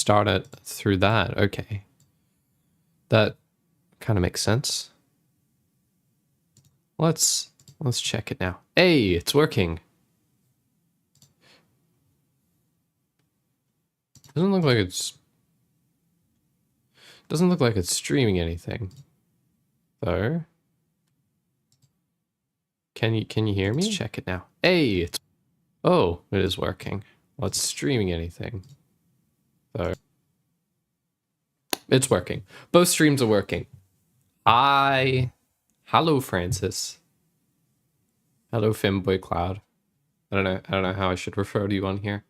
start it through that. Okay. That kind of makes sense. Let's check it now. Hey, it's working. Doesn't look like it's streaming anything. Though. Can you hear me? Let's check it now. Hey, it is working. Well, it's streaming anything. So it's working. Both streams are working. Hello, Francis. Hello, Femboy Cloud. I don't know how I should refer to you on here.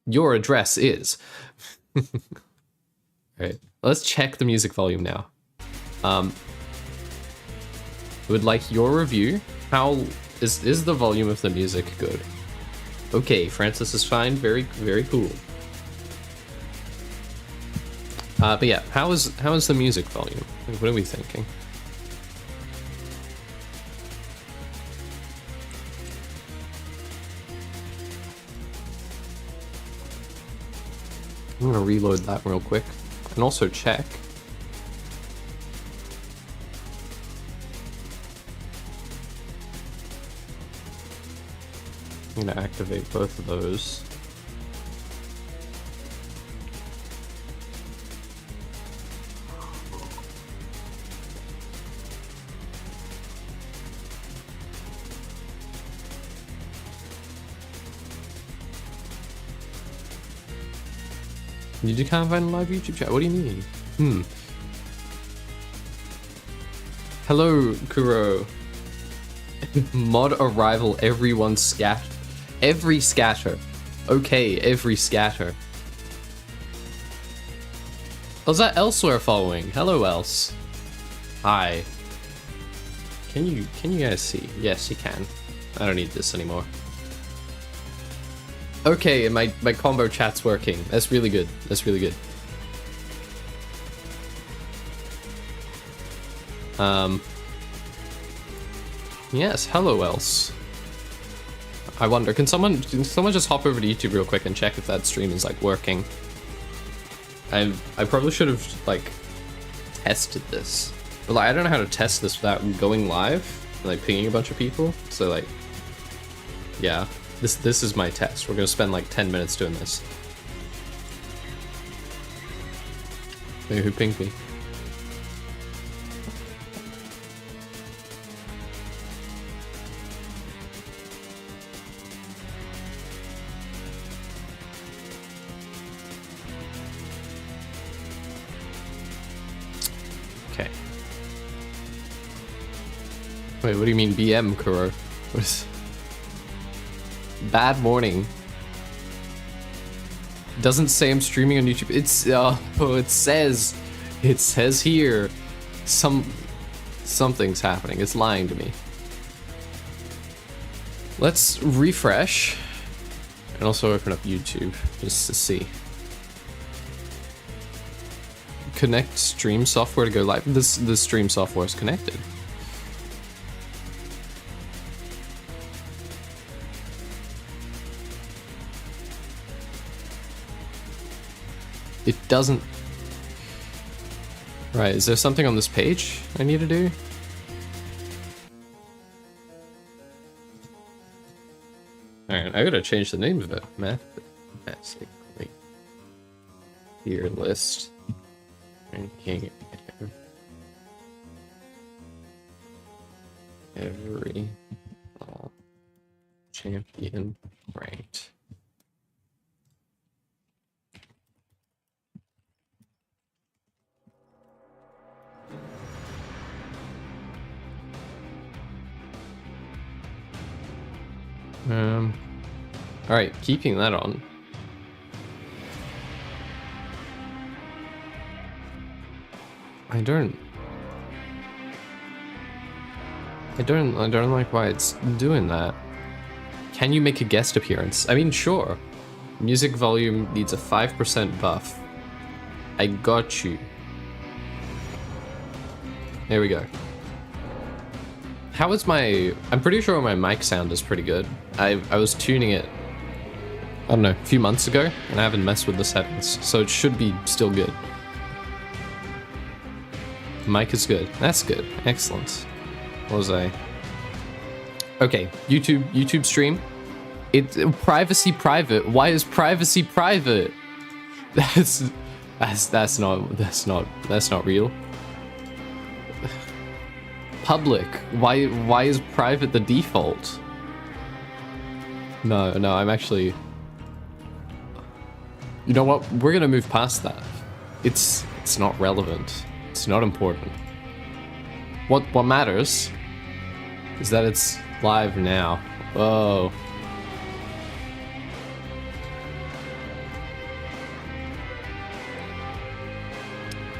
Your address is. Alright, let's check the music volume now. I would like your review. How is the volume of the music good? Okay, Francis is fine. Very, very cool. But yeah, how is the music volume? What are we thinking? I'm gonna reload that real quick and also check. I'm gonna activate both of those. You can't find a live YouTube chat? What do you mean? Hello, Kuro. Mod arrival, everyone scat. Every scatter. Okay, every scatter. Was that Elsewhere following? Hello, Else. Hi. Can you guys see? Yes, you can. I don't need this anymore. Okay, my combo chat's working. That's really good. That's really good. Yes, hello, Else. I wonder, can someone just hop over to YouTube real quick and check if that stream is like working? I probably should have like tested this, but like I don't know how to test this without going live and like pinging a bunch of people. So like, yeah, this is my test. We're gonna spend like 10 minutes doing this. Wait, who pinged me? Wait, what do you mean BM, Kuro? What is... Bad morning. Doesn't say I'm streaming on YouTube. It's it says here something's happening. It's lying to me. Let's refresh and also open up YouTube just to see. Connect stream software to go live. The stream software is connected. It doesn't... Right, is there something on this page I need to do? Alright, I gotta change the name of it. Mathematically. Tier list. Ranking every champion ranked. Alright, keeping that on. I don't like why it's doing that. Can you make a guest appearance? I mean, sure. Music volume needs a 5% buff. I got you. There we go. How is my... I'm pretty sure my mic sound is pretty good. I was tuning it don't know, a few months ago, and I haven't messed with the settings, so it should be still good. Mic is good. That's good. Excellent. What was I? Okay, YouTube stream. It's privacy private. Why is privacy private? That's not real. Public. Why is private the default? No, I'm actually. You know what? We're gonna move past that. It's not relevant. It's not important. What matters is that it's live now. Whoa.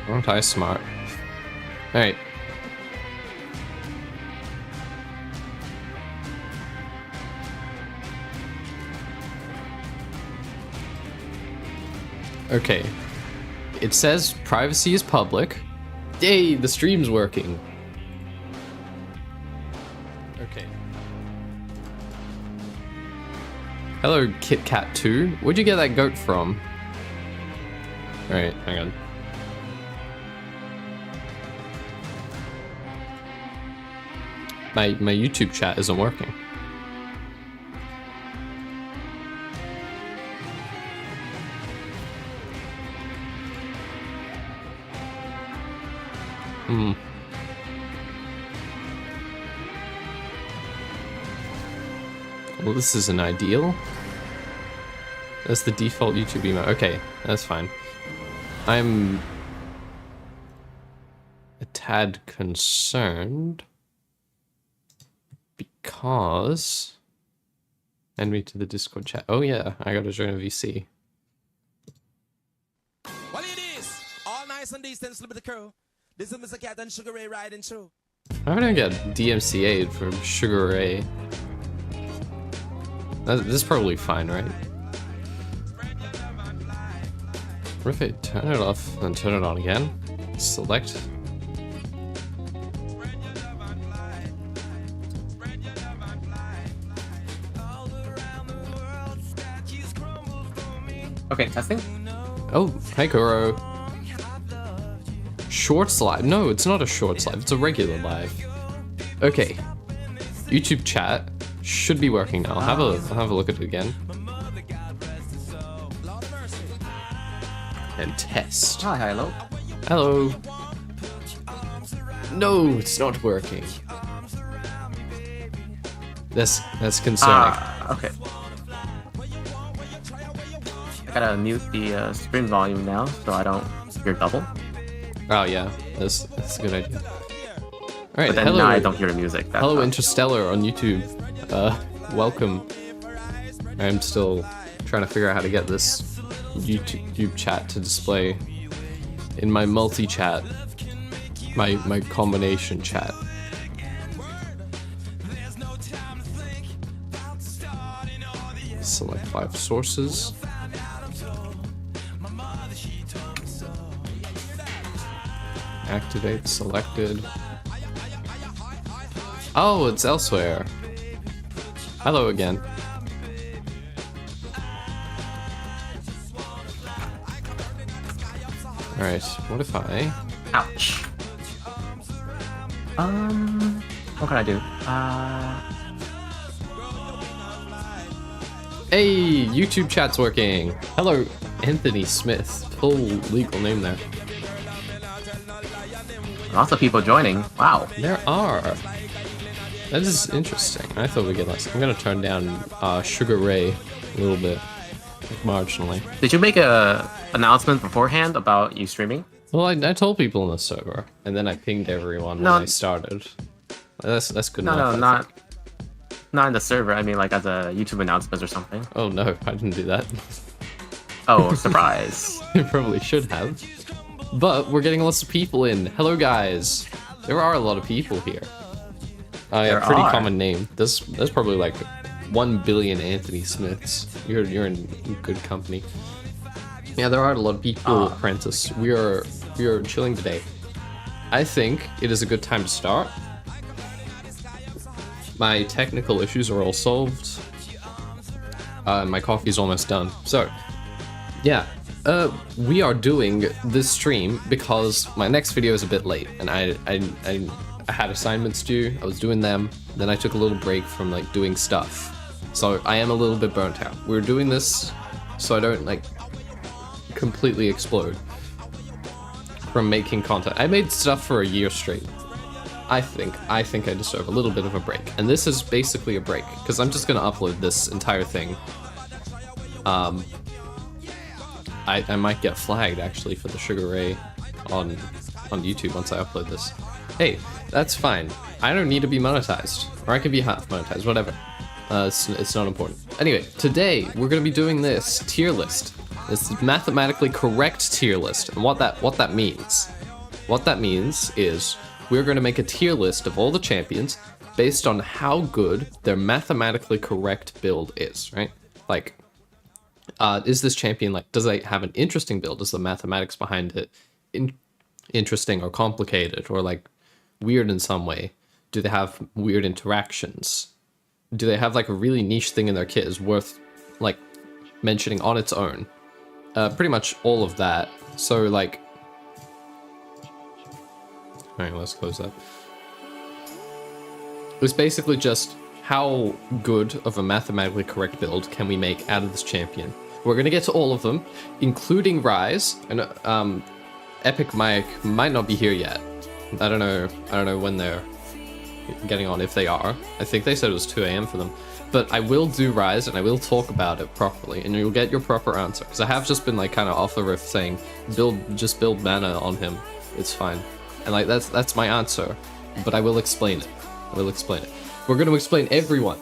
Aren't I smart? Alright. Okay. It says privacy is public. Yay, the stream's working. Okay. Hello, KitKat2. Where'd you get that goat from? Alright, hang on. My YouTube chat isn't working. Well, this isn't ideal. That's the default YouTube emote. Okay, that's fine. I'm a tad concerned because send me to the Discord chat. Oh yeah, I gotta join a VC. Well, it is all nice and decent, slip of the crew. This is Mr. Cat and Sugar Ray riding through. How did I get DMCA'd from Sugar Ray? This is probably fine, right? What if I turn it off and turn it on again? Select. Okay, testing. Oh, hey Kuro. Shorts live? No, it's not a shorts live. It's a regular live. Okay. YouTube chat should be working now. Have a look at it again. And test. Hi, hello. Hello. No, it's not working. That's concerning. Okay. I gotta mute the stream volume now so I don't hear double. Oh yeah, that's a good idea. All right, But then hello. now I don't hear the music. That's Hello, not... Interstellar on YouTube. Welcome. I'm still trying to figure out how to get this YouTube chat to display in my multi-chat, my combination chat. Select 5 sources. Activate selected. Oh, it's elsewhere. Hello again. Alright, what if I... Ouch. What can I do? Hey, YouTube chat's working. Hello, Anthony Smith. Full legal name there. Lots of people joining. Wow. There are. That is interesting. I thought we'd get less. I'm gonna turn down Sugar Ray a little bit, like marginally. Did you make a announcement beforehand about you streaming? Well, I told people on the server, and then I pinged everyone when I started. That's good enough. No, not in the server. I mean, like as a YouTube announcement or something. Oh no, I didn't do that. Oh, surprise! You probably should have. But we're getting lots of people in. Hello, guys. There are a lot of people here. Yeah, pretty common name. There's probably like 1 billion Anthony Smiths. You're in good company. Yeah, there are a lot of people. Apprentice. We are chilling today. I think it is a good time to start. My technical issues are all solved. My coffee's almost done. So, yeah, we are doing this stream because my next video is a bit late, and I had assignments due. I was doing them, then I took a little break from like doing stuff, so I am a little bit burnt out. We're doing this so I don't like completely explode from making content. I made stuff for a year straight. I think I deserve a little bit of a break, and this is basically a break because I'm just gonna upload this entire thing. I might get flagged actually for the Sugar Ray on YouTube once I upload this. Hey, that's fine. I don't need to be monetized, or I can be half monetized, whatever. It's not important. Anyway, today we're gonna be doing this tier list. This mathematically correct tier list, and what that means is we're gonna make a tier list of all the champions based on how good their mathematically correct build is, right? Like, is this champion, like, does they have an interesting build? Is the mathematics behind it interesting or complicated or like weird in some way? Do they have weird interactions? Do they have like a really niche thing in their kit is worth like mentioning on its own? Pretty much all of that. So like, all right, let's close that. It's basically just how good of a mathematically correct build can we make out of this champion. We're gonna get to all of them, including Rise, and Epic might not be here yet. I don't know when they're getting on, if they are. I think they said it was 2 AM for them. But I will do Rise, and I will talk about it properly, and you'll get your proper answer. Because I have just been like kind of off the riff saying, just build mana on him. It's fine. And like that's my answer. But I will explain it. We're going to explain everyone.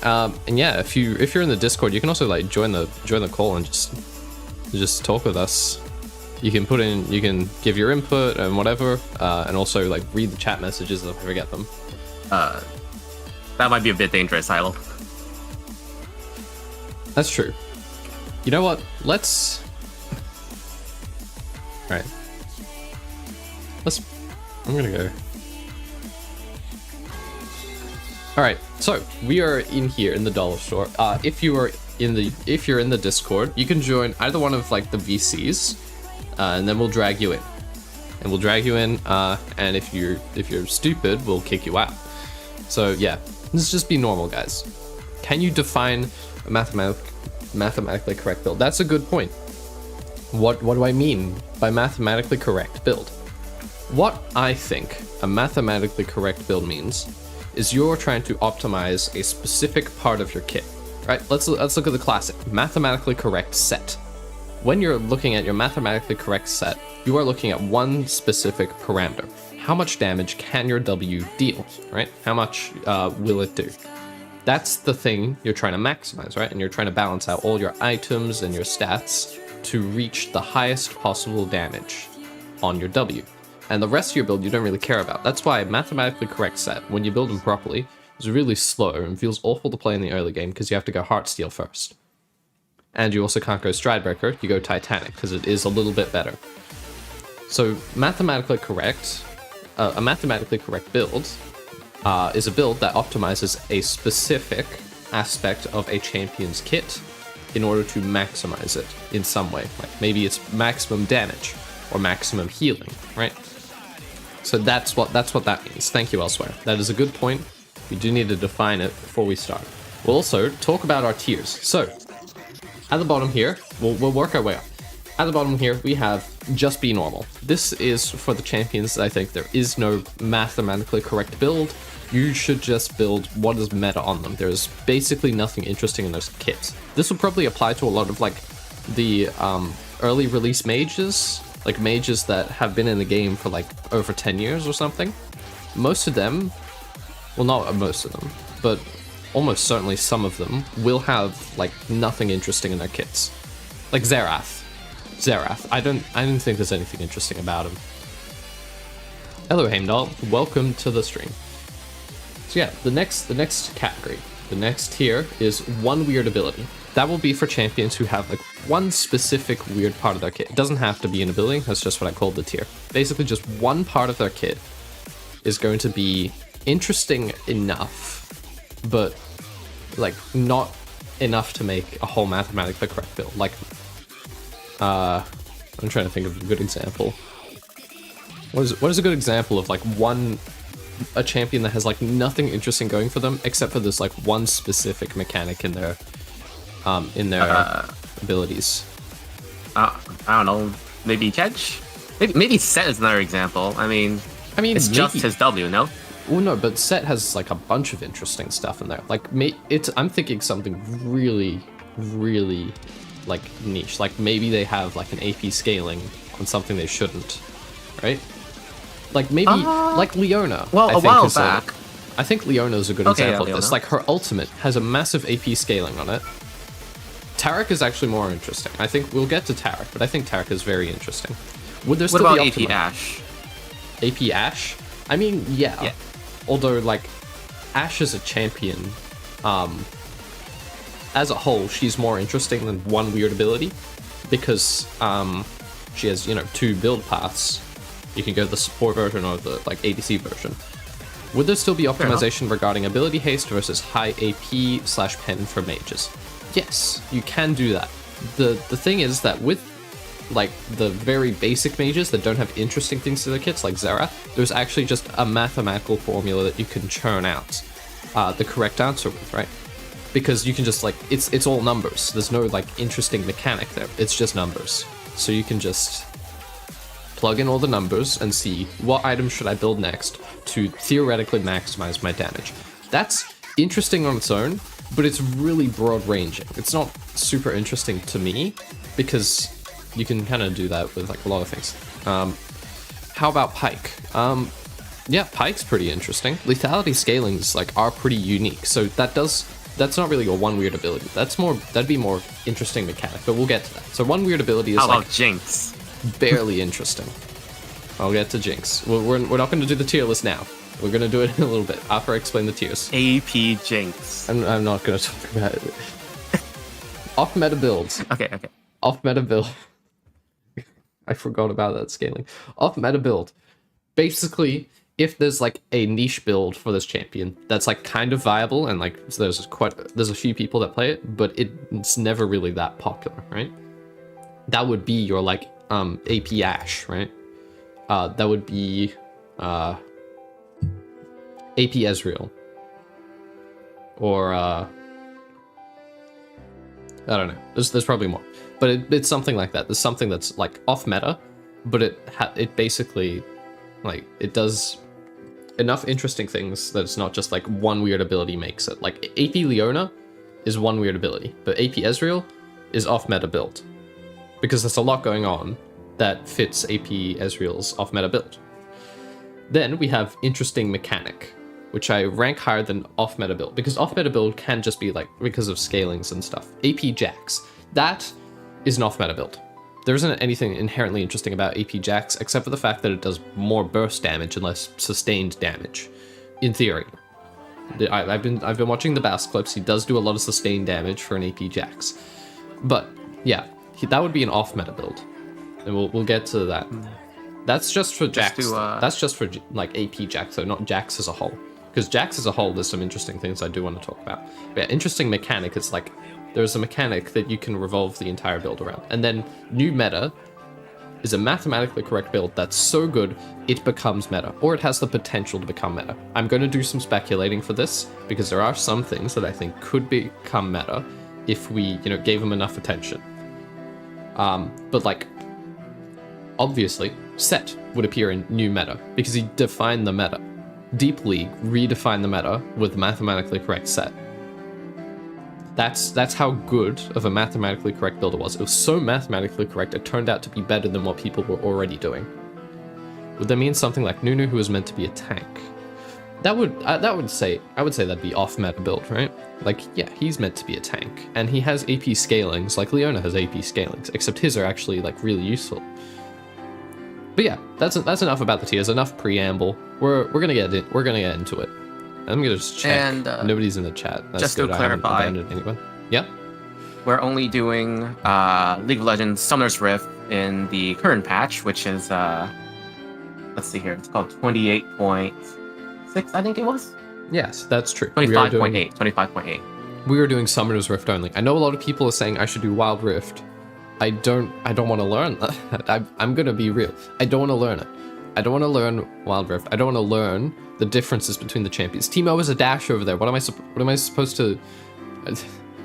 And yeah, if you're in the Discord, you can also like join the call and just talk with us. You can give your input and whatever, and also like read the chat messages if I forget them. That might be a bit dangerous, Hilo. That's true. You know what? Let's. All right. I'm gonna go. All right. So we are in here in the dollar store. If you're in the Discord, you can join either one of like the VCs, and then we'll drag you in. And if you're stupid, we'll kick you out. So yeah, let's just be normal, guys. Can you define a mathematically correct build? That's a good point. What do I mean by mathematically correct build? What I think a mathematically correct build means is you're trying to optimize a specific part of your kit, right? Let's look at the classic mathematically correct set. When you're looking at your mathematically correct set, you are looking at one specific parameter. How much damage can your W deal, right? How much will it do? That's the thing you're trying to maximize, right? And you're trying to balance out all your items and your stats to reach the highest possible damage on your W. And the rest of your build you don't really care about. That's why a mathematically correct set, when you build them properly, is really slow and feels awful to play in the early game because you have to go Heartsteel first. And you also can't go Stridebreaker, you go Titanic because it is a little bit better. So mathematically correct, a mathematically correct build is a build that optimizes a specific aspect of a champion's kit in order to maximize it in some way. Like maybe it's maximum damage or maximum healing, right? So that's what that means. Thank you, Elsewhere. That is a good point. We do need to define it before we start. We'll also talk about our tiers. So at the bottom here, we'll work our way up. At the bottom here, we have just be normal. This is for the champions. I think there is no mathematically correct build. You should just build what is meta on them. There's basically nothing interesting in those kits. This will probably apply to a lot of like the early release mages, like mages that have been in the game for like over 10 years or something. Most of them, well, not most of them, but almost certainly some of them will have like nothing interesting in their kits. Like Xerath. I don't think there's anything interesting about him. Hello Heimdall, welcome to the stream. So yeah, the next category, the next tier is one weird ability. That will be for champions who have like one specific weird part of their kit. It doesn't have to be an ability, that's just what I called the tier. Basically just one part of their kit is going to be interesting enough, but like not enough to make a whole mathematically correct build. Like, I'm trying to think of a good example. What is a good example of like a champion that has like nothing interesting going for them except for this like one specific mechanic in their abilities? I don't know. Maybe Kedge? Maybe Set is another example. I mean, it's just his W, no? Well, no, but Set has like a bunch of interesting stuff in there. Like, I'm thinking something really, really like niche. Like maybe they have like an AP scaling on something they shouldn't, right? Like maybe like Leona. Well, a while back. I think Leona is a good example of this. Like her ultimate has a massive AP scaling on it. Tarek is actually more interesting. I think we'll get to Tarek, but I think Tarek is very interesting. Would there still what be about AP Ashe? AP Ashe? I mean, yeah. Although, like, Ashe as a champion, as a whole, she's more interesting than one weird ability, because she has, 2 build paths. You can go the support version or the like ADC version. Would there still be optimization regarding ability haste versus high AP/pen for mages? Yes, you can do that. The thing is that with like the very basic mages that don't have interesting things to their kits, like Xerath, there's actually just a mathematical formula that you can churn out the correct answer with, right? Because you can just like, it's all numbers. There's no like interesting mechanic there. It's just numbers. So you can just plug in all the numbers and see what item should I build next to theoretically maximize my damage. That's interesting on its own, but it's really broad ranging. It's not super interesting to me because you can kind of do that with like a lot of things. How about Pyke? Yeah, Pyke's pretty interesting. Lethality scalings like are pretty unique, so that's not really a one weird ability. That'd be more interesting mechanic, but we'll get to that. So one weird ability is how about like Jinx? Barely interesting. I'll get to Jinx. We're not going to do the tier list now. We're going to do it in a little bit after I explain the tiers. AP Jinx. I'm not going to talk about it. Off meta builds. Okay. Off meta build. I forgot about that scaling. Off meta build. Basically, if there's like a niche build for this champion that's like kind of viable and like so there's a few people that play it, but it's never really that popular, right? That would be your like AP Ashe, right? That would be AP Ezreal. Or I don't know. There's probably more. But it's something like that. There's something that's like off meta, but it basically like it does enough interesting things that it's not just like one weird ability makes it. Like AP Leona is one weird ability, but AP Ezreal is off meta build. Because there's a lot going on that fits AP Ezreal's off meta build. Then we have interesting mechanic, which I rank higher than off meta build, because off meta build can just be like because of scalings and stuff. AP Jax, that is an off meta build. There isn't anything inherently interesting about AP Jax except for the fact that it does more burst damage and less sustained damage, in theory. I've been watching the Bast clips. He does do a lot of sustained damage for an AP Jax, but yeah. That would be an off-meta build, and we'll get to that. That's just for Jax. That's just for like AP Jax, so not Jax as a whole. Because Jax as a whole, there's some interesting things I do want to talk about. But yeah, interesting mechanic is like there's a mechanic that you can revolve the entire build around, and then new meta is a mathematically correct build that's so good it becomes meta, or it has the potential to become meta. I'm going to do some speculating for this because there are some things that I think could become meta if we gave them enough attention. But like, obviously, Set would appear in new meta because he defined the meta. Deep League redefined the meta with mathematically correct Set. That's how good of a mathematically correct build it was. It was so mathematically correct, it turned out to be better than what people were already doing. Would that mean something like Nunu, who was meant to be a tank? I would say that'd be off meta build, right? Like, yeah, he's meant to be a tank, and he has AP scalings, like Leona has AP scalings, except his are actually like really useful. But yeah, that's enough about the tiers. Enough preamble. We're gonna get into it. I'm gonna just check. And nobody's in the chat. That's just good. to clarify, I haven't abandoned anyone. Yeah. We're only doing League of Legends Summoner's Rift in the current patch, which is let's see here. It's called 28.6, I think it was. Yes, that's true. 25.8. 25.8. we were doing Summoner's Rift only. I know a lot of people are saying I should do Wild Rift. I don't want to learn that. I'm gonna be real. I don't want to learn it. I don't want to learn Wild Rift. I don't want to learn the differences between the champions. Teemo is a dash over there. What am I supposed to?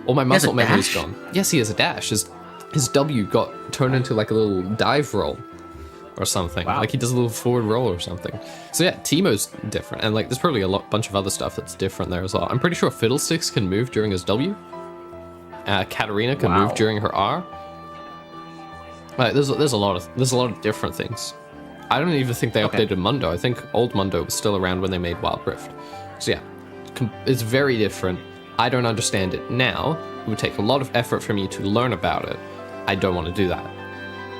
All my muscle memory is gone. Yes, he has a dash. His W got turned into like a little dive roll or something. Wow. Like he does a little forward roll or something. So yeah, Teemo's different, and like there's probably bunch of other stuff that's different there as well. I'm pretty sure Fiddlesticks can move during his W. Katarina can move during her R. Like there's a lot of different things. I don't even think they updated Mundo. I think old Mundo was still around when they made Wild Rift. So yeah, it's very different. I don't understand it now. It would take a lot of effort for me to learn about it. I don't want to do that.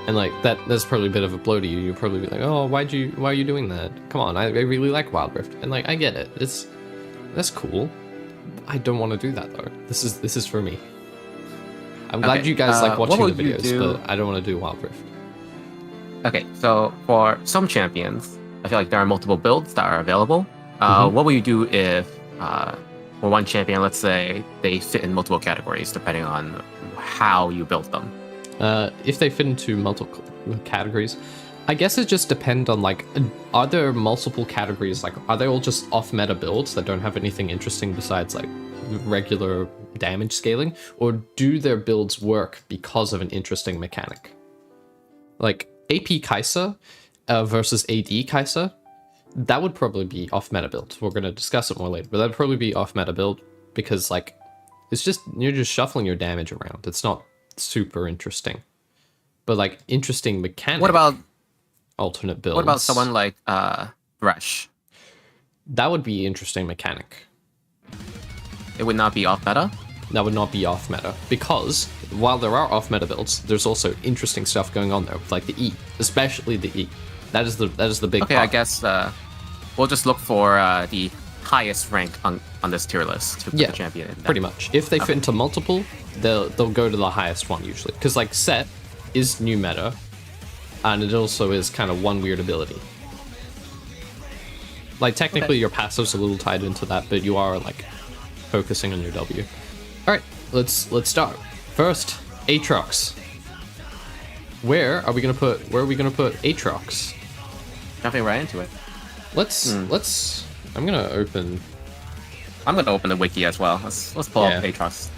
And like that's probably a bit of a blow to you. You'll probably be like, oh, why are you doing that? Come on, I really like Wild Rift. And like I get it. That's cool. I don't want to do that though. This is for me. I'm glad you guys like watching the videos, but I don't want to do Wild Rift. Okay, so for some champions, I feel like there are multiple builds that are available. What will you do if, for one champion, let's say they fit in multiple categories, depending on how you built them? If they fit into multiple categories, I guess it just depends on like, are there multiple categories? Like, are they all just off-meta builds that don't have anything interesting besides like regular damage scaling, or do their builds work because of an interesting mechanic? Like AP Kai'Sa versus AD Kai'Sa, that would probably be off-meta build. We're going to discuss it more later, but that'd probably be off-meta build because like you're just shuffling your damage around. It's not super interesting, but like interesting mechanic. What about alternate builds? What about someone like Thresh? That would be interesting mechanic. It would not be off-meta? That would not be off-meta, because while there are off-meta builds, there's also interesting stuff going on there, like the E, especially the E. That is the big Okay, part. I guess we'll just look for the highest rank on this tier list to put the champion in. Pretty much. If they fit into multiple, they'll go to the highest one usually, because like Set is new meta, and it also is kind of one weird ability. Like technically your passive's a little tied into that, but you are like focusing on your W. All right, let's start. First, Aatrox. Where are we gonna put Aatrox? Jumping right into it. I'm gonna open the wiki as well. Let's pull up Aatrox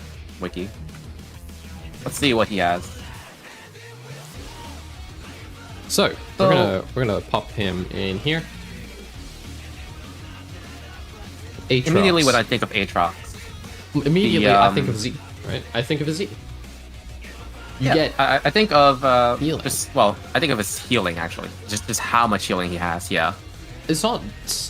wiki. Let's see what he has. So we're gonna pop him in here. Aatrox. Immediately when I think of Aatrox, I think of Z, right? I think of a Z. I think of healing. I think of his healing actually. Just how much healing he has. Yeah. It's not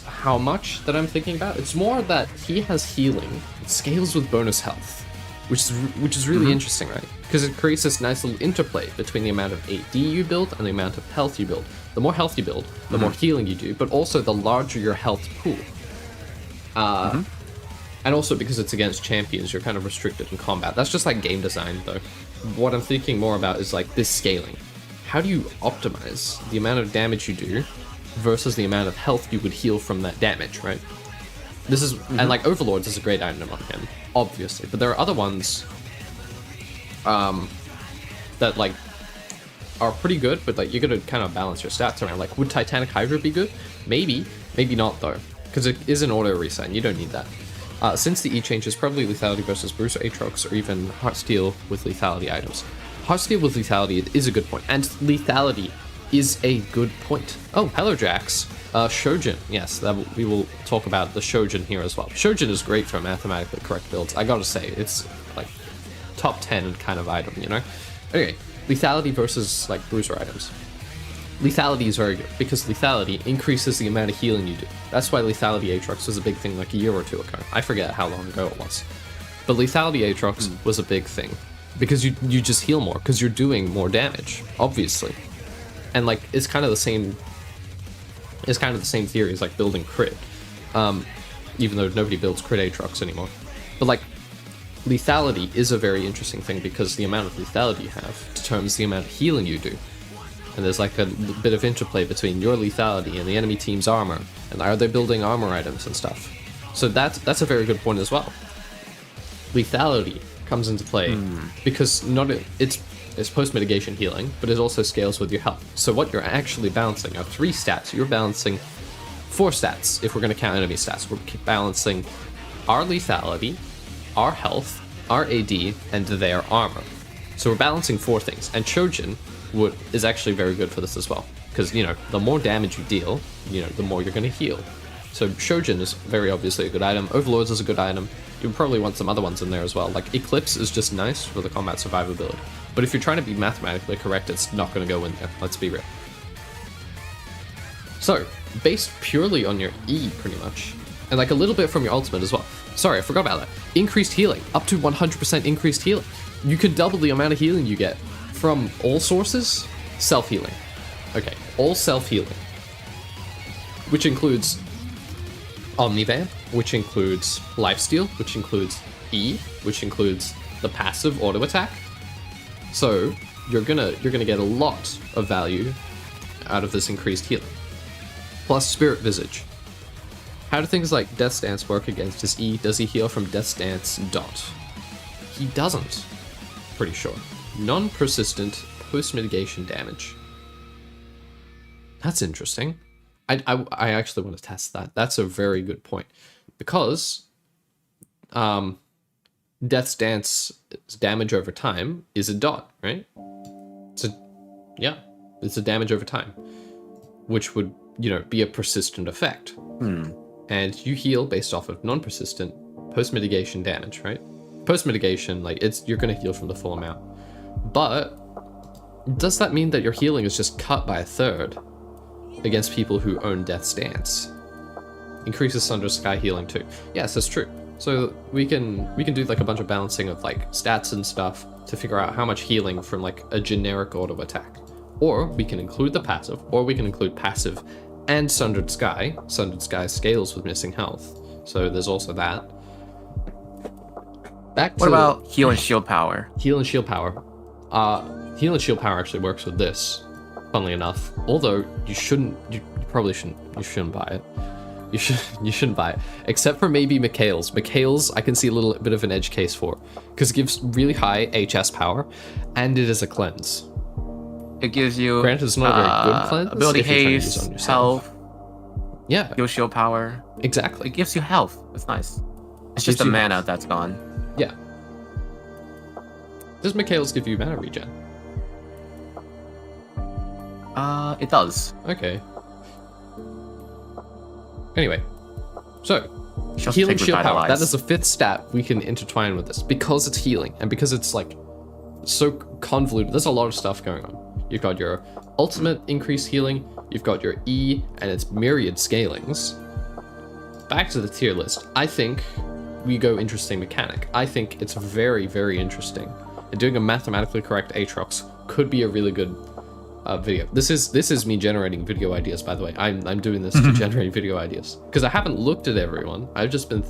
how much that I'm thinking about. It's more that he has healing. It scales with bonus health, which is really interesting, right? Because it creates this nice little interplay between the amount of AD you build and the amount of health you build. The more health you build, the more healing you do, but also the larger your health pool. And also because it's against champions, you're kind of restricted in combat. That's just like game design, though. What I'm thinking more about is like this scaling. How do you optimize the amount of damage you do versus the amount of health you would heal from that damage, right? This is and like Overlords is a great item on him, obviously, but there are other ones that like are pretty good, but like you gotta kind of balance your stats around. Like, would Titanic Hydra be good? Maybe not though, because it is an auto reset and you don't need that. Since the E changes, probably Lethality versus Bruce or Aatrox, or even Heartsteel with Lethality items. Heartsteel with Lethality is a good point, and Lethality is a good point. Oh, hello Jax. Shojin, yes, we will talk about the Shojin here as well. Shojin is great for mathematically correct builds. I gotta say, it's like top 10 kind of item, you know? Okay, Lethality versus like bruiser items. Lethality is very good, because Lethality increases the amount of healing you do. That's why Lethality Aatrox was a big thing like a year or two ago. I forget how long ago it was. But Lethality Aatrox was a big thing, because you just heal more, because you're doing more damage, obviously. And like, it's kind of the same theory as like building crit. Even though nobody builds crit Aatrox anymore. But like, Lethality is a very interesting thing, because the amount of lethality you have determines the amount of healing you do. And there's like a bit of interplay between your lethality and the enemy team's armor, and are they building armor items and stuff. So that's a very good point as well. lethality comes into play because it's post mitigation healing, but it also scales with your health. So what you're actually balancing are 3 stats. You're balancing 4 stats if we're going to count enemy stats. We're balancing our lethality, our health, our AD, and their armor. So we're balancing 4 things, and Shojin is actually very good for this as well, because the more damage you deal, the more you're going to heal. So Shojin is very obviously a good item. Overlords is a good item. You probably want some other ones in there as well. Like Eclipse is just nice for the combat survivability. But if you're trying to be mathematically correct, it's not going to go in there. Let's be real. So, based purely on your E, pretty much, and like a little bit from your ultimate as well. Sorry, I forgot about that. Increased healing, up to 100% increased healing. You can double the amount of healing you get from all sources. Self-healing. Okay, all self-healing. Which includes Omnivamp, which includes Lifesteal, which includes E, which includes the passive auto attack. So you're gonna get a lot of value out of this increased healing. Plus Spirit Visage. How do things like Death Stance work against his E? Does he heal from Death Stance dot? He doesn't. Pretty sure. Non-persistent post-mitigation damage. That's interesting. I actually want to test that. That's a very good point. Because Death Stance damage over time is a dot, right? It's a damage over time, which would, be a persistent effect. And you heal based off of non-persistent post-mitigation damage, right? Post-mitigation, you're going to heal from the full amount. But does that mean that your healing is just cut by 1/3 against people who own Death Stance? Increases Sunder Sky healing too. Yes, that's true. So we can do like a bunch of balancing of like stats and stuff to figure out how much healing from like a generic auto attack. Or we can include the passive, or we can include passive and Sundered Sky. Sundered Sky scales with missing health. So there's also that. What about heal and shield power? Heal and shield power. Heal and shield power actually works with this, funnily enough. Although you shouldn't buy it. You shouldn't buy it. Except for maybe Mikhail's. Mikhail's I can see a little bit of an edge case for, because it gives really high HS power, and it is a cleanse. It gives you granted it's not a very good cleanse. Ability haste, health. Yeah. Heal shield power. Exactly. It gives you health. It's nice. It's just the mana that's gone. Yeah. Does Mikhail's give you mana regen? It does. Okay. Anyway, so Heal and shield power. That is the 5th stat we can intertwine with this because it's healing and because it's like so convoluted. There's a lot of stuff going on. You've got your ultimate increased healing. You've got your E and its myriad scalings. Back to the tier list. I think we go interesting mechanic. I think it's very, very interesting. And doing a mathematically correct Aatrox could be a really good video. This is me generating video ideas, by the way. I'm doing this to generate video ideas because I haven't looked at everyone. I've just been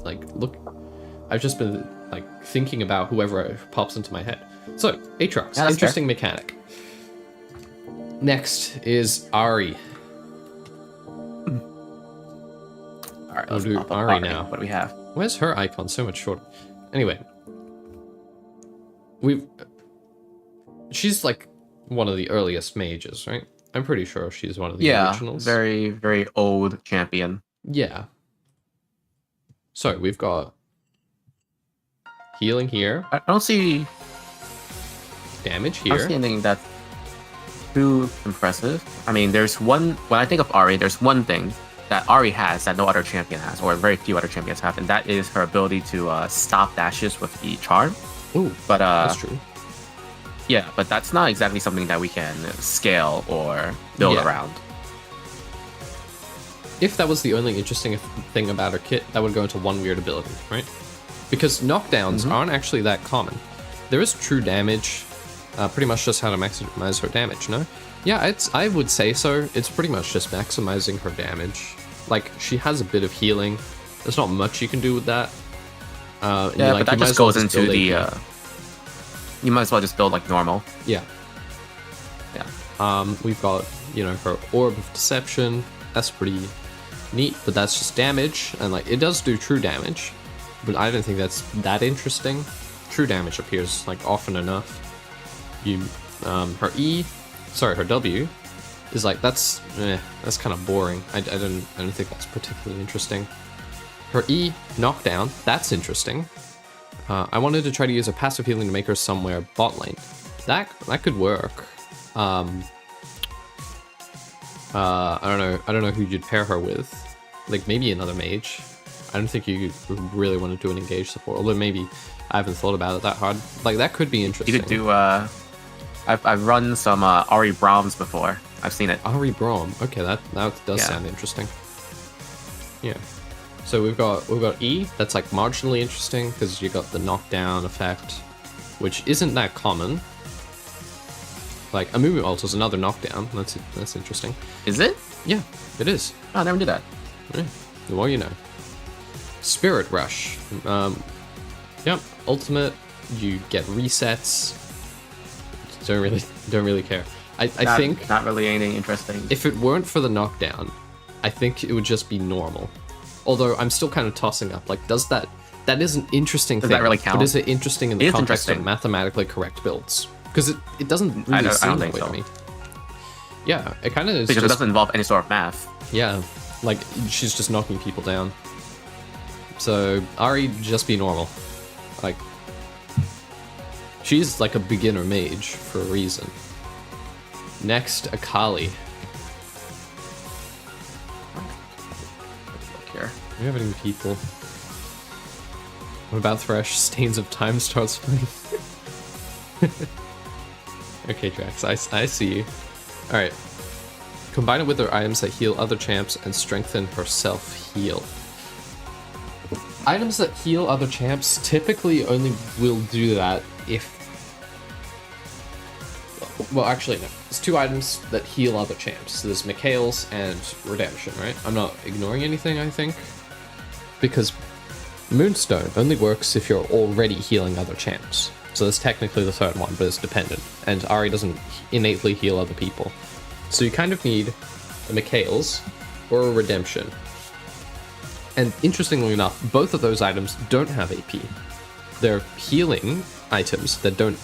thinking about whoever pops into my head. So Aatrox, interesting mechanic. Next is Ahri. All right, we'll do Ahri now. What do we have? Where's her icon so much shorter? Anyway, she's like one of the earliest mages, right? I'm pretty sure she's one of the originals. Very, very old champion. Yeah. So we've got healing here. I don't see damage here. I don't see anything that's too impressive. I mean, there's one. When I think of Ahri, there's one thing that Ahri has that no other champion has, or very few other champions have, and that is her ability to stop dashes with the charm. Ooh, but that's true. Yeah, but that's not exactly something that we can scale or build around. If that was the only interesting thing about her kit, that would go into one weird ability, right? Because knockdowns aren't actually that common. There is true damage, pretty much just how to maximize her damage, no? Yeah, I would say so. It's pretty much just maximizing her damage. Like, she has a bit of healing. There's not much you can do with that. But that just goes into the... you might as well just build like normal. Yeah. We've got, her Orb of Deception. That's pretty neat, but that's just damage, and like it does do true damage, but I don't think that's that interesting. True damage appears like often enough. You, her her W is like that's kind of boring. I don't think that's particularly interesting. Her E knockdown, that's interesting. I wanted to try to use a passive healing to make her somewhere bot lane. That could work. I don't know who you'd pair her with. Like maybe another mage. I don't think you really want to do an engage support. Although maybe I haven't thought about it that hard. Like that could be interesting. You could do I've run some Ari Brahms before. I've seen it. Ari Brahm. Okay, that does sound interesting. Yeah. So we've got E. That's like marginally interesting because you got the knockdown effect, which isn't that common. Like a Mumu ult is another knockdown. That's interesting. Is it? Yeah, it is. Oh, I never knew that. Yeah. The more you know. Spirit Rush. Yep. Ultimate. You get resets. Don't really care. I think not really anything interesting. If it weren't for the knockdown, I think it would just be normal. Although I'm still kind of tossing up. Like, that is an interesting thing. Does that really count? But is it interesting in the context of mathematically correct builds? Because it doesn't really seem that way to me. Yeah, it kind of is. Because it doesn't involve any sort of math. Yeah, like she's just knocking people down. So Ari, just be normal. Like, she's like a beginner mage for a reason. Next, Akali. Look here. Do we have any people? What about Thresh? Stains of Time starts playing. Okay, Drax, I see you. Alright. Combine it with her items that heal other champs and strengthen herself heal. Items that heal other champs typically only will do that if... Well, actually, no. There's two items that heal other champs. So there's Mikhail's and Redemption, right? I'm not ignoring anything, I think. Because Moonstone only works if you're already healing other champs. So that's technically the third one, but it's dependent. And Ari doesn't innately heal other people. So you kind of need a Mikhail's or a Redemption. And interestingly enough, both of those items don't have AP. They're healing items that don't,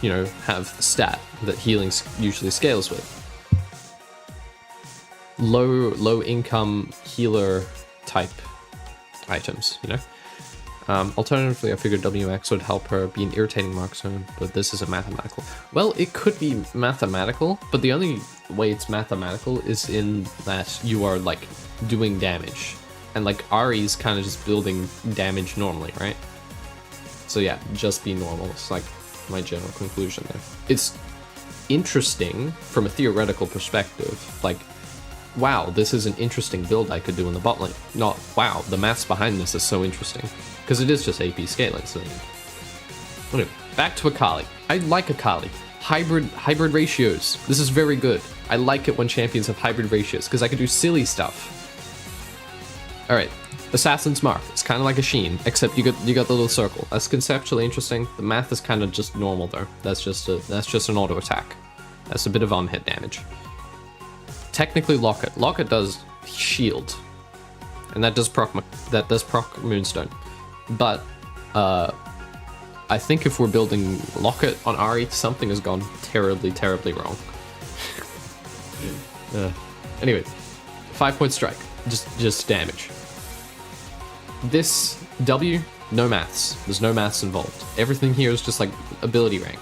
have stat that healing usually scales with. Low income healer type items, Alternatively, I figured WX would help her be an irritating marksman, but this isn't mathematical. Well, it could be mathematical, but the only way it's mathematical is in that you are, like, doing damage. And, like, Ari's kind of just building damage normally, right? So yeah, just be normal. It's, like, my general conclusion there. It's interesting from a theoretical perspective. Like, wow, this is an interesting build I could do in the bot lane. Not, wow, the maths behind this is so interesting. Because it is just AP scaling, so... Anyway, back to Akali. I like Akali. Hybrid ratios. This is very good. I like it when champions have hybrid ratios, because I can do silly stuff. Alright, Assassin's Mark. It's kind of like a Sheen, except you got the little circle. That's conceptually interesting. The math is kind of just normal, though. That's just an auto attack. That's a bit of on-hit damage. Technically, Locket. Locket does shield, and that does proc Moonstone. But I think if we're building Locket on Ari, something has gone terribly, terribly wrong. Anyway, 5-point strike, just damage. This W, no maths. There's no maths involved. Everything here is just like ability rank.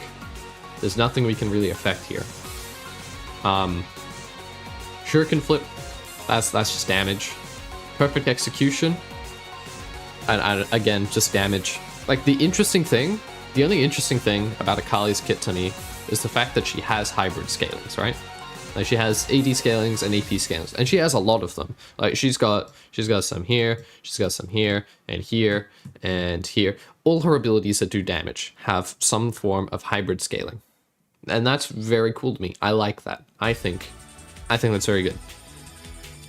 There's nothing we can really affect here. Shuriken flip, that's just damage. Perfect execution, and again, just damage. Like, the only interesting thing about Akali's kit to me is the fact that she has hybrid scalings, right? Like, she has AD scalings and AP scalings, and she has a lot of them. Like, she's got some here, she's got some here, and here, and here. All her abilities that do damage have some form of hybrid scaling. And that's very cool to me. I like that. I think that's very good.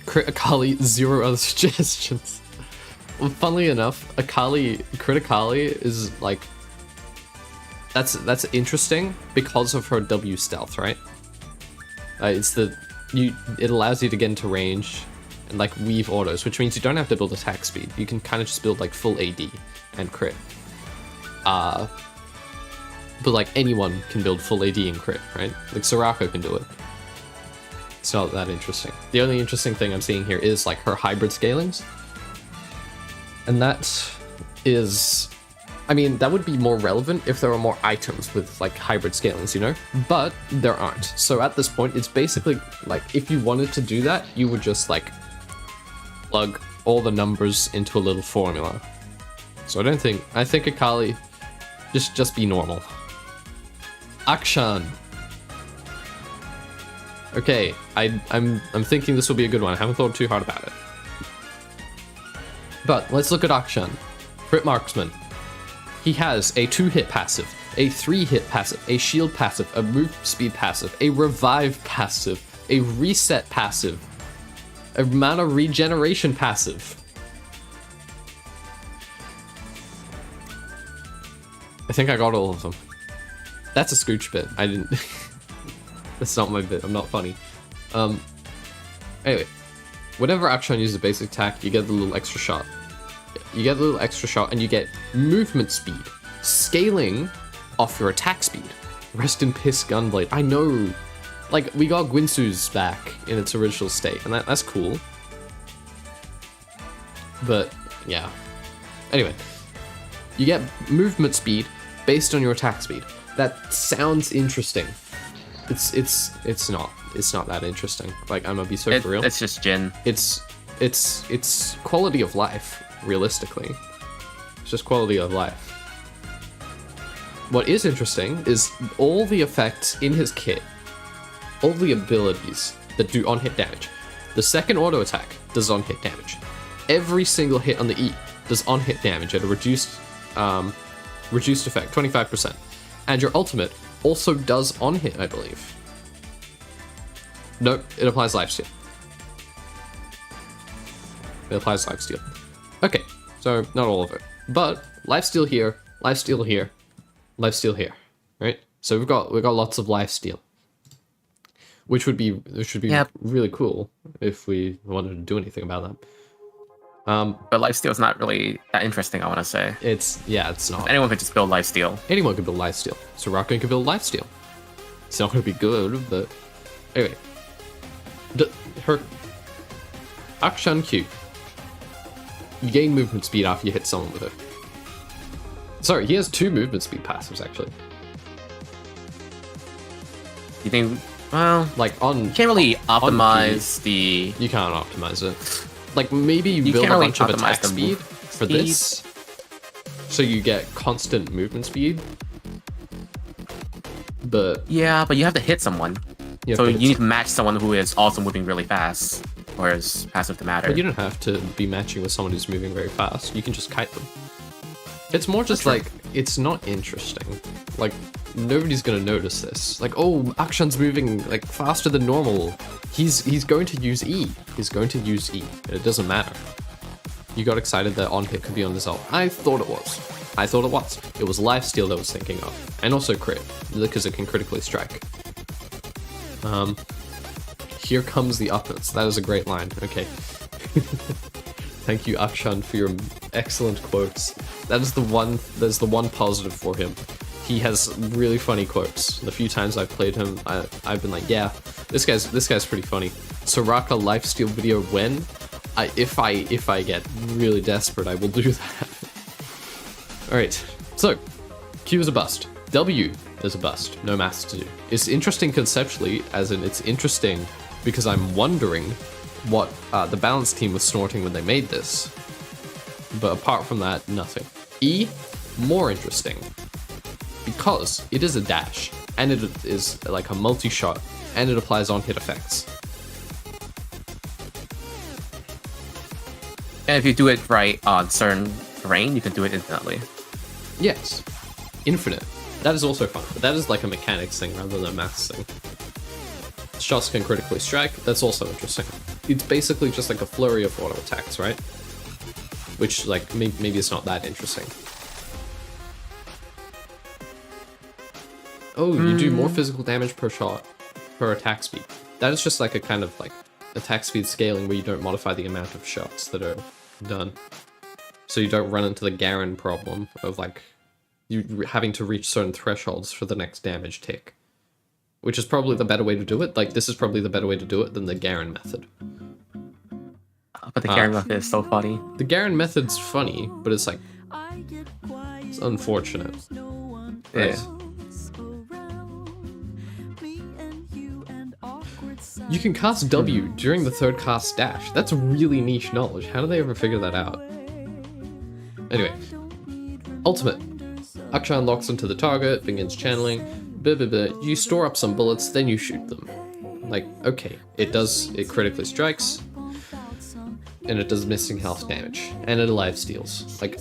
Crit Akali, 0 other suggestions. Well, funnily enough, Crit Akali is like, that's interesting because of her W stealth, right? It allows you to get into range and like weave autos, which means you don't have to build attack speed. You can kind of just build like full AD and crit. But like anyone can build full AD and crit, right? Like Soraka can do it. It's not that interesting. The only interesting thing I'm seeing here is like her hybrid scalings. And that is, I mean, that would be more relevant if there were more items with like hybrid scalings, you know? But there aren't. So at this point, it's basically like if you wanted to do that, you would just like plug all the numbers into a little formula. So I think Akali, just be normal. Akshan. Okay, I'm thinking this will be a good one. I haven't thought too hard about it. But let's look at Akshan. Crit Marksman. He has a 2-hit passive, a 3-hit passive, a shield passive, a move speed passive, a revive passive, a reset passive, a mana regeneration passive. I think I got all of them. That's a Scooch bit. I didn't... That's not my bit. I'm not funny. Anyway. Whenever Akshan uses a basic attack, you get the little extra shot. You get the little extra shot and you get movement speed. Scaling off your attack speed. Rest in piss, Gunblade. I know. Like, we got Gwinsu's back in its original state, and that's cool. But, yeah. Anyway. You get movement speed based on your attack speed. That sounds interesting. It's not that interesting. Like, I'm gonna be so for real. It's just Jin. It's quality of life, realistically. It's just quality of life. What is interesting is all the effects in his kit, all the abilities that do on-hit damage. The second auto attack does on-hit damage. Every single hit on the E does on-hit damage at a reduced effect, 25%. And your ultimate also does on-hit, I believe. Nope, it applies lifesteal. It applies lifesteal. Okay, so not all of it. But lifesteal here, lifesteal here, lifesteal here, right? So we've got lots of lifesteal. Which should be really cool if we wanted to do anything about that. But lifesteal is not really that interesting, I want to say. It's not. Anyone could just build lifesteal. Anyone can build lifesteal. Soraka can build lifesteal. It's not going to be good, but anyway. Her Akshan Q. You gain movement speed after you hit someone with it. Sorry, he has 2 movement speed passives actually. You think? Well, like on. You can't really optimize the. You can't optimize it. Like maybe you build a bunch of attack speed for this, so you get constant movement speed. But yeah, but you have to hit someone. So you need to match someone who is also moving really fast, or is passive to matter. But you don't have to be matching with someone who's moving very fast. You can just kite them. It's more just like, it's not interesting. Like, nobody's gonna notice this. Like, oh, Akshan's moving like faster than normal. He's going to use E. He's going to use E. It doesn't matter. You got excited that on hit could be on this ult. I thought it was. It was lifesteal that I was thinking of. And also crit, because it can critically strike. Here comes the uppers. That is a great line. Okay. Thank you, Akshan, for your excellent quotes. That's the one positive for him. He has really funny quotes. The few times I've played him, I've been like, yeah, this guy's pretty funny. Soraka lifesteal video when? If I get really desperate, I will do that. Alright, so Q is a bust. W is a bust. No maths to do. It's interesting conceptually, as in it's interesting because I'm wondering what the balance team was snorting when they made this. But apart from that, nothing. E, more interesting. Because it is a dash, and it is like a multi-shot, and it applies on-hit effects. And if you do it right on certain terrain, you can do it infinitely. Yes. Infinite. That is also fun, but that is like a mechanics thing rather than a maths thing. Shots can critically strike, that's also interesting. It's basically just like a flurry of auto attacks, right? Which, like, maybe it's not that interesting. Oh, you do more physical damage per shot, per attack speed. That is just like a kind of like attack speed scaling where you don't modify the amount of shots that are done. So you don't run into the Garen problem of like you having to reach certain thresholds for the next damage tick. Which is probably the better way to do it. Like, this is probably the better way to do it than the Garen method. But the Garen method is so funny. The Garen method's funny, but it's like... It's unfortunate. Yeah. You can cast W during the third cast dash. That's really niche knowledge. How do they ever figure that out? Anyway. Ultimate. Akshan locks into the target, begins channeling. Blah, blah, blah. You store up some bullets, then you shoot them. Like, okay. It critically strikes. And it does missing health damage. And it alive steals. Like,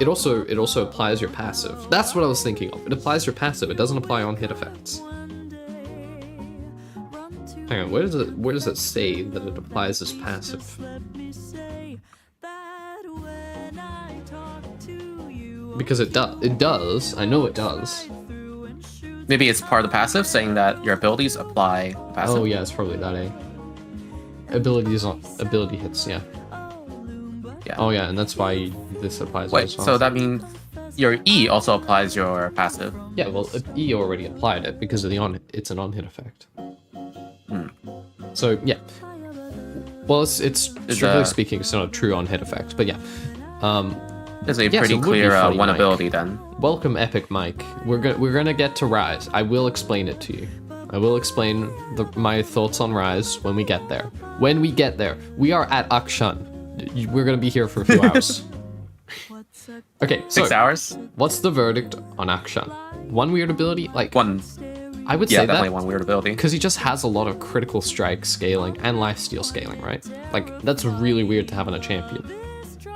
It also applies your passive. That's what I was thinking of. It applies your passive. It doesn't apply on hit effects. Hang on, where does it say that it applies as passive? Because it does. I know it does. Maybe it's part of the passive, saying that your abilities apply passive. Oh yeah, it's probably that, eh? Ability hits, yeah. Yeah. Oh yeah, and that's why this applies. Wait, as well. so that means your E also applies your passive. Yeah, well, E already applied it because of it's an on-hit effect. So yeah. Well, it's strictly speaking, it's not a true on-hit effect, but yeah. There's a pretty clear one Mike. ability then. Welcome, Epic Mike. We're gonna get to Rise. I will explain it to you. I will explain my thoughts on Rise when we get there. When we get there, we are at Akshan. We're gonna be here for a few hours. Okay, so 6 hours. What's the verdict on Akshan? One weird ability, like One. I would Yeah, say definitely that one weird ability. because he just has a lot of critical strike scaling and lifesteal scaling, right? Like that's really weird to have on a champion.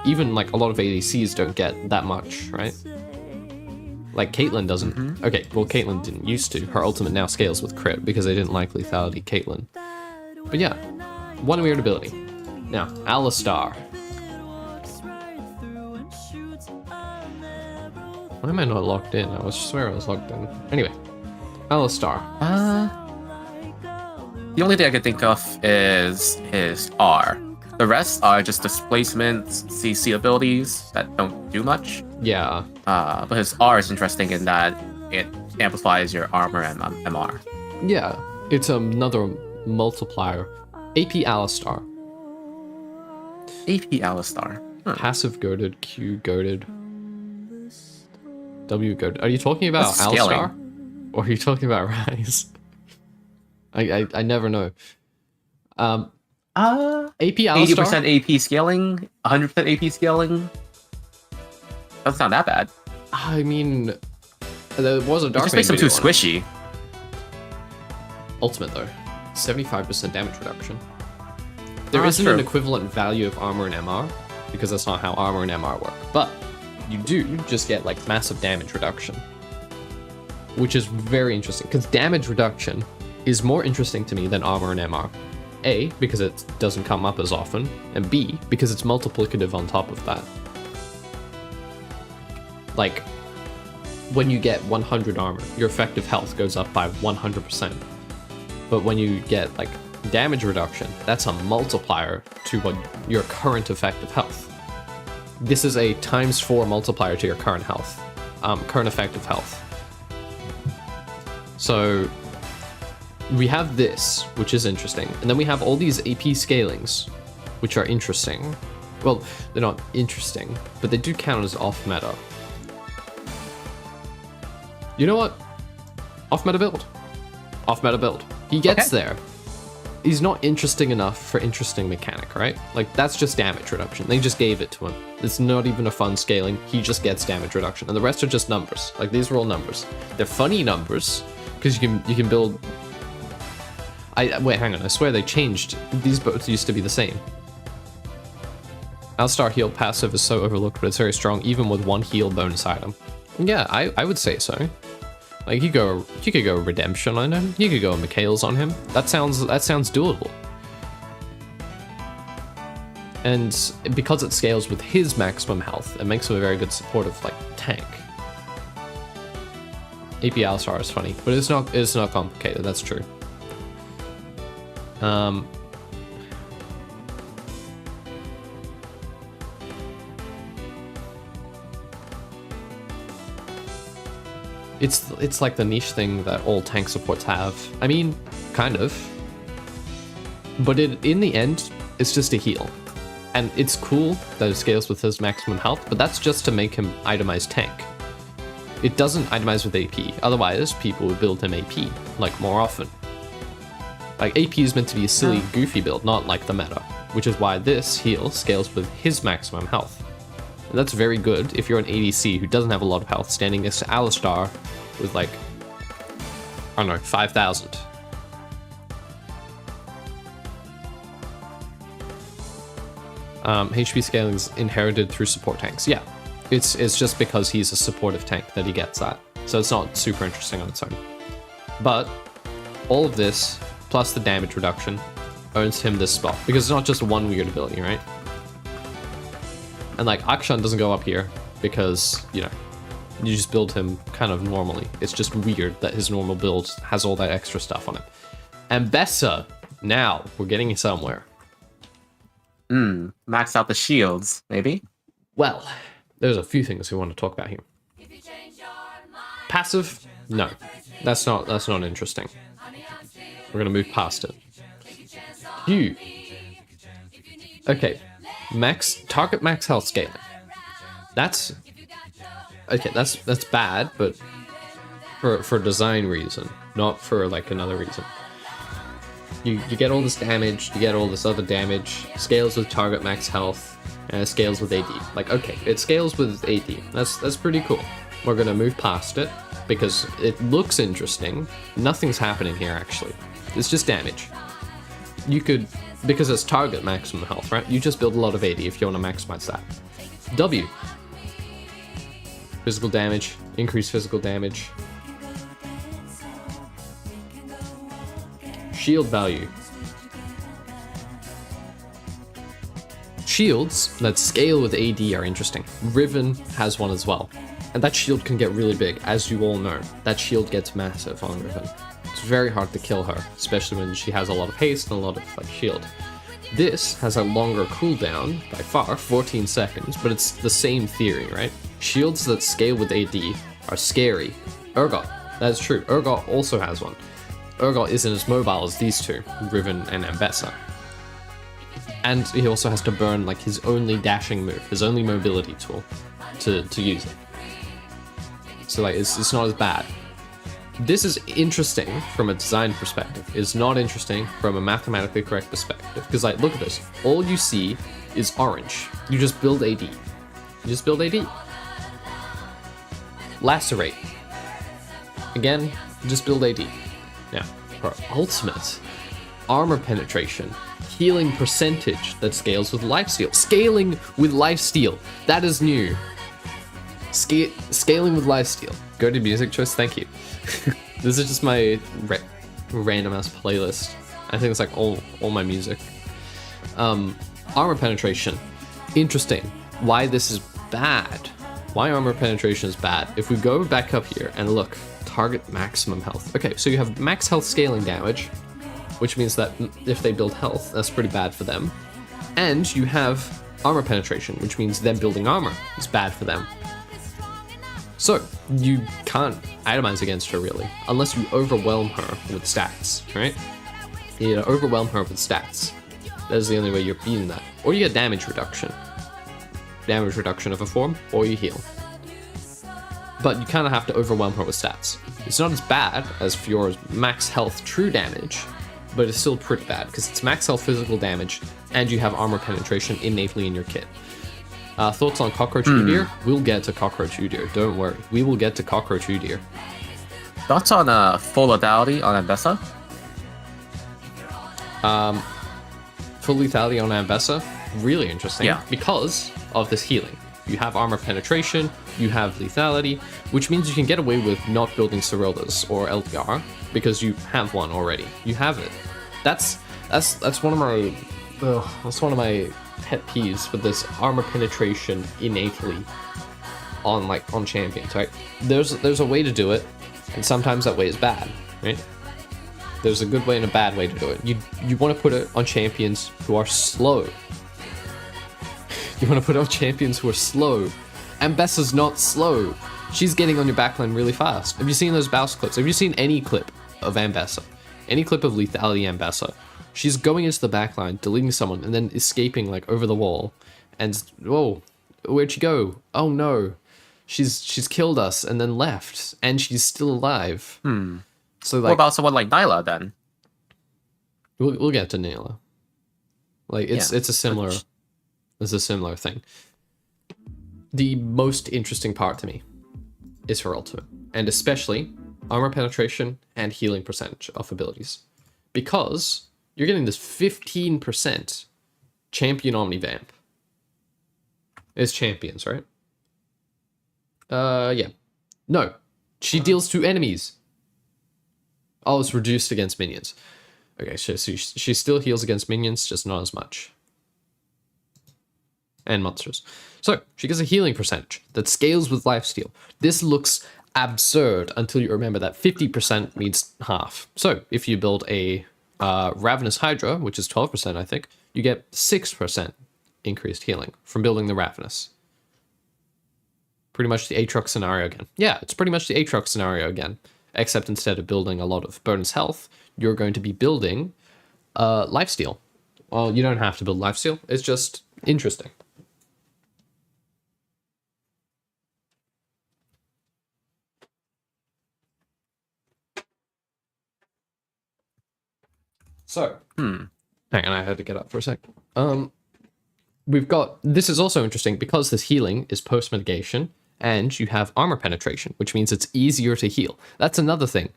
Even like a lot of ADCs don't get that much, right? Like Caitlyn doesn't. Okay, well Caitlyn didn't used to. Her ultimate now scales with crit because they didn't like lethality Caitlyn. But yeah, one weird ability. Now, Alistar. Why am I not locked in? I swear I was locked in. Anyway, Alistar. The only thing I could think of is his R. The rest are just displacements, CC abilities that don't do much. Yeah. But his R is interesting in that it amplifies your armor and MR. Yeah, it's another multiplier. AP Alistar. AP Alistar. Passive goaded, Q goaded, W goaded. Are you talking about That's scaling. Alistar? Or are you talking about Rise? I never know. AP Alistar? 80% AP scaling, 100% AP scaling. That's not that bad. I mean, there was a It Dark just makes him Mage too video on it. squishy. Ultimate though, 75% damage reduction. There That's isn't true. an equivalent value of armor and MR, because that's not how armor and MR work. But you do just get like massive damage reduction, which is very interesting, because damage reduction is more interesting to me than armor and MR. A, because it doesn't come up as often, and B, because it's multiplicative on top of that. Like, when you get 100 armor, your effective health goes up by 100%. But when you get, like, damage reduction, that's a multiplier to what your current effective health. This is a ×4 multiplier to your current health, current effective health. So we have this, which is interesting, and then we have all these AP scalings, which are interesting. Well, they're not interesting, but they do count as off meta. You know what? Off meta build. Off meta build. He gets there. He's not interesting enough for interesting mechanic, right? Like, that's just damage reduction. They just gave it to him. It's not even a fun scaling. He just gets damage reduction, and the rest are just numbers. Like, these are all numbers. They're funny numbers because you can build. Wait, hang on. I swear they changed. These both used to be the same. Alistar heal passive is so overlooked, but it's very strong, even with one heal bonus item. Yeah, I would say so. Like you could go Redemption on him. You could go Mikhail's on him. That sounds doable. And because it scales with his maximum health, it makes him a very good supportive like tank. AP Alistar is funny, but it's not complicated. That's true. Um, it's like the niche thing that all tank supports have. I mean, kind of. But in the end, it's just a heal. And it's cool that it scales with his maximum health, but that's just to make him itemize tank. It doesn't itemize with AP, otherwise people would build him AP, like, more often. Like, AP is meant to be a silly, goofy build, not like the meta, which is why this heal scales with his maximum health. And that's very good if you're an ADC who doesn't have a lot of health, standing next to Alistar with, like, I don't know, 5,000. HP scaling is inherited through support tanks. Yeah, it's just because he's a supportive tank that he gets that. So it's not super interesting on its own. But all of this, plus the damage reduction, earns him this spot. Because it's not just one weird ability, right? And like, Akshan doesn't go up here because, you know, you just build him kind of normally. It's just weird that his normal build has all that extra stuff on it. And Bessa, now we're getting somewhere. Max out the shields, maybe? Well, there's a few things we want to talk about here. Passive? No. That's not interesting. We're gonna move past it. Q. Okay. Target max health scaling. That's okay, that's bad, but for design reason, not for like another reason. You get all this damage, you get all this other damage, scales with target max health, and it scales with AD. Like, okay, it scales with AD. That's pretty cool. We're gonna move past it because it looks interesting. Nothing's happening here actually. It's just damage. You could, because it's target maximum health, right? You just build a lot of AD if you want to maximize that. W. Physical damage, increased physical damage. Shield value. Shields that scale with AD are interesting. Riven has one as well. And that shield can get really big, as you all know. That shield gets massive on Riven. It's very hard to kill her, especially when she has a lot of haste and a lot of like shield. This has a longer cooldown, by far, 14 seconds, but it's the same theory, right? Shields that scale with AD are scary. Urgot, that is true. Urgot also has one. Urgot isn't as mobile as these two, Riven and Ambessa. And he also has to burn like his only dashing move, his only mobility tool to use it. So like it's not as bad. This is interesting from a design perspective. It's not interesting from a mathematically correct perspective. Because like, look at this. All you see is orange. You just build AD. You just build AD. Lacerate. Again, just build AD. Now, for ultimate, armor penetration, healing percentage that scales with lifesteal. Scaling with lifesteal. That is new. Scaling with lifesteal. Go to music choice, thank you. This is just my random ass playlist. I think it's like all my music. Armor penetration. Interesting. Why this is bad. Why armor penetration is bad. If we go back up here and look, target maximum health. Okay, so you have max health scaling damage, which means that if they build health, that's pretty bad for them. And you have armor penetration, which means them building armor is bad for them. So, you can't itemize against her really, unless you overwhelm her with stats, right? You know, overwhelm her with stats. That is the only way you're beating that. Or you get damage reduction. Damage reduction of a form, or you heal. But you kind of have to overwhelm her with stats. It's not as bad as Fiora's max health true damage, but it's still pretty bad, because it's max health physical damage, and you have armor penetration innately in your kit. Thoughts on Cockroach Udyr? We'll get to Cockroach Udyr, don't worry. We will get to Cockroach Udyr. Thoughts on full lethality on Ambessa? Full lethality on Ambessa? Really interesting. Yeah. Because of this healing. You have armor penetration, you have lethality, which means you can get away with not building Sorellas or LDR, because you have one already. You have it. That's one of my pet peeves with this armor penetration innately on champions, right? There's a way to do it, and sometimes that way is bad, right? There's a good way and a bad way to do it. You want to put it on champions who are slow. You want to put it on champions who are slow. Ambessa's not slow. She's getting on your backline really fast. Have you seen those bounce clips? Have you seen any clip of Ambessa? Any clip of Lethality Ambessa? She's going into the backline, deleting someone, and then escaping like over the wall. And whoa, where'd she go? Oh no, she's killed us and then left, and she's still alive. So like, what about someone like Nyla then? We'll get to Nyla. Like it's a similar thing. The most interesting part to me is her ultimate, and especially armor penetration and healing percentage of abilities, because you're getting this 15% champion omnivamp. It's champions, right? Yeah. No, she deals to enemies. Oh, it's reduced against minions. Okay, so she still heals against minions, just not as much. And monsters. So, she gets a healing percentage that scales with lifesteal. This looks absurd until you remember that 50% means half. So, if you build a Ravenous Hydra, which is 12%, I think, you get 6% increased healing from building the Ravenous. Pretty much the Aatrox scenario again. Yeah, it's pretty much the Aatrox scenario again. Except instead of building a lot of bonus health, you're going to be building lifesteal. Well, you don't have to build lifesteal. It's just interesting. So, hang on, I had to get up for a sec. We've got, this is also interesting because this healing is post-mitigation and you have armor penetration, which means it's easier to heal. That's another thing.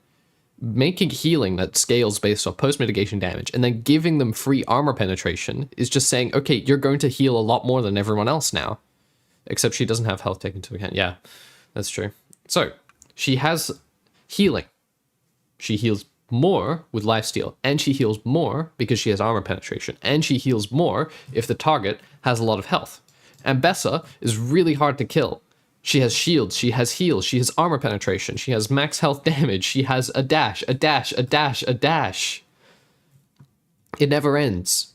Making healing that scales based off post-mitigation damage and then giving them free armor penetration is just saying, okay, you're going to heal a lot more than everyone else now. Except she doesn't have health taken into account. Yeah, that's true. So, she has healing. She heals more with lifesteal, and she heals more because she has armor penetration, and she heals more if the target has a lot of health. Ambessa is really hard to kill. She has shields, she has heals, she has armor penetration, she has max health damage, she has a dash, a dash, a dash, a dash. It never ends.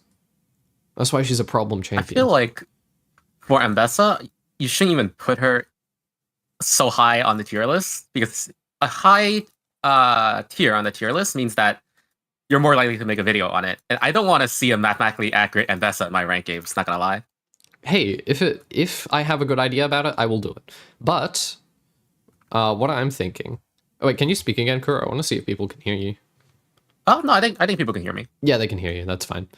That's why she's a problem champion. I feel like for Ambessa, you shouldn't even put her so high on the tier list, because a high tier on the tier list means that you're more likely to make a video on it. And I don't want to see a mathematically accurate Ambessa in my rank games, not gonna lie. Hey, if I have a good idea about it, I will do it. But what I'm thinking... Oh, wait, can you speak again, Kuro? I want to see if people can hear you. Oh, no, I think people can hear me. Yeah, they can hear you. That's fine.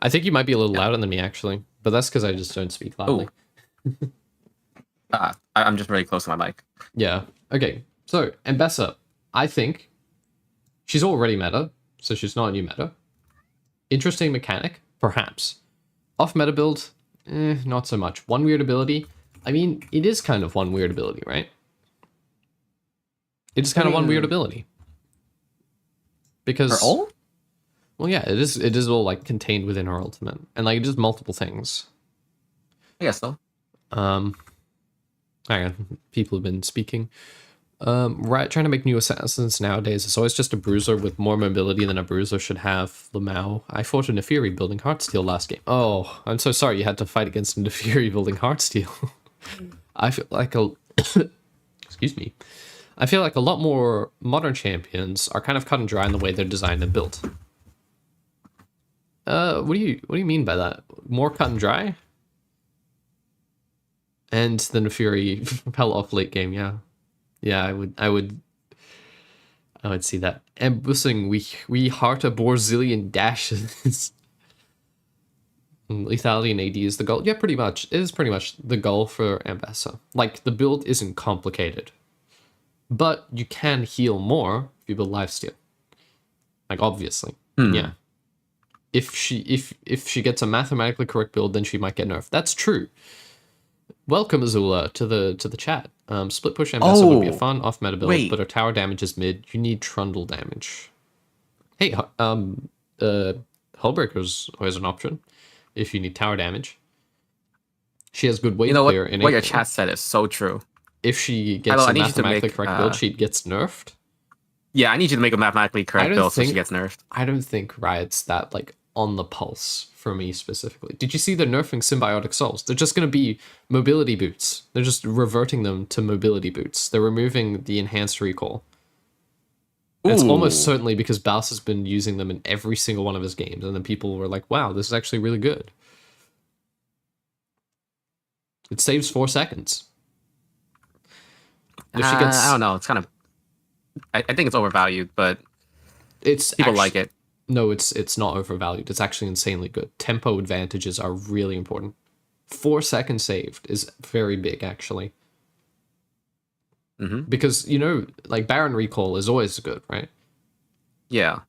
I think you might be a little louder than me, actually. But that's because I just don't speak loudly. I'm just really close to my mic. Yeah. Okay, so, Ambessa, I think she's already meta, so she's not a new meta. Interesting mechanic, perhaps. Off-meta build... not so much. One weird ability. I mean, it is kind of one weird ability, right? It is kind of one weird ability. Because... Her ult? Well, yeah, it is all, like, contained within her ultimate. And, like, it does multiple things. I guess so. Hang on. People have been speaking. Right, trying to make new assassins nowadays. It's always just a bruiser with more mobility than a bruiser should have. Lamau. I fought a Nefiri building Heartsteel last game. Oh, I'm so sorry you had to fight against a Nefiri building Heartsteel. I feel like a... Excuse me. I feel like a lot more modern champions are kind of cut and dry in the way they're designed and built. What do you mean by that? More cut and dry? And the Nefiri fell off late game, yeah. Yeah, I would see that. Ambushing we heart a Borzillion dashes. Lethality and AD is the goal. Yeah, pretty much. It is pretty much the goal for Ambessa. Like, the build isn't complicated. But you can heal more if you build lifesteal. Like, obviously. Yeah. If she gets a mathematically correct build, then she might get nerfed. That's true. Welcome, Azula, to the cat. Split push Ambessa would be a fun off-meta build, but her tower damage is mid. You need Trundle damage. Hey, Hullbreaker's always an option if you need tower damage. She has good weight clear in what your chat said is so true. If she gets a mathematically correct build, she gets nerfed. Yeah, I need you to make a mathematically correct build so she gets nerfed. I don't think Riot's that like on the pulse for me specifically. Did you see they're nerfing symbiotic souls? They're just going to be mobility boots. They're just reverting them to mobility boots. They're removing the enhanced recall. And it's almost certainly because Baus has been using them in every single one of his games, and then people were like, wow, this is actually really good. It saves 4 seconds. If she gets... I don't know. It's kind of... I think it's overvalued, but people like it. No, it's not overvalued. It's actually insanely good. Tempo advantages are really important. 4 seconds saved is very big, actually. Mm-hmm. Because, you know, like Baron Recall is always good, right? Yeah.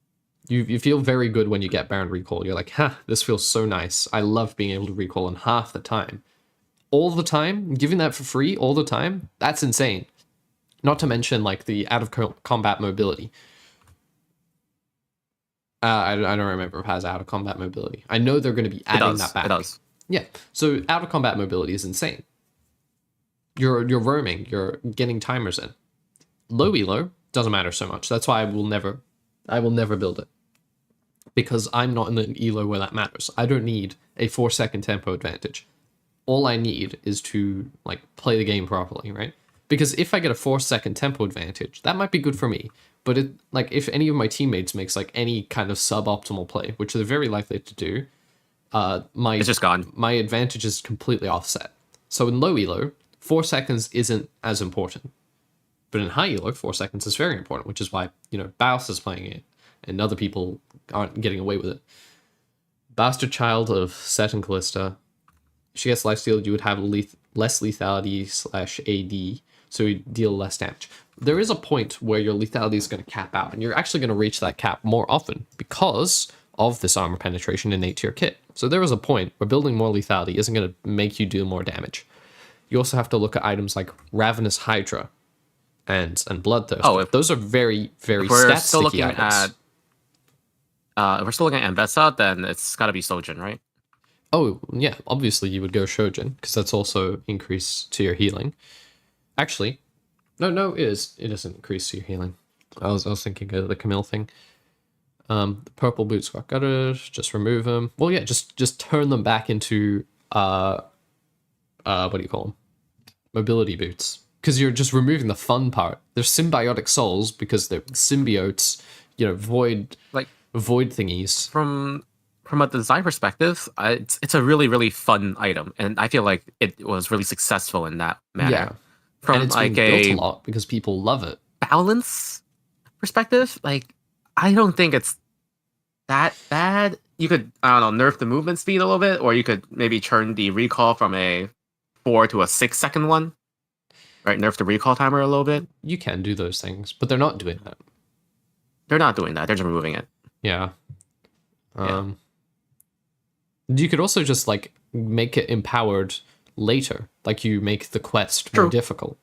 You feel very good when you get Baron Recall. You're like, this feels so nice. I love being able to recall in half the time. All the time, giving that for free all the time, that's insane. Not to mention, like, the out-of-combat mobility. I don't remember if it has out-of-combat mobility. I know they're going to be adding that back. It does. Yeah, so out-of-combat mobility is insane. You're roaming, you're getting timers in. Low elo doesn't matter so much. That's why I will never build it. Because I'm not in an elo where that matters. I don't need a 4-second tempo advantage. All I need is to like play the game properly, right? Because if I get a 4-second tempo advantage, that might be good for me. But it like if any of my teammates makes like any kind of suboptimal play, which they're very likely to do, it's just gone. My advantage is completely offset. So in low elo, 4 seconds isn't as important. But in high elo, 4 seconds is very important, which is why, you know, Baus is playing it, and other people aren't getting away with it. Bastard Child of Set and Callista. If she gets lifesteal, you would have less lethality / AD, so you deal less damage. There is a point where your lethality is going to cap out, and you're actually going to reach that cap more often because of this armor penetration in 8-tier kit. So there is a point where building more lethality isn't going to make you do more damage. You also have to look at items like Ravenous Hydra and Bloodthirst. Oh, those are very, very stat-sticky items. If we're still looking at Ambessa, then it's got to be Sojin, right? Oh, yeah. Obviously, you would go Shojin, because that's also increase to your healing. Actually, no, it is. It doesn't increase to your healing. I was thinking of the Camille thing. The purple boots got gutted. Just remove them. Well, yeah, just turn them back into what do you call them? Mobility boots. Because you're just removing the fun part. They're symbiotic souls because they're symbiotes, you know, void thingies. From a design perspective, it's a really, really fun item. And I feel like it was really successful in that manner. Yeah. From and it's like been built a lot because people love it. Balance perspective, like, I don't think it's that bad. You could, I don't know, nerf the movement speed a little bit, or you could maybe turn the recall from a 4 to a 6-second one. Right, nerf the recall timer a little bit. You can do those things, but they're not doing that. They're not doing that. They're just removing it. Yeah. You could also just like make it empowered later, like you make the quest more difficult.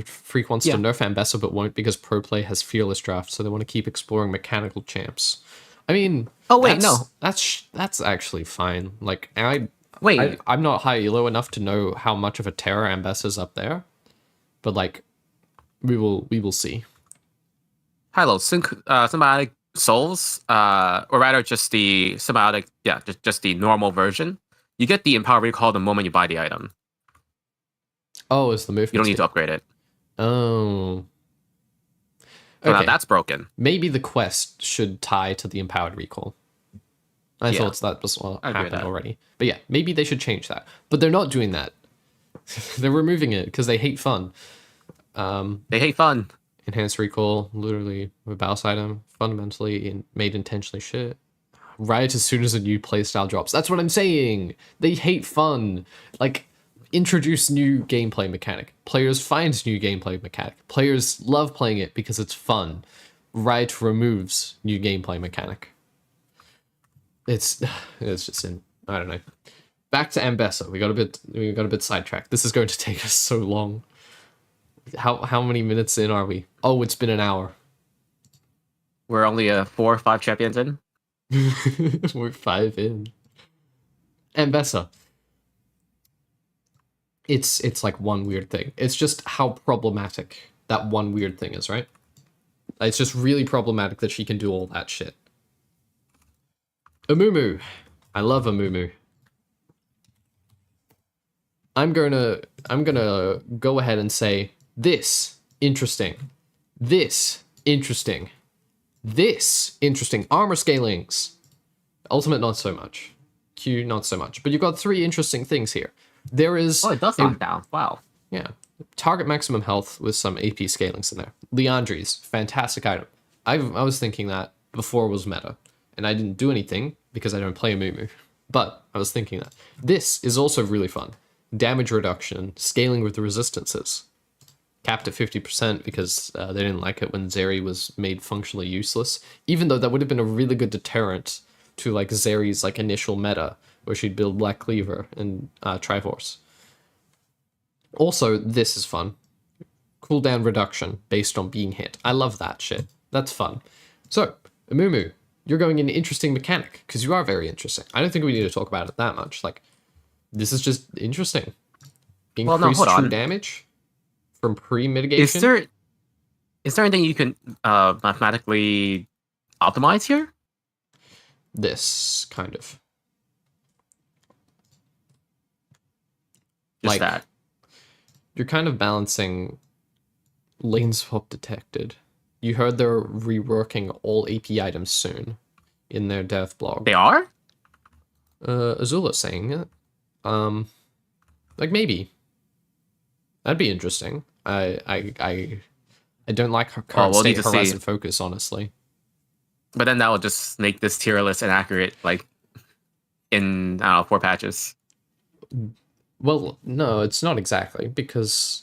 Freak wants to nerf Ambessa, but won't because pro play has fearless draft, so they want to keep exploring mechanical champs. I mean, that's actually fine. Like I'm not high elo enough to know how much of a terror Ambessa's up there, but like we will see. Hilo, symbiotic souls, or rather just the symbiotic, just the normal version. You get the empower recall the moment you buy the item. Oh, it's the movement. You don't need to upgrade it. Oh. So now that's broken. Maybe the quest should tie to the empowered recall. I thought that was what happened already. But yeah, maybe they should change that. But they're not doing that. They're removing it because they hate fun. They hate fun. Enhanced recall, literally a Baus item, fundamentally made intentionally shit. Right as soon as a new playstyle drops. That's what I'm saying. They hate fun. Like, introduce new gameplay mechanic. Players find new gameplay mechanic. Players love playing it because it's fun. Riot removes new gameplay mechanic. It's just I don't know. Back to Ambessa. We got a bit sidetracked. This is going to take us so long. How many minutes in are we? Oh, it's been an hour. We're only 4 or 5 champions in. We're 5 in. Ambessa. It's like one weird thing. It's just how problematic that one weird thing is, right? It's just really problematic that she can do all that shit. Amumu. I love Amumu. I'm gonna go ahead and say this interesting. This interesting. This interesting. Armor scalings. Ultimate not so much. Q not so much. But you've got 3 interesting things here. There is Oh, it does knock down. Wow. yeah. Target maximum health with some AP scalings in there. Leandri's, fantastic item. I was thinking that before it was meta. And I didn't do anything because I don't play Amumu. But I was thinking that. This is also really fun. Damage reduction, scaling with the resistances. Capped at 50% because they didn't like it when Zeri was made functionally useless. Even though that would have been a really good deterrent to like Zeri's like initial meta, where she'd build Black Cleaver and Triforce. Also, this is fun. Cooldown reduction based on being hit. I love that shit. That's fun. So, Amumu, you're going in an interesting mechanic, because you are very interesting. I don't think we need to talk about it that much. Like, this is just interesting. Increased true damage from pre-mitigation. Is there anything you can mathematically optimize here? This, kind of. Just like, that. You're kind of balancing lane swap detected. You heard they're reworking all AP items soon in their dev blog. They are? Azula's saying it. Like maybe. That'd be interesting. I don't like her current state Horizon focus, honestly. But then that will just make this tier list inaccurate, like in, I don't know, 4 patches. Well, no, it's not exactly, because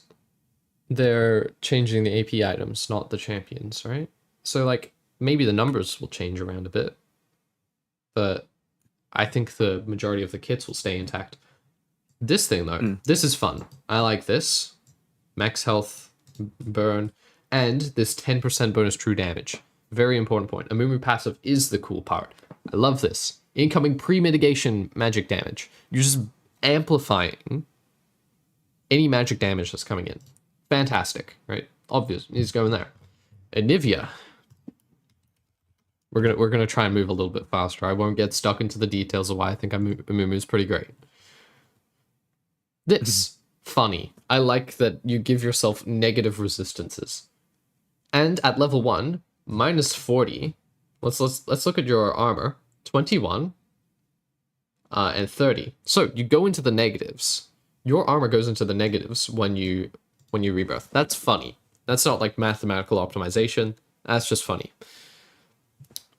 they're changing the AP items, not the champions, right? So, like, maybe the numbers will change around a bit. But I think the majority of the kits will stay intact. This thing, though, this is fun. I like this. Max health, burn, and this 10% bonus true damage. Very important point. Amumu passive is the cool part. I love this. Incoming pre-mitigation magic damage. You're just amplifying any magic damage that's coming in. Fantastic, right? Obvious. He's going there. Anivia. We're gonna try and move a little bit faster. I won't get stuck into the details of why I think Amumu is pretty great. This funny. I like that you give yourself negative resistances. And at level 1, minus 40. Let's look at your armor. 21 and 30. So you go into the negatives. Your armor goes into the negatives when you rebirth. That's funny. That's not like mathematical optimization. That's just funny.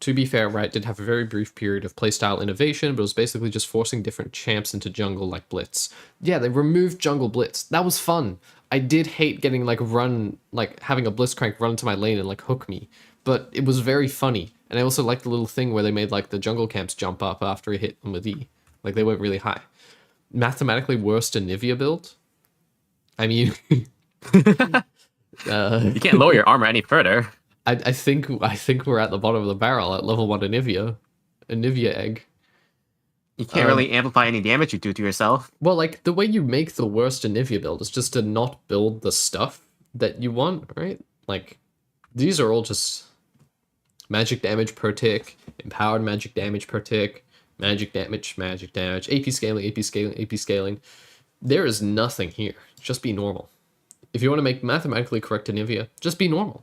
To be fair, Riot did have a very brief period of playstyle innovation, but it was basically just forcing different champs into jungle like Blitz. Yeah, they removed jungle Blitz. That was fun. I did hate getting like having a Blitzcrank run into my lane and like hook me, but it was very funny. And I also liked the little thing where they made like the jungle camps jump up after he hit them with E. Like they went really high. Mathematically worst Anivia build? I mean... you can't lower your armor any further. I think we're at the bottom of the barrel at level 1 Anivia. Anivia egg. You can't really amplify any damage you do to yourself. Well, like, the way you make the worst Anivia build is just to not build the stuff that you want, right? Like, these are all just magic damage per tick, empowered magic damage per tick, magic damage, AP scaling, AP scaling, AP scaling. There is nothing here. Just be normal. If you want to make mathematically correct Anivia, just be normal.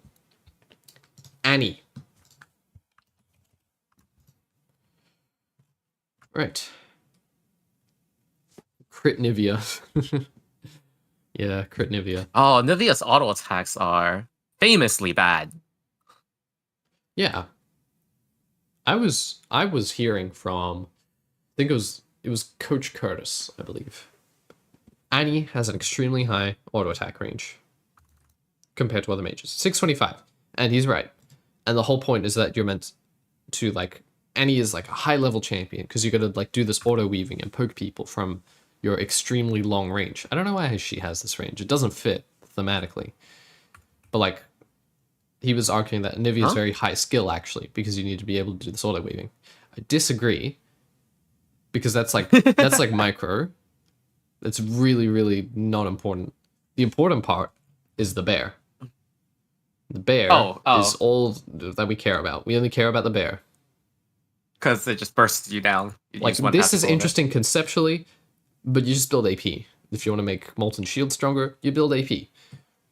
Annie. Right. Crit Nivea. Yeah, crit Nivea. Oh, Nivea's auto attacks are famously bad. Yeah. I was hearing from, I think it was Coach Curtis, I believe. Annie has an extremely high auto attack range compared to other mages. 625. And he's right. And the whole point is that you're meant to, like, Annie is like a high level champion because you're gonna like do this auto weaving and poke people from your extremely long range. I don't know why she has this range. It doesn't fit thematically. But like, he was arguing that Anivia is very high skill actually because you need to be able to do this auto weaving. I disagree because that's like micro. That's really, really not important. The important part is the bear. The bear is all that we care about. We only care about the bear. Because it just bursts you down. Like, this is interesting conceptually, but you just build AP. If you want to make Molten Shield stronger, you build AP.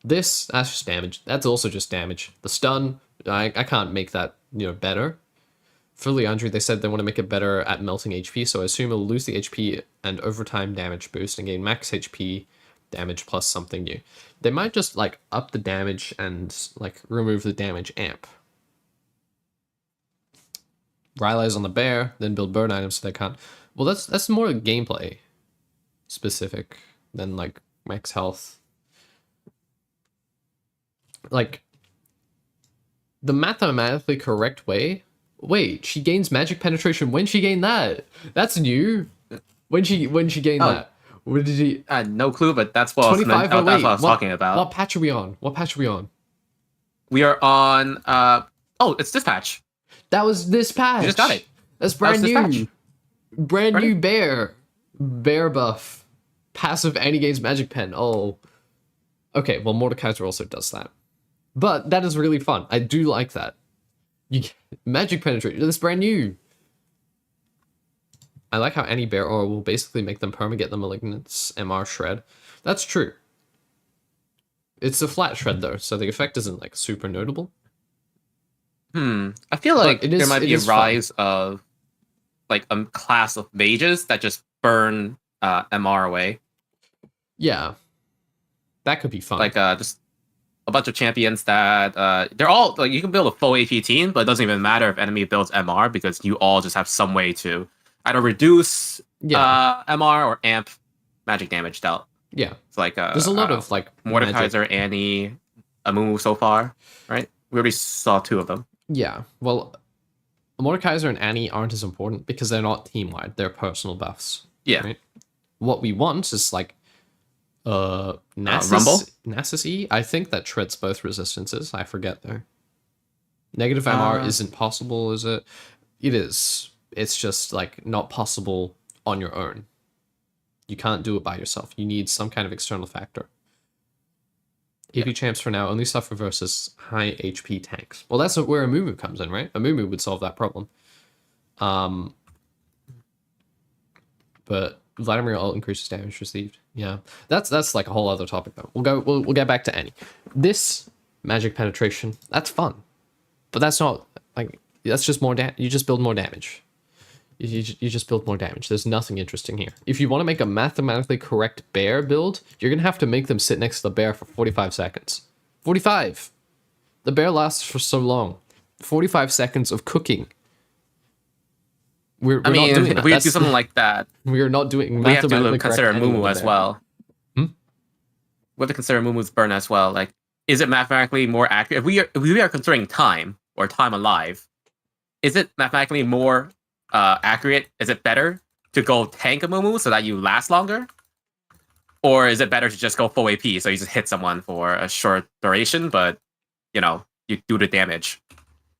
That's just damage. That's also just damage. The stun, I can't make that, better. For Leandri, they said they want to make it better at melting HP, so I assume it'll lose the HP and overtime damage boost and gain max HP damage plus something new. They might just, like, up the damage and, like, remove the damage amp. Rylai's on the bear, then build burn items so they can't... Well, that's more gameplay specific than, like, max health. Like, the mathematically correct way... Wait, she gains magic penetration when she gained that? That's new. When she gained that? What did she... no clue, but that's what that's what I was talking about. What patch are we on? We are on... it's this patch. That was this patch. You just got it. That's brand new. Brand new bear. Bear buff. Passive and he gains magic pen. Oh. Okay, well, Mordekaiser also does that. But that is really fun. I do like that. You get magic penetration. That's brand new. I like how any bear aura will basically make them perma-get the Malignant's MR shred. That's true. It's a flat shred though, so the effect isn't like super notable. I feel like there might be a rise of like a class of mages that just burn MR away. Yeah. That could be fun. Like just a bunch of champions that they're all like, you can build a full AP team, but it doesn't even matter if enemy builds MR because you all just have some way to either reduce MR or amp magic damage dealt. Yeah. It's like there's a lot of like Mordekaiser, Annie, Amumu so far, right? We already saw 2 of them. Yeah. Well, Mordekaiser and Annie aren't as important because they're not team-wide. They're personal buffs. Yeah. Right? What we want is like Rumble? Nasus. I think that shreds both resistances. I forget though. Negative MR isn't possible, is it? It is. It's just like not possible on your own. You can't do it by yourself. You need some kind of external factor. AP champs for now only suffer versus high HP tanks. Well, that's where Amumu comes in, right? Amumu would solve that problem. But Vladimir ult increases damage received. Yeah, that's like a whole other topic though. We'll get back to Annie. This magic penetration, that's fun, but that's not like that's just more you just build more damage. You just build more damage. There's nothing interesting here. If you want to make a mathematically correct bear build, you're gonna have to make them sit next to the bear for 45 seconds. 45. The bear lasts for so long. 45 seconds of cooking. We're not doing that. If we do something like that, we are not doing. We have to consider Mumu as well. We have to consider Mumu's burn as well. Like, is it mathematically more accurate? If we are considering time or time alive, is it mathematically more accurate? Is it better to go tank a Mumu so that you last longer, or is it better to just go full AP so you just hit someone for a short duration, but you do the damage?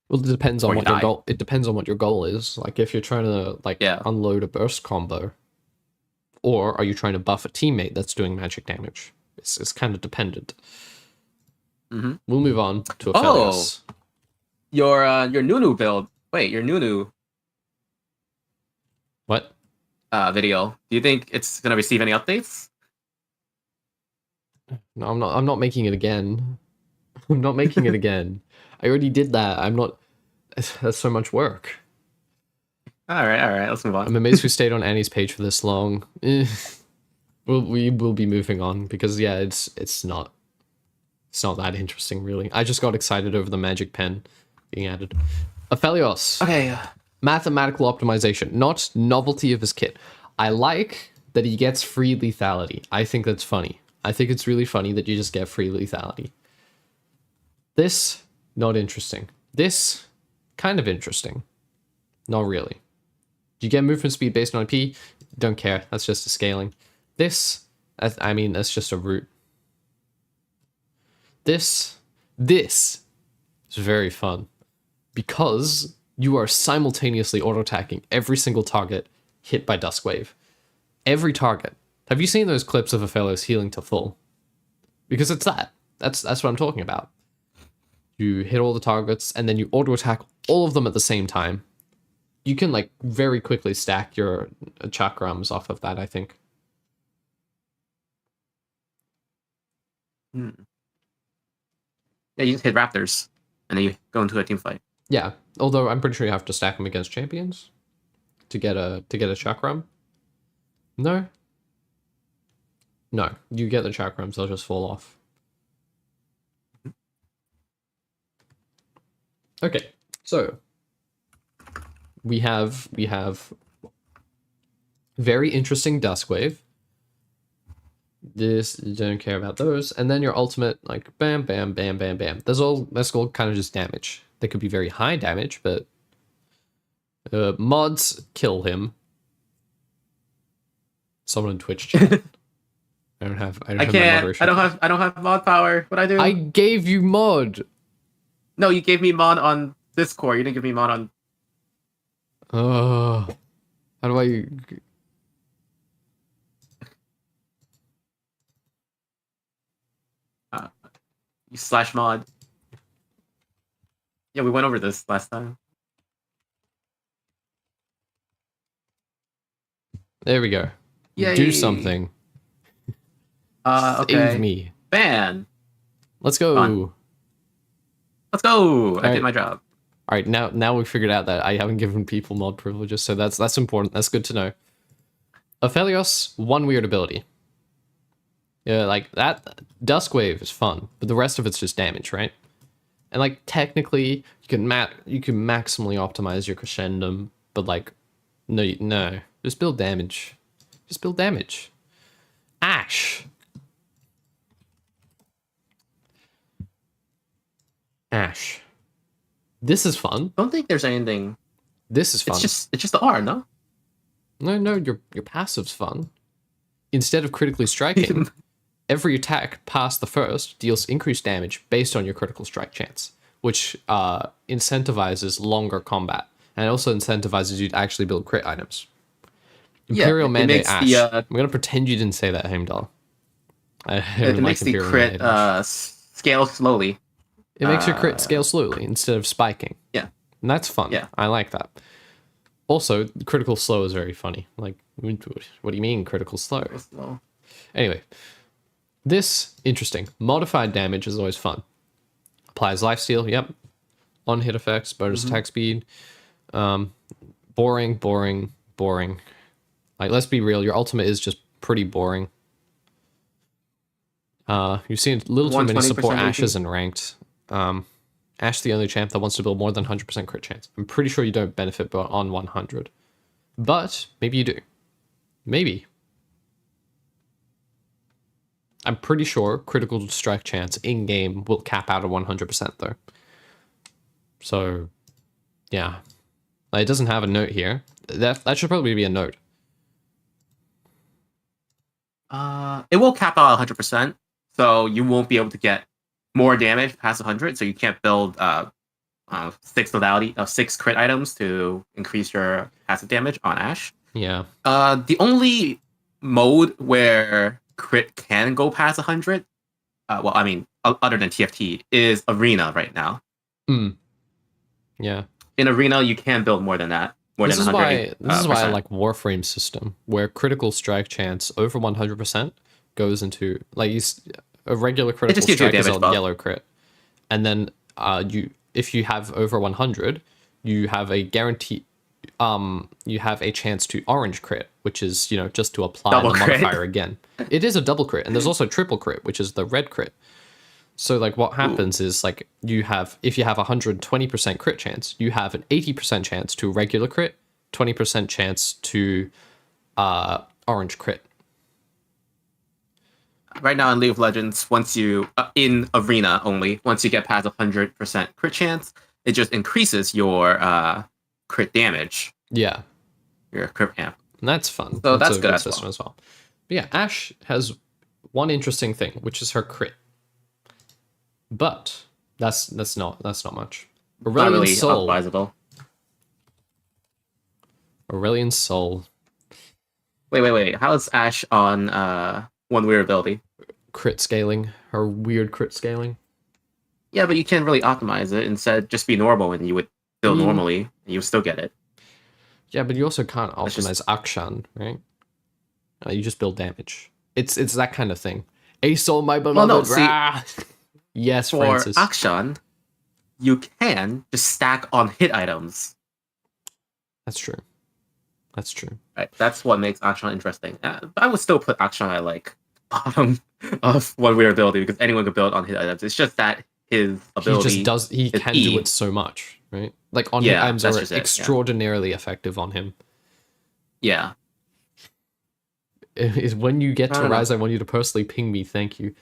Well, it depends on what your goal. It depends on what your goal is. Like, if you're trying to unload a burst combo, or are you trying to buff a teammate that's doing magic damage? It's kind of dependent. We'll move on to Aphelios. Your Nunu build. Wait, your Nunu. What? Video. Do you think it's gonna receive any updates? No, I'm not. I'm not making it again. I'm not making it again. I already did that. I'm not... That's so much work. All right. Let's move on. I'm amazed we stayed on Annie's page for this long. We will be moving on because it's not that interesting really. I just got excited over the magic pen being added. Aphelios. Okay. Mathematical optimization, not novelty of his kit. I like that he gets free lethality. I think that's funny. I think it's really funny that you just get free lethality. This, not interesting. This, kind of interesting. Not really. Do you get movement speed based on IP? Don't care. That's just a scaling. This, that's just a root. This is very fun. Because you are simultaneously auto-attacking every single target hit by Duskwave. Every target. Have you seen those clips of Aphelios healing to full? Because it's that. That's what I'm talking about. You hit all the targets, and then you auto attack all of them at the same time. You can like very quickly stack your chakrams off of that, I think. Yeah, you just hit raptors, and then you go into a team fight. Yeah, although I'm pretty sure you have to stack them against champions to get a chakram. No, you get the chakrams; they'll just fall off. Okay, so we have very interesting Duskwave. This, you don't care about those, and then your ultimate, like bam, bam, bam, bam, bam. That's all kind of just damage. They could be very high damage, but mods kill him. Someone in Twitch chat. I don't have I don't have mod power. What I do? I gave you mod. No, you gave me mod on Discord. You didn't give me mod on. How do I? You slash mod. Yeah, we went over this last time. There we go. Yay. Do something. Okay. Save me. Ban. Let's go. Fun. Let's go. I right. did my job. All right, now we figured out that I haven't given people mod privileges, so that's important. That's good to know. Aphelios, one weird ability. Yeah, like that Duskwave is fun, but the rest of it's just damage, right? And like technically, you can maximally optimize your crescendum, but like, no, just build damage. Just build damage. Ash. This is fun. I don't think there's anything. This is fun. It's just the R, no? No, your passive's fun. Instead of critically striking, every attack past the first deals increased damage based on your critical strike chance, which incentivizes longer combat, and it also incentivizes you to actually build crit items. Imperial Mandate Ash. I'm gonna pretend you didn't say that, Heimdall. It makes the crit scale slowly. It makes your crit scale slowly instead of spiking. Yeah. And that's fun. Yeah. I like that. Also, critical slow is very funny. Like, what do you mean critical slow? Anyway, this, interesting. Modified damage is always fun. Applies lifesteal, yep. On hit effects, bonus attack speed. Boring. Like, let's be real, your ultimate is just pretty boring. You've seen a little too many support Ashes in ranked. Ash the only champ that wants to build more than 100% crit chance. I'm pretty sure you don't benefit on 100. But maybe you do. Maybe. I'm pretty sure critical strike chance in-game will cap out at 100% though. So, yeah. It doesn't have a note here. That should probably be a note. It will cap out 100%, so you won't be able to get more damage past 100, so you can't build 6 crit items to increase your passive damage on Ash. Yeah. The only mode where crit can go past 100, other than TFT, is Arena right now. Yeah. In Arena, you can build more than that. This is why I like Warframe system, where critical strike chance over 100% goes into like a regular critical strike is a yellow crit, and then if you have over 100, you have a guarantee. You have a chance to orange crit, which is just to apply double the modifier again. It is a double crit, and there's also triple crit, which is the red crit. So like what happens is like if you have 120% crit chance, you have an 80% chance to regular crit, 20% chance to orange crit. Right now in League of Legends, once you in Arena only, once you get past 100% crit chance, it just increases your crit damage. Yeah, your crit amp. And that's fun. So that's good as well. But yeah, Ash has one interesting thing, which is her crit. But that's not much. Aurelian not really Soul. Advisable. Aurelian Soul. Wait. How is Ash on one weird ability? Crit scaling. Her weird crit scaling. Yeah, but you can't really optimize it. Instead, just be normal, and you would I build mean, normally, and you would still get it. yeah, but you also can't That's optimize just Akshan, right? You just build damage. It's that kind of thing. Aesol, my well, no. beloved. See, Rah! Yes, for Francis. Akshan, you can just stack on hit items. That's true. That's true. Right, that's what makes Akshan interesting. I would still put Akshan at like bottom of one weird ability because anyone could build on hit items. It's just that his He just ability does. He is can do E. it so much, right? Like on hit Yeah, items that's are just it. Yeah. extraordinarily effective on him. Yeah. Is when you get I to don't know. Rise, I want you to personally ping me. Thank you.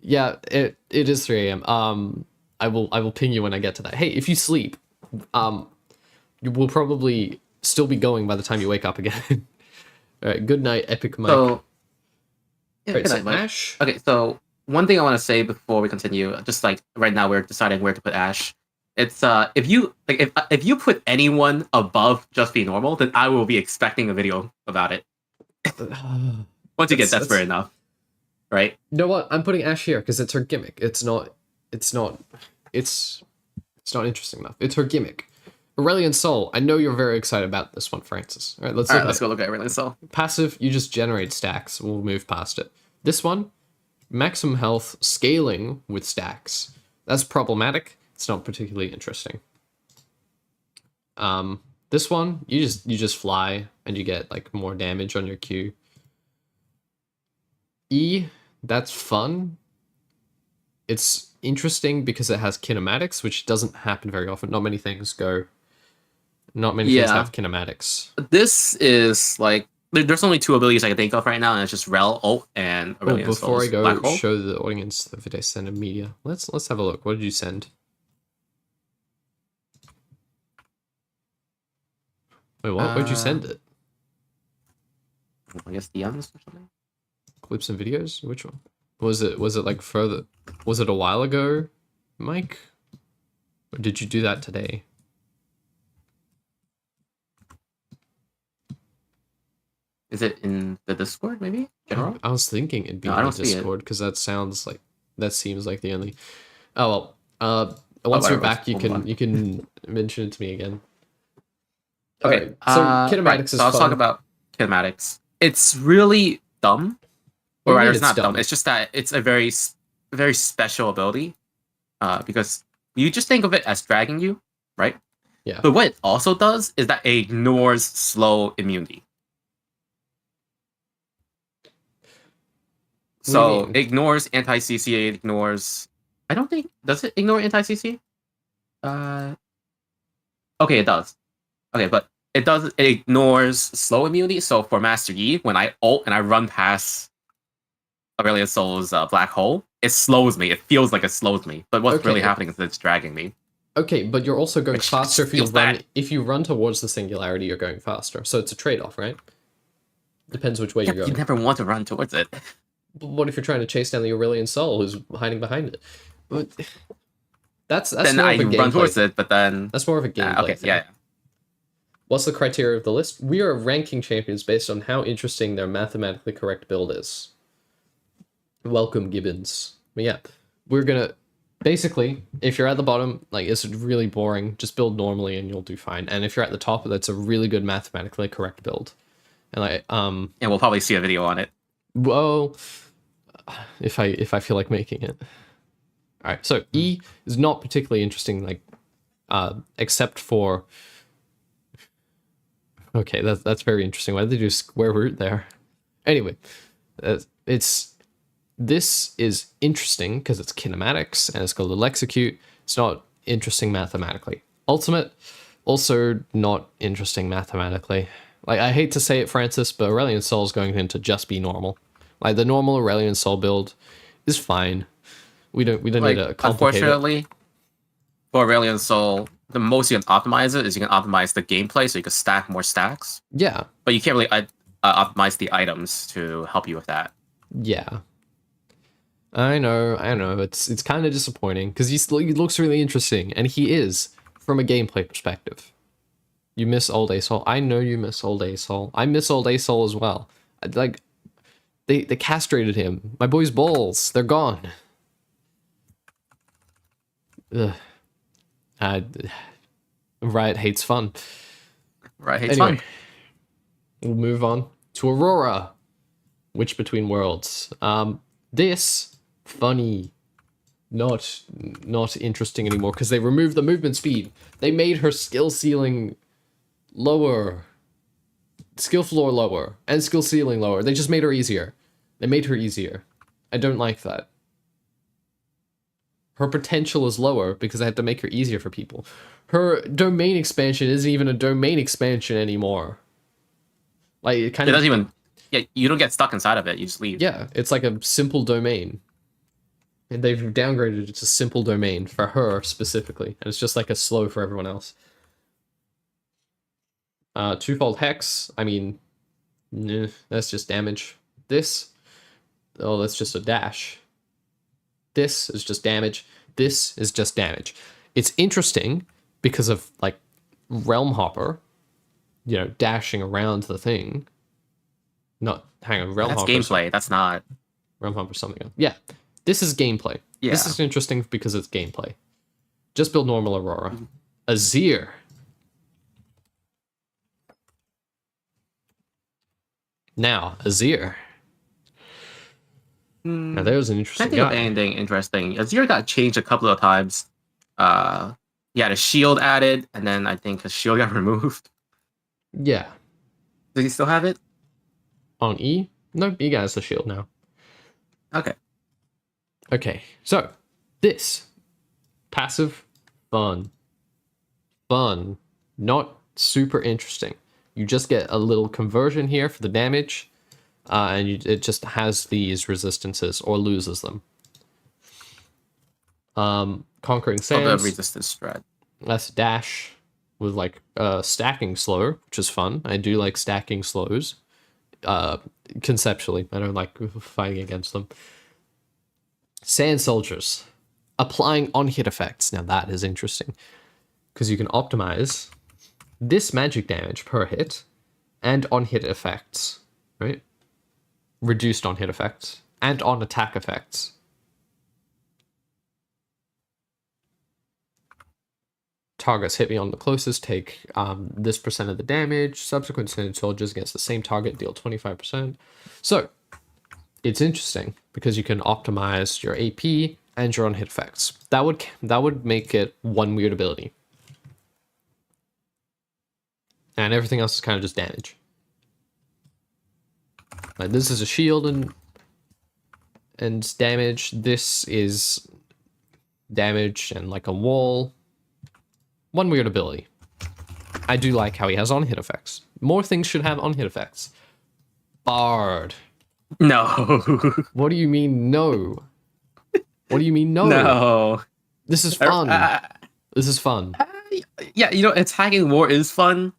Yeah, it is 3 a.m. I will ping you when I get to that. Hey, if you sleep, you will probably still be going by the time you wake up again. All right, good night, Epic Mike. So, yeah, Right, good so night, Mike. Ash. Okay, so one thing I want to say before we continue, just like right now we're deciding where to put Ash. It's if you like if you put anyone above just be normal, then I will be expecting a video about it. Once you get desperate enough, right? You know what? I'm putting Ash here because it's her gimmick. It's not interesting enough. It's her gimmick. Aurelion Sol. I know you're very excited about this one, Francis. All right, let's Go look at Aurelion Sol. Passive, you just generate stacks. We'll move past it. This one, maximum health, scaling with stacks. That's problematic. It's not particularly interesting. This one, you just fly and you get like more damage on your Q. E, that's fun. It's interesting because it has kinematics, which doesn't happen very often. Not many things have kinematics. This is like there's only two abilities I can think of right now, and it's just Rel, Ult, and Aurelion Before Sol's I go Black Hole. show the audience the video I sent in media, let's have a look. What did you send? Wait, what? Where'd you send it? I guess DMs or something. Clips and videos? Which one? Was it like further? Was it a while ago, Mike? Or did you do that today? Is it in the Discord, maybe? General? I was thinking it'd be in the Discord because that seems like the only. Oh well. Once you're back, you can mention it to me again. Okay. So kinematics is so I'll talk about kinematics. It's really dumb. Or rather, it's not dumb. It's just that it's a very special ability. Because you just think of it as dragging you, right? Yeah. But what it also does is that it ignores slow immunity. So it ignores anti-CC, it ignores... I don't think... Does it ignore anti-CC? Okay, it does. Okay, but it ignores slow immunity. So for Master Yi, when I ult and I run past Aurelion Sol's Black Hole, it slows me. It feels like it slows me. But what's really happening is that it's dragging me. Okay, but you're also going faster if you run. If you run towards the singularity, you're going faster. So it's a trade-off, right? Depends which way you're going. You never want to run towards it. But what if you're trying to chase down the Aurelion Sol who's hiding behind it? But that's then more I of a gameplay. run towards it, but then that's more of a gameplay thing. Yeah. What's the criteria of the list? We are ranking champions based on how interesting their mathematically correct build is. Welcome, Gibbons. But yeah, we're gonna basically, if you're at the bottom, like it's really boring, just build normally and you'll do fine. And if you're at the top, that's a really good mathematically correct build. And like and we'll probably see a video on it. Well, if I feel like making it. All right, so E is not particularly interesting, like, except for. Okay, that's very interesting. Why did they do square root there? Anyway, this is interesting because it's kinematics and it's got a little execute. It's not interesting mathematically. Ultimate, also not interesting mathematically. Like, I hate to say it, Francis, but Aurelion Sol is going into just be normal. Like, the normal Aurelion Sol build is fine. We don't need to complicate unfortunately, for Aurelion Sol, the most you can optimize it is you can optimize the gameplay so you can stack more stacks. Yeah. But you can't really optimize the items to help you with that. Yeah. I know. It's kind of disappointing because he looks really interesting, and he is from a gameplay perspective. You miss old Asol. I know you miss old Asol. I miss old Asol as well. Like, they castrated him. My boy's balls, they're gone. Ugh. Uh, Riot hates fun. Right, hates Anyway, fun. we'll move on to Aurora, Witch Between Worlds. This funny, not interesting anymore because they removed the movement speed. They made her skill ceiling lower, skill floor lower, and skill ceiling lower. They just made her easier. They made her easier. I don't like that. Her potential is lower because I had to make her easier for people. Her domain expansion isn't even a domain expansion anymore. Like it kind It of doesn't even. Yeah, you don't get stuck inside of it. You just leave. yeah, it's like a simple domain. And they've downgraded it to simple domain for her specifically, and it's just like a slow for everyone else. Twofold hex. I mean, that's just damage. This, oh, that's just a dash. This is just damage. This is just damage. It's interesting because of like Realm Hopper, you know, dashing around the thing. Not hang on, Realm That's Hopper. gameplay. That's not. Realm Hopper something else. Yeah, this is gameplay. Yeah. This is interesting because it's gameplay. Just build normal Aurora. Azir. Now, Azir. Now there's an interesting Can't think of guy. anything interesting. Azir got changed a couple of times. He had a shield added, and then I think his shield got removed. Yeah. Does he still have it? On E? No, E has the shield now. Okay. Okay, so this passive fun, not super interesting. You just get a little conversion here for the damage, and it just has these resistances or loses them. Conquering A bit of Sands. resistance strat. That's dash with like stacking slow, which is fun. I do like stacking slows. Conceptually, I don't like fighting against them. Sand Soldiers. Applying on-hit effects. Now that is interesting. Because you can optimize this magic damage per hit and on-hit effects. Right? Reduced on-hit effects. And on-attack effects. Targets hit me on the closest take this percent of the damage. Subsequent Sand Soldiers against the same target deal 25%. So, it's interesting because you can optimize your AP and your on-hit effects. That would make it one weird ability. And everything else is kind of just damage. Like this is a shield and damage. This is damage and like a wall. One weird ability. I do like how he has on-hit effects. More things should have on-hit effects. Bard. No. What do you mean no? What do you mean no? No. This is fun. This is fun. Yeah, attacking war is fun.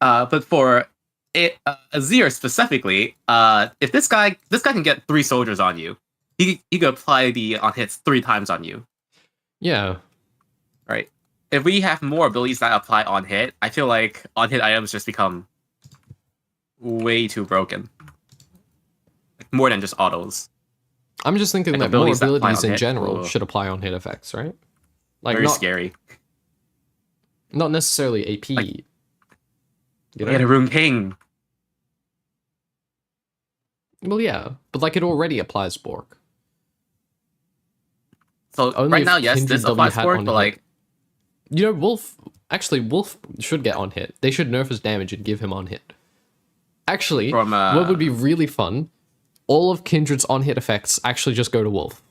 But for Azir specifically, if this guy can get 3 soldiers on you, he could apply the on hits 3 times on you. Yeah. Right. If we have more abilities that apply on hit, I feel like on hit items just become way too broken. Like, more than just autos. I'm just thinking Like that more abilities that apply abilities on in hit general will- should apply on hit effects, right? Like Very not scary. not necessarily AP. Like- you We know? had a Rune King. Well, yeah, but like it already applies Bork. So Only right if now, yes, Kindred this W applies had for it, on but hit. like, You know, Wolf should get on hit. They should nerf his damage and give him on hit. Actually, From, what would be really fun, all of Kindred's on hit effects actually just go to Wolf.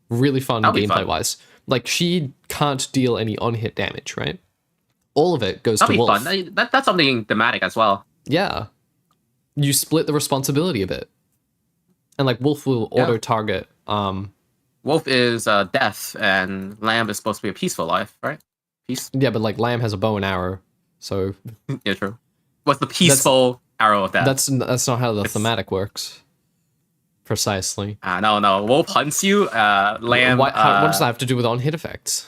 Really fun That'll be gameplay fun. wise. Like she can't deal any on hit damage, right? All of it goes that'll to be Wolf. fun. That's something thematic as well. Yeah. You split the responsibility a bit. And like Wolf will Yeah. auto target Wolf is death, and Lamb is supposed to be a peaceful life, right? Peace. yeah, but like Lamb has a bow and arrow. So Yeah, true. What's the peaceful arrow of death? that's not how the thematic works. Precisely. No. Wolf hunts you. Lamb. What does that have to do with on-hit effects?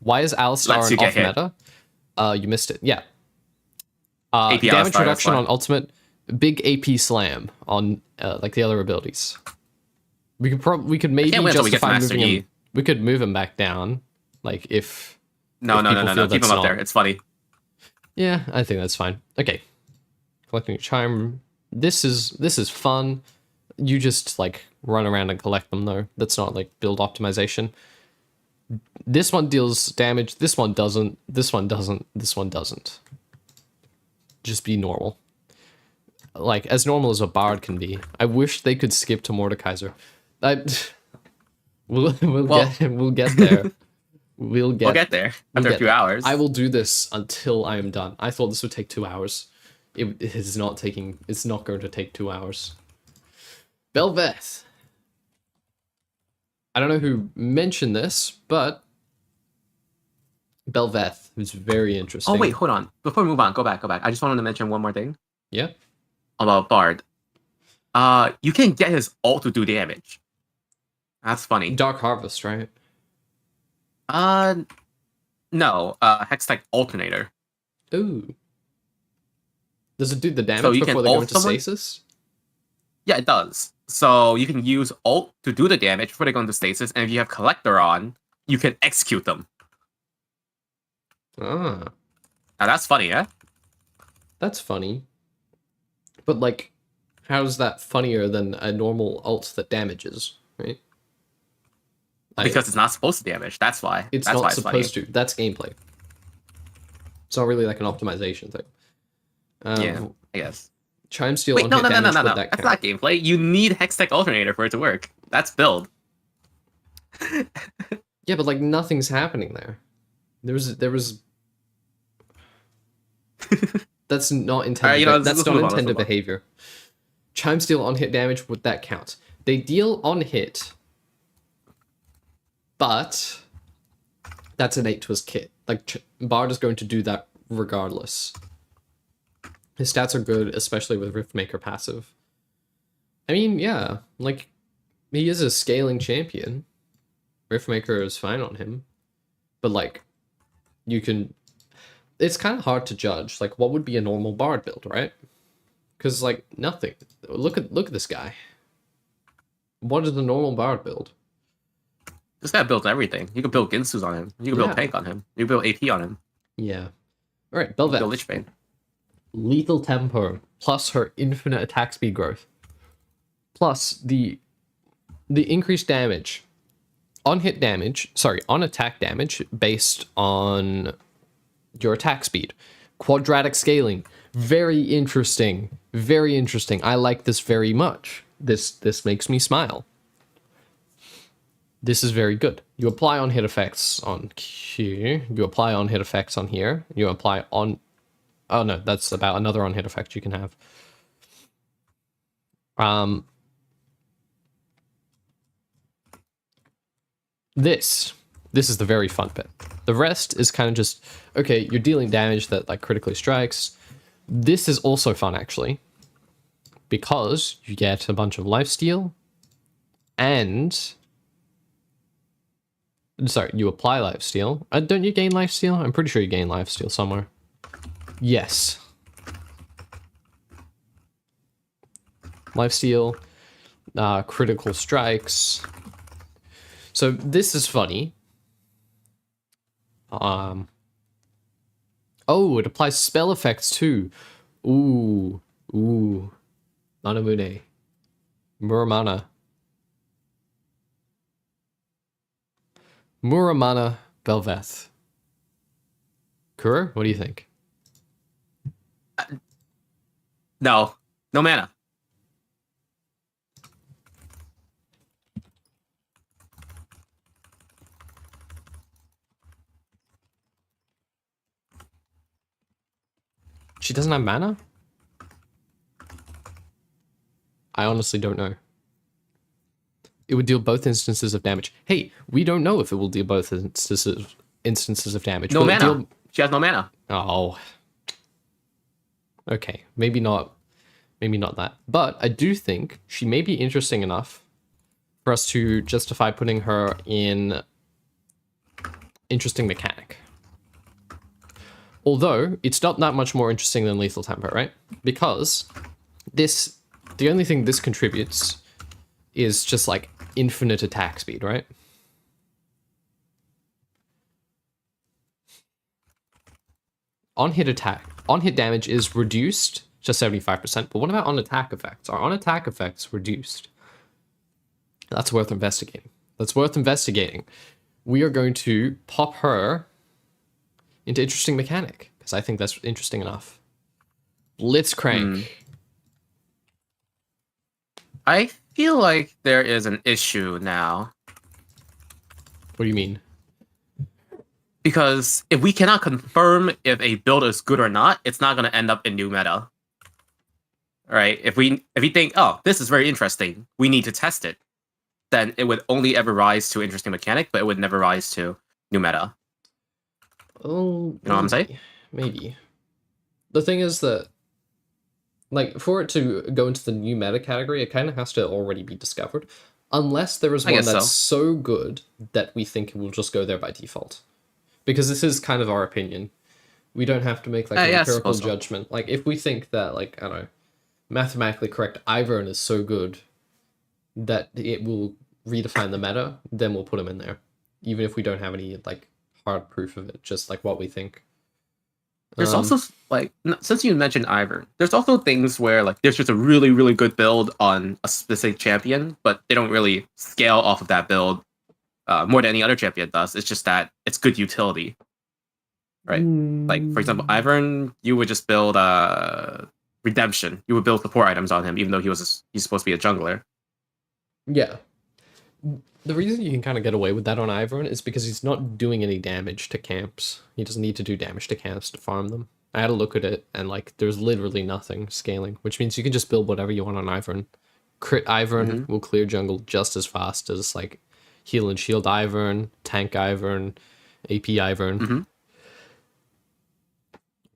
Why is Alistar Lets you an get off hit. meta? You missed it. Yeah. AP Damage Alistar, reduction that's on ultimate, big AP slam on like the other abilities. We could maybe can't wait until we get to justify Master moving Yi. him. We could move him back down, Like if No, if no, no, people no, feel no. Keep that's him up not- there. It's funny. Yeah, I think that's fine. Okay. Collecting a charm. This is fun. You just like run around and collect them though. That's not like build optimization. This one deals damage, this one doesn't, this one doesn't, this one doesn't. Just be normal. Like as normal as a bard can be. I wish they could skip to Mordekaiser. We'll get there. We'll get there we'll after a get few there. hours. I will do this until I am done. I thought this would take 2 hours. It is not taking. It's not going to take 2 hours. Belveth. I don't know who mentioned this, but Belveth is very interesting. Oh wait, hold on. Before we move on, go back. I just wanted to mention one more thing Yeah. about Bard. You can get his ult to do damage. That's funny. Dark Harvest, right? No. Hextech Alternator. Ooh. Does it do the damage So you before can they go ult into someone? stasis? Yeah, it does. So you can use ult to do the damage before they go into stasis, and if you have Collector on, you can execute them. Ah. Now that's funny, yeah? That's funny. But like, how's that funnier than a normal ult that damages, right? Because it's not supposed to damage. That's why. It's That's not why it's supposed to. That's gameplay. It's not really like an optimization thing. Yeah, I guess. Chime Steal Wait, on no, hit no, no, no, damage, no, would no. that That's count? not gameplay. You need Hextech Alternator for it to work. That's build. Yeah, but like nothing's happening there. There was. That's not intended. Alright, you know, That's let's not move on, let's intended move on. behavior. Chime Steal on hit damage, would that count? They deal on hit, but that's innate to his kit. Like Bard is going to do that regardless. His stats are good, especially with Riftmaker passive. I mean, yeah, like he is a scaling champion. Riftmaker is fine on him, but like you can. It's kind of hard to judge. Like, what would be a normal Bard build, right? Because like nothing. Look at this guy. What is the normal Bard build? This guy builds everything. You can build Ginsus on him. You can build Yeah. tank on him. You can build AP on him. Yeah. All right, You can build Belveth. Lichbane. Lethal Tempo plus her infinite attack speed growth, plus the increased damage on hit damage. Sorry, on attack damage based on your attack speed. Quadratic scaling. Very interesting. Very interesting. I like this very much. This makes me smile. This is very good. You apply on hit effects on Q. You apply on hit effects on here. You apply on... Oh no, that's about another on hit effect you can have. This is the very fun bit. The rest is kind of just, okay, you're dealing damage that like critically strikes. This is also fun actually, because you get a bunch of lifesteal and... Sorry, you apply lifesteal. Don't you gain lifesteal? I'm pretty sure you gain lifesteal somewhere. Yes. Lifesteal, critical strikes. So this is funny. Oh, it applies spell effects too. Ooh. Manamune. Muramana. Muramana Belveth. Kura, what do you think? No mana. She doesn't have mana? I honestly don't know. It would deal both instances of damage. Hey, we don't know if it will deal both instances of damage. No Will it mana. deal- She has no mana. Oh. Okay, maybe not that. But I do think she may be interesting enough for us to justify putting her in interesting mechanic. Although, it's not that much more interesting than Lethal Tempo, right? Because the only thing this contributes is just like infinite attack speed, right? on-hit damage is reduced to 75%, but what about on-attack effects? Are on-attack effects reduced? That's worth investigating. We are going to pop her into interesting mechanic, because I think that's interesting enough. Blitzcrank. I feel like there is an issue now. What do you mean? Because if we cannot confirm if a build is good or not, it's not going to end up in new meta. Right? If we think, oh, this is very interesting, we need to test it, then it would only ever rise to interesting mechanic, but it would never rise to new meta. Oh, you know what I'm saying? Maybe. The thing is that, like, for it to go into the new meta category, it kind of has to already be discovered. Unless there is one that's so good that we think it will just go there by default. Because this is kind of our opinion. We don't have to make, like, an empirical judgment. Like, if we think that, like, I don't know, mathematically correct Ivern is so good that it will redefine the meta, then we'll put him in there. Even if we don't have any, like, hard proof of it, just, like, what we think. There's also, like, since you mentioned Ivern, there's also things where, like, there's just a really, really good build on a specific champion, but they don't really scale off of that build more than any other champion does. It's just that it's good utility, right? Like, for example, Ivern, you would just build Redemption. You would build support items on him, even though he's supposed to be a jungler. Yeah. The reason you can kind of get away with that on Ivern is because he's not doing any damage to camps. He doesn't need to do damage to camps to farm them. I had a look at it, and, like, there's literally nothing scaling, which means you can just build whatever you want on Ivern. Crit Ivern will clear jungle just as fast as, like, heal and shield Ivern, tank Ivern, AP Ivern.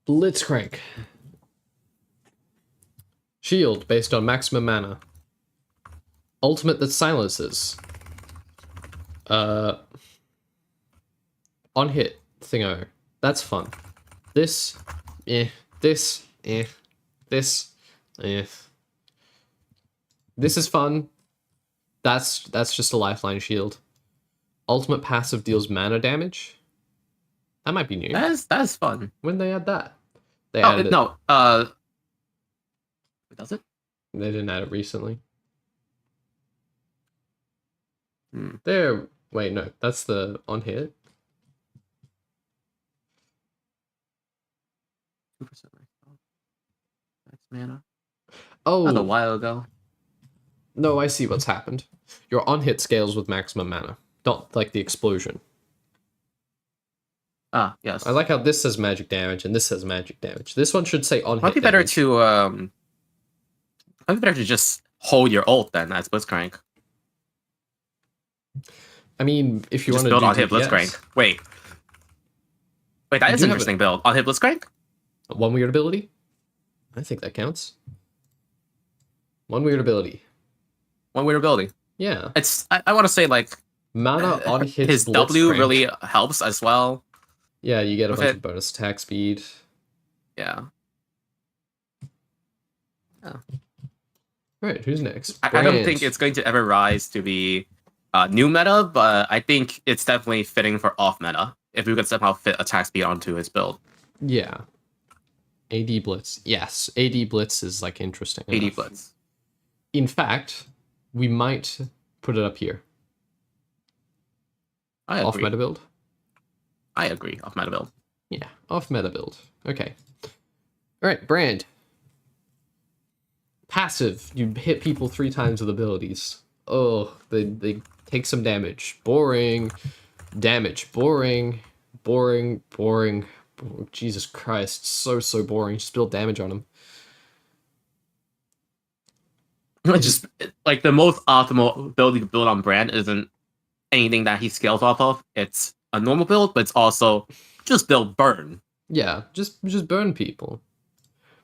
Blitzcrank. Shield based on maximum mana. Ultimate that silences. On hit thingo. That's fun. This, this, this, This is fun. That's just a lifeline shield. Ultimate passive deals mana damage. That might be new. That is fun. When they add that? They added it. No. Does it? They didn't add it recently. There. Wait, no. That's the on hit. 2% max mana. Oh. Not a while ago. No, I see what's happened. Your on hit scales with maximum mana, not like the explosion. Ah, yes. I like how this says magic damage and this says magic damage. This one should say on hit. Might be better to just hold your ult then as Blitzcrank. I mean, if you want to build on hit Blitzcrank. Wait, that is an interesting build. On hit Blitzcrank? One weird ability? I think that counts. One weird ability. Yeah. It's I want to say, like, mana on his W really helps as well. Yeah, you get a bunch of bonus attack speed. Yeah. Alright, who's next? I don't think it's going to ever rise to be new meta, but I think it's definitely fitting for off meta if we could somehow fit attack speed onto his build. Yeah. AD Blitz. Yes, AD Blitz is, like, interesting enough. AD Blitz. In fact, we might put it up here. Off meta build? I agree. Off meta build. Yeah, off meta build. Okay. Alright, Brand. Passive. You hit people 3 times with abilities. Oh, they take some damage. Boring. Damage. Boring. Boring. Boring. Jesus Christ. So boring. Just build damage on him. Just, like, the most optimal ability to build on Brand isn't anything that he scales off of. It's a normal build, but it's also just build burn. Yeah, just burn people.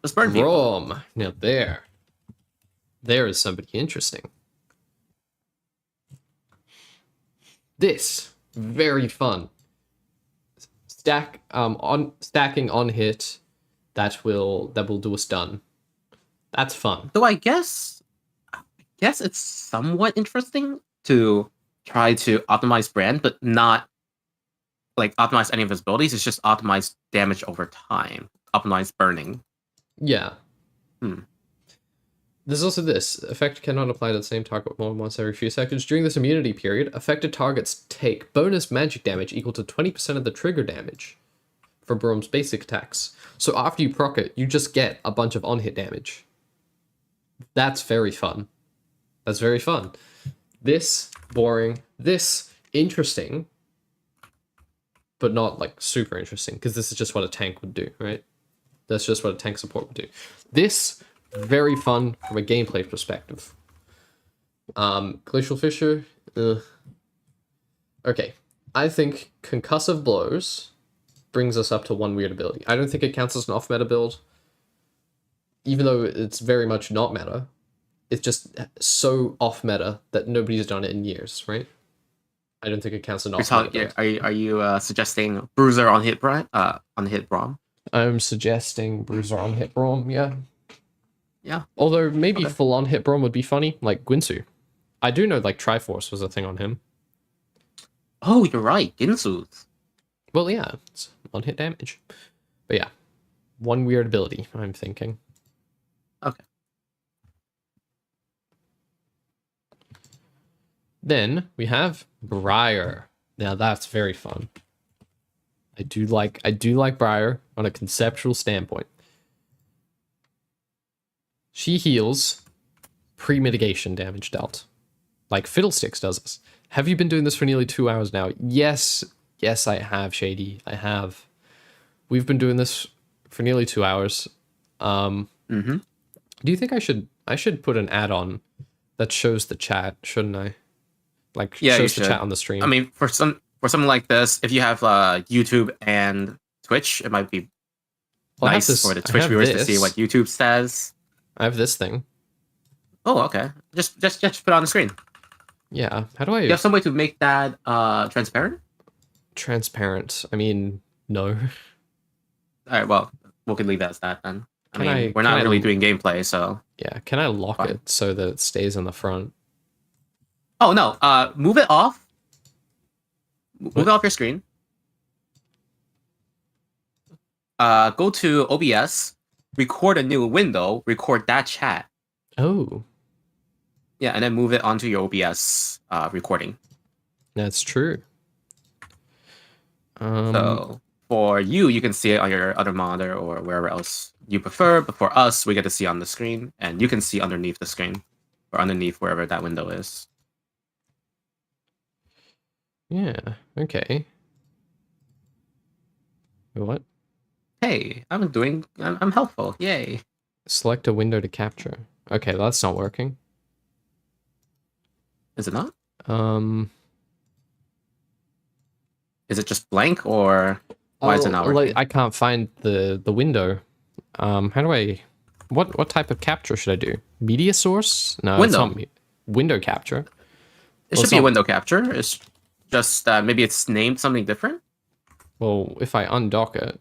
Just burn people. Rom. Now there is somebody interesting. This very fun. Stacking on hit that will do a stun. That's fun. So I guess it's somewhat interesting to try to optimize Brand, but not like optimize any of his abilities. It's just optimize damage over time, optimize burning. Yeah. Hmm. There's also this. Effect cannot apply to the same target more than once every few seconds. During this immunity period, affected targets take bonus magic damage equal to 20% of the trigger damage for Brome's basic attacks. So after you proc it, you just get a bunch of on-hit damage. That's very fun. That's very fun. This, boring. This, interesting. But not, like, super interesting, because this is just what a tank would do, right? That's just what a tank support would do. This, very fun from a gameplay perspective. Glacial Fissure, okay. I think Concussive Blows brings us up to one weird ability. I don't think it counts as an off-meta build, even though it's very much not meta. It's just so off-meta that nobody's done it in years, right? I don't think it counts as an off-meta build. Are you suggesting Bruiser on hit Braum? I'm suggesting Bruiser on hit Braum, yeah. Yeah. Although maybe full on hit Braum would be funny, like Guinsoo. I do know like Triforce was a thing on him. Oh, you're right, Ginsu's. Well, yeah, it's one hit damage. But yeah, one weird ability, I'm thinking. Okay. Then we have Briar. Now that's very fun. I do like Briar on a conceptual standpoint. She heals pre-mitigation damage dealt. Like Fiddlesticks does this. Have you been doing this for nearly 2 hours now? Yes, I have, Shady. I have. We've been doing this for nearly 2 hours. Do you think I should put an add-on that shows the chat, shouldn't I? Like shows the chat on the stream. I mean, for something like this, if you have YouTube and Twitch, it might be nice for the Twitch viewers to see what YouTube says. I have this thing. Oh, okay. Just put it on the screen. Yeah. How do I? You have some way to make that transparent? Transparent. I mean, no. All right. Well, we can leave it as that then. We're not really doing gameplay, so yeah. Can I lock it so that it stays in the front? Oh no. Move it off. Move it off your screen. Go to OBS. Record a new window. Record that chat. Oh. Yeah, and then move it onto your OBS recording. That's true. So for you can see it on your other monitor or wherever else you prefer. But for us, we get to see on the screen, and you can see underneath the screen or underneath wherever that window is. Yeah. Okay. What? Hey, I'm helpful. Yay. Select a window to capture. Okay, that's not working. Is it not? Is it just blank, or why is it not working? I can't find the window. How do I? What type of capture should I do? Media source? No, window. It's not window capture. It should be a window capture. It's just maybe it's named something different. Well, if I undock it,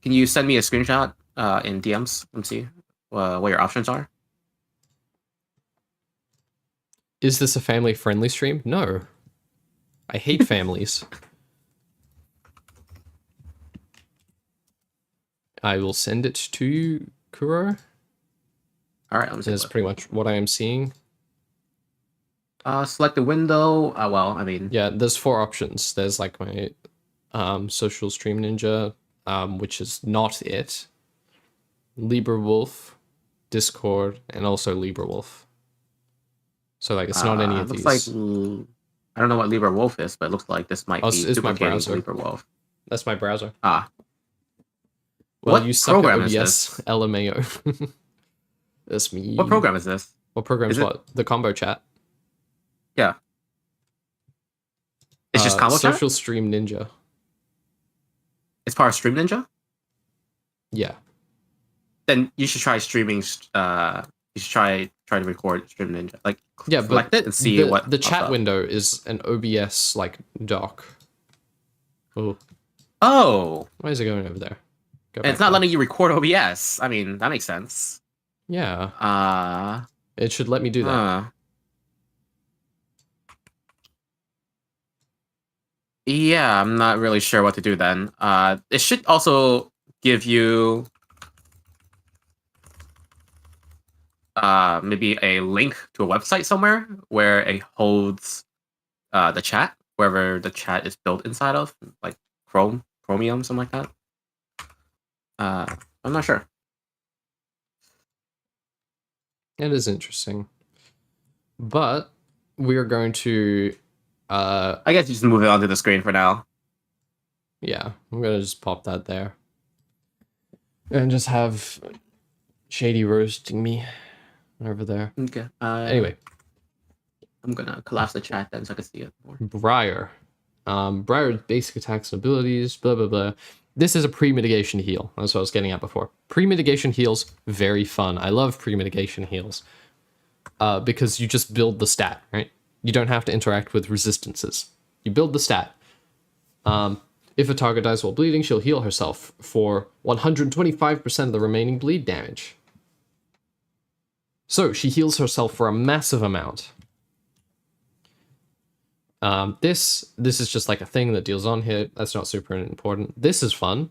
can you send me a screenshot in DMs and see what your options are? Is this a family-friendly stream? No. I hate families. I will send it to you, Kuro. All right, That's pretty much what I am seeing. Select the window. Yeah, there's 4 options. There's like my social stream ninja, which is not it. LibreWolf, Discord, and also LibreWolf. So like it's not any of these. Looks like I don't know what LibreWolf is, but it looks like this might be it's my browser. LibreWolf. That's my browser. Ah. Well, what you suck program at OBS, is this? LMAO. That's me. What program is this? What program is what? The combo chat. Yeah. It's just combo chat? Social Stream Ninja. It's part of Stream Ninja? Yeah. Then you should try streaming. You should try to record Stream Ninja. Like, yeah, select it and see what the chat window is an OBS like dock. Oh. Why is it going over there? And it's not letting you record OBS. I mean, that makes sense. Yeah. It should let me do that. Yeah, I'm not really sure what to do then. It should also give you maybe a link to a website somewhere where it holds the chat, wherever the chat is built inside of, like Chromium, something like that. I'm not sure. It is interesting. But we are going to I guess you just move it onto the screen for now. yeah, I'm gonna just pop that there. And just have Shady roasting me over there. Okay. Anyway. I'm gonna collapse the chat then so I can see it more. Briar. Briar's basic attacks and abilities, blah, blah, blah. This is a pre-mitigation heal. That's what I was getting at before. Pre-mitigation heals, very fun. I love pre-mitigation heals. Because you just build the stat, right? You don't have to interact with resistances. You build the stat. If a target dies while bleeding, she'll heal herself for 125% of the remaining bleed damage. So she heals herself for a massive amount. This is just like a thing that deals on hit. That's not super important. This is fun.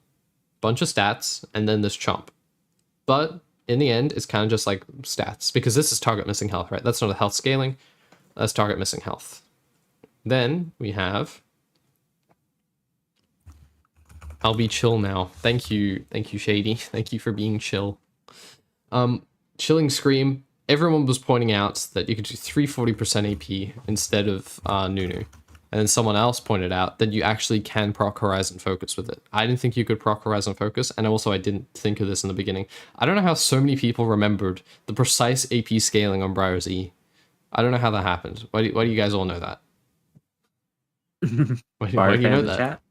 Bunch of stats, and then this chomp. But in the end, it's kind of just like stats, because this is target missing health, right? That's not a health scaling. That's target missing health. Then we have... I'll be chill now. Thank you, Shady. Thank you for being chill. Chilling Scream. Everyone was pointing out that you could do 340% AP instead of Nunu. And then someone else pointed out that you actually can proc Horizon Focus with it. I didn't think you could proc Horizon Focus, and also I didn't think of this in the beginning. I don't know how so many people remembered the precise AP scaling on Briar's E. I don't know how that happened. Why do you guys all know that? Why do you know that? Chat?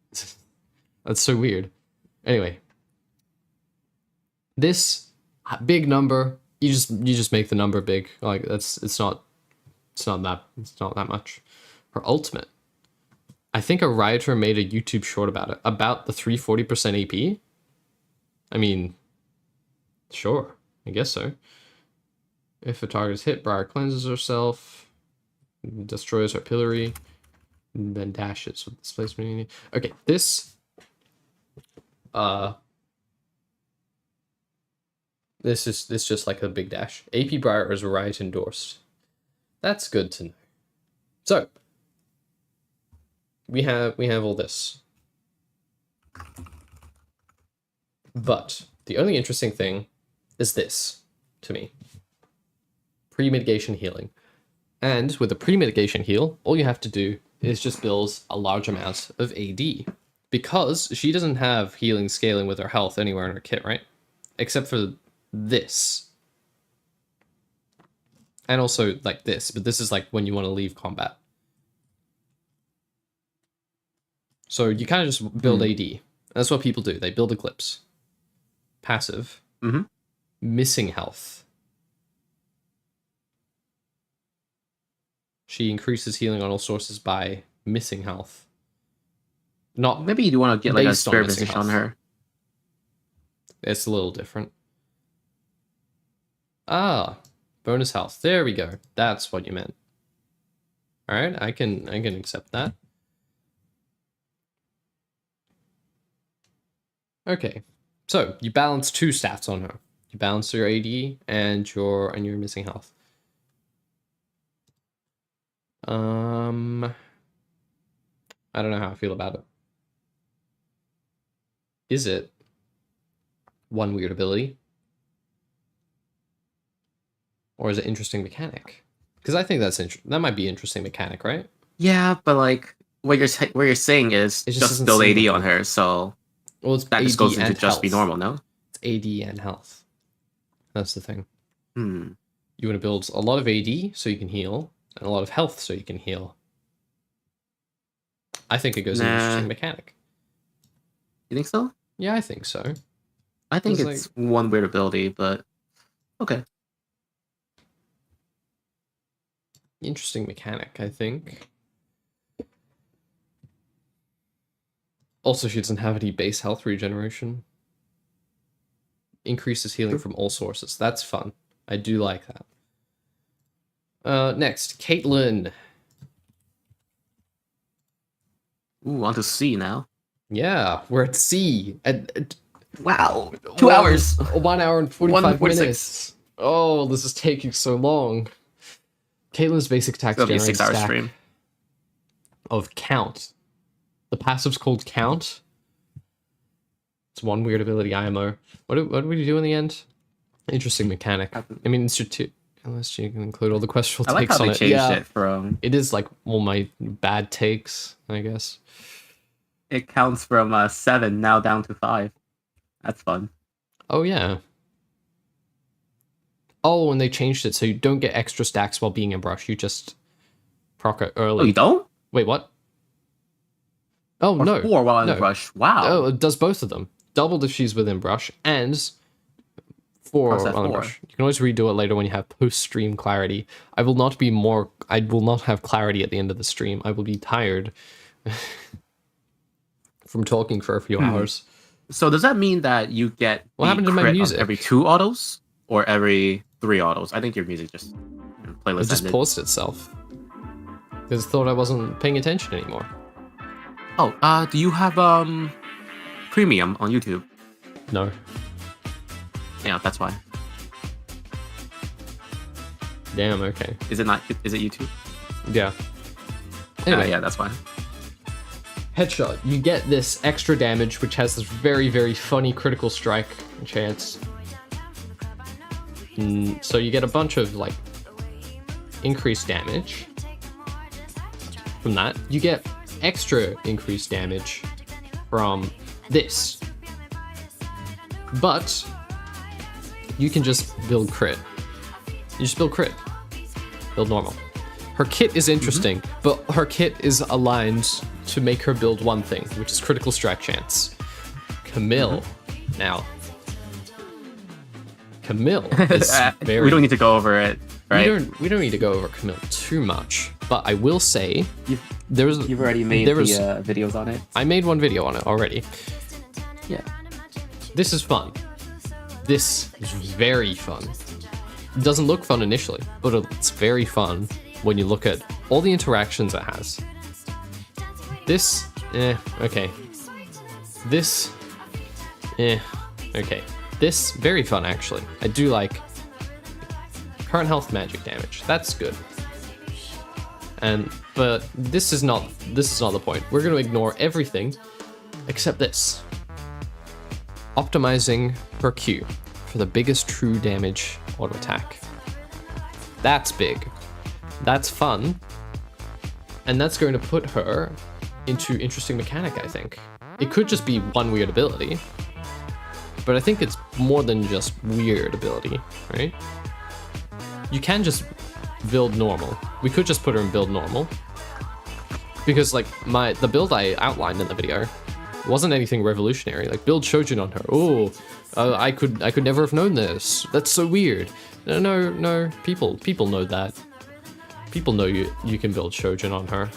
That's so weird. Anyway. This big number... You just make the number big. Like it's not that much. Her ultimate. I think a writer made a YouTube short about it. About the 340% AP. I mean, sure. I guess so. If a target is hit, Briar cleanses herself, destroys her pillory, and then dashes with displacement. Okay, this This is just like a big dash. AP Briar is right endorsed. That's good to know. So we have all this. But the only interesting thing is this to me. Pre-mitigation healing. And with a pre-mitigation heal, all you have to do is just build a large amount of AD. Because she doesn't have healing scaling with her health anywhere in her kit, right? Except for this. And also like this, but this is like when you want to leave combat. So you kind of just build AD. That's what people do. They build Eclipse. Passive. Missing health. She increases healing on all sources by missing health. Not maybe you want to get like a spare missing position on her. It's a little different. Ah, bonus health. There we go. That's what you meant. All right, I can accept that. Okay, so you balance two stats on her. You balance your AD and your missing health. I don't know how I feel about it. Is it one weird ability? Or is it interesting mechanic? Because I think that might be interesting mechanic, right? Yeah, but like what you're saying is just build AD on her, so well, it's that AD just goes into and just health. Be normal, no? It's AD and health. That's the thing. You want to build a lot of AD so you can heal, and a lot of health so you can heal. I think it goes into interesting mechanic. You think so? Yeah, I think so. I think it's like one weird ability, but okay. Interesting mechanic, I think. Also, she doesn't have any base health regeneration. Increases healing from all sources. That's fun. I do like that. Next, Caitlyn. Ooh, on to C now. Yeah, we're at C. Wow, 2 hours. 1 hour and 45 1:46. minutes. Oh, this is taking so long. Caitlyn's basic attack It'll be a generates 6-hour stack stream. of count. The passive's called count. It's one weird ability, IMO. What do we do in the end? Interesting mechanic. I mean, unless you can include all the questionable I like takes how on they it. changed Yeah, it from. it is like all my bad takes, I guess. It counts from 7 now down to 5. That's fun. Oh, yeah. Oh, and they changed it so you don't get extra stacks while being in brush. You just proc it early. Oh, you don't? Wait, what? Oh, Or no. 4 while in No. the brush. Wow. Oh, it does both of them. Doubled if she's within brush, and 4 How's that on the 4? brush. You can always redo it later when you have post-stream clarity. I will not have clarity at the end of the stream. I will be tired from talking for a few hours. So does that mean that you get What the happened to my crit on music? every 2 autos or every 3 autos? I think your music just playlist It just ended. paused itself. Because it thought I wasn't paying attention anymore. Oh, do you have premium on YouTube? No. Yeah, that's why. Damn, okay. Is it not? Is it YouTube? Yeah. Anyway, Yeah, that's why. headshot. You get this extra damage, which has this very, very funny critical strike chance. So you get a bunch of, like, increased damage from that. You get extra increased damage from this. But you can just build crit. You just build crit. Build normal. Her kit is interesting, but her kit is aligned to make her build one thing, which is critical strike chance. Camille. Now, Camille is very... We don't need to go over it, right? We don't need to go over Camille too much, but I will say You've already made videos on it. I made one video on it already. Yeah. This is fun. This is very fun. It doesn't look fun initially, but it's very fun when you look at all the interactions it has. This, okay. This, okay. This, very fun actually. I do like current health magic damage. That's good. But this is not the point. We're gonna ignore everything except this. Optimizing her Q for the biggest true damage auto attack. That's big. That's fun. And that's going to put her into interesting mechanic, I think. It could just be one weird ability, but I think it's more than just weird ability, right? You can just build normal. We could just put her in build normal. Because like the build I outlined in the video wasn't anything revolutionary. Like build Shojin on her. Oh, I could never have known this. That's so weird. No. People know that. People know you can build Shojin on her.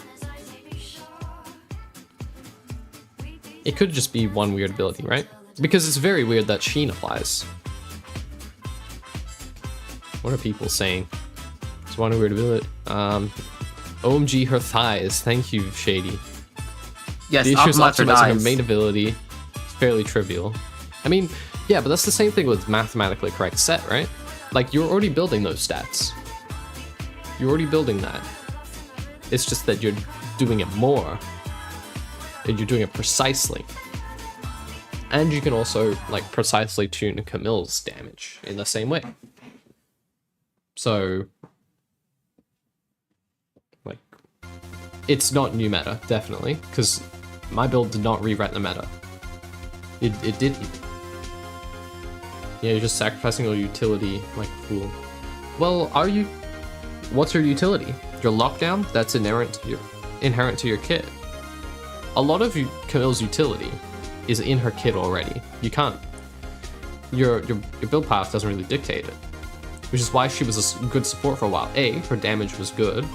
It could just be one weird ability, right? Because it's very weird that Sheen applies. What are people saying? It's one weird ability. OMG her thighs. Thank you, Shady. Yes, The issue is optimize her optimizing her thighs. main ability. It's fairly trivial. I mean, yeah, but that's the same thing with mathematically correct set, right? Like, you're already building those stats. You're already building that. It's just that you're doing it more. And you're doing it precisely. And you can also, like, precisely tune Camille's damage in the same way. So, like, it's not new meta, definitely, because my build did not rewrite the meta. It didn't. Yeah, you're just sacrificing your utility like a fool. Well, what's your utility? Your lockdown? That's inherent to your kit. A lot of Camille's utility is in her kit already. You can't. Your build path doesn't really dictate it, which is why she was a good support for a while. A, her damage was good,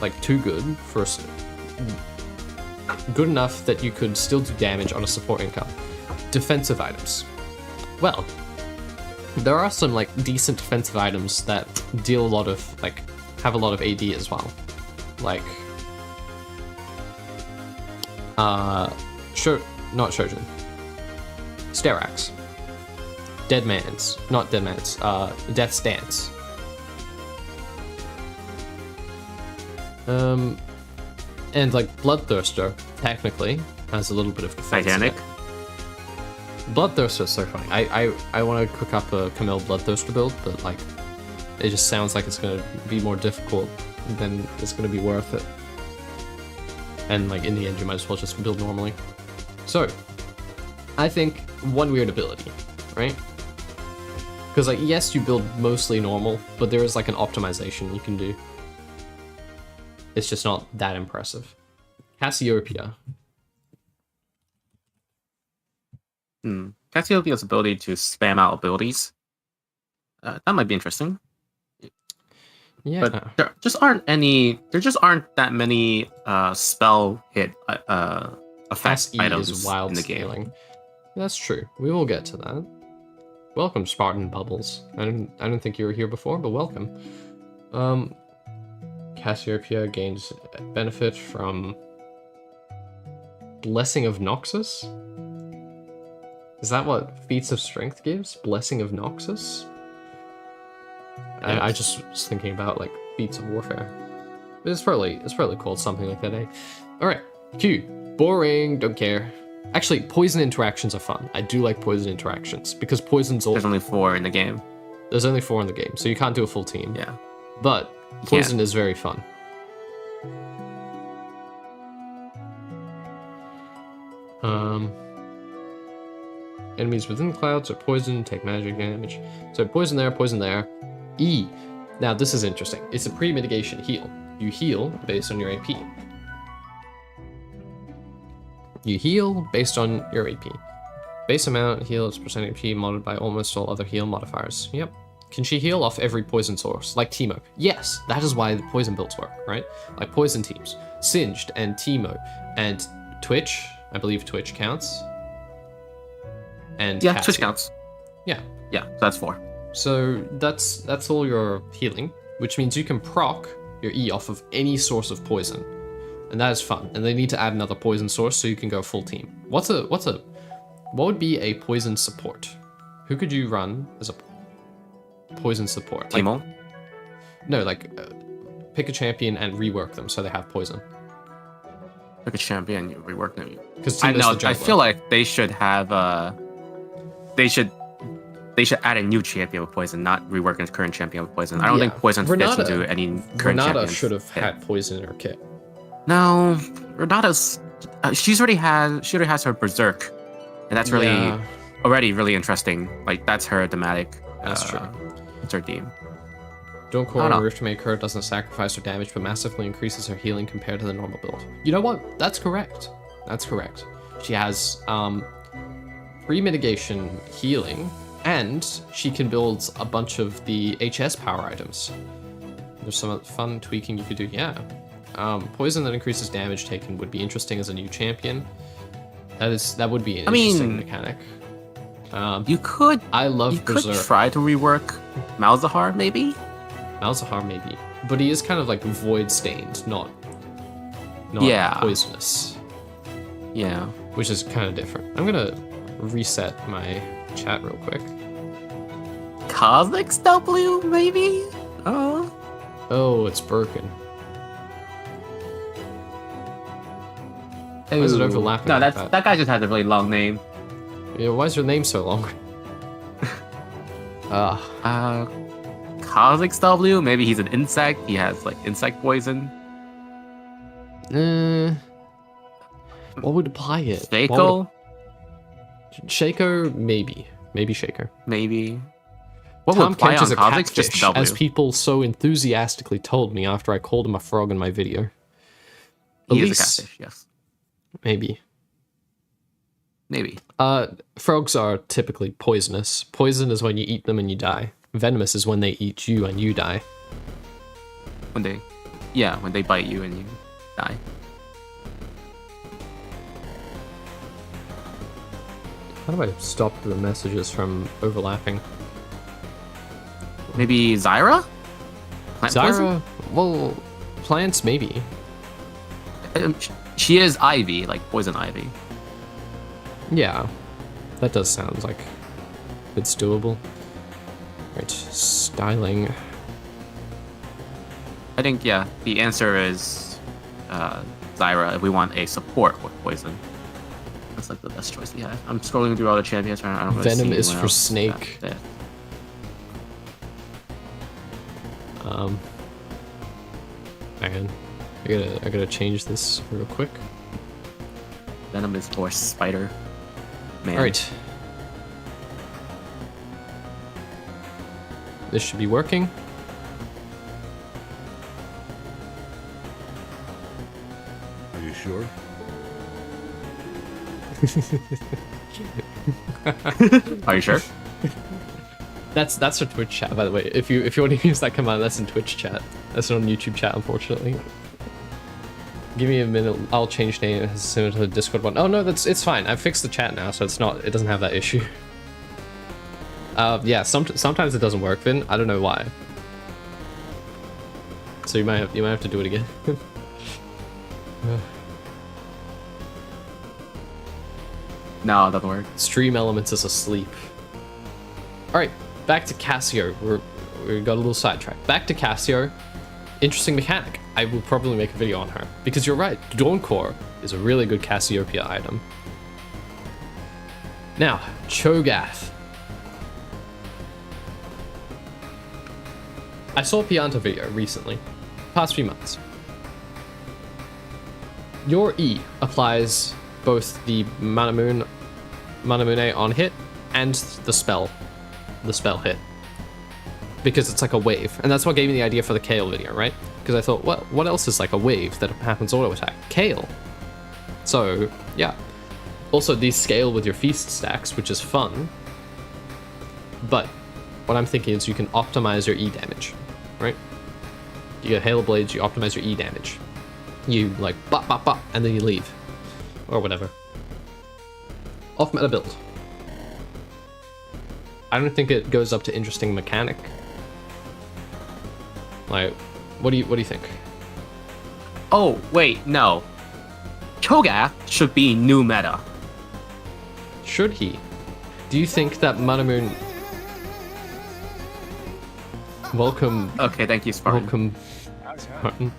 like too good for good enough that you could still do damage on a support income. Defensive items. Well, there are some like decent defensive items that deal a lot of have a lot of AD as well. Like Not Trojan. Sterax. Death's Dance. And like Bloodthirster, technically, has a little bit of defense. Titanic. Bloodthirster is so funny. I want to cook up a Camille Bloodthirster build, but like, it just sounds like it's gonna be more difficult than it's gonna be worth it. And like in the end, you might as well just build normally. So, I think one weird ability, right? Because like, yes, you build mostly normal, but there is like an optimization you can do. It's just not that impressive. Cassiopeia. Cassiopeia's ability to spam out abilities. That might be interesting. Yeah. But there just aren't that many spell hit effect items is wild in the scaling. game. That's true. We will get to that. Welcome, Spartan Bubbles. I didn't think you were here before, but welcome. Cassiopeia gains benefit from Blessing of Noxus? Is that what Feats of Strength gives? Blessing of Noxus? I just was thinking about like Feats of Warfare. It's probably called something like that, eh? Alright, Q. Boring, don't care. Actually, poison interactions are fun. I do like poison interactions because poison's all. There's only 4 in the game. There's only 4 in the game, so you can't do a full team. Yeah. But poison is very fun. Enemies within clouds are poisoned, take magic damage. So poison there. E. Now this is interesting. It's a pre-mitigation heal. You heal based on your AP. Base amount heal is percent AP modded by almost all other heal modifiers. Yep. Can she heal off every poison source, like Teemo? Yes, that is why the poison builds work, right? Like poison teams. Singed and Teemo and Twitch. I believe Twitch counts. And yeah, Cassie. Twitch counts. Yeah. Yeah, so that's 4. So that's all your healing, which means you can proc your E off of any source of poison. And that is fun. And they need to add another poison source so you can go full team. What would be a poison support? Who could you run as a poison support? Teemo? Pick a champion and rework them so they have poison. Pick a champion, you rework them. Because I feel like they should have they should add a new champion with poison, not rework a current champion with poison. I don't think poison fits into any current champion. Renata should have had poison in her kit. No, Renata's she already has her berserk, and that's really already really interesting. Like that's her thematic. That's true. It's her theme. Don't call her Riftmaker doesn't sacrifice her damage, but massively increases her healing compared to the normal build. You know what? That's correct. She has pre-mitigation healing, and she can build a bunch of the HS power items. There's some fun tweaking you could do. Yeah. Poison that increases damage taken would be interesting as a new champion. That would be an interesting mechanic. You could. I love Berserk. Could try to rework Malzahar, maybe. Malzahar, maybe, but he is kind of like void stained, not poisonous. Yeah, which is kind of different. I'm gonna reset my chat real quick. Cosmic W, maybe. Oh, it's broken. Why is it overlapping? No, that guy just has a really long name. Yeah, why is your name so long? Cosmic W, maybe he's an insect. He has like insect poison. What would apply it? Shaco, maybe Shaco. Maybe. What Tom would apply Kench on is a Cosmic? catfish, Just W. as people so enthusiastically told me after I called him a frog in my video. He is a catfish, yes. Maybe. Maybe. Frogs are typically poisonous. Poison is when you eat them and you die. Venomous is when they eat you and you die. When they bite you and you die. How do I stop the messages from overlapping? Maybe Zyra? Plant Zyra? poison? Well, plants maybe. She is Ivy, like Poison Ivy. Yeah, that does sound like it's doable. Right, styling. I think, yeah, the answer is Zyra if we want a support with Poison. That's like the best choice we have. I'm scrolling through all the champions. I don't really Venom see is anyone for else. Snake. Yeah. Man, I gotta change this real quick. Venom is for Spider. Man. All right. This should be working. Are you sure? Are you sure? That's for Twitch chat, by the way. If you want to use that command, that's in Twitch chat. That's not on YouTube chat, unfortunately. Give me a minute. I'll change name as similar to the Discord one. Oh no, it's fine. I've fixed the chat now, so it doesn't have that issue. Yeah, sometimes it doesn't work, Vin. I don't know why. So you might have to do it again. No, it doesn't work. Stream Elements is asleep. All right, back to Cassio. We got a little sidetracked. Back to Cassio. Interesting mechanic. I will probably make a video on her because you're right. Dawn Core is a really good Cassiopeia item. Now, Cho'Gath. I saw a Pianta video recently, past few months. Your E applies both the Manamune on hit and the spell hit. Because it's like a wave. And that's what gave me the idea for the Kale video, right? Because I thought, well, what else is like a wave that happens auto attack? Kale. So, yeah. Also, these scale with your feast stacks, which is fun. But what I'm thinking is you can optimize your E damage, right? You get Hail Blades, you optimize your E damage. You like bop, bop, bop, and then you leave. Or whatever. Off meta build. I don't think it goes up to interesting mechanic. Like, what do you think? Oh, wait, no. Cho'Gath should be new meta. Should he? Do you think that Manamune... Welcome... Okay, thank you, Spartan. Welcome... Spartan.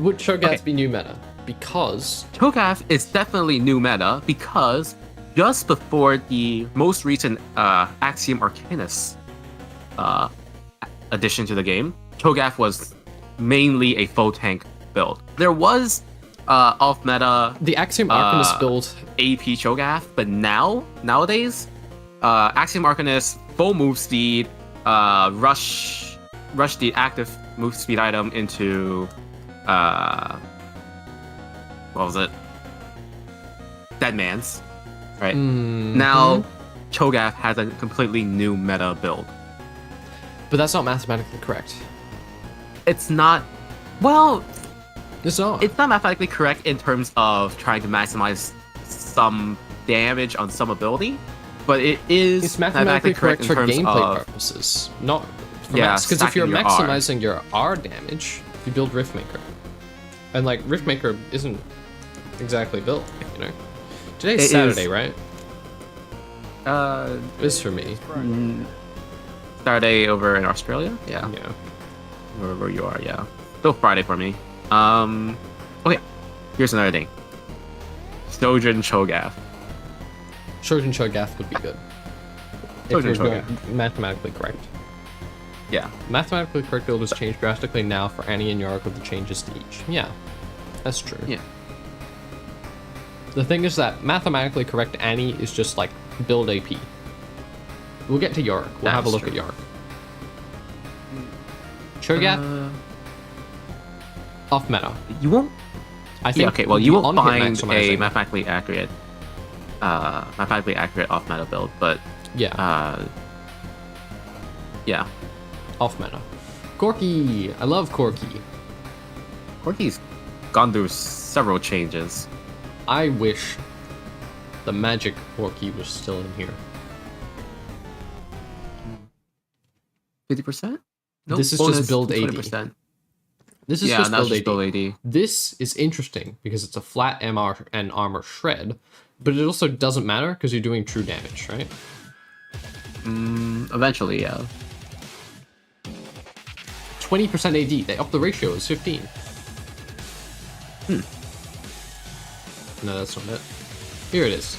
Would Cho'Gath be new meta? Because... Cho'Gath is definitely new meta because just before the most recent Axiom Arcanus addition to the game, Cho'Gath was mainly a full tank build. There was off meta the Axiom Arcanus build AP Cho'Gath, but nowadays Axiom Arcanus full move speed, rush the active move speed item into what was it? Deadman's, right? Now Cho'Gath has a completely new meta build. But that's not mathematically correct. It's not. Well, It's not. it's not mathematically correct in terms of trying to maximize some damage on some ability, but it is It's mathematically correct in for terms gameplay of purposes, not for Yeah, because if you're stacking your R. maximizing your R damage, you build Riftmaker. And like Riftmaker isn't exactly built, you know. Today's It Saturday, is- right? It is for me. Saturday over in Australia. Yeah, Yeah. wherever you are. Yeah, still Friday for me. Okay, here's another thing. Snowdren Cho'Gath. Shojin Cho'Gath would be good. If Shojin we're Cho'Gath. going mathematically correct. Yeah, Mathematically correct build has changed drastically now for Annie and Yorick with the changes to each. Yeah, that's true. yeah. The thing is that mathematically correct Annie is just like build AP. We'll get to Yorick. We'll That have a is look true. at Yorick. Cho'Gath, off meta. You won't. I think. Yeah, okay. Well, the you won't on-hit find a maximizing- mathematically accurate off meta build, but Yeah, yeah. off meta. Corki, I love Corki. Corki's gone through several changes. I wish the magic Corki was still in here. 50%? No, This is bonus just build 80. 20%. This is Yeah, just that's build just AD. build AD. This is interesting because it's a flat MR and armor shred, but it also doesn't matter because you're doing true damage, right? Eventually, yeah. 20% AD. They up the ratio. It's 15. No, that's not it. Here it is.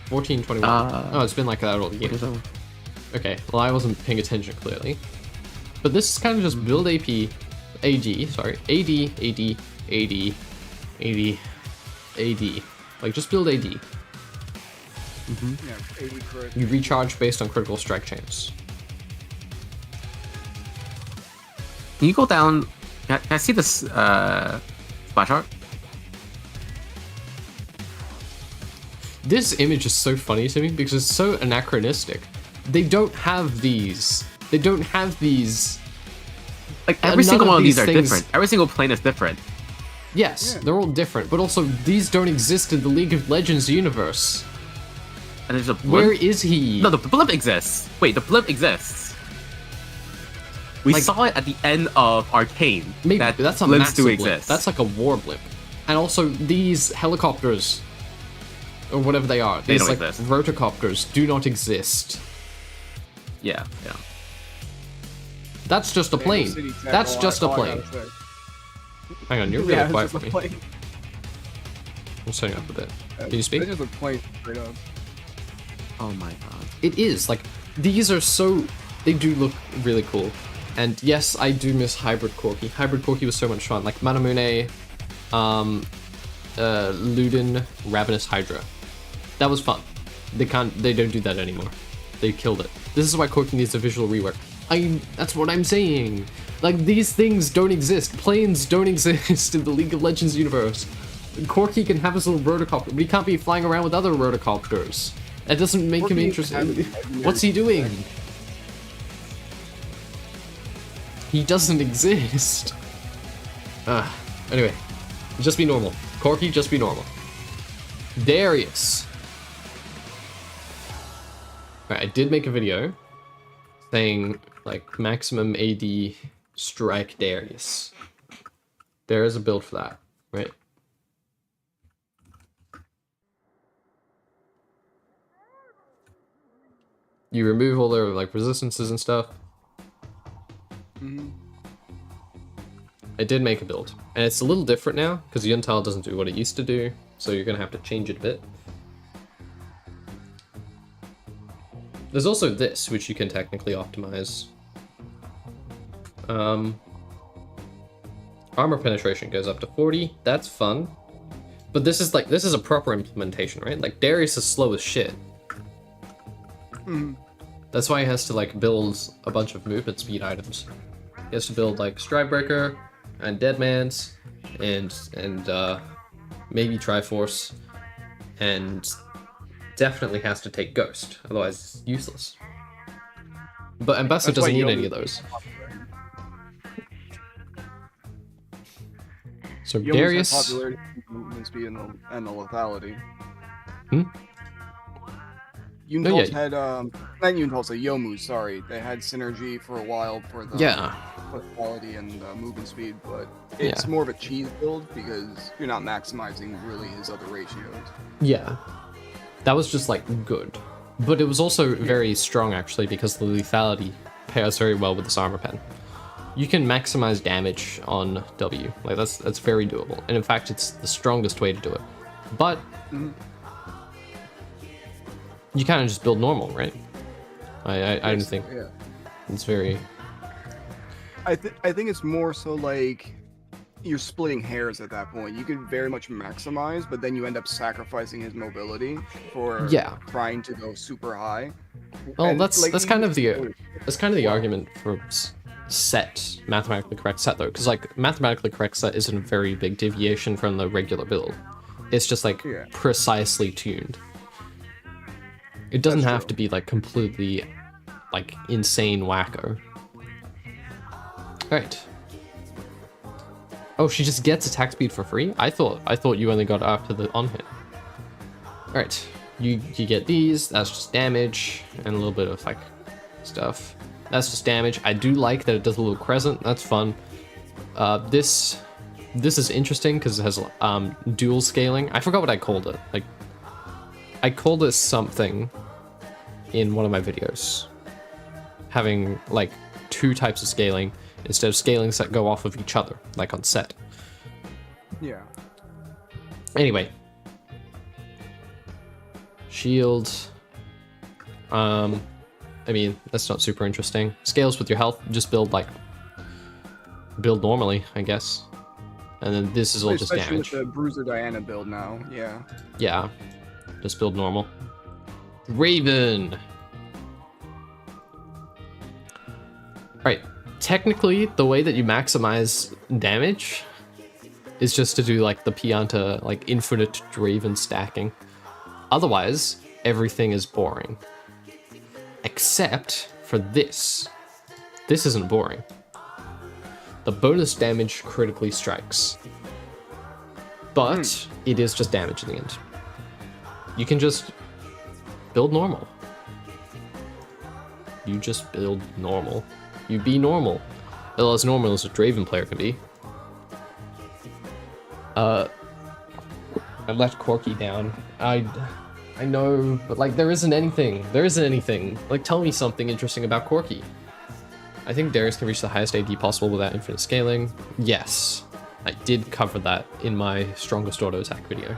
1421. Oh, it's been like that all year. Okay, well, I wasn't paying attention clearly. But this is kind of just build AD, sorry. AD. Like, just build AD. Yeah, 80 crit. You recharge based on critical strike chance. Can you go down? Can I see this splash art? This image is so funny to me because it's so anachronistic. They don't have these. They don't have these. Like every None single of one of these these are things- different. Every single plane is different. Yes, Yeah. they're all different, but also these don't exist in the League of Legends universe. And there's a blimp. Where is he? No, the blimp exists. Wait, the blimp exists. We Like- saw it at the end of Arcane. Maybe, that but that's a blimps massive do blimp. exist. That's like a war blimp. And also, these helicopters, or whatever they are, these don't like exist. rotocopters do not exist. yeah. That's just a plane. City Tech, That's all just a I plane. gotta say. Hang on, you're really Yeah, it's quiet just for a me. plane. I'm setting up a bit. Can you speak? It's just a plane straight up. Oh my god. It is like these are so they do look really cool, and yes, I do miss Hybrid Corki. Hybrid Corki was so much fun. Like Manamune, Ludin, Ravenous Hydra. That was fun. They don't do that anymore. They killed it. This is why Corki needs a visual rework. That's what I'm saying. Like these things don't exist. Planes don't exist in the League of Legends universe. Corki can have his little rotocopter, but he can't be flying around with other rotocopters. That doesn't make him Corki interesting. has- What's he doing? He doesn't exist. Anyway, just be normal. Corki, just be normal. Darius. Right, I did make a video saying like maximum AD strike Darius. There is a build for that, right? You remove all their like resistances and stuff. I did make a build, and it's a little different now because the Untitled doesn't do what it used to do, so you're gonna have to change it a bit. There's also this, which you can technically optimize. Armor penetration goes up to 40. That's fun, but this is a proper implementation, right? Like Darius is slow as shit. That's why he has to like build a bunch of movement speed items. He has to build like Stridebreaker and Deadman's and maybe Triforce, and definitely has to take Ghost, otherwise it's useless. But Ambassador That's why doesn't need Yomi- any of those. So You almost Darius, have popularity, movement speed, and the lethality. Hmm? Unitals yeah. had not Unitals, Yomu. Sorry, they had synergy for a while for the yeah, lethality and movement speed, but it's more of a cheese build because you're not maximizing really his other ratios. yeah, that was just like good, but it was also very strong actually because the lethality pairs very well with this armor pen. You can maximize damage on W, like that's very doable, and in fact it's the strongest way to do it. But you kind of just build normal, right? I don't think Yeah. it's very. I think it's more so like you're splitting hairs at that point. You could very much maximize, but then you end up sacrificing his mobility for trying to go super high. Well, And, that's like, kind of even- the argument for set mathematically correct set though, because like mathematically correct set isn't a very big deviation from the regular build. It's just like Yeah. precisely tuned. It doesn't That's have true. to be like completely like insane wacko. Alright. Oh, she just gets attack speed for free? I thought you only got after the on hit. Alright. You get these, that's just damage, and a little bit of like stuff. That's just damage. I do like that it does a little crescent, that's fun. This is interesting because it has dual scaling. I forgot what I called it. Like, I called this something in one of my videos, having like 2 types of scaling instead of scalings that go off of each other, like on set. Yeah. Anyway, shield. I mean, that's not super interesting. Scales with your health. Just build normally, I guess. And then this is all just damage. Especially with the Bruiser Diana build now. Yeah. Yeah. Just build normal. Raven. Alright. Technically, the way that you maximize damage is just to do like the Pianta, like infinite Raven stacking. Otherwise, everything is boring. Except for this. This isn't boring. The bonus damage critically strikes. But it is just damage in the end. You can just build normal. You just build normal. You be normal. As normal as a Draven player can be. I let Corky down. I know, but like there isn't anything. There isn't anything. Like tell me something interesting about Corky. I think Darius can reach the highest AD possible without infinite scaling. Yes. I did cover that in my strongest auto attack video.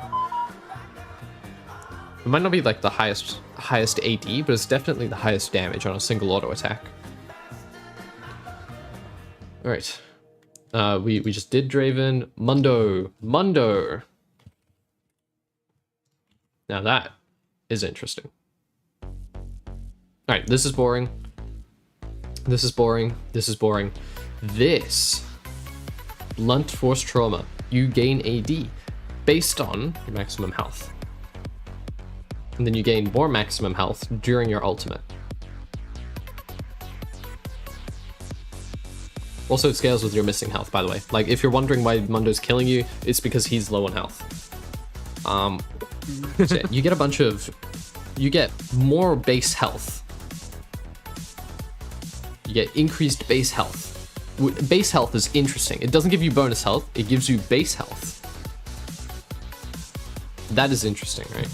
It might not be like the highest AD, but it's definitely the highest damage on a single auto attack. Alright. We just did Draven. Mundo. Now that is interesting. Alright, this is boring. This is boring. This. Blunt Force Trauma. You gain AD based on your maximum health. And then you gain more maximum health during your ultimate. Also, it scales with your missing health, by the way. Like, if you're wondering why Mundo's killing you, it's because he's low on health. So yeah, you get a bunch of... You get more base health. You get increased base health. Base health is interesting. It doesn't give you bonus health, it gives you base health. That is interesting, right?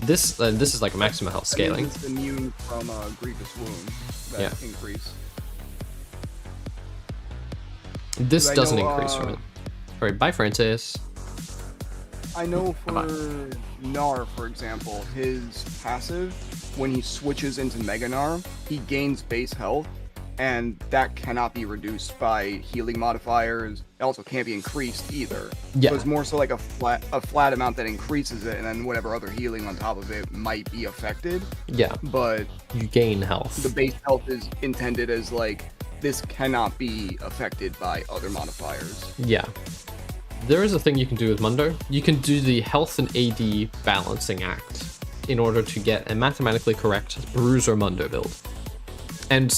This is like a maximum health scaling. It's immune from Grievous Wound, that increase. This doesn't increase from it. Alright, bye Francis. I know for Gnar, for example, his passive, when he switches into Mega Gnar, he gains base health, and that cannot be reduced by healing modifiers. It also can't be increased either. Yeah. So it's more so like a flat amount that increases it, and then whatever other healing on top of it might be affected. Yeah. But you gain health. The base health is intended as like, this cannot be affected by other modifiers. Yeah. There is a thing you can do with Mundo. You can do the health and AD balancing act in order to get a mathematically correct Bruiser Mundo build. And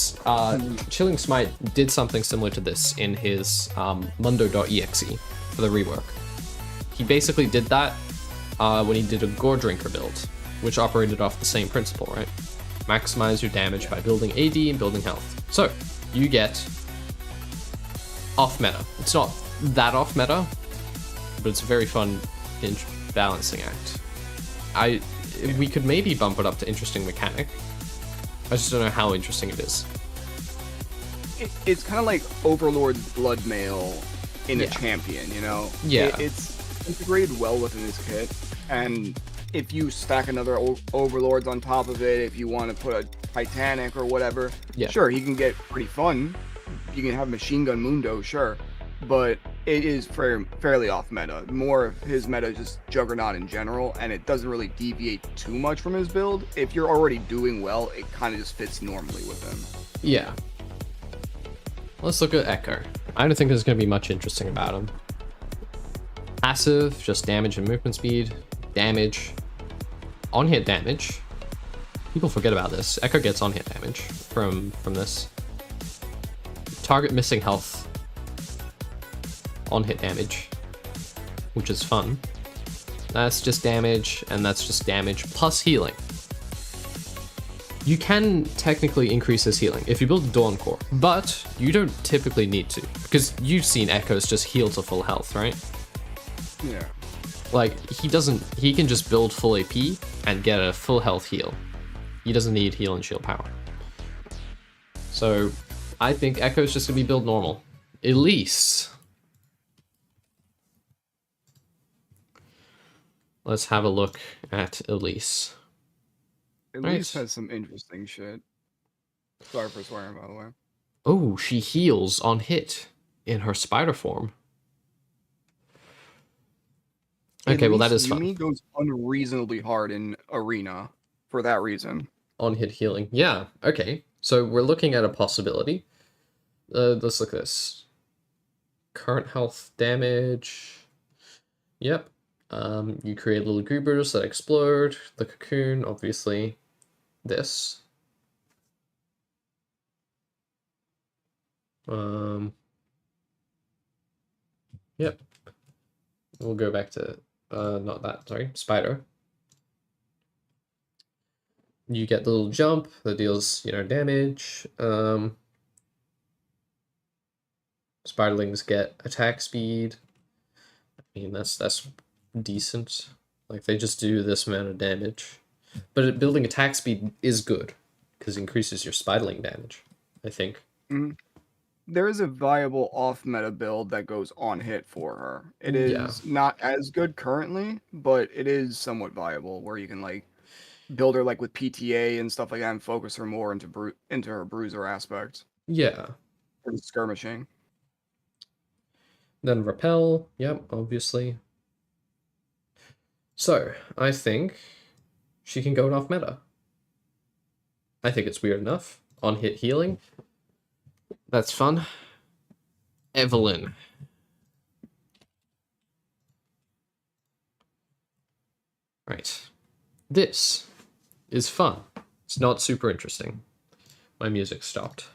Chilling Smite did something similar to this in his Mundo.exe for the rework. He basically did that when he did a Gore Drinker build, which operated off the same principle, right? Maximize your damage by building AD and building health. So, you get off meta. It's not that off meta, but it's a very fun balancing act. We could maybe bump it up to interesting mechanic. I just don't know how interesting it is. It's kind of like Overlord's Bloodmail in a champion, you know? Yeah. It's integrated well within his kit, and if you stack another Overlords on top of it, if you want to put a Titanic or whatever, sure, he can get pretty fun. You can have Machine Gun Mundo, sure, but it is fairly off meta. More of his meta is just Juggernaut in general, and it doesn't really deviate too much from his build. If you're already doing well, it kind of just fits normally with him. Yeah. Let's look at Echo. I don't think there's going to be much interesting about him. Passive, just damage and movement speed. Damage. On-hit damage. People forget about this. Echo gets on-hit damage from this. Target missing health. On-hit damage, which is fun. That's just damage, and that's just damage plus healing. You can technically increase his healing if you build a Dawn Core, but you don't typically need to, because you've seen Echoes just heal to full health, right? Yeah. Like, he can just build full AP and get a full health heal. He doesn't need heal and shield power. So, I think Echo's just gonna be build normal. Elise. Let's have a look at Elise. Elise has some interesting shit. Sorry for swearing, by the way. Oh, she heals on hit in her spider form. Okay, well that is fun. Yumi goes unreasonably hard in arena for that reason. On hit healing, yeah. Okay, so we're looking at a possibility. Let's look at this. Current health damage. Yep. You create little creepers that explode. The cocoon, obviously. This. Yep. We'll go back to not that, sorry, spider. You get the little jump that deals, damage. Spiderlings get attack speed. I mean, that's decent. Like, they just do this amount of damage. But building attack speed is good, because it increases your spiderling damage, I think. Mm-hmm. There is a viable off-meta build that goes on hit for her. It is not as good currently, but it is somewhat viable, where you can, like, build her, like, with PTA and stuff like that, and focus her more into her bruiser aspect. Yeah. Or skirmishing. Then repel, yep, obviously. So, I think she can go off meta. I think it's weird enough. On hit healing. That's fun. Evelyn. Right. This is fun. It's not super interesting. My music stopped.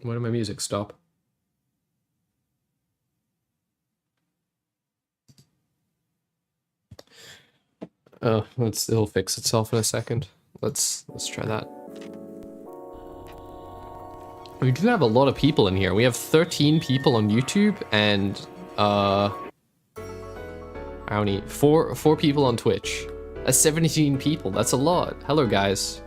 Why did my music stop? Oh, it'll fix itself in a second. Let's try that. We do have a lot of people in here. We have 13 people on YouTube and how many? Four people on Twitch. That's 17 people. That's a lot. Hello, guys.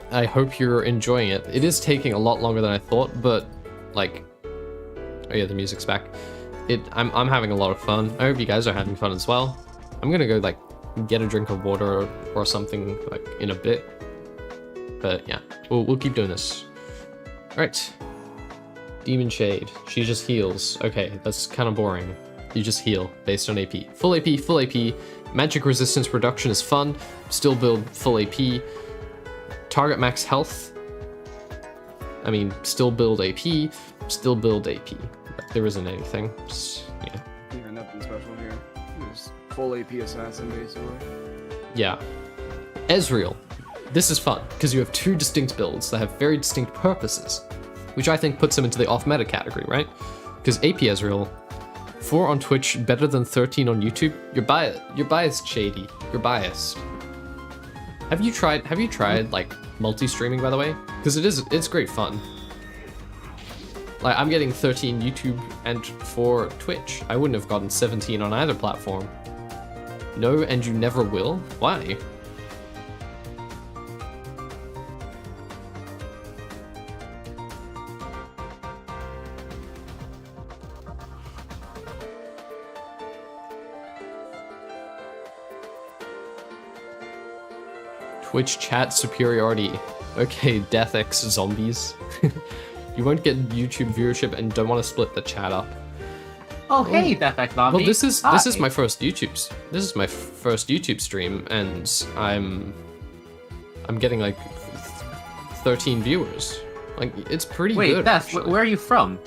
I hope you're enjoying it. It is taking a lot longer than I thought, but like, oh yeah, the music's back. I'm having a lot of fun. I hope you guys are having fun as well. I'm gonna go like get a drink of water or something like in a bit. But yeah, we'll keep doing this. All right. Demon Shade. She just heals. Okay, that's kind of boring. You just heal based on AP. Full AP, full AP. Magic resistance reduction is fun. Still build full AP. Target max health. I mean, still build AP. Still build AP. There isn't anything. Just, yeah. Yeah, nothing special here. Just full AP assassin, basically. Yeah. Ezreal. This is fun, because you have two distinct builds that have very distinct purposes, which I think puts them into the off-meta category, right? Because AP Ezreal, 4 on Twitch, better than 13 on YouTube. You're biased, Shady. You're biased. Have you tried like multi-streaming, by the way? Because it's great fun. Like, I'm getting 13 YouTube and 4 Twitch. I wouldn't have gotten 17 on either platform. No, and you never will? Why? Twitch chat superiority. Okay, Death X zombies. You won't get YouTube viewership and don't want to split the chat up. Oh, hey, Death X zombie. Well, this is my first YouTube stream, and I'm getting like 13 viewers. Like, it's pretty good. Wait, Death, where are you from?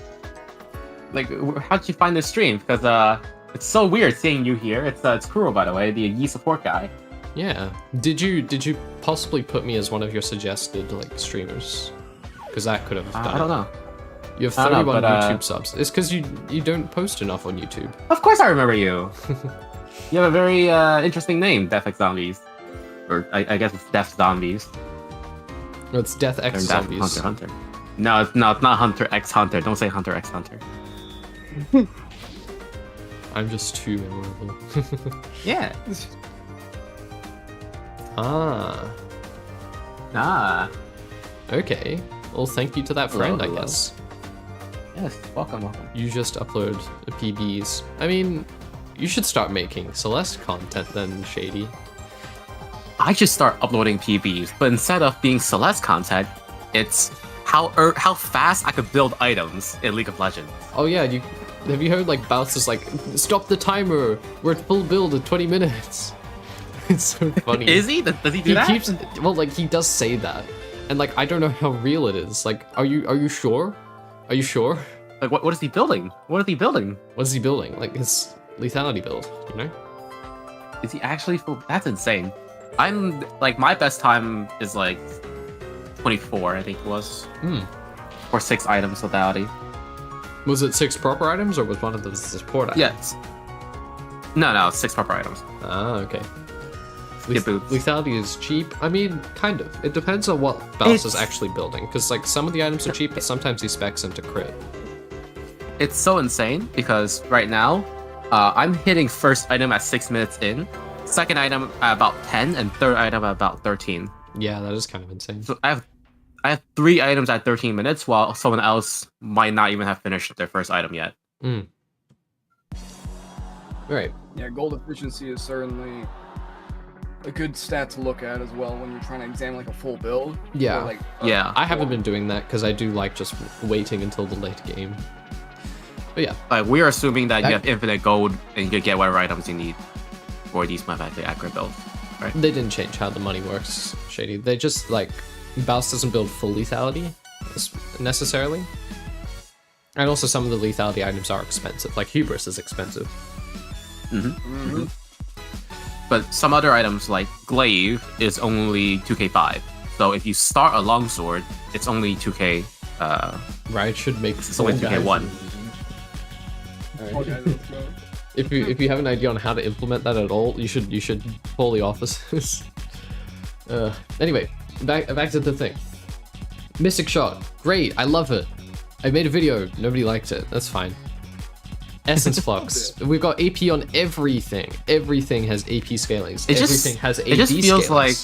Like, how'd you find this stream? Because it's so weird seeing you here. It's Kuro, by the way, the Yi support guy. Yeah. Did you possibly put me as one of your suggested like streamers? Because that could have done I don't know. You have I don't know, 31 but, YouTube subs. It's because you don't post enough on YouTube. Of course I remember you. You have a very interesting name, Death X Zombies. Or I guess it's Death Zombies. No, it's Death X Zombies. Hunter. No, it's not Hunter X Hunter. Don't say Hunter X Hunter. I'm just too memorable. Yeah. Ah. Okay. Well, thank you to that friend, Hello. I guess. Yes, welcome. You just upload the PBs. I mean, you should start making Celeste content then, Shady. I should start uploading PBs, but instead of being Celeste content, it's how fast I could build items in League of Legends. Oh yeah, have you heard like Bounce is like, stop the timer, we're at full build in 20 minutes. It's so funny. Is he? Does he do that? He does say that. And like, I don't know how real it is. Like, are you sure? Are you sure? Like, what is he building? What is he building? What is he building? Like his lethality build, you know? Is he actually full? That's insane. I'm like, my best time is like 24, I think it was. For 6 items lethality. Was it 6 proper items or was one of those support items? Yes. No, 6 proper items. Ah, okay. Get boots. Lethality is cheap. I mean, kind of. It depends on what Baus is actually building. Because like some of the items are cheap, but sometimes he specs into crit. It's so insane because right now, I'm hitting first item at 6 minutes in, second item at about 10, and third item at about 13. Yeah, that is kind of insane. So I have 3 items at 13 minutes, while someone else might not even have finished their first item yet. Right. Yeah, gold efficiency is certainly a good stat to look at as well when you're trying to examine like a full build. Yeah. Or, like, Yeah. I haven't been doing that because I do like just waiting until the late game. But yeah. Like, we're assuming that you have infinite gold and you can get whatever items you need for these mathematically accurate builds, right? They didn't change how the money works, Shady. They just, like, Baus doesn't build full lethality, necessarily. And also some of the lethality items are expensive, like Hubris is expensive. But some other items, like Glaive, is only 2k5. So if you start a longsword, it's only 2k... Right, should make it's only 2k1. Okay, let's go. If you have an idea on how to implement that at all, you should call the offices. Anyway, back to the thing. Mystic Shot, great, I love it. I made a video, nobody liked it, that's fine. Essence Flux, we've got AP on everything. Everything has AP scalings. Everything has AP scalings. It just feels like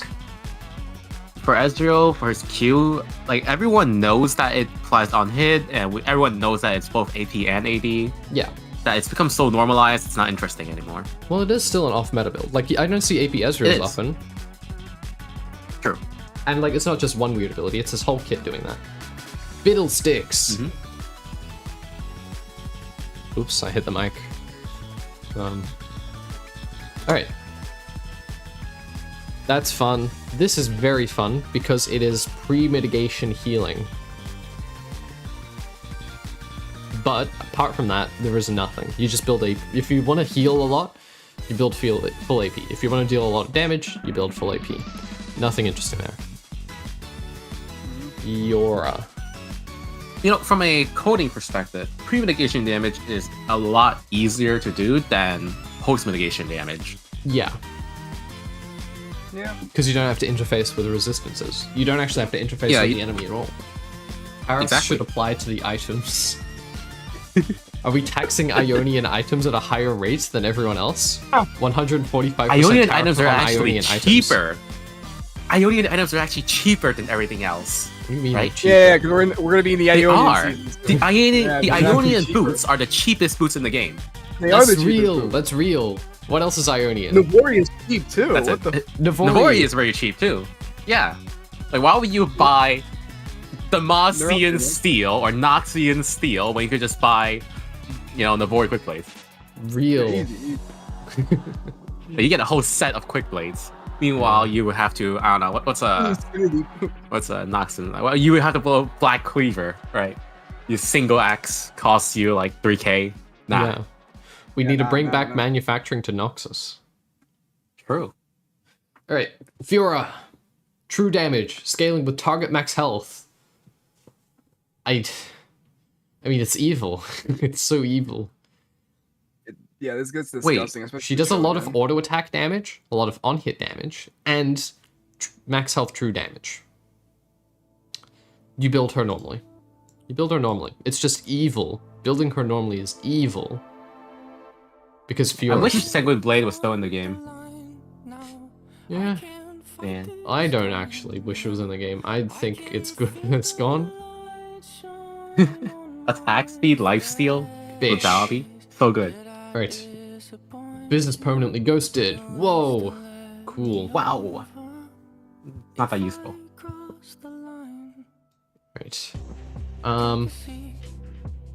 for Ezreal, for his Q, like everyone knows that it applies on hit, and everyone knows that it's both AP and AD. Yeah. That it's become so normalized, it's not interesting anymore. Well, it is still an off-meta build. Like, I don't see AP Ezreal often. True. And, like, it's not just one weird ability, it's his whole kit doing that. Fiddlesticks! Oops, I hit the mic. Alright. That's fun. This is very fun, because it is pre-mitigation healing. But apart from that, there is nothing. You just build a... If you want to heal a lot, you build full AP. If you want to deal a lot of damage, you build full AP. Nothing interesting there. Yora. You know, from a coding perspective, pre-mitigation damage is a lot easier to do than post-mitigation damage. Yeah. Yeah. Because you don't have to interface with the resistances. You don't actually have to interface with the enemy at all. Paras should apply to the items. Are we taxing Ionian items at a higher rate than everyone else? 145% Ionian items are Ionian actually cheaper. Ionian items are actually cheaper than everything else. What do you mean? Right? Cheaper? Yeah, because we're gonna be in the They Ionian are. season, so- The Ionian cheaper. boots are the cheapest boots in the game. They are the That's cheapest real. boots. That's real. What else is Ionian? Navori is cheap too. That's What it. the? Navori is very cheap too. Yeah. Like, why would you buy Demacian steel or Noxian steel when you could just buy, you know, Navori quick blades? Real. Easy. Like, you get a whole set of quick blades. Meanwhile, you would have to, I don't know, what's a Noxian? Well, you would have to blow Black Cleaver, right? Your single axe costs you like 3k. Nah. Yeah. We need to bring back manufacturing to Noxus. True. Alright. Fiora. True damage. Scaling with target max health. I mean, it's evil. It's so evil. Yeah, this gets Wait, disgusting. especially She does a lot of Shogun. auto attack damage, a lot of on-hit damage, and max health true damage. You build her normally. It's just evil. Building her normally is evil. Because I Fiora... wish Segway Blade was still in the game. Yeah, Man. I don't actually wish it was in the game. I think it's good it's gone. Attack speed, lifesteal, Bish. lethality. So good. Right. Business permanently ghosted. Whoa. Cool. Wow. Not that useful. Right.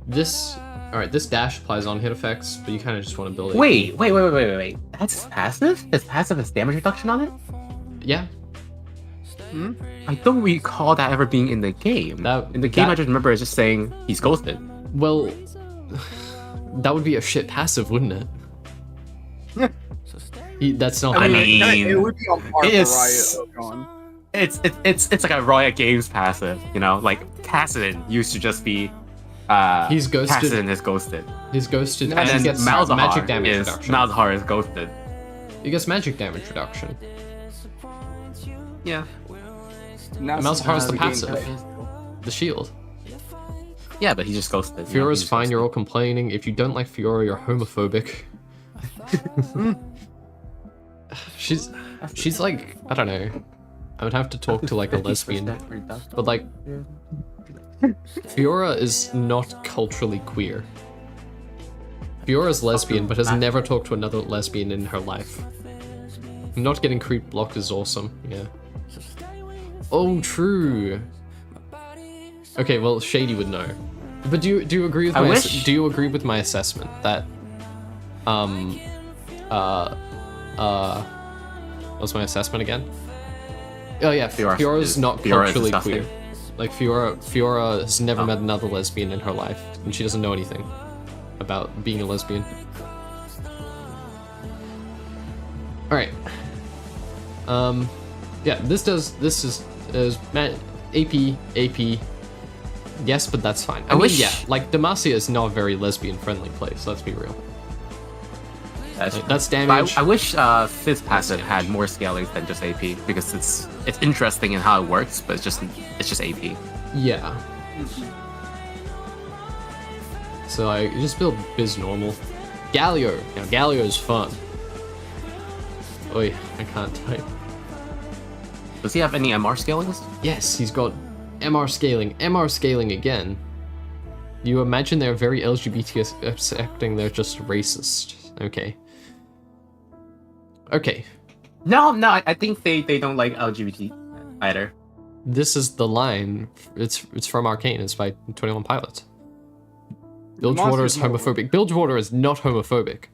This... Alright, this dash applies on hit effects, but you kind of just want to build it. Wait. That's passive? His passive has damage reduction on it? Yeah. I don't recall that ever being in the game. In the game, I just remember it's just saying he's ghosted. Well... That would be a shit passive, wouldn't it? That's not... I mean, it would be on par with it's- Riot Ogon. It's like a Riot Games passive, you know? Like, Kassadin used to just be... He's ghosted. Kassadin is ghosted. He's ghosted, And and he then gets Malzahar magic damage is... reduction. Malzahar is ghosted. He gets magic damage reduction. Yeah. Malzahar is the game passive. type. The shield. Yeah, but he just ghosted. you know, Fiora's he's fine, ghosted. you're all complaining. If you don't like Fiora, you're homophobic. She's like, I don't know. I would have to talk to like a lesbian. But like, Fiora is not culturally queer. Fiora's lesbian, but has never talked to another lesbian in her life. Not getting creep blocked is awesome, yeah. Oh, true. Okay, well, Shady would know. But do you agree with do you agree with my assessment that what's my assessment again? Oh yeah, Fiora's not culturally queer. Like Fiora has never met another lesbian in her life, and she doesn't know anything about being a lesbian. All right. Yeah, this is AP. Yes, but that's fine. I mean, wish- yeah, like Demacia is not a very lesbian-friendly place. Let's be real. That's damage. I wish Fizz passive had more scalings than just AP because it's interesting in how it works, but it's just AP. Yeah. So I just build Biz normal. Galio. Now Galio is fun. Oi, I can't type. Does he have any MR scalings? Yes, he's got MR scaling. MR scaling again. You imagine they're very LGBT accepting, they're just racist. Okay. Okay. No, I think they don't like LGBT either. This is the line. It's from Arcane. It's by 21 Pilots. Bilgewater is homophobic. Bilgewater is not homophobic.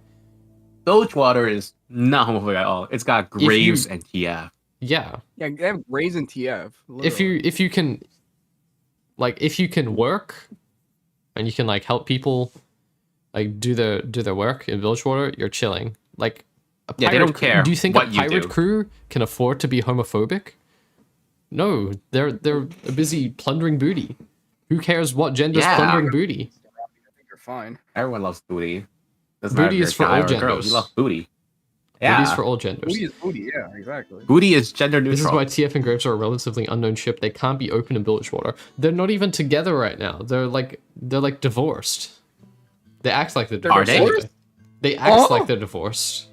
Bilgewater is not homophobic at all. It's got Graves and TF. Yeah. Yeah, they have Graves and TF. If you can, like, if you can work, and you can like help people, like do their work in Bilgewater, you're chilling. Like, Yeah, they don't care. Do you think what a you pirate do. crew can afford to be homophobic? No, they're busy plundering booty. Who cares what gender's Yeah. plundering booty? I think you're fine. Everyone loves booty. Doesn't Booty matter if is you're for a guy all or a girl, genders. You love booty. Yeah, Booty's for all genders. Booty is booty, yeah, exactly. booty is gender neutral. This is why TF and Graves are a relatively unknown ship. They can't be open in Bilgewater. They're not even together right now. They're like divorced. They act like they're Are divorced. they? anyway. They act like they're divorced.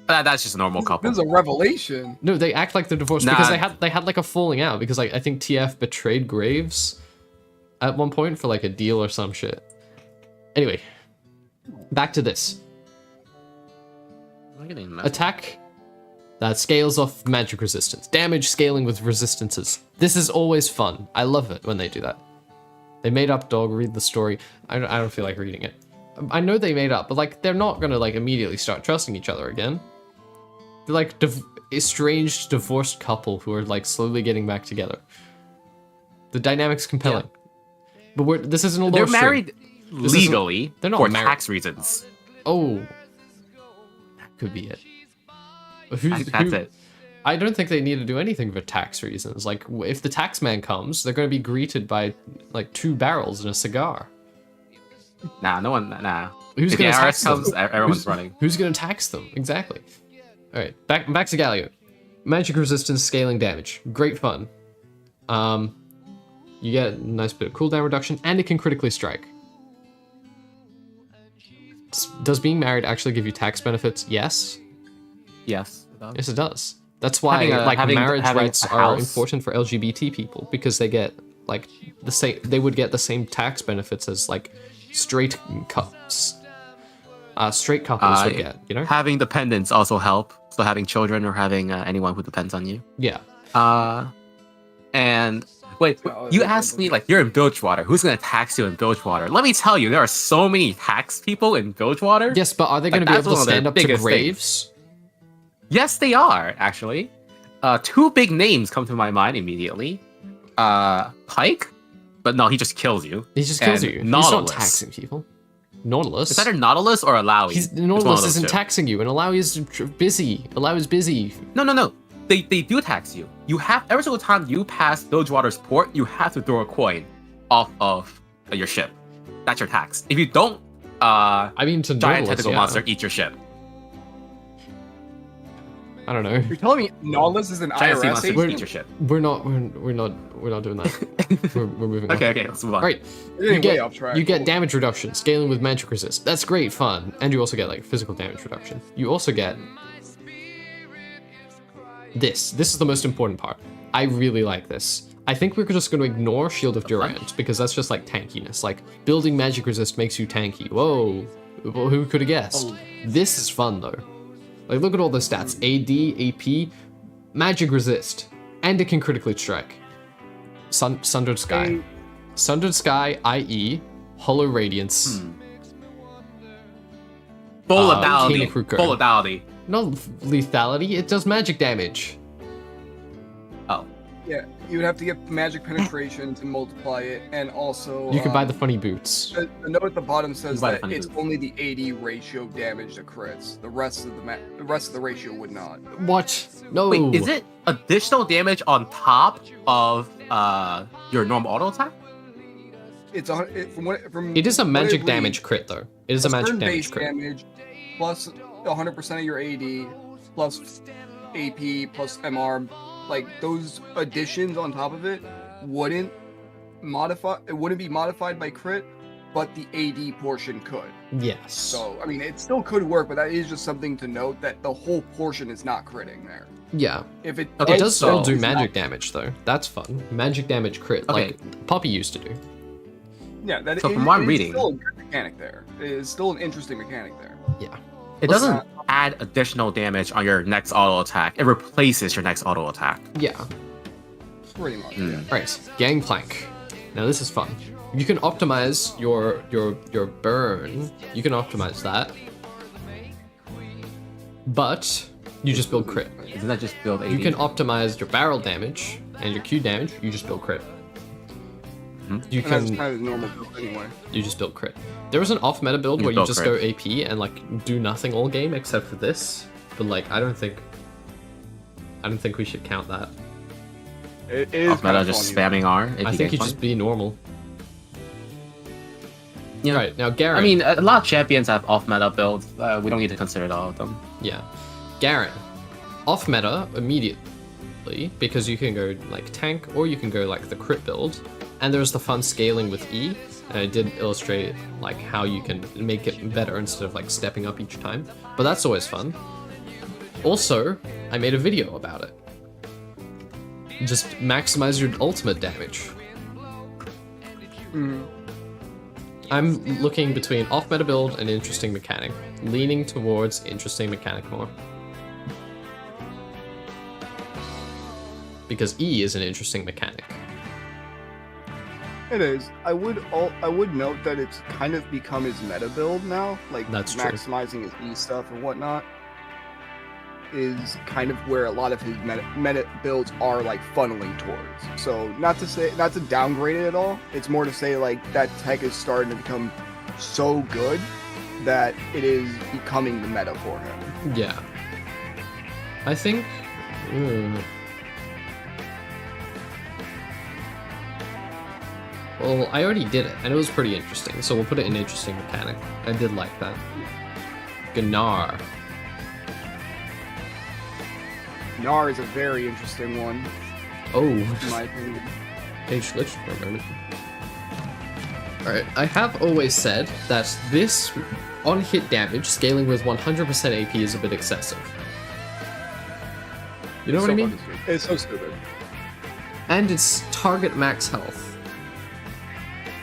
That's just a normal couple. This is a revelation. No, they act like they're divorced Nah. because they had like a falling out because like I think TF betrayed Graves at one point for like a deal or some shit. Anyway, back to this. Attack that scales off magic resistance. Damage scaling with resistances. This is always fun. I love it when they do that. They made up dog, read the story. I don't feel like reading it. I know they made up, but like they're not gonna like immediately start trusting each other again. They're like estranged, divorced couple who are like slowly getting back together. The dynamic's compelling. Yeah. But this isn't a lore They're stream. married legally they're not for married. tax reasons. Oh, that could be it. But That's it. I don't think they need to do anything for tax reasons. Like, if the tax man comes, they're going to be greeted by, like, 2 barrels and a cigar. Nah, no one. Nah. Who's If the going to IRS tax them? comes, everyone's running. Who's going to tax them? Exactly. All right, back to Galio. Magic resistance, scaling damage. Great fun. You get a nice bit of cooldown reduction, and it can critically strike. Does being married actually give you tax benefits? Yes. Yes. It does. Yes, it does. That's why marriage rights are important for LGBT people, because they get like the same. They would get the same tax benefits as like straight couples. Straight couples would get. You know, having dependents also help. So having children or having anyone who depends on you. Yeah. And wait, you asked me like you're in Bilgewater. Who's gonna tax you in Bilgewater? Let me tell you, there are so many tax people in Bilgewater. Yes, but are they going to be able to stand up to graves? Yes, they are, actually. 2 big names come to my mind immediately. Pike, but no, he just kills you. He just kills you. Nautilus. He's not taxing people. Nautilus? Is that a Nautilus or a Lowy? Nautilus isn't taxing you, and Lowy is busy. Lowy is busy. No. They do tax you. You have, every single time you pass Bilgewater's port, you have to throw a coin off of your ship. That's your tax. If you don't, I mean, to giant Nautilus, tentacle monster eat your ship. I don't know. You're telling me Nautilus is an Giant sea IRS monster agent? eat your ship. We're not doing that. we're moving on. Okay, let's move on. All right. You get damage reduction, scaling with magic resist. That's great fun, and you also get like physical damage reduction. You also get this. This is the most important part. I really like this. I think we're just going to ignore Shield of Durant because that's just like tankiness. Like building magic resist makes you tanky. Whoa, well, who could have guessed? This is fun though. Like look at all the stats: AD, AP, magic resist, and it can critically strike. Sundered Sky, Sundered Sky, IE, Hollow Radiance. Full lethality. No lethality. It does magic damage. Oh. Yeah, you would have to get magic penetration to multiply it, and also you can buy the funny boots. The note at the bottom says that it's boots. only the 80 ratio damage to crits. The rest of the ratio would not. What? No. Wait, is it additional damage on top of your normal auto attack? It's It is a magic damage crit though. It is a magic damage crit. Damage plus 100% of your AD plus AP plus MR. Like those additions on top of it wouldn't be modified by crit, but the AD portion could. Yes. So I mean, it still could work, but that is just something to note that the whole portion is not critting there. Yeah. If it it does still do magic damage though. That's fun. Magic damage crit, Okay. like Poppy used to do. Yeah, that So from what I'm reading, still a good mechanic there. It is still an interesting mechanic there. Yeah. it doesn't add additional damage on your next auto attack. It replaces your next auto attack. Yeah. Pretty much. Hmm. Yeah. Alright, Gangplank. Now this is fun. You can optimize your burn. You can optimize that. But you just build crit. Doesn't that just build AD? You can optimize your barrel damage and your Q damage. You just build crit. You And that's can kind of normal build anyway. you just build crit. There was an off meta build You where you build just crit. go AP and like do nothing all game except for this. But like I don't think we should count that. It is Off kind meta of just fun, spamming R. I think you just be normal. Yeah. Right, now Garen. I mean, a lot of champions have off meta builds. We don't need to consider all of them. Yeah. Garen. Off meta immediately because you can go like tank or you can go like the crit build. And there's the fun scaling with E. And I did illustrate like how you can make it better instead of like stepping up each time. But that's always fun. Also, I made a video about it. Just maximize your ultimate damage. I'm looking between off meta build and interesting mechanic. Leaning towards interesting mechanic more. Because E is an interesting mechanic. It is. I would note that it's kind of become his meta build now. Like That's true. maximizing his E stuff and whatnot is kind of where a lot of his meta builds are like funneling towards. So not to downgrade it at all. It's more to say like that tech is starting to become so good that it is becoming the meta for him. Yeah. I think Well, I already did it, and it was pretty interesting, so we'll put it in interesting mechanic. I did like that. Gnar. Gnar is a very interesting one, Oh, in my opinion. page glitched for a moment. Alright, I have always said that this on-hit damage scaling with 100% AP is a bit excessive. You know what I mean? fucking stupid. It's so stupid. And it's target max health.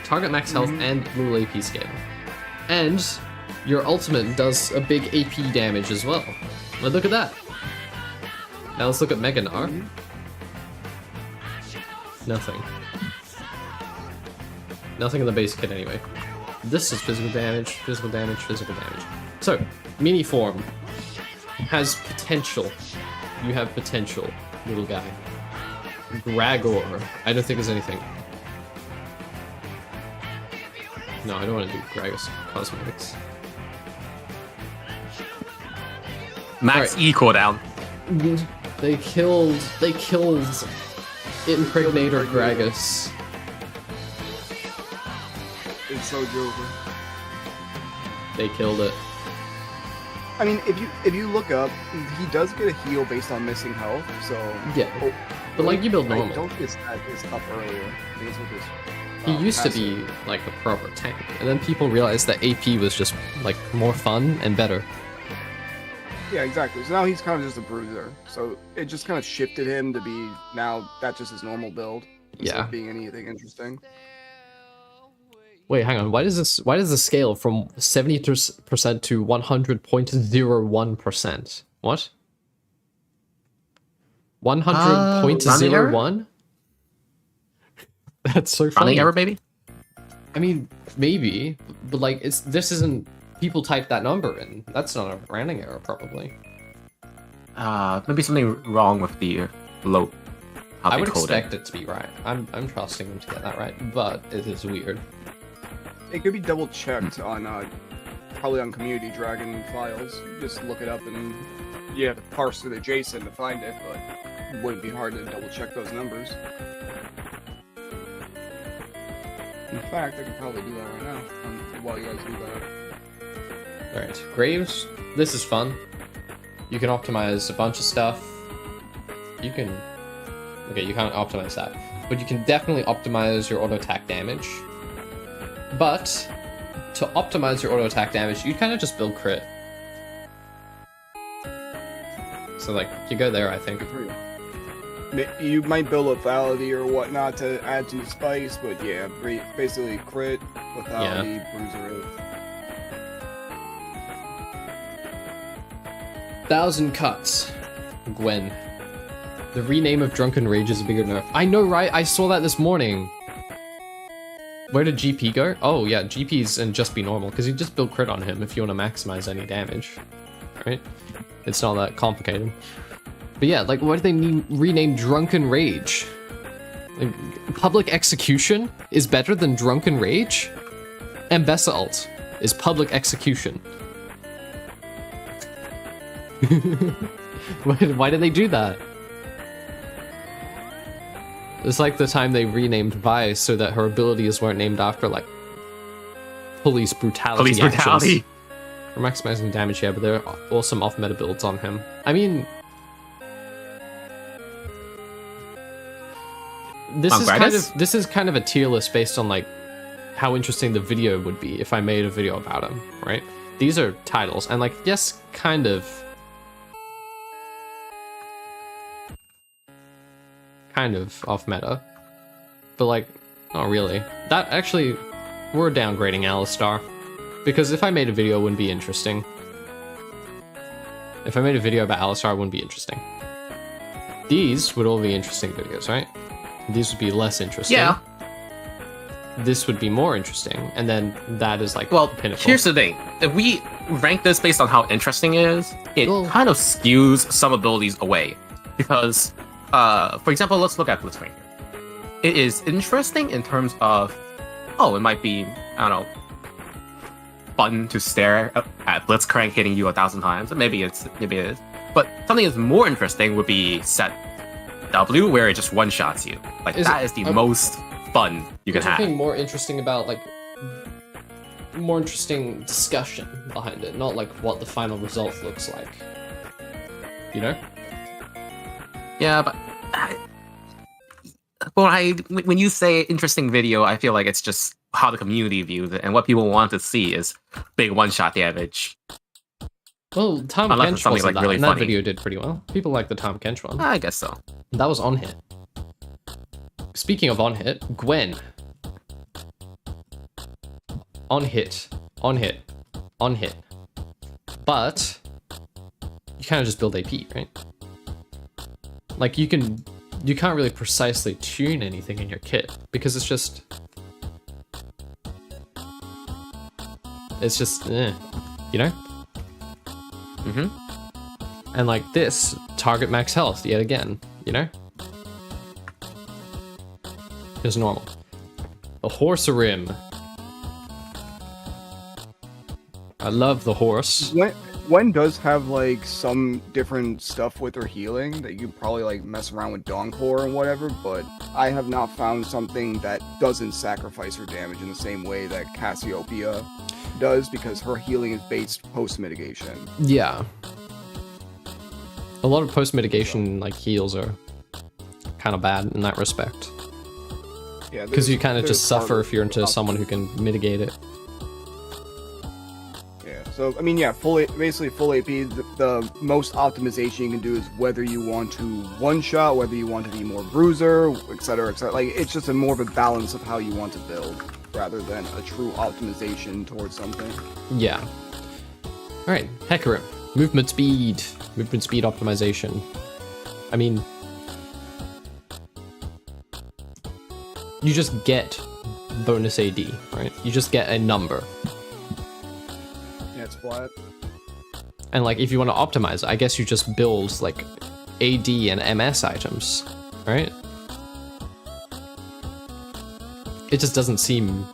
Target max health and little AP scale. And your ultimate does a big AP damage as well. Well, look at that. Now let's look at Mega Gnar. Nothing. Nothing in the base kit anyway. This is physical damage, physical damage, physical damage. So, mini form has potential. You have potential, little guy. Gragor. I don't think there's anything. No, I don't want to do Gragos cosmetics. Max Alright. E cooldown. They killed Impregnator Gragas. It's so joker. They killed it. I mean, if you look up, he does get a heal based on missing health, so... Yeah. Oh, But like you build I normal. don't think his stat is up earlier. I think it's with his... He used to be like a proper tank, and then people realized that AP was just like more fun and better. Yeah, exactly. So now he's kind of just a bruiser. So it just kind of shifted him to be now that's just his normal build. Instead Yeah. of being anything interesting. Wait, hang on. Why does the scale from 70% to 100.01%? What? 100.01? That's so funny. Running error, baby? I mean, maybe, but like this isn't people type that number in. That's not a rounding error, probably. Maybe something wrong with the load. How I they would code expect it to be right. I'm trusting them to get that right, but it is weird. It could be double checked on probably on Community Dragon files. You just look it up and you have to parse through the JSON to find it, but it wouldn't be hard to double check those numbers. In fact, I could probably do that right now while you guys do that. Alright, Graves, this is fun. You can optimize a bunch of stuff. You can... Okay, you can't optimize that. But you can definitely optimize your auto attack damage. But, to optimize your auto attack damage, you kind of just build crit. So like, you go there, I think. You might build lethality or whatnot to add some spice, but yeah, basically crit, lethality, bruiser it. 1,000 cuts. Gwen. The rename of Drunken Rage is a bigger nerf. I know, right? I saw that this morning. Where did GP go? Oh, yeah, GP's and just be normal, because you just build crit on him if you want to maximize any damage. Right? It's not that complicated. But yeah, like, why did they rename Drunken Rage? Like, Public Execution is better than Drunken Rage? And Besalt is Public Execution. Why did they do that? It's like the time they renamed Vi so that her abilities weren't named after, like, police brutality actions. For maximizing damage, yeah, but there are awesome off-meta builds on him. I mean... This is kind of a tier list based on, like, how interesting the video would be if I made a video about him, right? These are titles, and, like, yes, kind of off meta, but like, not really. That actually, we're downgrading Alistar, because if I made a video, it wouldn't be interesting. If I made a video about Alistar, it wouldn't be interesting. These would all be interesting videos, right? These would be less interesting. Yeah. This would be more interesting, and then that is like, well, the pinnacle. Here's the thing. If we rank this based on how interesting it is, it kind of skews some abilities away. Because, for example, let's look at Blitzcrank. It is interesting in terms of, oh, it might be, I don't know, fun to stare at Blitzcrank hitting you 1,000 times. Maybe it is. But something that's more interesting would be set W, where it just one-shots you. Like, that is the most fun you can have. Something more interesting about, like, more interesting discussion behind it, not like what the final result looks like. You know? Yeah, but when you say interesting video, I feel like it's just how the community views it, and what people want to see is big one-shot damage. Well, Tom Unless Kench it's something wasn't like that, really and funny. that video did pretty well. People like the Tom Kench one. I guess so. That was on hit. Speaking of on hit, Gwen. On hit. On hit. On hit. But you kind of just build AP, right? Like you can't really precisely tune anything in your kit because it's just you know? Mm-hmm. And like this, target max health yet again, you know? It's normal. The horse rim. I love the horse. Gwen does have like some different stuff with her healing that you could probably like mess around with Dawncore and whatever, but I have not found something that doesn't sacrifice her damage in the same way that Cassiopeia does, because her healing is based post-mitigation. Yeah. A lot of post-mitigation like heals are kind of bad in that respect. Yeah, because you kind of just suffer if you're into someone who can mitigate it. Yeah, so I mean, yeah, basically full AP. The most optimization you can do is whether you want to one-shot, whether you want to be more bruiser, etc., etc. Like, it's just more of a balance of how you want to build, rather than a true optimization towards something. Yeah. Alright, Hecarim. Movement speed optimization. I mean, you just get bonus AD, right? You just get a number. Yeah, it's flat. And like, if you want to optimize it, I guess you just build like AD and MS items, right? It just doesn't seem...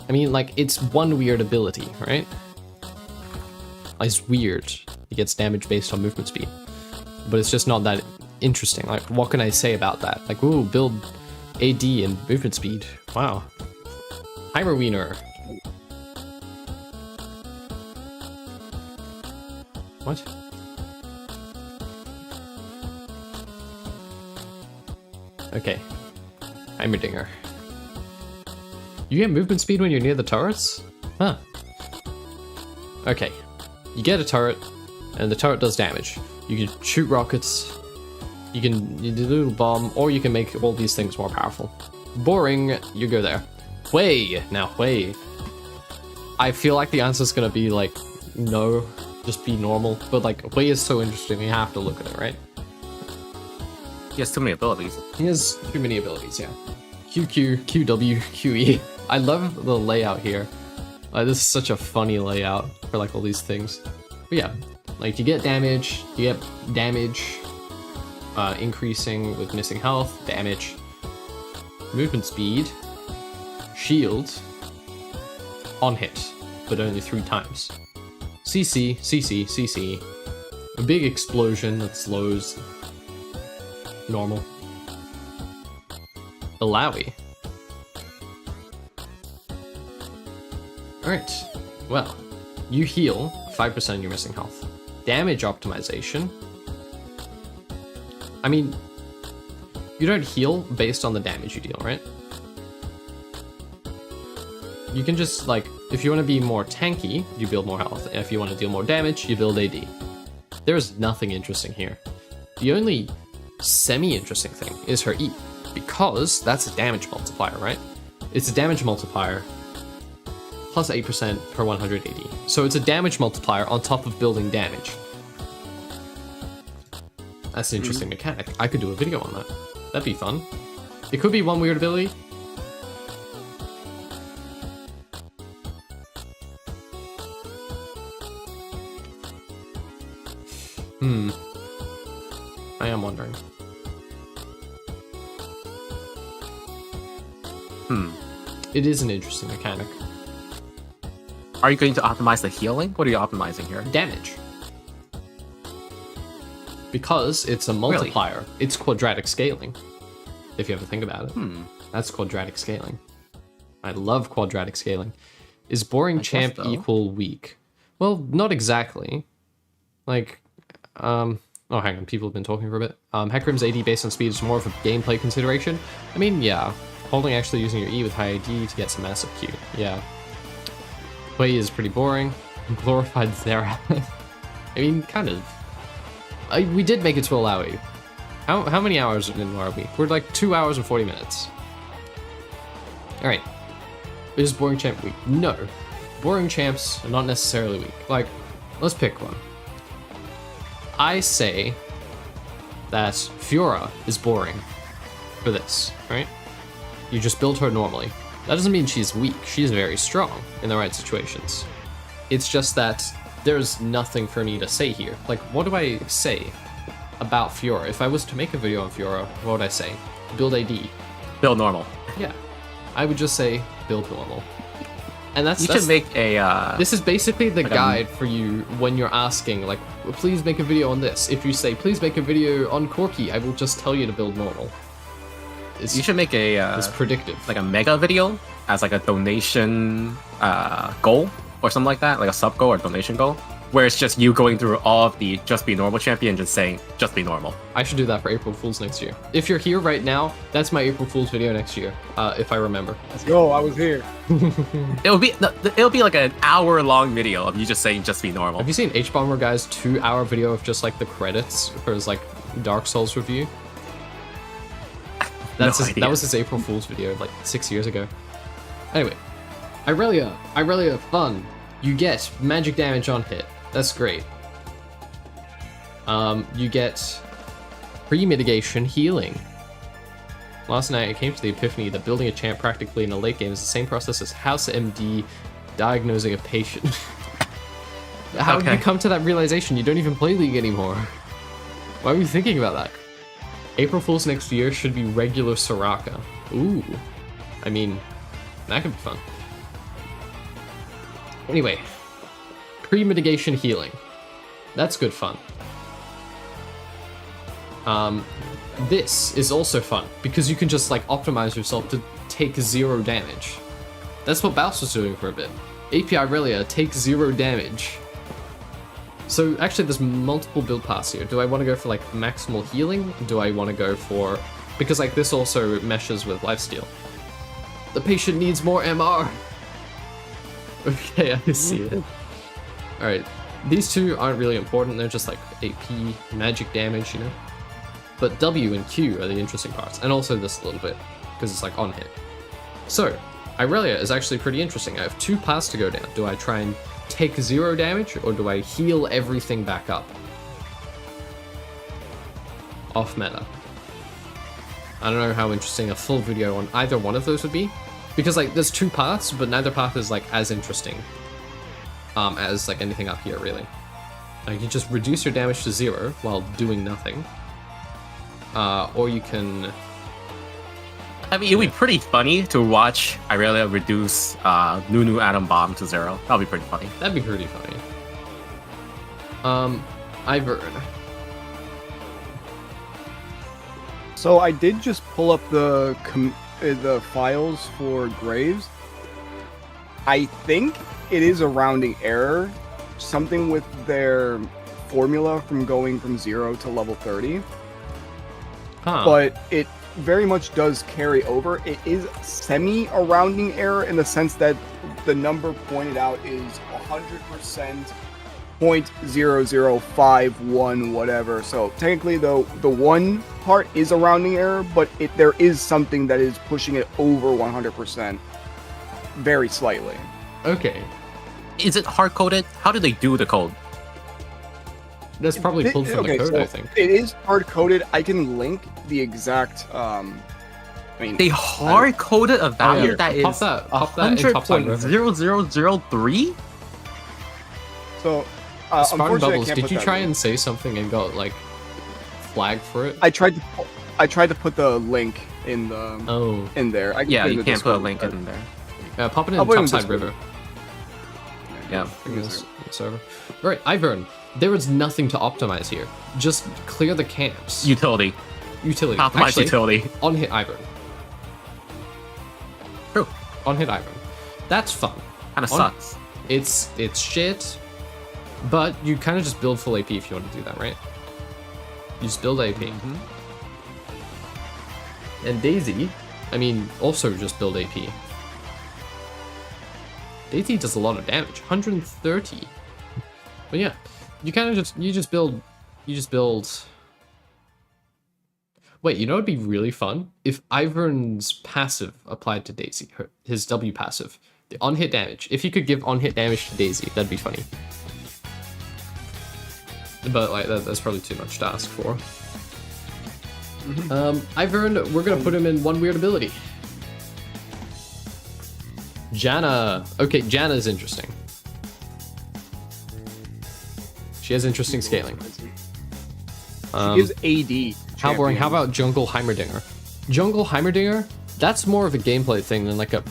I mean, like, it's one weird ability, right? It's weird. It gets damage based on movement speed. But it's just not that interesting. Like, what can I say about that? Like, ooh, build AD and movement speed. Wow. Heimer Wiener. What? Okay. Heimerdinger. You get movement speed when you're near the turrets? Huh. Okay. You get a turret, and the turret does damage. You can shoot rockets, you do a little bomb, or you can make all these things more powerful. Boring, you go there. Hui! Now, Hui. I feel like the answer's gonna be like, no, just be normal. But like, Hui is so interesting, you have to look at it, right? He has too many abilities. He has too many abilities, yeah. QQ, QW, QE. I love the layout here. This is such a funny layout for like all these things. But yeah, like you get damage increasing with missing health, damage, movement speed, shield, on hit, but only 3 times. CC, CC, CC, a big explosion that slows, normal. Alawi. Alright, well, you heal 5% of your missing health. Damage optimization. I mean, you don't heal based on the damage you deal, right? You can just, like, if you want to be more tanky, you build more health. If you want to deal more damage, you build AD. There's nothing interesting here. The only semi-interesting thing is her E, because that's a damage multiplier, right? It's a damage multiplier plus 8% per 180. So it's a damage multiplier on top of building damage. That's an interesting mechanic. I could do a video on that. That'd be fun. It could be one weird ability. I am wondering. It is an interesting mechanic. Are you going to optimize the healing? What are you optimizing here? Damage. because it's a multiplier. Really? It's quadratic scaling. If you ever think about it, that's quadratic scaling. I love quadratic scaling. Is boring champ equal weak? Well, not exactly. Like, oh, hang on. People have been talking for a bit. Hecarim's AD based on speed is more of a gameplay consideration. I mean, yeah. Holding actually using your E with high AD to get some massive Q. Yeah. Play is pretty boring. Glorified Zerath. I mean, kind of. We did make it to allow you. How many hours in are we? We're like 2 hours and 40 minutes. Alright. Is boring champ weak? No. Boring champs are not necessarily weak. Like, let's pick one. I say that Fiora is boring for this, right? You just build her normally. That doesn't mean she's weak. She's very strong in the right situations. It's just that there's nothing for me to say here. Like, what do I say about Fiora? If I was to make a video on Fiora, what would I say? Build AD. Build normal. Yeah. I would just say build normal. And that's... You should make a... This is basically the guide for you when you're asking, like, please make a video on this. If you say, please make a video on Corki, I will just tell you to build normal. You should make a... it's predictive. Like a mega video as like a donation goal or something like that, like a sub goal or donation goal, where it's just you going through all of the just be normal champion, just saying just be normal. I should do that for April Fool's next year. If you're here right now, that's my April Fool's video next year, if I remember. Let's go. I was here. It'll be like an hour-long video of you just saying just be normal. Have you seen H-Bomber Guy's 2-hour video of just like the credits for his like Dark Souls review? That was his April Fool's video like 6 years ago. Anyway, Irelia, fun. You get magic damage on hit. That's great. You get pre-mitigation healing. Last night I came to the epiphany that building a champ practically in a late game is the same process as House MD diagnosing a patient. How did you come to that realization? You don't even play League anymore. Why were you thinking about that? April Fool's next year should be regular Soraka. Ooh. I mean, that could be fun. Anyway. Pre-mitigation healing. That's good fun. This is also fun, because you can just like optimize yourself to take 0 damage. That's what Baus was doing for a bit. AP Irelia takes 0 damage. So actually there's multiple build paths here. Do I want to go for like maximal healing? Do I want to go for... Because like this also meshes with lifesteal. The patient needs more MR! Okay, I see it. Alright, these two aren't really important, they're just like AP, magic damage, you know? But W and Q are the interesting parts, and also this a little bit, because it's like on hit. So, Irelia is actually pretty interesting. I have 2 paths to go down. Do I try and take 0 damage, or do I heal everything back up? Off meta. I don't know how interesting a full video on either one of those would be, because like there's 2 paths, but neither path is like as interesting as like anything up here really. Like you just reduce your damage to 0 while doing nothing, or you can... I mean, it would be pretty funny to watch Irelia reduce Nunu Atom Bomb to 0. That would be pretty funny. That'd be pretty funny. Ivern. So I did just pull up the files for Graves. I think it is a rounding error. Something with their formula from going from 0 to level 30. Huh. But it very much does carry over. It is semi a rounding error in the sense that the number pointed out is 100% 0.0051 whatever. So technically though, the 1 part is a rounding error, but there is something that is pushing it over 100% very slightly. Okay. Is it hard-coded? How do they do the code? That's probably pulled from the code, so I think. It is hard-coded. I can link the exact, they hard-coded a value that is 100.0003? So, Spartan Bubbles, did you try and say something and got, like, flagged for it? I tried to put the link in the in there. Yeah, you can't put a link in there. Pop it in Topside River. Yeah. Server. All right, Ivern. There is nothing to optimize here. Just clear the camps. Utility. Optimize Actually, utility. On hit Ivern. True. On hit Ivern. That's fun. Kind of sucks. It's shit, but you kind of just build full AP if you want to do that, right? You just build AP. And Daisy, I mean, also just build AP. Daisy does a lot of damage, 130. But yeah, you kind of just build. Wait, you know what'd be really fun? If Ivern's passive applied to Daisy, his W passive, the on-hit damage. If you could give on-hit damage to Daisy, that'd be funny. But like that's probably too much to ask for. Ivern, we're gonna put him in one weird ability. Janna. Okay, Janna's interesting. She has interesting scaling. She gives AD. How boring. How about Jungle Heimerdinger? Jungle Heimerdinger, that's more of a gameplay thing than like a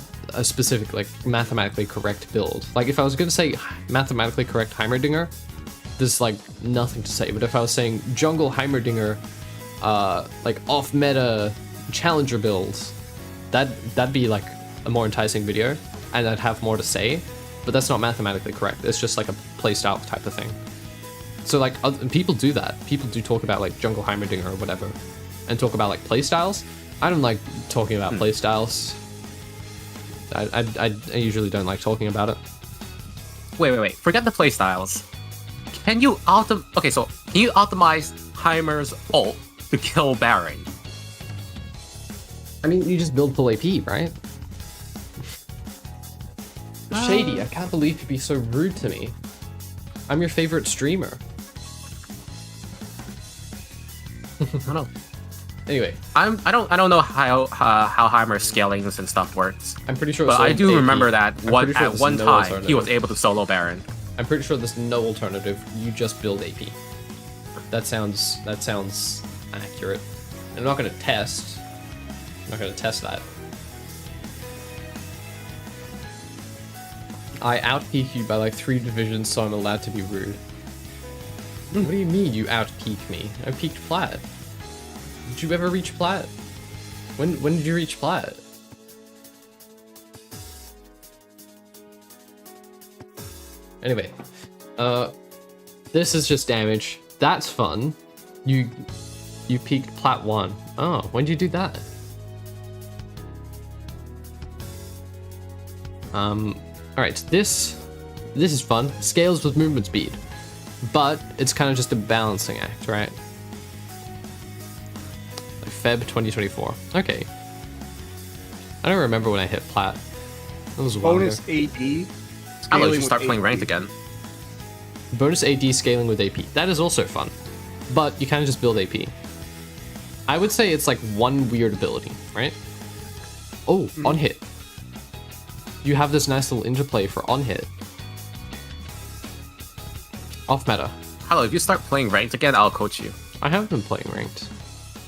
specific, like, mathematically correct build. Like, if I was going to say mathematically correct Heimerdinger, there's, like, nothing to say. But if I was saying Jungle Heimerdinger, like, off-meta challenger builds, that'd be, like, a more enticing video, and I'd have more to say. But that's not mathematically correct. It's just, like, a playstyle type of thing. So, like, people do that. People do talk about, like, Jungle Heimerdinger or whatever, and talk about, like, playstyles. I don't like talking about playstyles. I usually don't like talking about it. Wait. Forget the playstyles. Can you optimize Heimer's ult to kill Baron? I mean, you just build full AP, right? Shady, I can't believe you'd be so rude to me. I'm your favorite streamer. I don't know. Anyway, I don't know how Heimer's scalings and stuff works. I'm pretty sure. But I do remember that at one time alternative. he was able to solo Baron. I'm pretty sure there's no alternative. You just build AP. That sounds accurate. I'm not gonna test. I'm not gonna test that. I outpeak you by like 3 divisions, so I'm allowed to be rude. What do you mean you outpeak me? I peaked plat. Did you ever reach plat? When did you reach plat? Anyway, this is just damage. That's fun. You peaked plat 1. Oh, when did you do that? Alright, this is fun. Scales with movement speed. But it's kind of just a balancing act, right? Like Feb 2024. Okay. I don't remember when I hit plat. That was a while Bonus ago. AD. I'll let you start playing ranked again. Bonus AD scaling with AP. That is also fun. But you kind of just build AP. I would say it's like one weird ability, right? Oh, on hit. You have this nice little interplay for on hit. Off meta. Hello, if you start playing ranked again, I'll coach you. I have been playing ranked.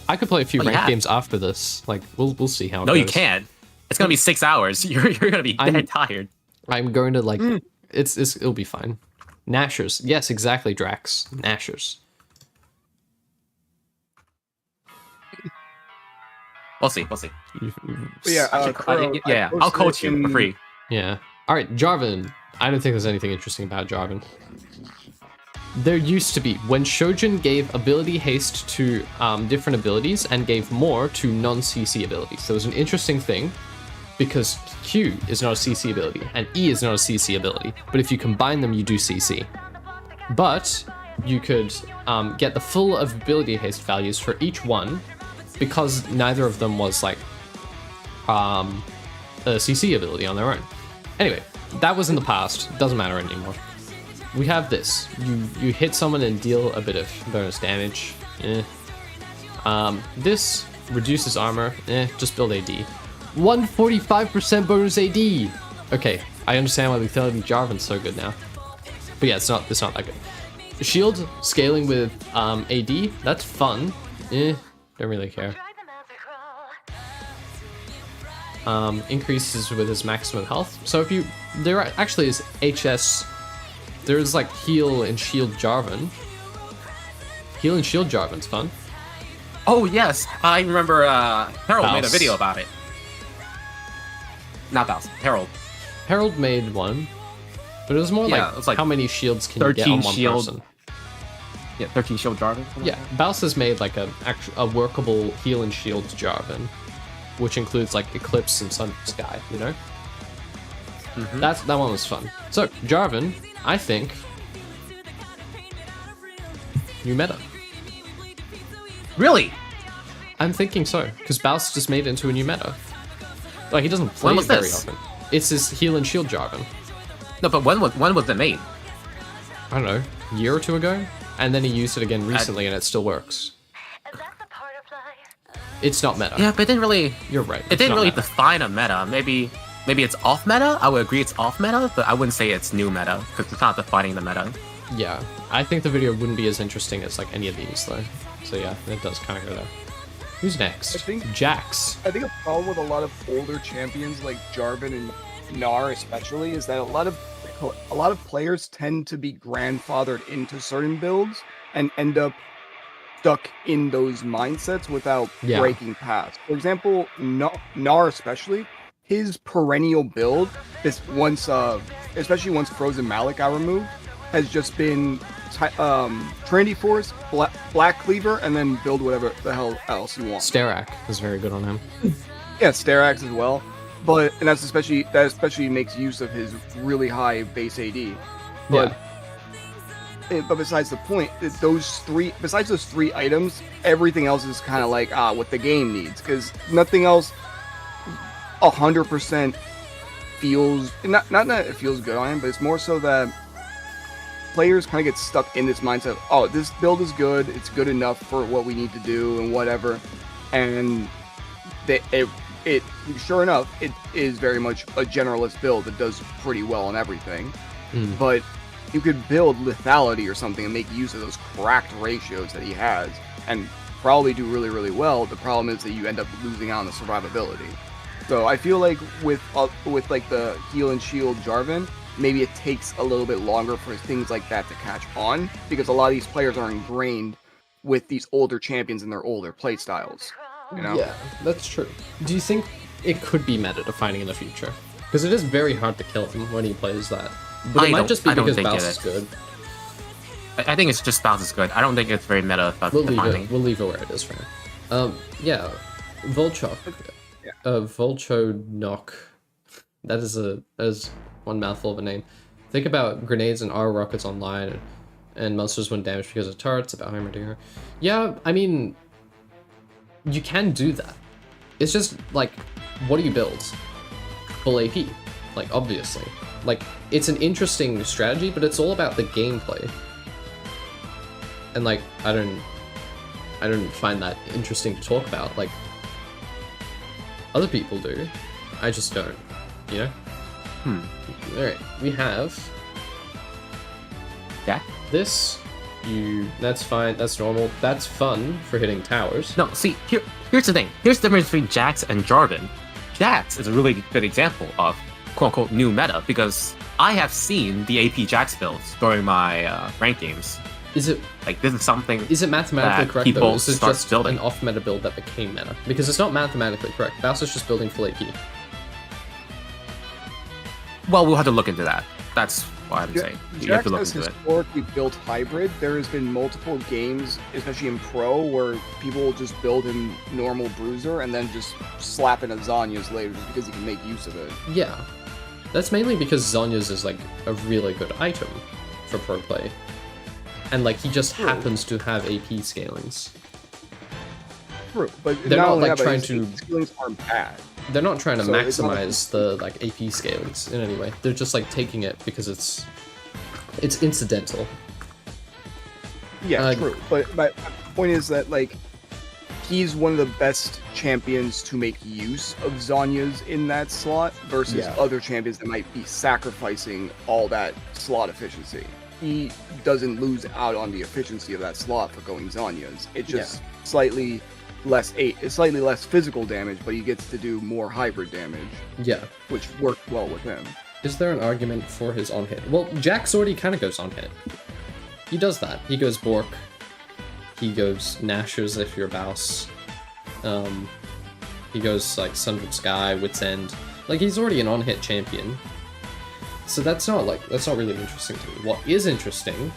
I could play a few ranked games after this. Like, we'll see how it goes. No, you can't. It's gonna be 6 hours. You're gonna be dead tired. I'm going to like it'll be fine. Nashers. Yes, exactly, Drax. Nashers. We'll see. But yeah, I'll coach you for free. Yeah. All right, Jarvan. I don't think there's anything interesting about Jarvan. There used to be, when Shojin gave ability haste to different abilities and gave more to non-CC abilities. There was an interesting thing, because Q is not a CC ability, and E is not a CC ability, but if you combine them, you do CC. But you could get the full of ability haste values for each one, because neither of them was like a CC ability on their own. Anyway, that was in the past, doesn't matter anymore. We have this. You hit someone and deal a bit of bonus damage. This reduces armor. Just build AD. 145% bonus AD. Okay, I understand why lethality Jarvan's so good now. But yeah, it's not that good. Shield scaling with AD. That's fun. Don't really care. Increases with his maximum health. So if there actually is HS There's like heal and shield Jarvan. Heal and shield Jarvan's fun. Oh yes, I remember Harold made a Baus. video about it. Not Baus, Harold. Harold made one, but it was more Yeah, like, it's like how many shields can you get on 13 one shield. person? Yeah, 13 shield Jarvan. Yeah, Baus has made like a workable heal and shield Jarvan, which includes like Eclipse and Sun Sky, you know? That one was fun. So, Jarvan, I think, new meta. Really? I'm thinking so, because Baus just made it into a new meta. Like, he doesn't play When it was very this? often. It's his heal and shield Jarvan. No, but when was it made? I don't know, a year or two ago? And then he used it again recently and it still works. It's not meta. Yeah, but it didn't really. You're right. It didn't really define a meta. Maybe it's off meta. I would agree it's off meta, but I wouldn't say it's new meta because it's not defining the meta. Yeah, I think the video wouldn't be as interesting as like any of these though. So yeah, it does kind of go there. Who's next? I think- Jax. I think a problem with a lot of older champions like Jarvan and Gnar especially is that a lot of players tend to be grandfathered into certain builds and end up stuck in those mindsets without breaking past. For example, Gnar especially, his perennial build, especially once Frozen Malik got removed, has just been Trinity Force, Black Cleaver, and then build whatever the hell else you want. Sterak is very good on him. Yeah, Sterax as well, but and that especially makes use of his really high base AD. But but besides the point, besides those three items, everything else is kind of like what the game needs, because nothing else 100% feels not that it feels good on him, but it's more so that players kind of get stuck in this mindset of, oh, this build is good, it's good enough for what we need to do and whatever, and it sure enough, it is very much a generalist build that does pretty well on everything. But you could build lethality or something and make use of those cracked ratios that he has and probably do really, really well. The problem is that you end up losing out on the survivability. So I feel like with like the heal and shield Jarvan, maybe it takes a little bit longer for things like that to catch on, because a lot of these players are ingrained with these older champions and their older play styles. You know? Yeah, that's true. Do you think it could be meta defining in the future? Because it is very hard to kill him when he plays that. But it might just be because Baus is good. I think it's just Baus is good. I don't think it's very meta defining. We'll leave it where it is for now. Yeah, Volchok. Volcho Knock. That is one mouthful of a name. Think about grenades and R rockets online, and monsters win damage because of turrets, about Heimerdinger. Yeah, I mean, you can do that. It's just, like, what do you build? Full AP. Like, obviously. Like, it's an interesting strategy, but it's all about the gameplay. And, like, I don't find that interesting to talk about. Like, other people do. I just don't, you know? Alright, we have... Yeah? This. That's fine, that's normal. That's fun for hitting towers. No, see, here's the thing. Here's the difference between Jax and Jarvan. Jax is a really good example of quote-unquote new meta, because I have seen the AP Jax builds during my ranked games. Is it like this is something? Is it mathematically correct people though? Is it start just building an off-meta build that became meta? Because it's not mathematically correct. Baus is just building full AP. Well, we'll have to look into that. That's what I'm saying. You have Jax to look has into it. historically built hybrid. There has been multiple games, especially in Pro, where people will just build him normal bruiser and then just slap in a Zhonya's later just because he can make use of it. Yeah. That's mainly because Zhonya's is like a really good item for pro play. And like he just happens to have AP scalings. True, but they're not like that, trying his to scalings aren't bad. They're not trying to So it's not maximize the like AP scalings in any way. They're just like taking it because it's incidental. Yeah, true. But my point is that like he's one of the best champions to make use of Zhonya's in that slot versus other champions that might be sacrificing all that slot efficiency. He doesn't lose out on the efficiency of that slot for going Zhonya's. It's just slightly less physical damage, but he gets to do more hybrid damage. Yeah. Which worked well with him. Is there an argument for his on-hit? Well, Jax already kind of goes on-hit. He does that. He goes Bork. He goes Nashers if you're Baus. He goes like Sundered Sky, Wit's End. Like, he's already an on-hit champion. So that's not really interesting to me. What is interesting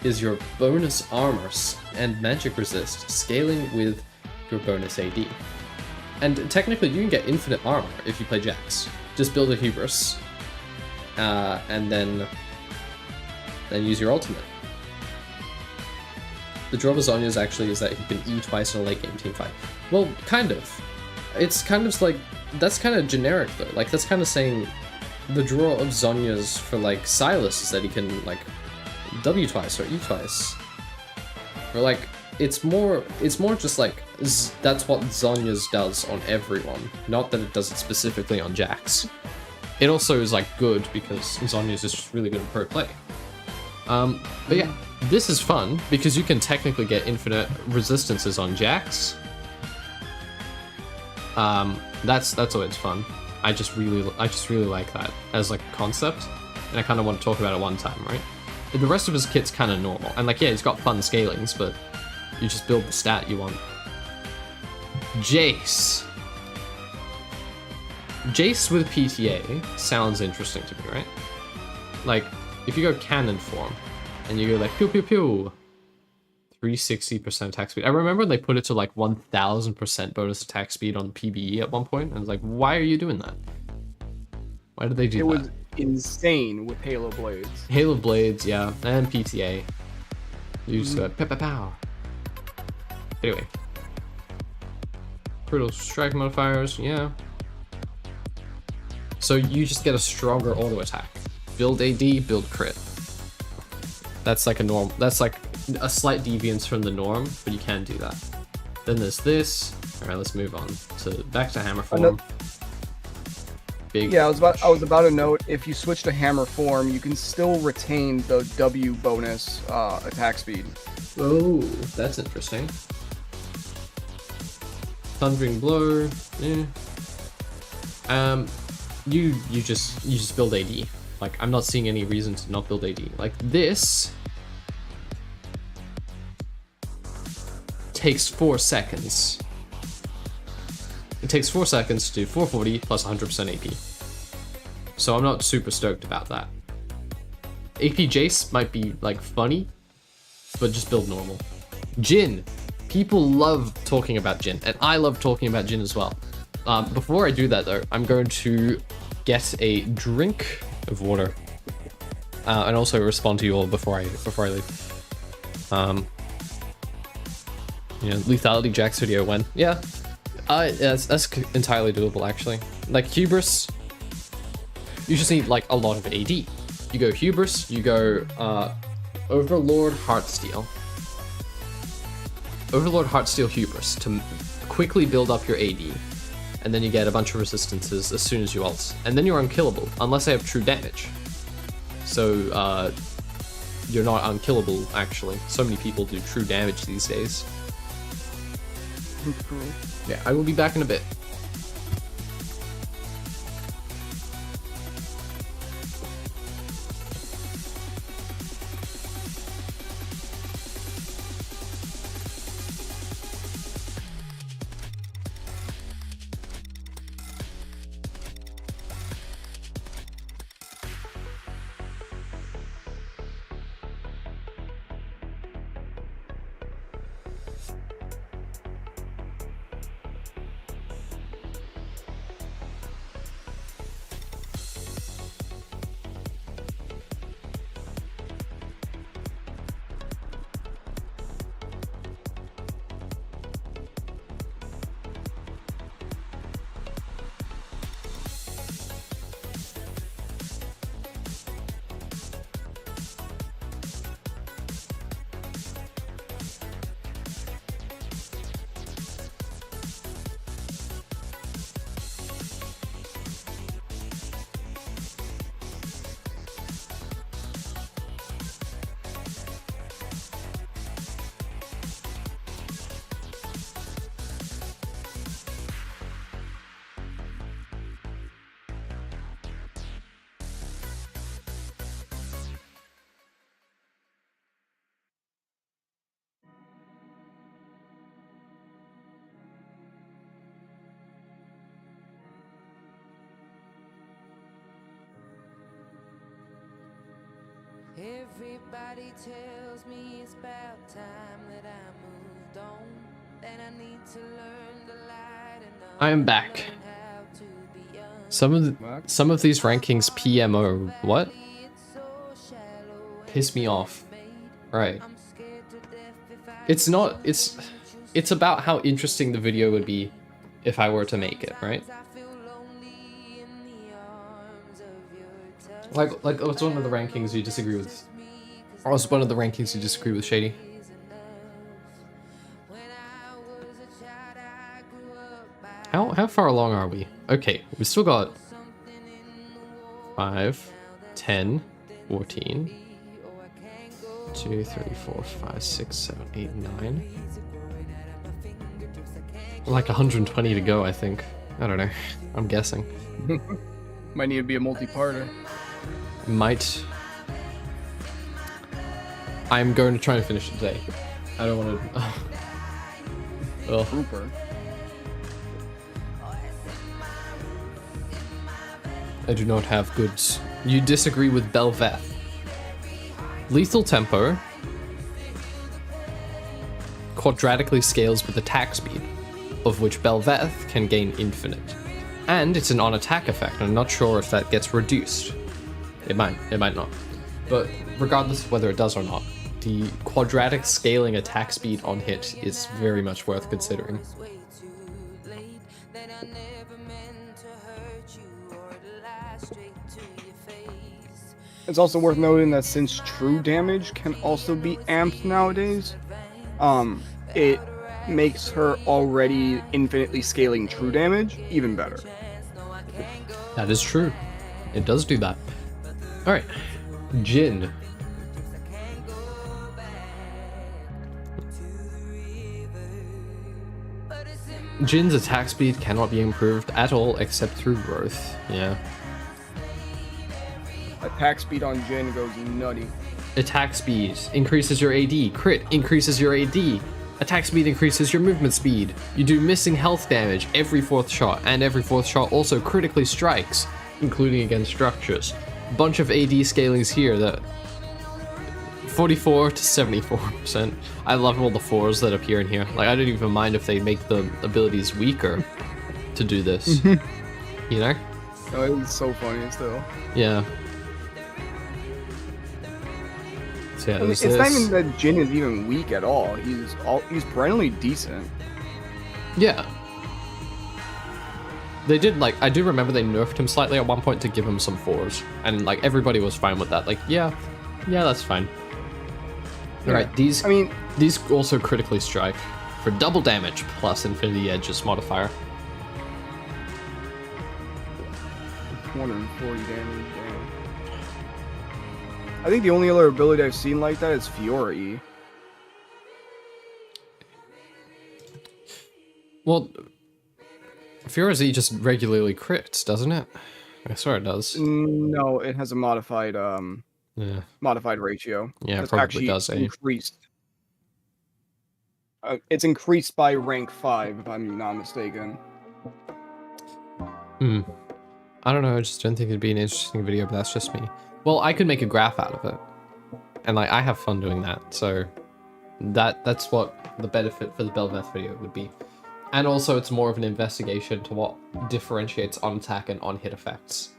is your bonus armor and magic resist scaling with your bonus AD. And technically you can get infinite armor if you play Jax. Just build a Hubris. And then use your ultimate. The draw of Zhonya's actually is that he can E twice in a late game teamfight. Well, kind of. It's kind of like, that's kind of generic though. Like, that's kind of saying the draw of Zhonya's for like Sylas is that he can like W twice or E twice. Or like, it's more just like, that's what Zhonya's does on everyone. Not that it does it specifically on Jax. It also is like good because Zhonya's is just really good at pro play. But yeah, this is fun because you can technically get infinite resistances on Jax. That's always fun. I just really like that as like a concept, and I kind of want to talk about it one time, right? The rest of his kit's kind of normal, and like, yeah, he's got fun scalings, but you just build the stat you want. Jace with PTA sounds interesting to me, right? Like, if you go cannon form, and you go like pew pew pew, 360% attack speed. I remember they put it to like 1000% bonus attack speed on PBE at one point, and I was like, why are you doing that? Why did they do that? It was insane with Halo Blades. Halo Blades, yeah, and PTA. You just go pow pow pow. Anyway. Brutal strike modifiers, yeah. So you just get a stronger auto attack. Build AD, build crit. That's like a norm. That's like a slight deviance from the norm, but you can do that. Then there's this. All right, let's move on to back to hammer form. Big. Yeah, I was about to note, if you switch to hammer form, you can still retain the W bonus attack speed. Oh, that's interesting. Thundering blow. Yeah. You just build AD. Like, I'm not seeing any reason to not build AD. Like, this takes 4 seconds. It takes 4 seconds to do 440 plus 100% AP. So I'm not super stoked about that. AP Jace might be, like, funny, but just build normal. Jhin. People love talking about Jhin, and I love talking about Jhin as well. Before I do that, though, I'm going to get a drink of water, and also respond to you all before I leave. You know, lethality Jax video when? Yeah, that's entirely doable actually. Like Hubris, you just need like a lot of AD. You go Hubris, you go Overlord Heartsteel. Overlord Heartsteel Hubris to quickly build up your AD. And then you get a bunch of resistances as soon as you ult. And then you're unkillable, unless they have true damage. So, you're not unkillable, actually. So many people do true damage these days. Yeah, I will be back in a bit. Everybody tells me it's about time that I moved on. Then I need to learn to light enough. I am back. Some of these rankings PMO what? Piss me off. Right. It's not it's about how interesting the video would be if I were to make it, right? Like what's one of the rankings you disagree with? Or what's one of the rankings you disagree with, Shady? How far along are we? Okay, we still got 5, 10, 14, 2, 3, 4, 5, 6, 7, 8, 9. Like 120 to go, I think. I don't know. I'm guessing. Might need to be a multi-parter. Might. I'm going to try and finish it today. I don't want to. Well. Trooper. I do not have goods. You disagree with Belveth. Lethal tempo quadratically scales with attack speed, of which Belveth can gain infinite. And it's an on-attack effect, and I'm not sure if that gets reduced. It might not. But regardless of whether it does or not, the quadratic scaling attack speed on hit is very much worth considering. It's also worth noting that since true damage can also be amped nowadays, it makes her already infinitely scaling true damage even better. That is true. It does do that. Alright. Jhin. Jin's attack speed cannot be improved at all except through growth. Yeah. Attack speed on Jhin goes nutty. Attack speed increases your AD. Crit increases your AD. Attack speed increases your movement speed. You do missing health damage every 4th shot, and every 4th shot also critically strikes, including against structures. Bunch of AD scalings here that 44 to 74%. I love all the 4s that appear in here. Like, I don't even mind if they make the abilities weaker to do this. You know? Oh, it's so funny still. Yeah. So yeah, it's not even that Jhin is even weak at all. He's perennially decent. Yeah. They did, like, I do remember they nerfed him slightly at one point to give him some 4s. And, like, everybody was fine with that. Like, yeah, that's fine. Yeah. Alright, these also critically strike for double damage plus Infinity Edge's modifier. 240 damage, damn. I think the only other ability I've seen like that is Fiora E. Well, Fiora's E just regularly crits, doesn't it? I swear it does. No, it has a modified modified ratio. Yeah, it it's probably does. Increased. It's increased by rank 5, if I'm not mistaken. I don't know, I just don't think it'd be an interesting video, but that's just me. Well, I could make a graph out of it. And, like, I have fun doing that, so that's what the benefit for the Belveth video would be. And also, it's more of an investigation to what differentiates on-attack and on-hit effects.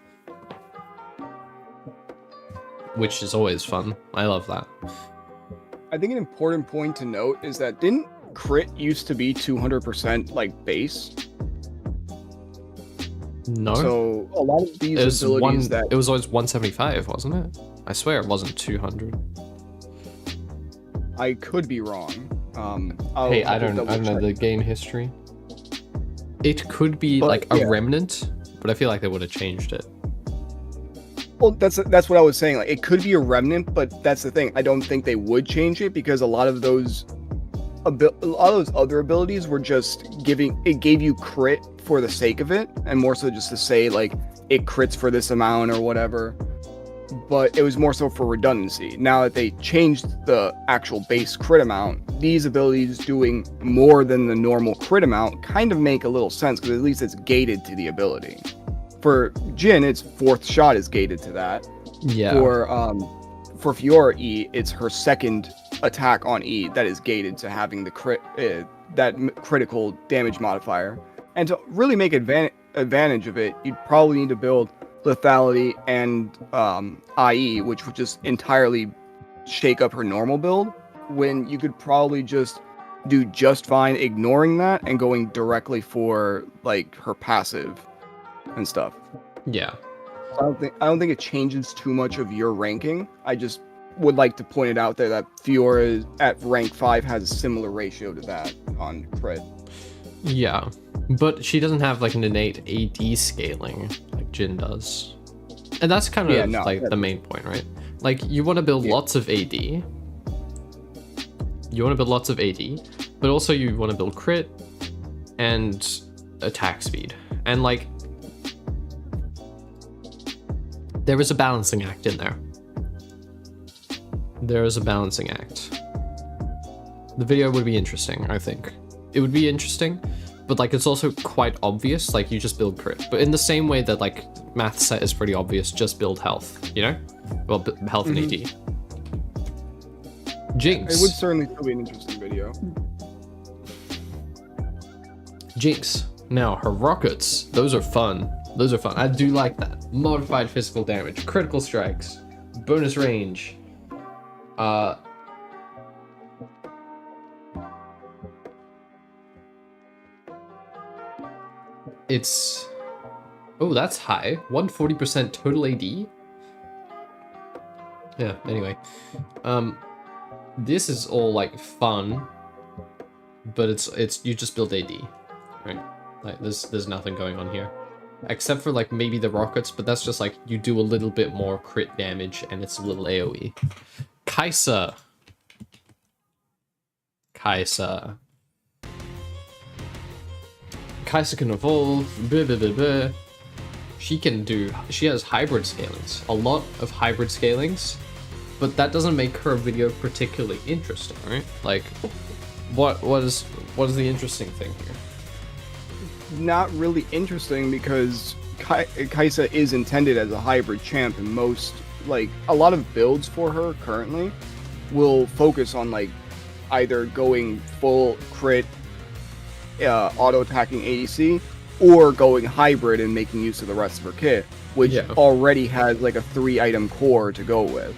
Which is always fun. I love that. I think an important point to note is that didn't crit used to be 200% like base? No. So a lot of these abilities it was always 175, wasn't it? I swear it wasn't 200. I could be wrong. Hey, I don't know the game history. It could be like a remnant, but I feel like they would have changed it. Well, that's what I was saying. Like, it could be a remnant, but that's the thing. I don't think they would change it because a lot of those other abilities were just it gave you crit for the sake of it, and more so just to say like it crits for this amount or whatever. But it was more so for redundancy. Now that they changed the actual base crit amount, these abilities doing more than the normal crit amount kind of make a little sense because at least it's gated to the For Jhin, its 4th shot is gated to that. Yeah. for Fiora E, it's her second attack on E that is gated to having the critical damage modifier. And to really make advantage of it, you'd probably need to build lethality and IE, which would just entirely shake up her normal build, when you could probably just do just fine ignoring that and going directly for like her passive and stuff. Yeah. I don't think it changes too much of your ranking. I just would like to point it out there that Fiora at rank 5 has a similar ratio to that on crit. Yeah, but she doesn't have like an innate AD scaling like Jhin does. And that's kind of the main point, right? Like, you want to build lots of AD. You want to build lots of AD, but also you want to build crit and attack speed. And like, there is a balancing act in there. There is a balancing act. The video would be interesting, I think. It would be interesting, but like, it's also quite obvious, like, you just build crit. But in the same way that like math set is pretty obvious, just build health, you know? Well, health and AD. Jinx. It would certainly still be an interesting video. Jinx. Now, her rockets, those are fun. Those are fun. I do like that. Modified physical damage, critical strikes, bonus range. It's... Oh, that's high. 140% total AD? Yeah, anyway. This is all, like, fun. But it's you just build AD. Right? Like, there's nothing going on here. Except for, like, maybe the rockets, but that's just, like, you do a little bit more crit damage, and it's a little AoE. Kai'Sa. Kai'Sa can evolve. Blah, blah, blah, blah. She has hybrid scalings. A lot of hybrid scalings. But that doesn't make her video particularly interesting, right? Like, what is the interesting thing here? Not really interesting, because Kai'Sa is intended as a hybrid champ, and most, like, a lot of builds for her currently will focus on, like, either going full crit, auto attacking ADC, or going hybrid and making use of the rest of her kit, which already has like a 3-item core to go with.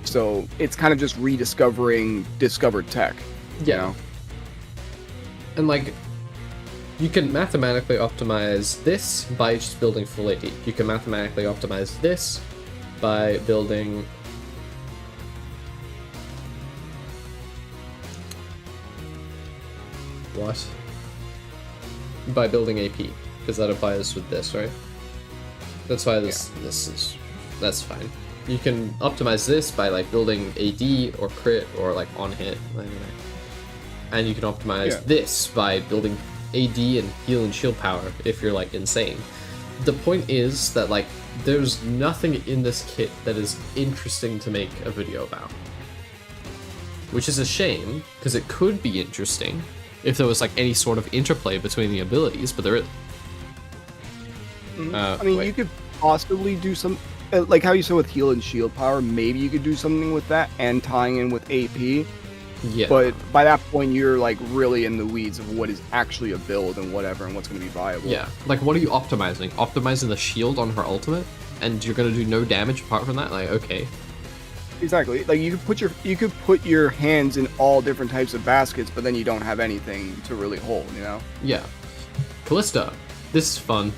So it's kind of just rediscovering discovered tech. Yeah. You know? And like, you can mathematically optimize this by just building full AD. You can mathematically optimize this by building... What? By building AP, because that applies with this, right? That's why that's fine. You can optimize this by like building AD or crit or like on hit, and you can optimize this by building AD and heal and shield power if you're like insane. The point is that like there's nothing in this kit that is interesting to make a video about, which is a shame, because it could be interesting if there was like any sort of interplay between the abilities, but there isn't. I mean, you could possibly do some, like how you said with heal and shield power, maybe you could do something with that and tying in with AP. Yeah. But by that point, you're like really in the weeds of what is actually a build and whatever, and what's going to be viable. Yeah. Like, what are you optimizing? Optimizing the shield on her ultimate, and you're going to do no damage apart from that? Like, okay. Exactly. Like you could put your hands in all different types of baskets, but then you don't have anything to really hold, you know? Yeah. Callista. This is fun.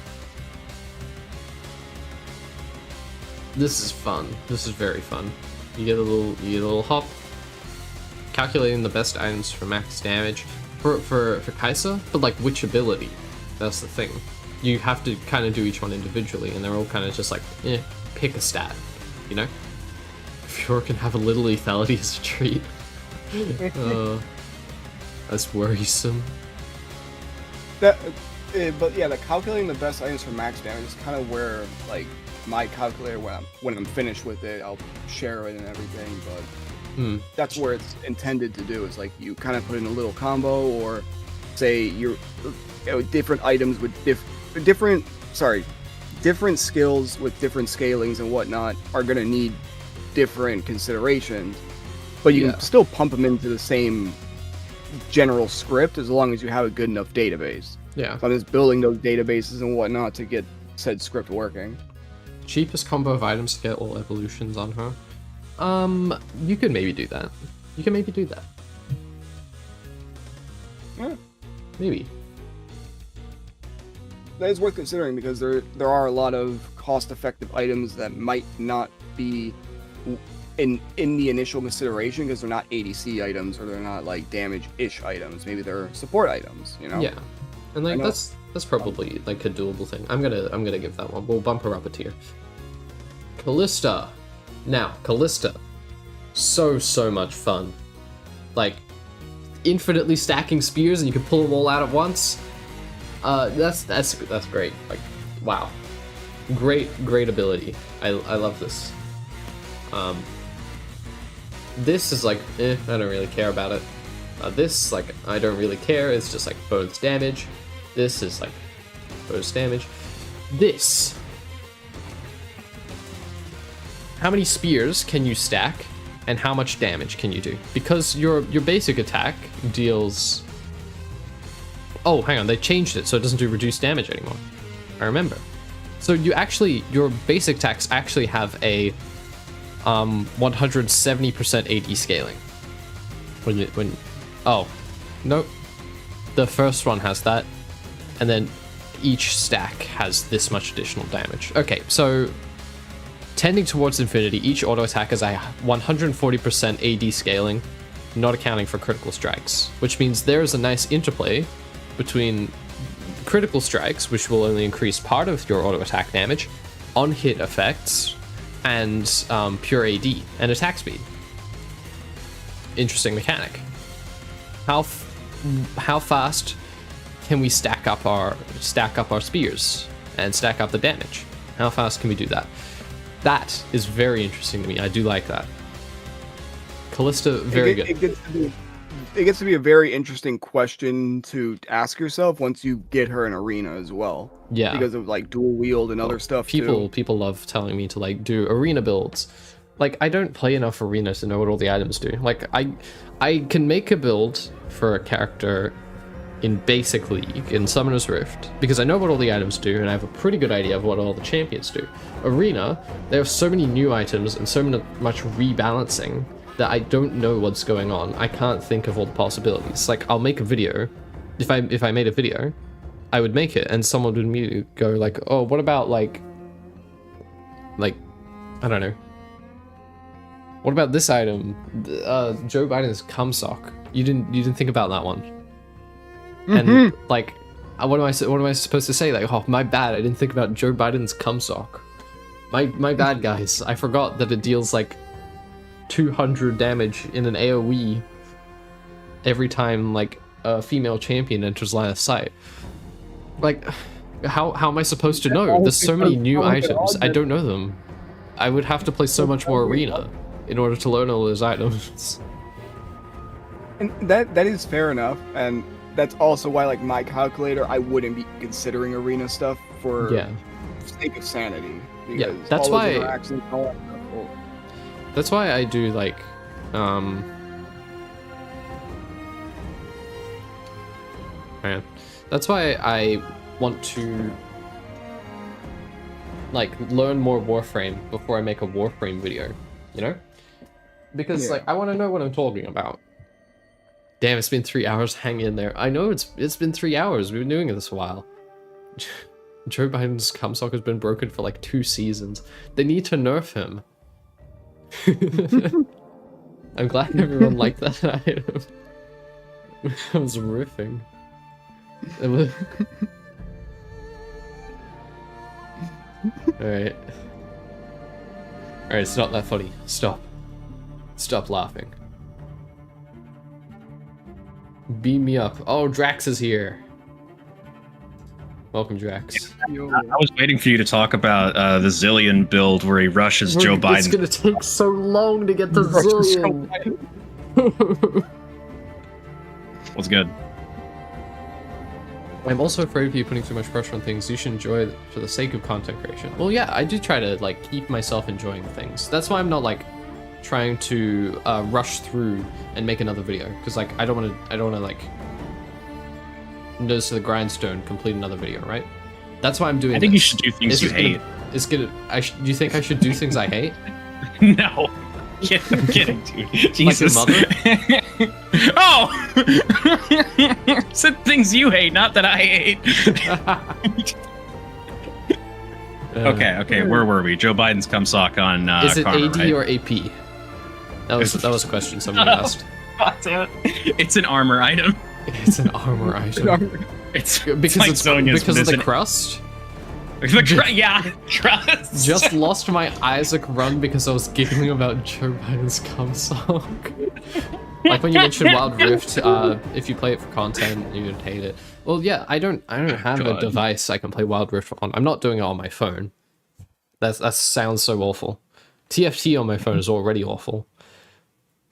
This is fun. This is very fun. You get a little hop. Calculating the best items for max damage for Kai'Sa, but like which ability? That's the thing. You have to kind of do each one individually, and they're all kind of just like, pick a stat, you know? Fiora can have a little lethality as a treat. That's worrisome. But yeah, the calculating the best items for max damage is kind of where like my calculator, when I'm finished with it, I'll share it and everything. But that's where it's intended to do. Is like you kind of put in a little combo, or say different items with different skills with different scalings and whatnot are gonna need different considerations, but you can still pump them into the same general script as long as you have a good enough database. Yeah. So I'm just building those databases and whatnot to get said script working. Cheapest combo of items to get all evolutions on her. You could maybe do that. Yeah. Maybe. That is worth considering because there are a lot of cost-effective items that might not be in the initial consideration because they're not ADC items or they're not like damage-ish items. Maybe they're support items, you know? Yeah. And like that's probably like a doable thing. I'm gonna give that one. We'll bump her up a tier. Callista. Now, Callista. So much fun. Like infinitely stacking spears and you can pull them all out at once. That's great. Like, wow. Great ability. I love this. This is like, I don't really care about it. This, like, I don't really care. It's just like bonus damage. This is like bonus damage. This. How many spears can you stack, and how much damage can you do? Because your basic attack deals. Oh, hang on, they changed it so it doesn't do reduced damage anymore. I remember. So your basic attacks actually have a 170% AD scaling. Oh, nope. The first one has that, and then each stack has this much additional damage. Okay, so tending towards infinity, each auto attack has a 140% AD scaling, not accounting for critical strikes, which means there is a nice interplay between critical strikes, which will only increase part of your auto attack damage, on hit effects, and pure AD and attack speed. Interesting mechanic. How fast can we stack up our spears and stack up the damage? How fast can we do that? That is very interesting to me. I do like that. Callista, very good. It gets to be a very interesting question to ask yourself once you get her in arena as well. Yeah. Because of like dual wield and other stuff too. People love telling me to like do arena builds. Like I don't play enough arena to know what all the items do. Like I can make a build for a character in basic league in Summoner's Rift because I know what all the items do and I have a pretty good idea of what all the champions do. Arena, there are so many new items and so much rebalancing that I don't know what's going on. I can't think of all the possibilities. Like I'll make a video. If I made a video, I would make it and someone would immediately go like, oh, what about like I don't know. What about this item? Joe Biden's cum sock. You didn't think about that one. Mm-hmm. And like, what am I supposed to say? Like, oh, my bad. I didn't think about Joe Biden's cum sock. My bad, guys. I forgot that it deals like 200 damage in an AoE every time like a female champion enters line of sight. Like, how am I supposed to know? There's so many new items. I don't know them. I would have to play so much more arena in order to learn all those items. And that is fair enough, and that's also why, like, my calculator, I wouldn't be considering arena stuff for sake of sanity. Yeah, that's why. That's why I do like, man. That's why I want to like learn more Warframe before I make a Warframe video, you know? Because like I want to know what I'm talking about. Damn, it's been 3 hours. Hang in there. I know it's been 3 hours. We've been doing this a while. Joe Biden's cum sock has been broken for like 2 seasons. They need to nerf him. I'm glad everyone liked that item. I was riffing. Alright. Alright, it's not that funny. Stop. Stop laughing. Beam me up. Oh, Drax is here. Welcome, Drax. I was waiting for you to talk about the Zillion build where he rushes Joe Biden. It's gonna take so long to get the Zillion. What's good? I'm also afraid of you putting too much pressure on things. You should enjoy it for the sake of content creation. Well, yeah, I do try to like keep myself enjoying things. That's why I'm not like trying to rush through and make another video because like I don't want to like nose to the grindstone complete another video, right? That's why I'm doing. I think this. you should do things you hate. Do you think I should do things I hate? No. Yeah, I'm kidding, dude. Jesus. Like your mother? Oh! Said things you hate, not that I hate. Okay, where were we? Joe Biden's cum sock on is it Karma, AD right? or AP? That was a question somebody asked. God damn it. It's an armor item. It's an armor item. It's because like it's Sonya's, because of the isn't it? crust. Yeah, trust. Just lost my Isaac run because I was giggling about Joe Biden's cum sock. Like when you mentioned Wild Rift, if you play it for content, you would hate it. Well, yeah, I don't have a device I can play Wild Rift on. I'm not doing it on my phone. That sounds so awful. TFT on my phone is already awful.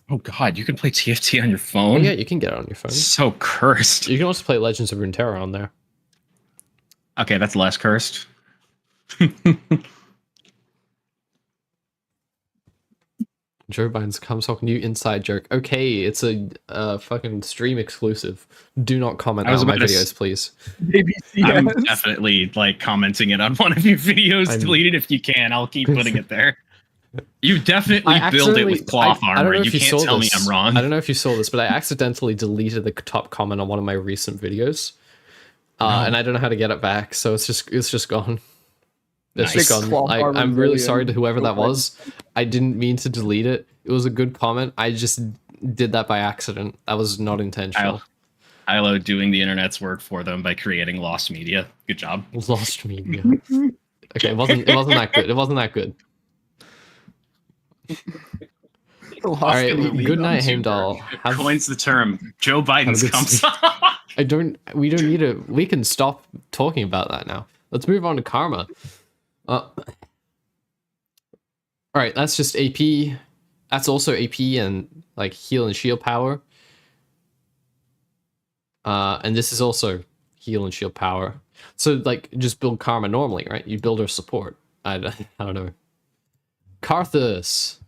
Oh god, you can play TFT on your phone? Oh, yeah, you can get it on your phone. So cursed. You can also play Legends of Runeterra on there. Okay, that's less cursed. Joe Biden's cum sock new inside joke. Okay, it's a fucking stream exclusive. Do not comment on my videos, please. I'm definitely like commenting it on one of your videos. Delete it if you can. I'll keep putting it there. You definitely build it with cloth armor. You can't tell me I'm wrong. I don't know if you saw this, but I accidentally deleted the top comment on one of my recent videos, and I don't know how to get it back. So it's just gone. It's just gone. I'm really sorry to whoever that was. I didn't mean to delete it. It was a good comment. I just did that by accident. That was not intentional. ILO doing the internet's work for them by creating lost media. Good job. Lost media. Okay, it wasn't that good. It wasn't that good. All right, good night, Heimdall. Coins the term Joe Biden's comes. We don't need to. We can stop talking about that now. Let's move on to Karma. All right, that's just AP. That's also AP and like heal and shield power. And this is also heal and shield power. So like just build Karma normally, right? You build her support. I don't know. Karthus.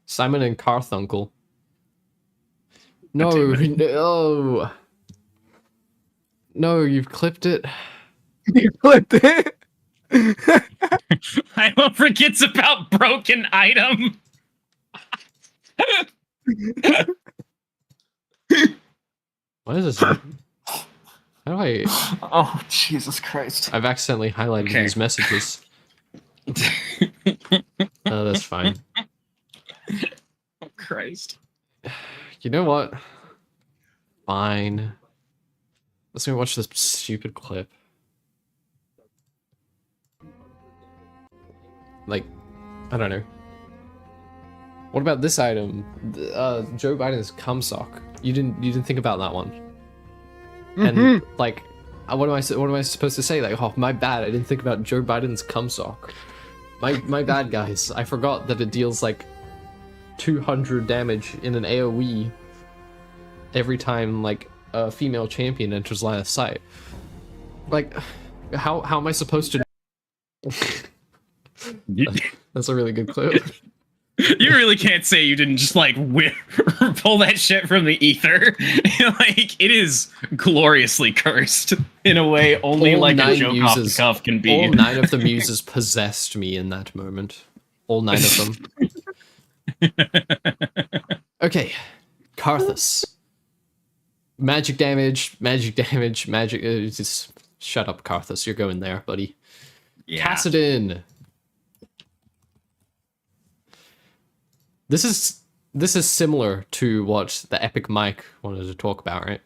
Simon and Carthuncle. No. No, you've clipped it. You clipped it. I don't forgets about broken item. What is this? How do I? Oh, Jesus Christ! I've accidentally highlighted these messages. Oh, that's fine. Oh, Christ. You know what? Fine. Let's go watch this stupid clip. Like, I don't know. What about this item? Joe Biden's cum sock. You didn't think about that one. And like, what am I supposed to say? Like, oh, my bad. I didn't think about Joe Biden's cum sock. My bad, guys. I forgot that it deals like 200 damage in an AoE every time like a female champion enters line of sight. Like, how am I supposed to? That's a really good clip. You really can't say you didn't just like pull that shit from the ether. Like, it is gloriously cursed in a way only all like a joke off the cuff can be. All 9 of the muses possessed me in that moment. All 9 of them. Okay, Karthus. Magic damage. Just shut up, Karthus. You're going there, buddy. Yeah. Kassadin. This is similar to what the Epic Mike wanted to talk about, right?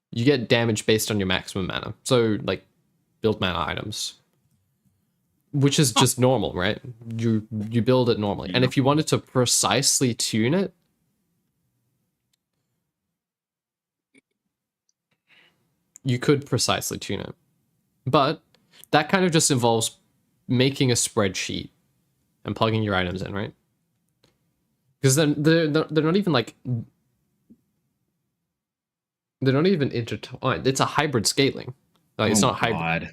You get damage based on your maximum mana. So, like, build mana items. Which is just normal, right? You build it normally. And if you wanted to precisely tune it, you could precisely tune it. But that kind of just involves making a spreadsheet and plugging your items in, right? Because then they're not even like... They're not even intertwined. It's a hybrid scaling. Like, it's not hybrid.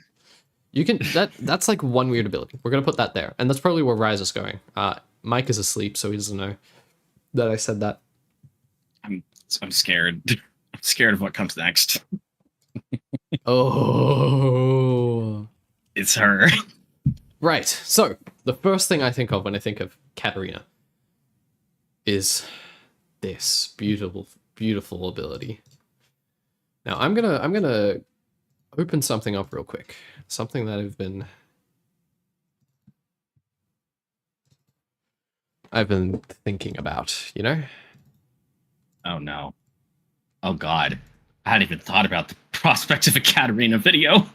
You can that's like one weird ability. We're gonna put that there, and that's probably where Rise is going. Mike is asleep, so he doesn't know that I said that. I'm scared. I'm scared of what comes next. Oh, it's her. Right. So the first thing I think of when I think of Katarina is this beautiful, beautiful ability. Now I'm gonna open something up real quick. Something that I've been thinking about, you know? Oh no. Oh god. I hadn't even thought about the prospect of a Katarina video.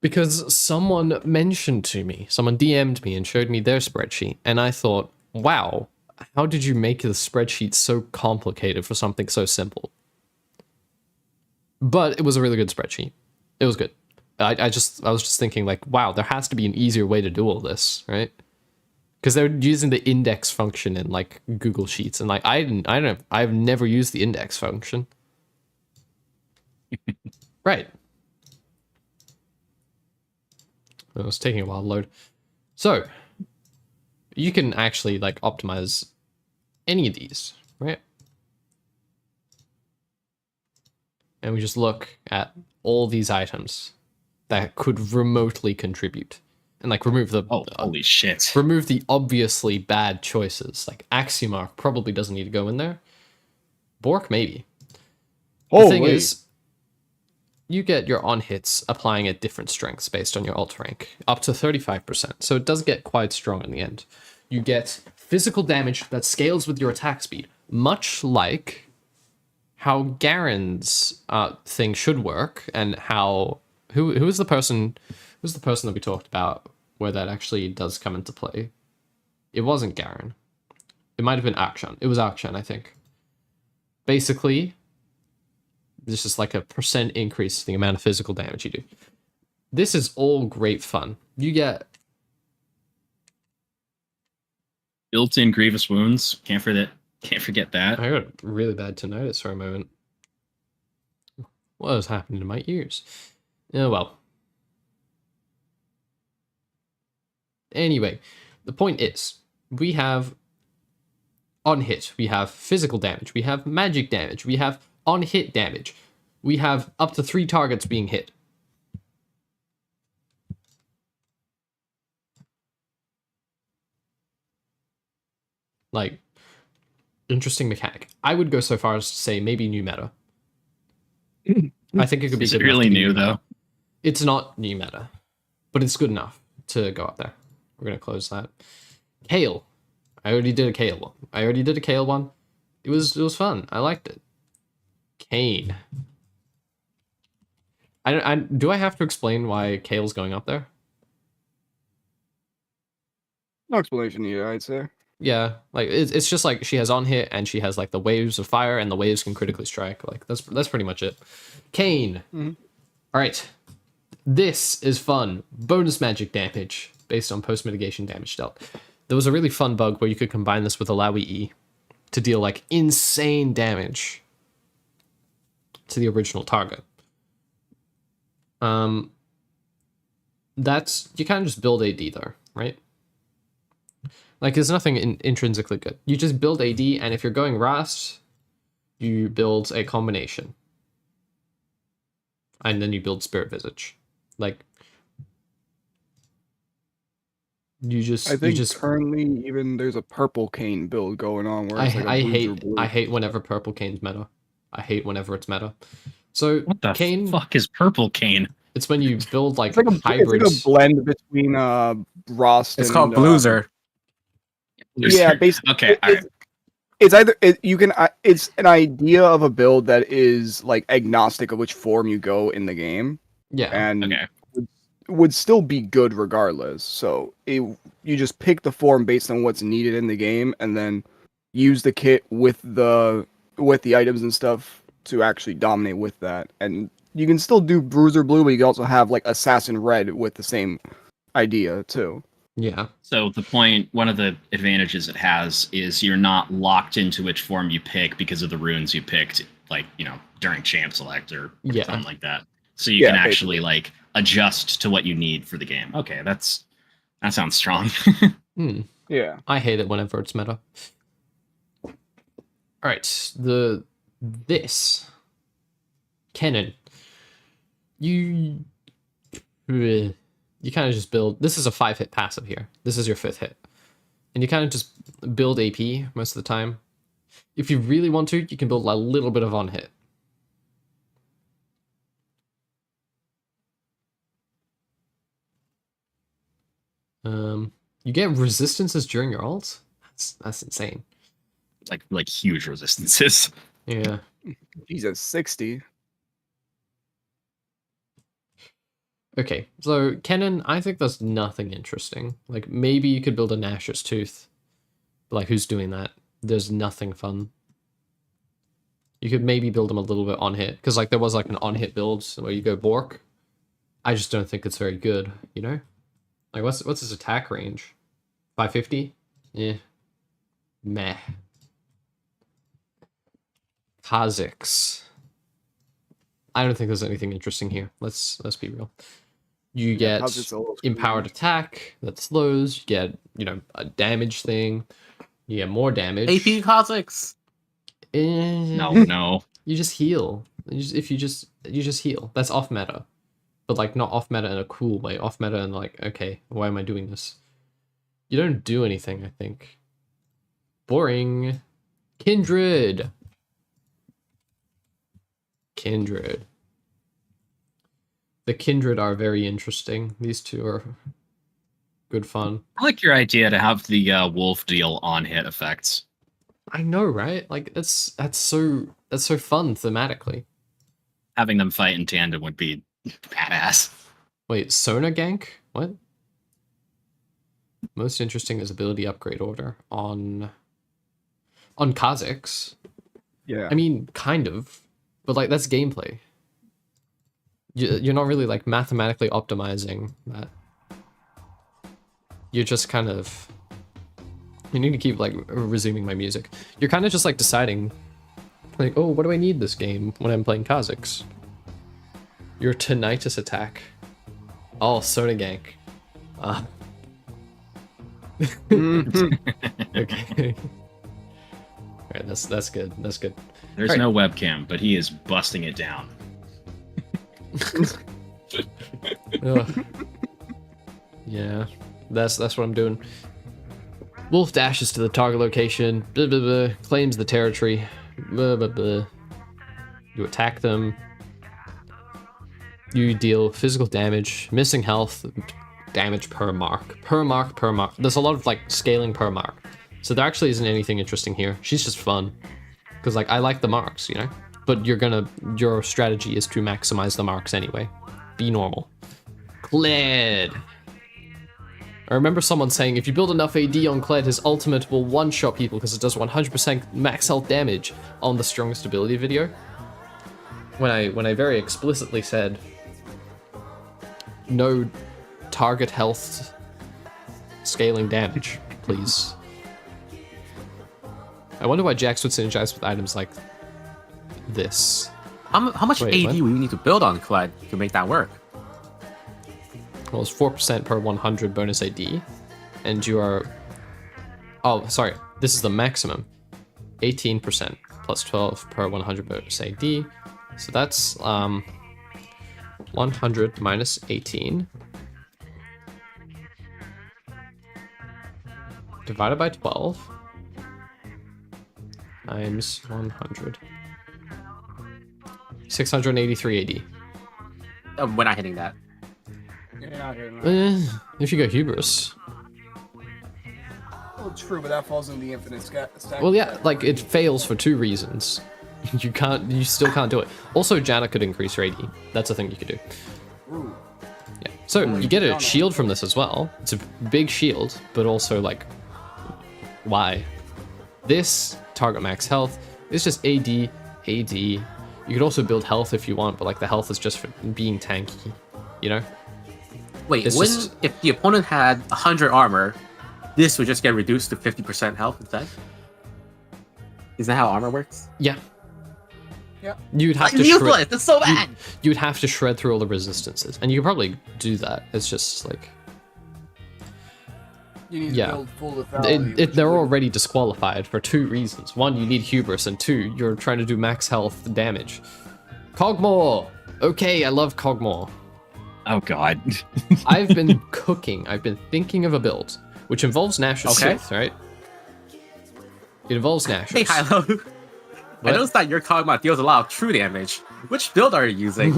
Because someone mentioned to me, someone DM'd me and showed me their spreadsheet, and I thought, wow, how did you make the spreadsheet so complicated for something so simple? But it was a really good spreadsheet. It was good. I was just thinking like, wow, there has to be an easier way to do all this, right? Because they're using the index function in like Google Sheets, and like I've never used the index function. Right. It was taking a while to load. So you can actually like optimize any of these, right? And we just look at all these items that could remotely contribute, and like remove the holy shit, remove the obviously bad choices. Like Axiomark probably doesn't need to go in there. Bork maybe. The thing is, you get your on hits applying at different strengths based on your alt rank, up to 35%. So it does get quite strong in the end. You get physical damage that scales with your attack speed, much like how Garen's thing should work, and how who is the person that we talked about where that actually does come into play. It wasn't Garen. It might have been Akshan. It was Akshan, I think. Basically, this is like a % increase in the amount of physical damage you do. This is all great fun. You get built-in grievous wounds. Can't forget that. I got really bad tinnitus for a moment. What was happening to my ears? Oh well. Anyway, the point is, we have on hit, we have physical damage, we have magic damage, we have on hit damage, we have up to 3 targets being hit. Like, interesting mechanic. I would go so far as to say maybe new meta. I think it could be Is good it really enough new though? It's not new meta, but it's good enough to go up there. We're gonna close that. Kale. I already did a Kale one. It was fun. I liked it. Kayn. Do I have to explain why Kale's going up there? No explanation here, I'd say. Yeah, like it's just like she has on hit and she has like the waves of fire and the waves can critically strike. Like that's pretty much it. Kayn. Mm-hmm. All right. This is fun. Bonus magic damage based on post mitigation damage dealt. There was a really fun bug where you could combine this with Alawi E to deal like insane damage to the original target. That's you can't just build AD though, right? Like there's nothing intrinsically good. You just build AD, and if you're going Rast, you build a combination, and then you build Spirit Visage. Like I think currently even there's a purple Kayn build going on where it's I hate whenever purple Kayn's meta. I hate whenever it's meta. So what the Kayn, fuck is purple Kayn? It's when you build like hybrid. It's like a blend between Rost. It's called Bluezer. Yeah, basically. Okay, it's either it's an idea of a build that is like agnostic of which form you go in the game. Yeah, and would still be good regardless. So you just pick the form based on what's needed in the game, and then use the kit with the items and stuff to actually dominate with that. And you can still do Bruiser Blue, but you can also have like Assassin Red with the same idea too. Yeah. So one of the advantages it has is you're not locked into which form you pick because of the runes you picked, like, you know, during champ select or something like that. so you can actually like adjust to what you need for the game. Okay, that sounds strong. Yeah. I hate it whenever it's meta. All right, this Kennen, you kind of just build. This is a 5-hit passive here. This is your 5th hit, and you kind of just build AP most of the time. If you really want to, you can build a little bit of on hit. You get resistances during your ult. That's insane. Like huge resistances. Yeah. Jesus, 60. Okay, so Kennen, I think there's nothing interesting. Like maybe you could build a Nashor's Tooth. But like who's doing that? There's nothing fun. You could maybe build them a little bit on hit, because like there was like an on hit build where you go Bork. I just don't think it's very good, you know? Like what's his attack range? 550? Yeah. Meh. Kha'Zix. I don't think there's anything interesting here. Let's be real. You get empowered attack that slows. You get, you know, a damage thing. You get more damage. AP Kha'Zix. No. You just heal. You just heal. That's off meta, but like not off meta in a cool way. Off meta and like, okay, why am I doing this? You don't do anything. I think. Boring. Kindred. The Kindred are very interesting. These two are good fun. I like your idea to have the wolf deal on hit effects. I know, right? Like that's so fun thematically. Having them fight in tandem would be badass. Wait, Sona gank? What? Most interesting is ability upgrade order on Kha'Zix. Yeah. I mean, kind of, but like that's gameplay. You're not really like mathematically optimizing that. You're just kind of. You need to keep like resuming my music. You're kind of just like deciding, like, oh, what do I need this game when I'm playing Kha'Zix? Your tinnitus attack. Oh, Sona gank. Okay. Alright, that's good. That's good. There's no webcam, but he is busting it down. Yeah, that's what I'm doing. Wolf dashes to the target location, blah, blah, blah, claims the territory, blah, blah, blah. You attack them. You deal physical damage, missing health, damage per mark. Per mark. There's a lot of like scaling per mark. So there actually isn't anything interesting here. She's just fun. Because like I like the marks, you know? But your strategy is to maximize the marks anyway. Be normal. Kled. I remember someone saying if you build enough AD on Kled, his ultimate will one-shot people because it does 100% max health damage on the strongest ability video. When I very explicitly said no target health scaling damage, please. I wonder why Jax would synergize with items like this. How much AD would you need to build on Kled to make that work? Well, it's 4% per 100 bonus AD, and you are... Oh, sorry, this is the maximum. 18% plus 12 per 100 bonus AD. So that's 100 minus 18. Divided by 12. Times 100. 683 AD. We're not hitting that. If you go hubris. Well, true, but that falls in the infinite stack. Well, yeah, like it fails for 2 reasons. You still can't do it. Also, Janna could increase your AD. That's a thing you could do. Ooh. Yeah. So you get a shield from this as well. It's a big shield, but also like, why? This target max health is just AD. You could also build health if you want, but like the health is just for being tanky, you know? Wait, if the opponent had 100 armor, this would just get reduced to 50% health instead? Is that how armor works? Yeah. Yeah. You'd have to useless. shred. It's so bad. You'd have to shred through all the resistances, and you could probably do that. It's just like You need Yeah. to build full lethality. which they're would- already disqualified for 2 reasons. 1, you need hubris, and 2, you're trying to do max health damage. Cogmore. Okay, I love Cogmore. Oh god. I've been cooking. I've been thinking of a build which involves Nash's Okay. Sith, right? It involves Nash's. Hey, Hilo. I What? noticed that your Kog'Maw deals a lot of true damage. Which build are you using?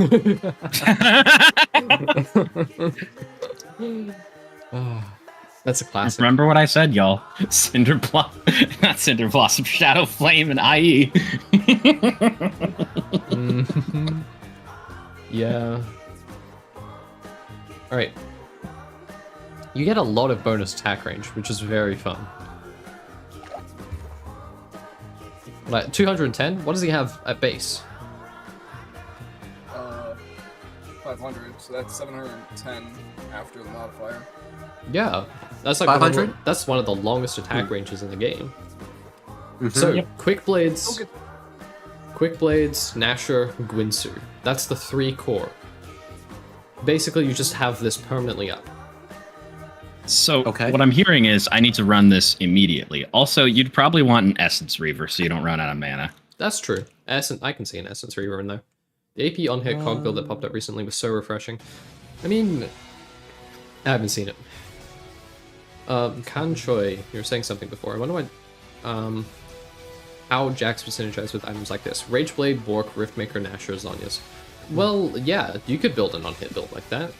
That's a classic. Remember what I said, y'all. Cinder Blossom, not Cinder Blossom, Shadow Flame, and IE. Mhm. Yeah. Alright. You get a lot of bonus attack range, which is very fun. Like, 210? What does he have at base? 500, so that's 710 after the modifier. Yeah. That's like 500? That's one of the longest attack ranges in the game. Mhm. So, Yep. Quick Blades, Okay. Quick Blades, Nasher, Gwinsu. That's the 3 core. Basically, you just have this permanently up. So Okay. what I'm hearing is I need to run this immediately. Also, you'd probably want an Essence Reaver so you don't run out of mana. That's true. I can see an Essence Reaver in there. The AP on-hit cog build that popped up recently was so refreshing. I mean, I haven't seen it. Kan Choi, you were saying something before. I wonder how Jax would synergize with items like this. Rageblade, Bork, Riftmaker, Nasher, Zhonya's. Well, yeah, you could build an on-hit build like that.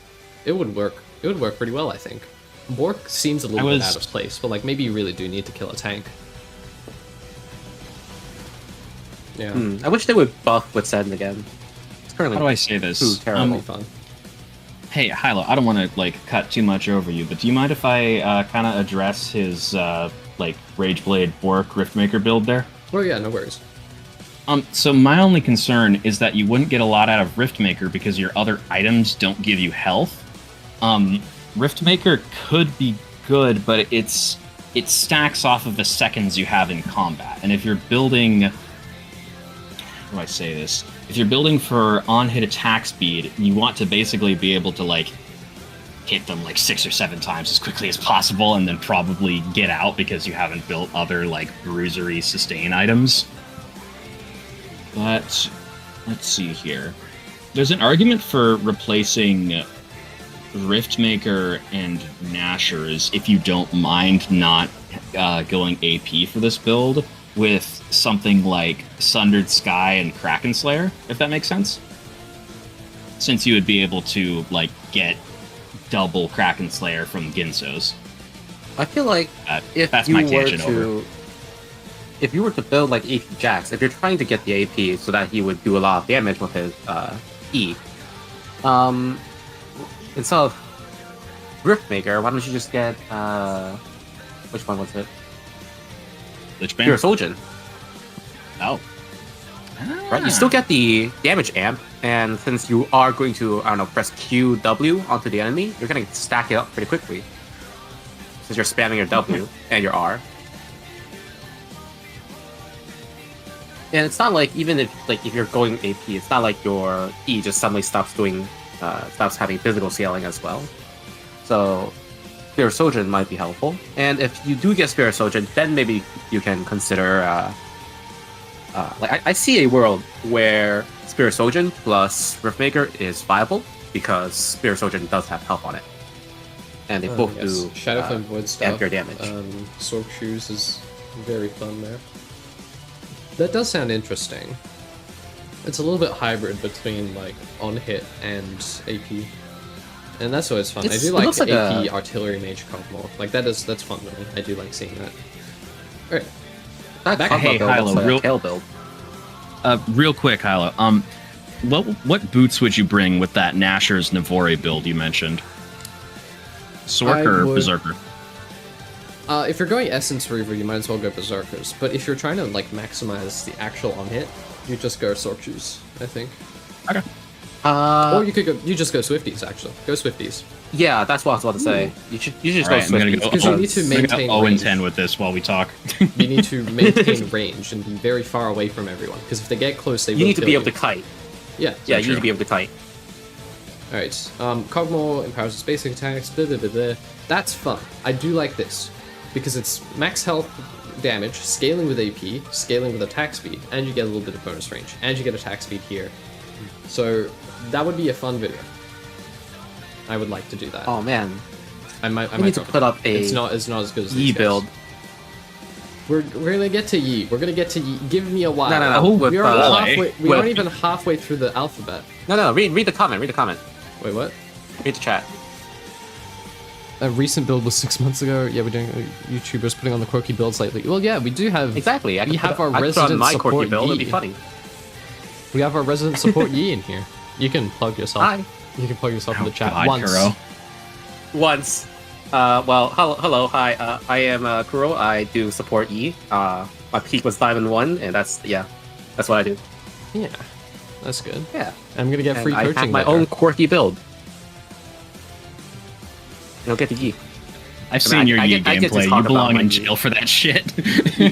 It would work. It would work pretty well, I think. Bork seems a little bit out of place, but like maybe you really do need to kill a tank. Yeah, I wish they would buff with Send again. It's currently How do I say this? Ooh, terrible. that'd be fun. Hey, Hilo, I don't want to like cut too much over you, but do you mind if I kind of address his like Rageblade Bork Riftmaker build there? Oh yeah, no worries. So my only concern is that you wouldn't get a lot out of Riftmaker because your other items don't give you health. Riftmaker could be good, but it stacks off of the seconds you have in combat. And if you're building, how do I say this? If you're building for on-hit attack speed, you want to basically be able to like hit them like 6 or 7 times as quickly as possible, and then probably get out because you haven't built other like bruisery sustain items. But let's see here. There's an argument for replacing Riftmaker and Nashers, if you don't mind not going AP for this build, with something like Sundered Sky and Kraken Slayer, if that makes sense. Since you would be able to like get double Kraken Slayer from Ginsos. I feel like if that's you my were tangent to, over. if you were to build like AP Jax, if you're trying to get the AP so that he would do a lot of damage with his E, instead of Riftmaker, why don't you just get which one was it? Lichbane? Pure Soulgen. Oh. Right, you still get the damage amp, and since you are going to, I don't know, press QW onto the enemy, you're gonna stack it up pretty quickly. Since you're spamming your W and your R. And it's not like, even if you're going AP, it's not like your E just suddenly stops having physical scaling as well. So Spirit Sojourn might be helpful. And if you do get Spirit Sojourn, then maybe you can consider I see a world where Spirit Sojourn plus Riftmaker is viable because Spirit Sojourn does have health on it. And they both do Shadowflame Void stuff. ampere damage. Sork Shoes is very fun there. That does sound interesting. It's a little bit hybrid between like on hit and AP. And that's always fun. I do like looks like AP Artillery Mage comp more. Like that's fun to me. I do like seeing that. Alright. That Hey, build looks Hilo, like a real- tail build. Real quick, Hilo. What boots would you bring with that Nasher's Navori build you mentioned? Sork or Berserker? If you're going Essence Reaver, you might as well go Berserkers. But if you're trying to like maximize the actual on hit, you just go Sork Shoes, I think. Okay. Or you could go. You just go Swifties. Actually, go Swifties. Yeah, that's what I was about to say. You should just All right, go I'm gonna Swifties. go. Because you need to I'm gonna maintain go 0 and range. 10 with this while we talk. You need to maintain range and be very far away from everyone. Because if they get close, they will You need to kill be able to kite. Yeah. Yeah, you true. need to be able to kite. All right. Cogmore empowers its basic attacks. Blah, blah, blah, blah. That's fun. I do like this because it's max health damage, scaling with AP, scaling with attack speed, and you get a little bit of bonus range, and you get attack speed here. So that would be a fun video. I would like to do that. Oh man, I might need to drop put it. up a It's not as good as Yi these guys. build. We're gonna get to Yi. We're gonna get to Yi. Give me a while. No. Oh, With, We aren't halfway. We with- aren't even halfway through the alphabet. No. Read the comment. Read the comment. Wait, what? Read the chat. A recent build was 6 months ago. Yeah, we're doing YouTubers putting on the quirky builds lately. Well, yeah, we do have. Exactly. We have our I could put on resident my quirky support build. It'd Yi. be funny. We have our resident support Yi in here. You can plug yourself. Hi. You can plug yourself in the chat God, once. Kuro. Once. Well, hello, hi. I am Kuro. I do support E. My peak was Diamond 1, and that's what I do. Yeah, that's good. Yeah. I'm gonna get And free I coaching. have my later. own quirky build. You don't get the E. I've seen your I Yi get to gameplay. talk You belong about my in Yi. jail for that shit. He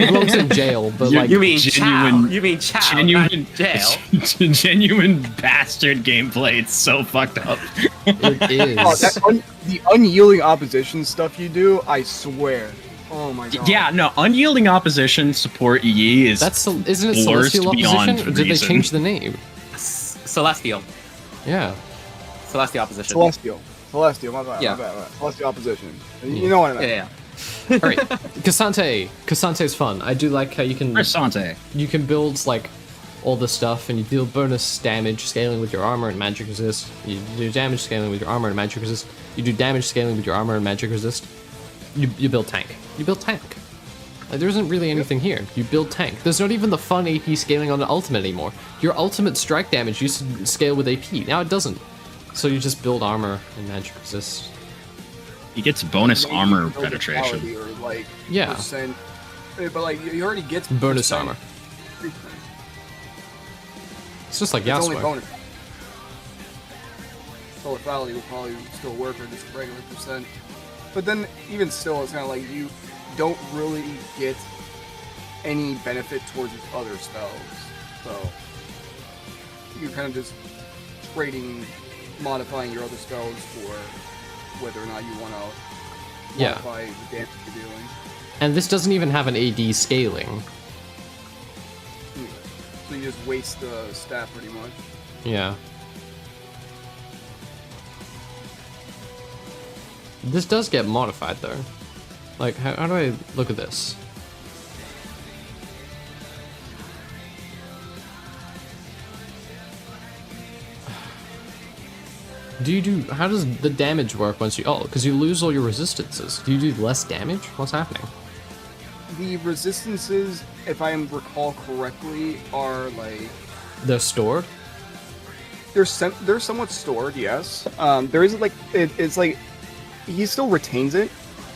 belongs in jail, but like You mean genuine- Chow? You mean Chow? genuine not jail? genuine bastard gameplay. It's so fucked up. it is. Oh, the unyielding opposition stuff you do, I swear. Oh my god. Yeah, no, unyielding opposition support Yi is That's isn't it worst Celestial beyond Opposition? Or did they reason. change the name? Celestial. Yeah. Celestial opposition. Celestial, my bad, Yeah. my bad. Celestial opposition. You know what I meant. Yeah. All right, Cassante. Cassante's fun. I do like how you can Versante. build like all the stuff, and you deal bonus damage scaling with your armor and magic resist. You do damage scaling with your armor and magic resist. You do damage scaling with your armor and magic resist. You build tank. You build tank. Like, there isn't really anything here. You build tank. There's not even the fun AP scaling on the ultimate anymore. Your ultimate strike damage used to scale with AP. Now it doesn't. So you just build armor and magic resist. He gets bonus Maybe armor build penetration. quality Or like Yeah. percent, but like he already gets Bonus percent armor. treatment. It's just like It's only Yasuo. bonus. So lethality will probably still work or just regular percent. But then even still, it's kind of like you don't really get any benefit towards his other spells. So you're kind of just trading, modifying your other spells for whether or not you want to Yeah. modify the damage you're dealing. And this doesn't even have an AD scaling. So you just waste the stat pretty much. Yeah. This does get modified though. Like, how do I look at this? How does the damage work once you, because you lose all your resistances. Do you do less damage? What's happening? The resistances, if I recall correctly, are like They're stored? they're somewhat stored. Yes, there is like it's like he still retains it,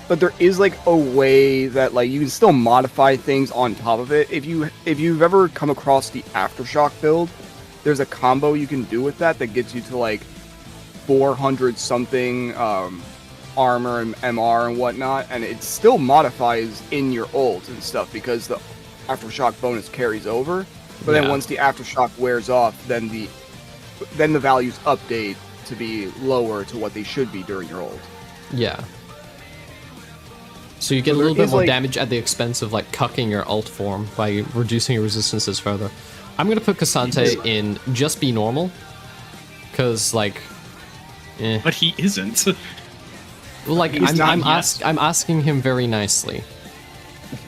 but there is like a way that like you can still modify things on top of it. If you've ever come across the Aftershock build, there's a combo you can do with that gets you to like 400 something armor and MR and whatnot, and it still modifies in your ult and stuff because the Aftershock bonus carries over. But then Yeah. once the Aftershock wears off, then the values update to be lower to what they should be during your ult. Yeah. So you get So a little there bit is, more like- damage at the expense of like cucking your ult form by reducing your resistances further. I'm gonna put Cassante in just be normal, cause like, But he isn't. well, like He's not I'm yet. I'm asking him very nicely.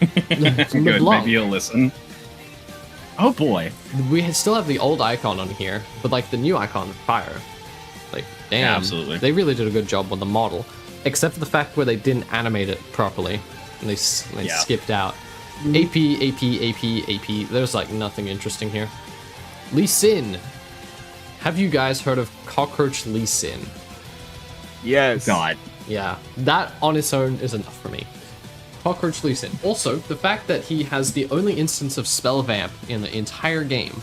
Good, LeBlanc. maybe he'll listen. Oh boy. We still have the old icon on here, but like the new icon, fire. Like, damn, Yeah, absolutely. They really did a good job with the model, except for the fact where they didn't animate it properly, and they Yeah. skipped out. AP. There's like nothing interesting here. Lee Sin. Have you guys heard of Cockroach Lee Sin? Yes. God. Yeah, that on its own is enough for me. Cockroach Lee Sin. Also, the fact that he has the only instance of Spell Vamp in the entire game.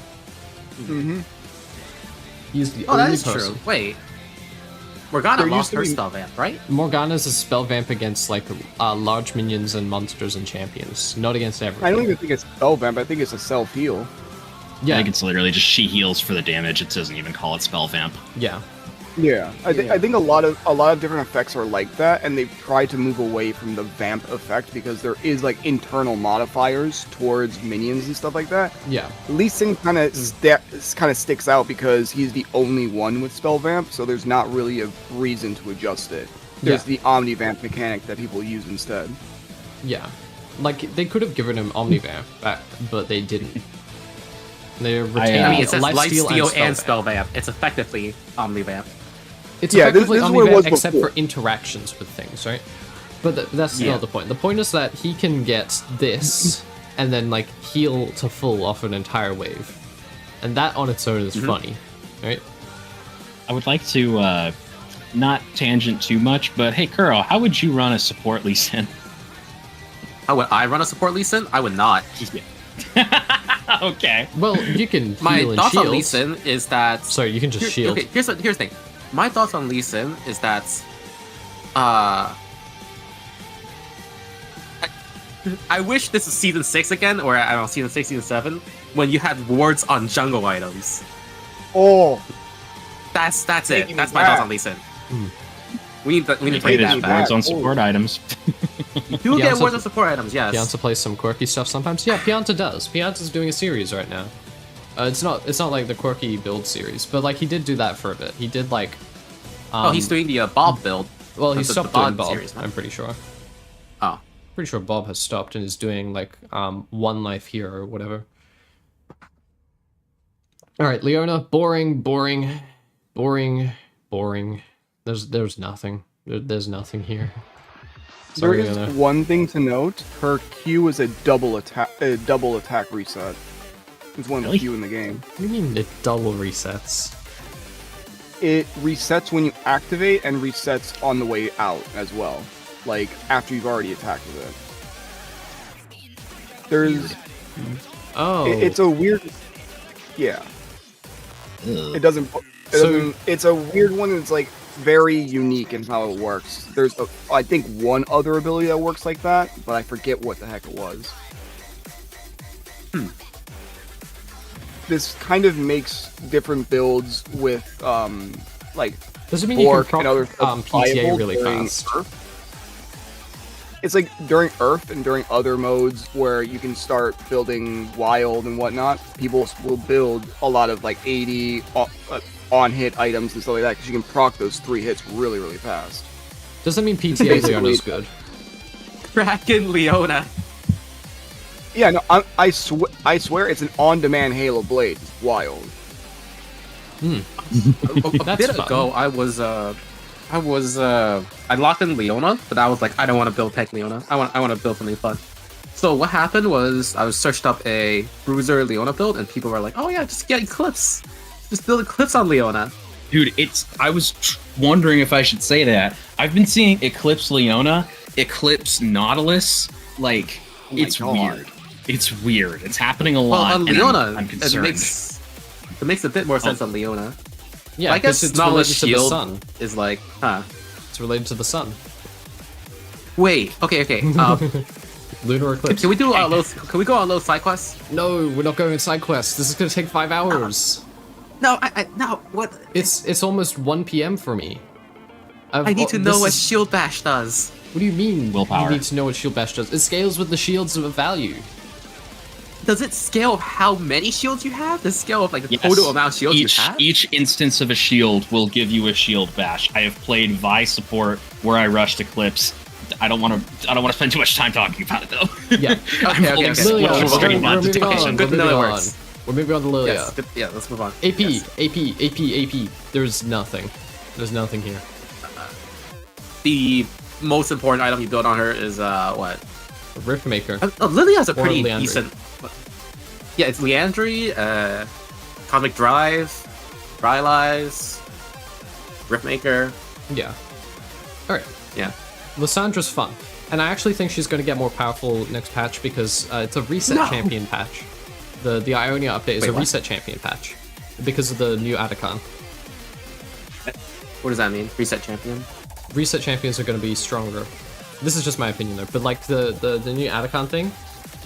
He's the Oh, only that is person. true. Wait. Morgana There lost used to her be- spell vamp, right? Morgana's a spell vamp against like large minions and monsters and champions, not against everything. I don't even think it's spell vamp. I think it's a self heal. I think it's literally just she heals for the damage. It doesn't even call it spell vamp. Yeah. Yeah, I think a lot of different effects are like that, and they've tried to move away from the vamp effect because there is like internal modifiers towards minions and stuff like that. Yeah. Lee Sin kind of sticks out because he's the only one with spell vamp, so there's not really a reason to adjust it. There's the omni vamp mechanic that people use instead. Yeah. Like they could have given him omnivamp back, but they didn't. They retained I mean, it says lifesteal and spell vamp. It's effectively omni vamp. It's Yeah, this effectively is what it omnivamp was except before. for interactions with things, right? But that's not the point. The point is that he can get this and then like heal to full off an entire wave, and that on its own is funny, right? I would like to not tangent too much, but hey, Kuro, how would you run a support Lee Sin? How would I run a support Lee Sin? I would not. Okay. Well, you can My heal and thoughts shield. on Lee Sin is that... Sorry, you can just shield. Okay, here's the thing. My thoughts on Lee Sin is that... I wish this is Season 6 again, or I don't know, Season 6, Season 7, when you had wards on jungle items. Oh, That's it. Taking That's it my thoughts back. on Lee Sin. We need to Play play this that back. wards on Oh. support items. You get Pianta- wards on support items, yes. Pianta plays some quirky stuff sometimes. Yeah, Pianta does. Pianta's doing a series right now. It's not like the quirky build series, but like he did do that for a bit. He did like. He's doing the Bob build. Well, he the stopped Bob doing Bob. series, huh? I'm pretty sure. Oh. Pretty sure Bob has stopped and is doing like one life here or whatever. All right, Leona, boring. There's nothing. There's nothing here. there Sorry, is Leona. one thing to note. Her Q is a double attack reset. It's one of the Really? Q in the game. What do you mean it double resets? It resets when you activate and resets on the way out as well. Like after you've already attacked with it. There's Oh, it's a weird. Yeah. It doesn't. So- It's a weird one. It's like very unique in how it works. There's, I think, one other ability that works like that, but I forget what the heck it was. This kind of makes different builds with, like, does it mean you can Bork proc and other PTA viable really during fast? Earth. It's like during Earth and during other modes where you can start building wild and whatnot, people will build a lot of like 80 on-hit items and stuff like that because you can proc those 3 hits really, really fast. Does that mean PTA Basically- Leona's good? Kraken Leona. Yeah, no, I swear it's an on-demand Halo Blade. It's wild. A That's bit fun. ago, I locked in Leona, but I was like, I don't want to build Tech Leona. I want to build something fun. So what happened was I was searched up a Bruiser Leona build, and people were like, oh yeah, just get Eclipse. Just build Eclipse on Leona. Dude, I was wondering if I should say that. I've been seeing Eclipse Leona, Eclipse Nautilus, like, Oh my it's God. weird. It's weird. It's happening a Well, lot. on and Leona, I'm it concerned. makes a bit more sense on Leona. Yeah, I guess it's Nautilus related to the Shield sun. is like, huh. It's related to the sun. Wait, okay. Lunar eclipse. Can we do Can we go on those side quests? No, we're not going on side quests. This is gonna take 5 hours. No, no. What? It's almost 1 p.m. for me. I need to know this what is- Shield Bash does. What do you mean? Willpower. You need to know what shield bash does. It scales with the shields of value. Does it scale of how many shields you have? Does it scale of like the Yes. total amount of shields each, you have? Each instance of a shield will give you a shield bash. I have played Vi support where I rushed Eclipse. I don't want to spend too much time talking about it though. Yeah. I'm Okay, holding okay. Lilia, We'll we're move on. moving on. Justification. Good We're to know moving it on. works. We're moving on to Lilia. Yes, yeah, let's move on. AP, Yes. AP. There's nothing. There's nothing here. The most important item you build on her is what? A Rift Maker. Lily has a Or pretty Leandry. decent. Yeah, it's Leandry, Cosmic Drive, Rylai's, Riftmaker. Yeah. Alright. Yeah. Lissandra's fun. And I actually think she's going to get more powerful next patch because it's a reset No. champion patch. The Ionia update is Wait, a what? reset champion patch because of the new Atacon. What does that mean? Reset champion? Reset champions are going to be stronger. This is just my opinion though, but like the new Atacon thing,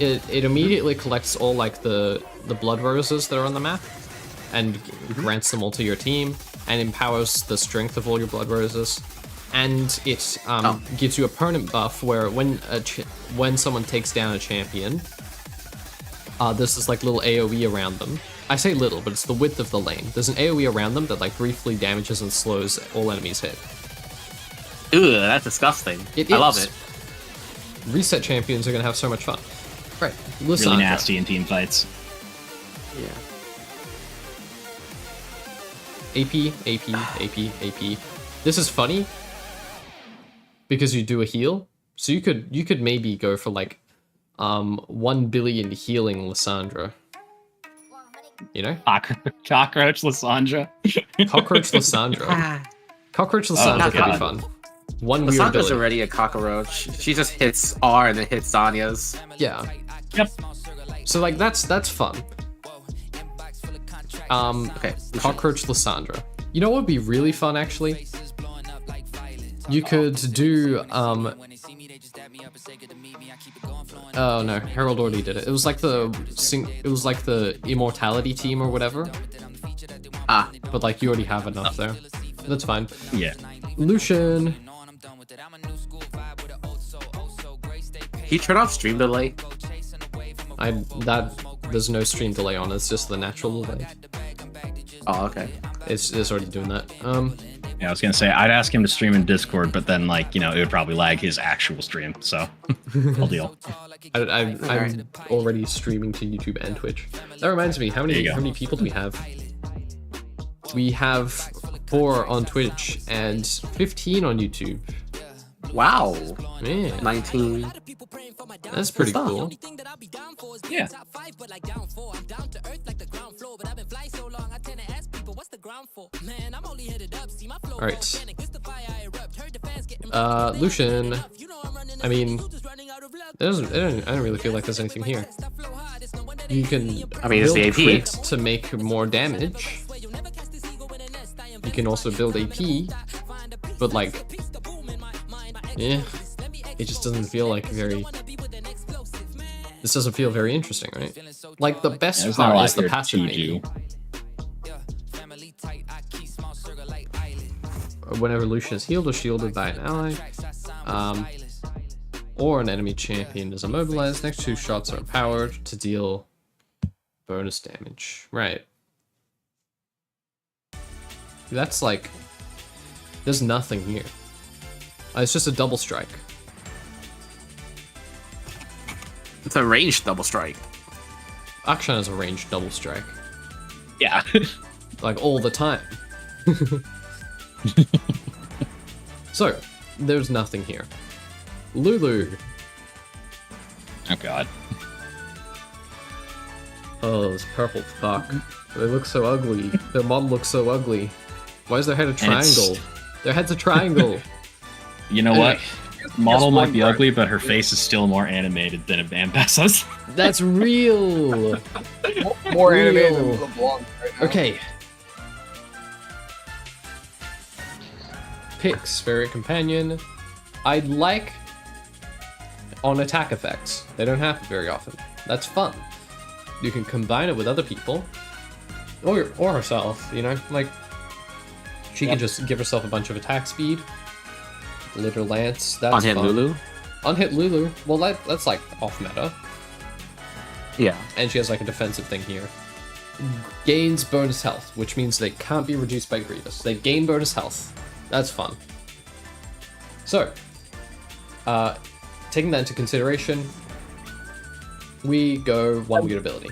it immediately collects all like the blood roses that are on the map and grants them all to your team and empowers the strength of all your blood roses. And it gives you a permanent buff where when someone takes down a champion, there's this like little AoE around them. I say little, but it's the width of the lane. There's an AoE around them that like briefly damages and slows all enemies hit. Ugh, that's disgusting. I love it. Reset champions are gonna have so much fun. Right, Lysandra. Really nasty in team fights. Yeah. AP. This is funny because you do a heal, so you could maybe go for like 1 billion healing Lysandra. You know? Cockroach Lysandra. Cockroach Lysandra. Cockroach Lysandra could be fun. One weird Lysandra's ability. already a cockroach. She just hits R and then hits Zanya's. Yeah. Yep. So like that's fun. Okay. Cockroach Lysandra. You know what would be really fun actually? You could do oh no, Herald already did it. It was like the immortality team or whatever. Ah. But like you already have enough there. That's fine. Yeah. Lucian. Can you turn off stream delay? There's no stream delay on, it's just the natural delay. Oh, okay. It's already doing that. Yeah, I was gonna say I'd ask him to stream in Discord, but then like it would probably lag his actual stream. So, I'll deal. I'm already streaming to YouTube and Twitch. That reminds me, how many people do we have? We have 4 on Twitch and 15 on YouTube. Wow. Man, 19. that's pretty cool. Yeah. Alright. Lucian. I mean, I don't really feel like there's anything here. You can It's the build AP. crit to make more damage. You can also build AP, but like, yeah, it just doesn't feel like very. This doesn't feel very interesting, right? Like the best There's not a part lot is the here passive to maybe. do. Whenever Lucian is healed or shielded by an ally, or an enemy champion is immobilized, next 2 shots are powered to deal bonus damage. Right. That's like, there's nothing here. It's just a double strike. It's a ranged double strike. Akshan is a ranged double strike. Yeah. Like all the time. So, there's nothing here. Lulu. Oh god. Oh, those purple fuck. They look so ugly. Their mom looks so ugly. Why is their head a triangle? Their head's a triangle. You know what? Model might be ugly, but her face is still more animated than a Bambassa's. That's real. More Real. animated than LeBlanc right now. Okay. Pick Spirit Companion. I'd like on attack effects. They don't happen very often. That's fun. You can combine it with other people. Or herself, you know? Like, she can just give herself a bunch of attack speed. Glitter Lance, that's On hit fun. Lulu? Unhit Lulu. Well, that's like off meta. Yeah. And she has like a defensive thing here. Gains bonus health, which means they can't be reduced by Grievous. They gain bonus health. That's fun. So, taking that into consideration, we go 1 weird ability.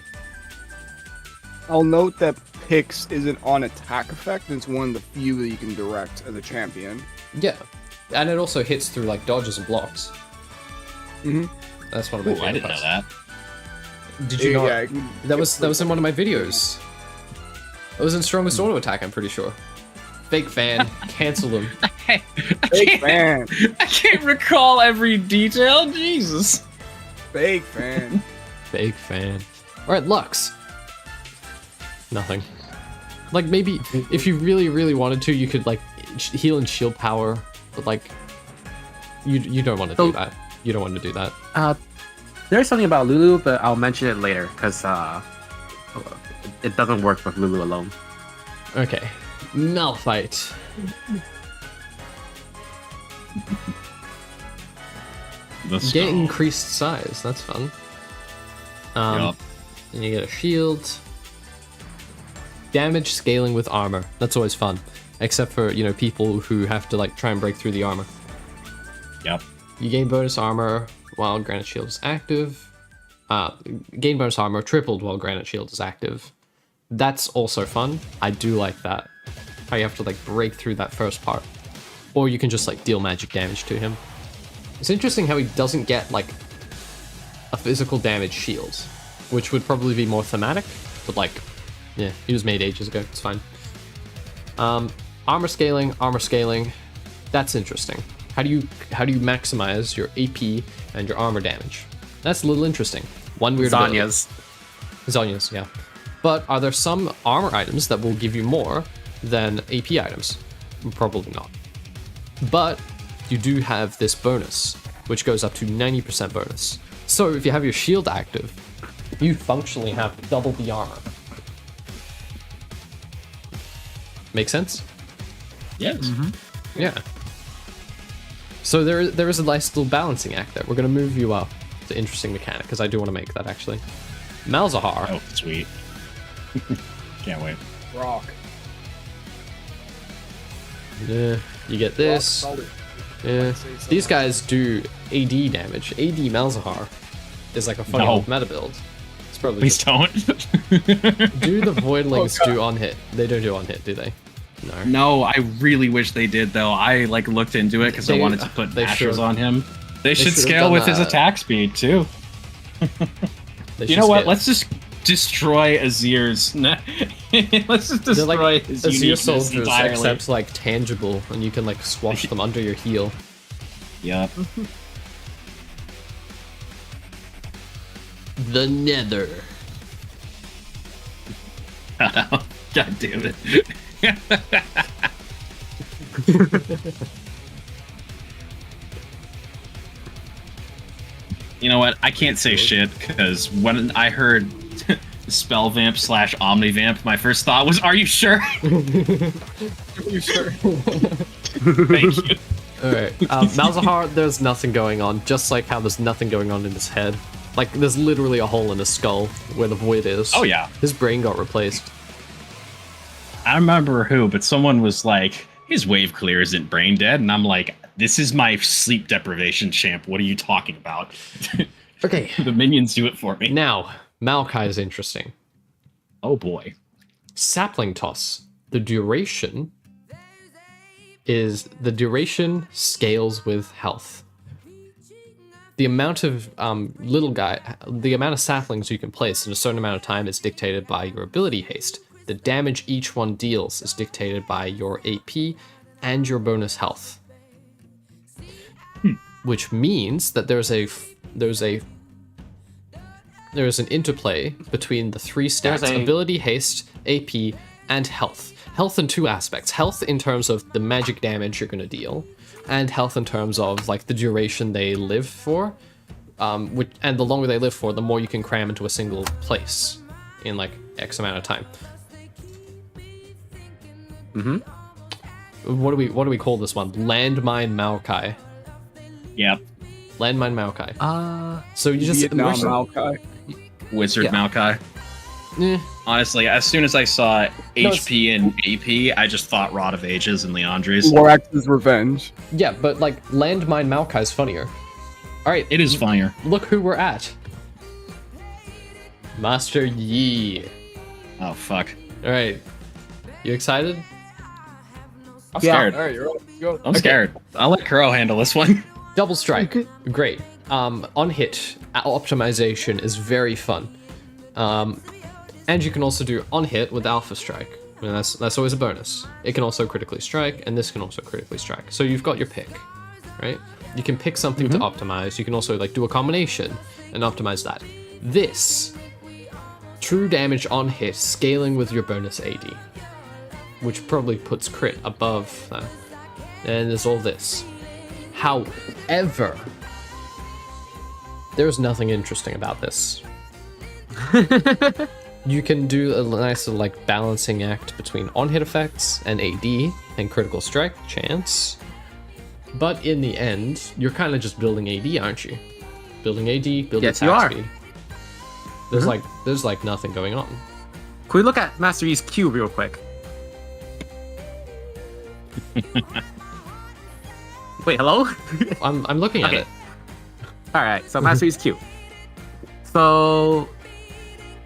I'll note that Pix isn't on attack effect, and it's one of the few that you can direct as a champion. Yeah. And it also hits through like dodges and blocks. Mm-hmm. That's one of my Ooh, I favorite didn't know parts. that. Did you not? Yeah, it can- That was in one of my videos. It was in Strongest Auto Attack, I'm pretty sure. Fake fan, cancel him. Fake fan. I can't recall every detail. Jesus. Fake fan. Fake fan. Alright, Lux. Nothing. Like maybe if you really, really wanted to, you could like heal and shield power, but like you don't want to do that. You don't want to do that. There's something about Lulu, but I'll mention it later because it doesn't work with Lulu alone. Okay, Malphite. Get increased size. That's fun. And you get a shield. Damage scaling with armor. That's always fun, except for people who have to like try and break through the armor. Yep. You gain bonus armor while Granite Shield is active. Gain bonus armor tripled while Granite Shield is active. That's also fun. I do like that. How you have to like break through that first part. Or you can just like deal magic damage to him. It's interesting how he doesn't get like a physical damage shield, which would probably be more thematic, but like, yeah, he was made ages ago, it's fine. Armor scaling, that's interesting. How do you maximize your AP and your armor damage? That's a little interesting. One weird Zhonya's, yeah. But are there some armor items that will give you more than AP items? Probably not. But you do have this bonus, which goes up to 90% bonus. So if you have your shield active, you functionally have double the armor. Make sense? Yes. Mm-hmm. Yeah. So there is a nice little balancing act there. We're going to move you up to interesting mechanic, because I do want to make that, actually. Malzahar. Oh, sweet. Can't wait. Rock. Yeah, you get this. Yeah. These guys do AD damage. AD Malzahar is like a funny old meta build. It's probably Please don't. Do the Voidlings do on hit? They don't do on hit, do they? No. No, I really wish they did though. I like looked into it because I wanted to put mashers on him. They should scale with his attack speed too. You know what? Let's just destroy Azir's. Let's just destroy his Azir soldiers entirely. except like tangible, and you can like squash them under your heel. Yep. The Nether. God damn it. You know what? I can't say shit because when I heard Spell Vamp / Omnivamp, my first thought was, "Are you sure?" Are you sure? Thank you. Alright, Malzahar, there's nothing going on, just like how there's nothing going on in his head. Like, there's literally a hole in his skull where the void is. Oh yeah. His brain got replaced. I don't remember who, but someone was like, his wave clear isn't brain dead, and I'm like, this is my sleep deprivation champ. What are you talking about? Okay. The minions do it for me. Now, Maokai is interesting. Oh boy. Sapling Toss. The duration scales with health. The amount of the amount of saplings you can place in a certain amount of time is dictated by your ability haste. The damage each one deals is dictated by your AP and your bonus health. Which means that there's an interplay between the three stats: ability, haste, AP, and health. Health in two aspects. Health in terms of the magic damage you're going to deal, and health in terms of like the duration they live for. And the longer they live for, the more you can cram into a single place in like X amount of time. What do we call this one? Landmine Maokai. Yep. Landmine Maokai. So you just Vietnam Maokai. Wizard Maokai. Honestly, as soon as I saw HP and AP, I just thought Rod of Ages and Leandri's. Lorax's Revenge. Yeah, but like Landmine Maokai is funnier. All right, it is funnier. Look who we're at. Master Yi. Oh fuck. All right, you excited? I'm scared. All right, you're up. Go. I'm scared. I'll let Kuro handle this one. Double strike. Great. On hit optimization is very fun. And you can also do on hit with alpha strike. And that's always a bonus. It can also critically strike, and this can also critically strike. So you've got your pick, right? You can pick something to optimize. You can also like do a combination and optimize that. This true damage on hit scaling with your bonus AD. which probably puts crit above that. And there's all this. However, there's nothing interesting about this. You can do a nice little like balancing act between on-hit effects and AD and critical strike chance. But in the end, you're kind of just building AD, aren't you? Building AD, building Yes, you attack are. speed. There's like nothing going on. Can we look at Master Yi's Q real quick? Wait, hello? I'm looking at Okay. it. Alright, so Master Yi's Q. So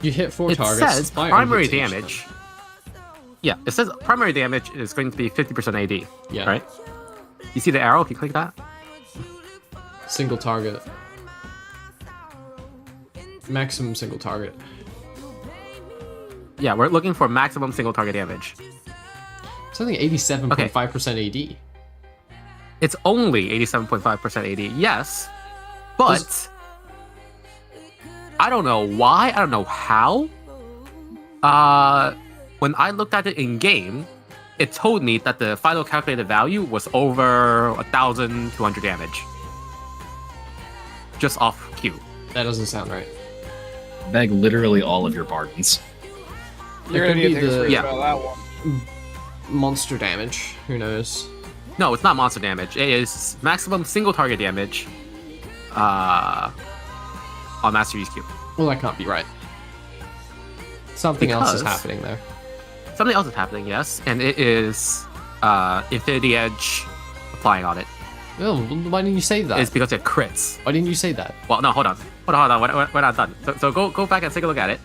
You hit 4 it targets. says fire primary hits each of damage. Yeah, it says primary damage is going to be 50% AD. them. Yeah. Right? You see the arrow? Can you click that? Single target. Maximum single target. Yeah, we're looking for maximum single target damage. Something 87.5% AD. It's only 87.5% AD, yes, but I don't know why, I don't know how. When I looked at it in game, it told me that the final calculated value was over 1,200 damage. Just off Q. That doesn't sound right. Bag literally all of your bargains. You're It gonna could need to be take a the- screenshot Yeah. of that one. Monster damage. Who knows? No, it's not monster damage. It is maximum single target damage on Master Yi's Q. Well, that can't be right. Something else is Because- happening there. Something else is happening, yes, and it is Infinity Edge applying on it. Oh, why didn't you say that? It's because it crits. Why didn't you say that? Well, no, hold on. We're not done. So go back and take a look at it.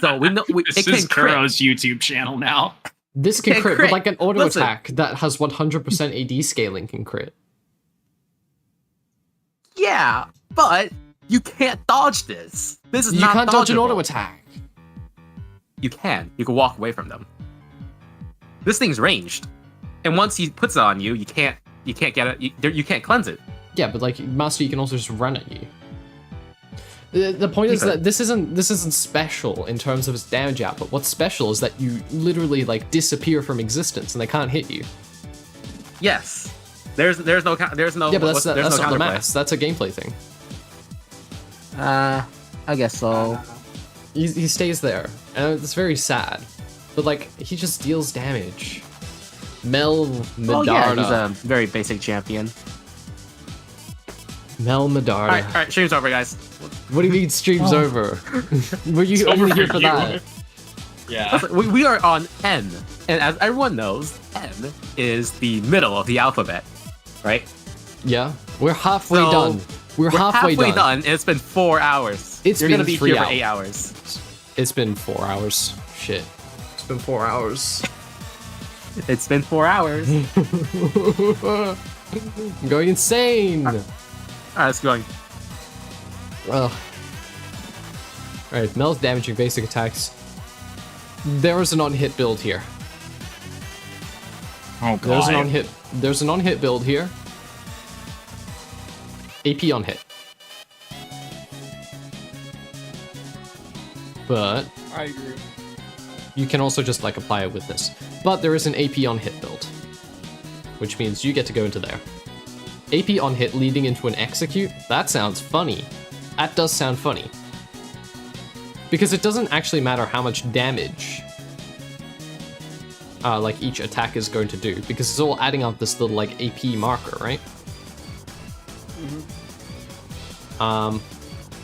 So we know This it can is crit. Kuro's YouTube channel now. This can Can crit, crit. but like an auto Listen. attack that has 100% AD scaling can crit. Yeah, but you can't dodge this. This is You not can't dodge an dodgeable. auto attack. You can. You can walk away from them. This thing's ranged, and once he puts it on you, you can't get it. You can't cleanse it. Yeah, but like Master, you can also just run at you. The point is Okay. that this isn't special in terms of its damage output. What's special is that you literally like disappear from existence and they can't hit you. Yes. There's no Yeah, but that's not the counterplay. mass. That's a gameplay thing. I guess so. He stays there, and it's very sad. But like he just deals damage. Mel Medarda. Oh yeah, he's a very basic champion. Mel Medarda. All right, stream's over, guys. What do you mean stream's over? Were you over only here for for you. that? Yeah. We are on N, and as everyone knows, N is the middle of the alphabet, right? Yeah, we're halfway So, done. We're halfway done. and it's been 4 hours. It's You're been gonna be 3 here for hours. 8 hours. It's been 4 hours. Shit. It's been 4 hours. It's been 4 hours. I'm going insane. All right, let's go. Ugh. Alright, Mel's damaging basic attacks. There is an on-hit build here. Oh There's an god. on-hit. There's an on-hit build here. AP on hit. But I agree. you can also just like apply a witness. But there is an AP on hit build, which means you get to go into there. AP on hit leading into an execute. That sounds funny. That does sound funny. Because it doesn't actually matter how much damage like each attack is going to do, because it's all adding up this little like AP marker, right?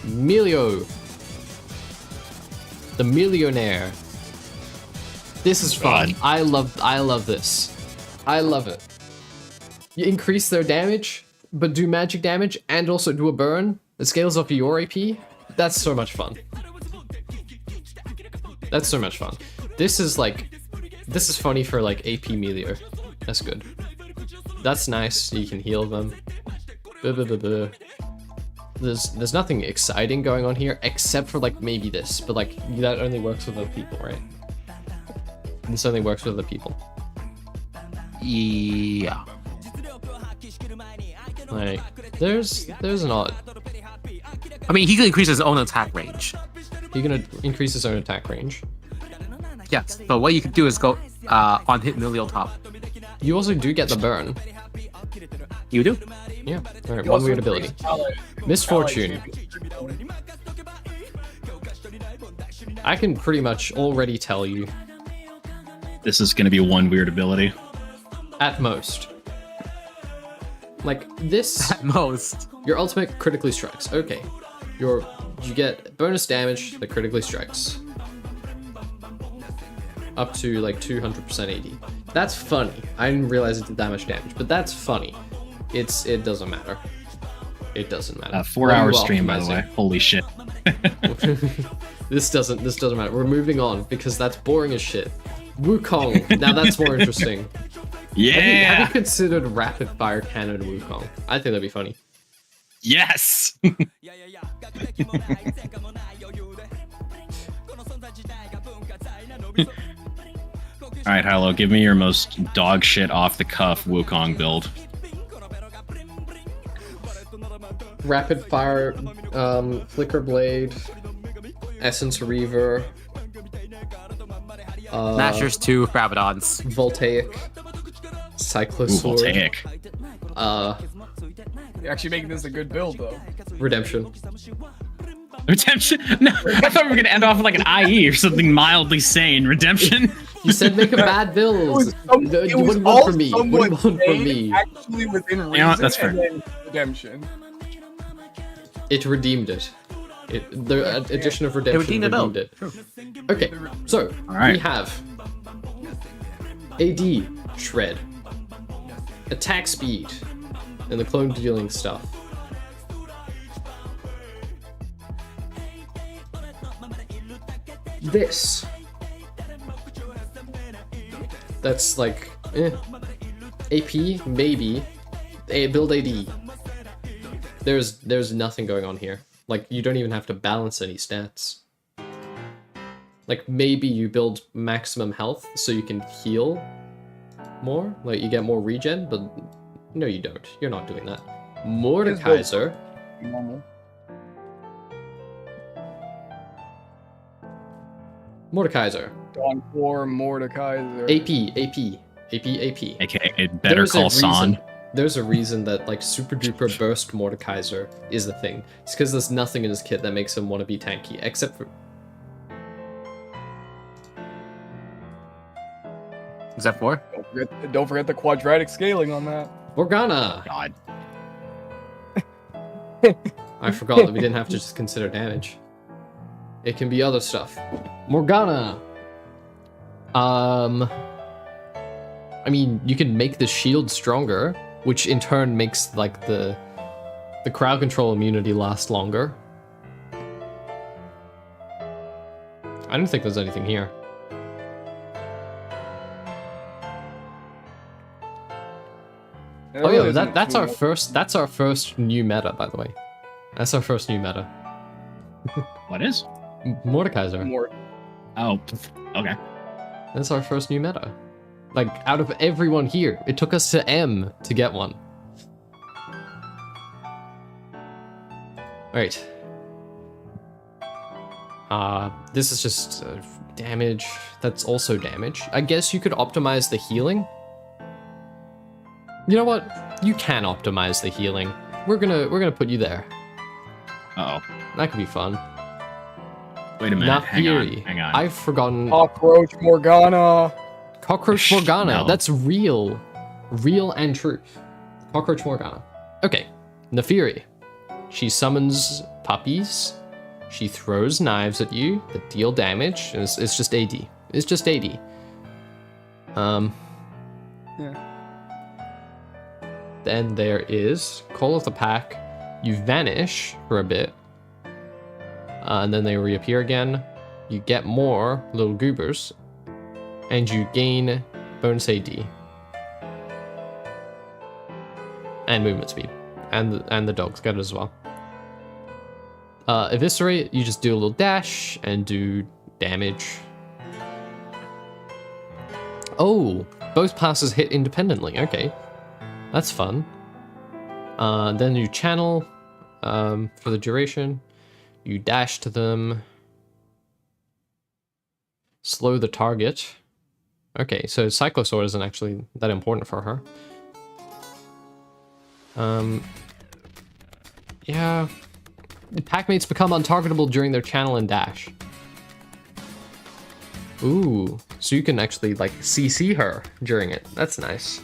Melio. The Millionaire. This is fun. God. I love this. I love it. You increase their damage, but do magic damage and also do a burn that scales up your AP. That's so much fun. That's so much fun. This is funny for like AP Melio. That's good. That's nice. You can heal them. There's nothing exciting going on here except for like maybe this, but like that only works with other people, right? This only works with other people. Yeah. Like there's an odd. I mean, he can increase his own attack range. He's gonna increase his own attack range. Yes. So what you can do is go on hit melee on top. You also do get the burn. You do? Yeah. All right. One weird ability. Misfortune. I can pretty much already tell you. This is going to be one weird ability. At most. Like this. At most. Your ultimate critically strikes. Okay. You get bonus damage that critically strikes. Up to like 200% AD. That's funny. I didn't realize it did that much damage, but that's funny. It doesn't matter. It doesn't matter. 4-hour stream, by the way. Holy shit. This doesn't matter. We're moving on because that's boring as shit. Wukong. Now that's more interesting. Yeah. Have you considered rapid fire cannon Wukong? I think that'd be funny. Yes. All right, Hilo, give me your most dog shit off the cuff Wukong build. Rapid fire, flicker blade, essence reaver, Mashers 2, Rabadons. voltaic, cyclosword. Voltaic. You're actually making this a good build, though. Redemption. Redemption? No, I thought we were gonna end off with like an IE or something mildly sane. Redemption? You said make a bad build. It was What all for me? What do you want from me? actually within reason, You know what, that's fair. and then redemption. It redeemed it. The addition of redemption redeemed the build. it. Okay, so Alright. we have AD shred, attack speed, and the clone dealing stuff. This. That's like AP maybe. Build AD. There's nothing going on here. Like you don't even have to balance any stats. Like maybe you build maximum health so you can heal more. Like you get more regen, but no, you don't. You're not doing that. Mordekaiser. Normal. Mordekaiser. Dawn 4, Mordekaiser. AP. AKA Better Call Saul. There's a reason that like super duper burst Mordekaiser is the thing. It's because there's nothing in his kit that makes him want to be tanky, except for Is that 4? Don't forget the quadratic scaling on that. Morgana. God. I forgot that we didn't have to just consider damage. It can be other stuff. Morgana. I mean, you can make the shield stronger, which in turn makes like the crowd control immunity last longer. I don't think there's anything here. Oh yeah, that's our first new meta, by the way. That's our first new meta. What is? Mordekaiser. Oh, okay. That's our first new meta. Like, out of everyone here, it took us to M to get one. Alright. This is just damage. That's also damage. I guess you could optimize the healing. You know what? You can optimize the healing. We're gonna put you there. Uh-oh. That could be fun. Wait a minute. Not Hang Fury. on. I've forgotten. Cockroach Morgana. Cockroach Morgana. No. That's real. Real and true. Cockroach Morgana. Okay. Nefiri. She summons puppies. She throws knives at you that deal damage. It's just AD. It's just AD. Yeah. Then there is Call of the Pack. You vanish for a bit. And then they reappear again. You get more little goobers. And you gain bonus AD. And movement speed. And the dogs get it as well. Eviscerate, you just do a little dash and do damage. Oh, both passes hit independently. Okay. That's fun. Then you channel for the duration. You dash to them. Slow the target. Okay, so Cyclosaur isn't actually that important for her. Yeah. Packmates become untargetable during their channel and dash. Ooh, so you can actually, like, CC her during it. That's nice.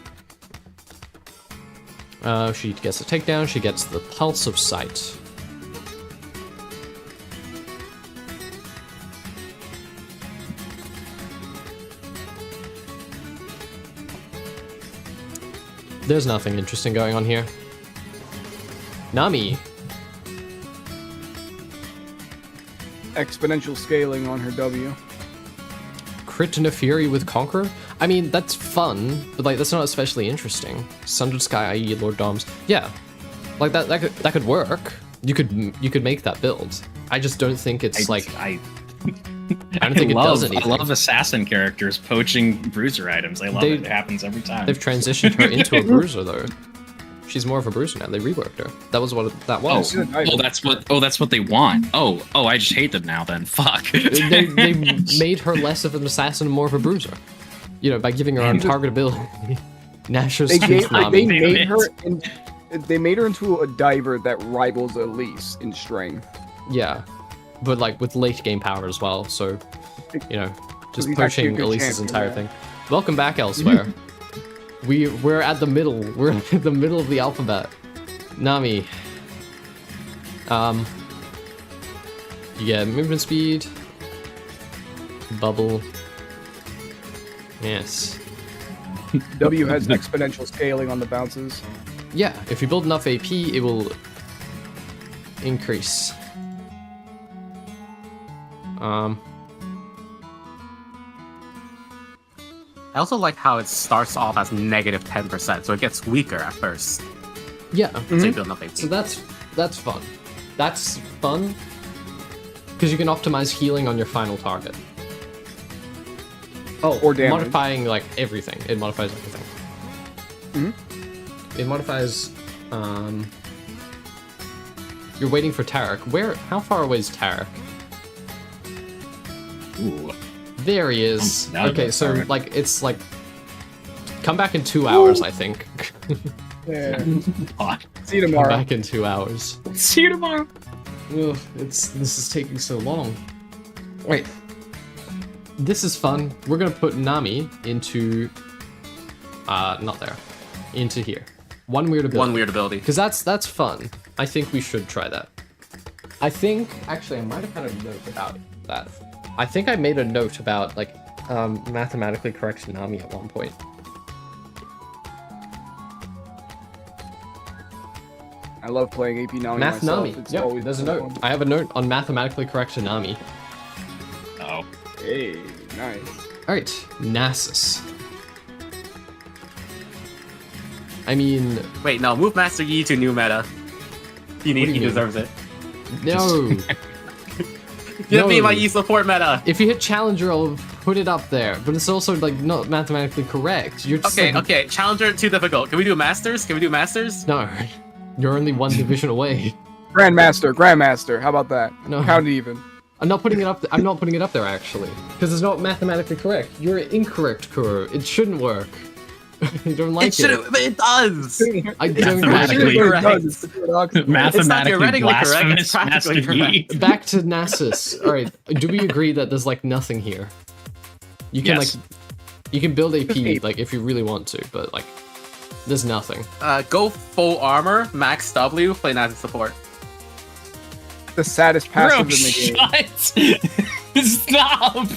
She gets a takedown, she gets the Pulse of Sight. There's nothing interesting going on here. Nami. Exponential scaling on her W. Crit and a Fury with Conqueror? I mean, that's fun, but like that's not especially interesting. Sundered Sky, i.e. Lord Doms. Yeah. Like that could work. You could make that build. I just don't think it's I don't think it does anything. I love assassin characters poaching bruiser items. I love it. It happens every time. They've transitioned her into a bruiser though. She's more of a bruiser now. They reworked her. That was what that was. That's what they want. Oh, I just hate them now then. Fuck. they made her less of an assassin and more of a bruiser. You know, by giving her untargetability. Nash's they made her into a diver that rivals Elise in strength. Yeah. But like with late game power as well, so you know, just poaching Elise's entire thing. Welcome back elsewhere. We're at the middle. We're at the middle of the alphabet. Nami. Yeah, movement speed. Bubble. Yes. W has exponential scaling on the bounces. Yeah, if you build enough AP, it will increase. I also like how it starts off as negative 10%, so it gets weaker at first. Yeah. So you build enough AP. So that's fun. That's fun because you can optimize healing on your final target. Oh, or damage. Modifying like everything. It modifies everything. It modifies. You're waiting for Tarek. How far away is Tarek? Ooh. There he is. Okay, so like it's like come back in 2 hours, I think. Yeah. See you tomorrow. Come back in 2 hours. See you tomorrow. Ugh, this is taking so long. Wait. This is fun. We're gonna put Nami into not there. Into here. One weird ability. Because that's fun. I think we should try that. I think actually I might have had a note about that. I think I made a note about like mathematically correct Nami at one point. I love playing AP Nami Math myself. Nami. Yep, there's a note. I have a note on mathematically correct Nami. Oh. Hey, nice. Alright, Nasus. I mean... Wait, no, move Master Yi to new meta. He deserves it. No! Give me my Yi support meta! If you hit Challenger, I'll put it up there, but it's also, like, not mathematically correct. You're just okay, Challenger too difficult. Can we do Masters? No. You're only one division away. Grandmaster, how about that? No. Count even. I'm not putting it up there, actually. Because it's not mathematically correct. You're incorrect, Kuro. It shouldn't work. You don't like it. It does! I don't Mathematically correct. Mathematically blasphemous, Master Yi. Back to Nasus. Alright, do we agree that there's, like, nothing here? You can, Yes. like... You can build AP, like, if you really want to, but, like... There's nothing. Go full armor, max W, play Nasus support. The saddest passive in the game. Stop!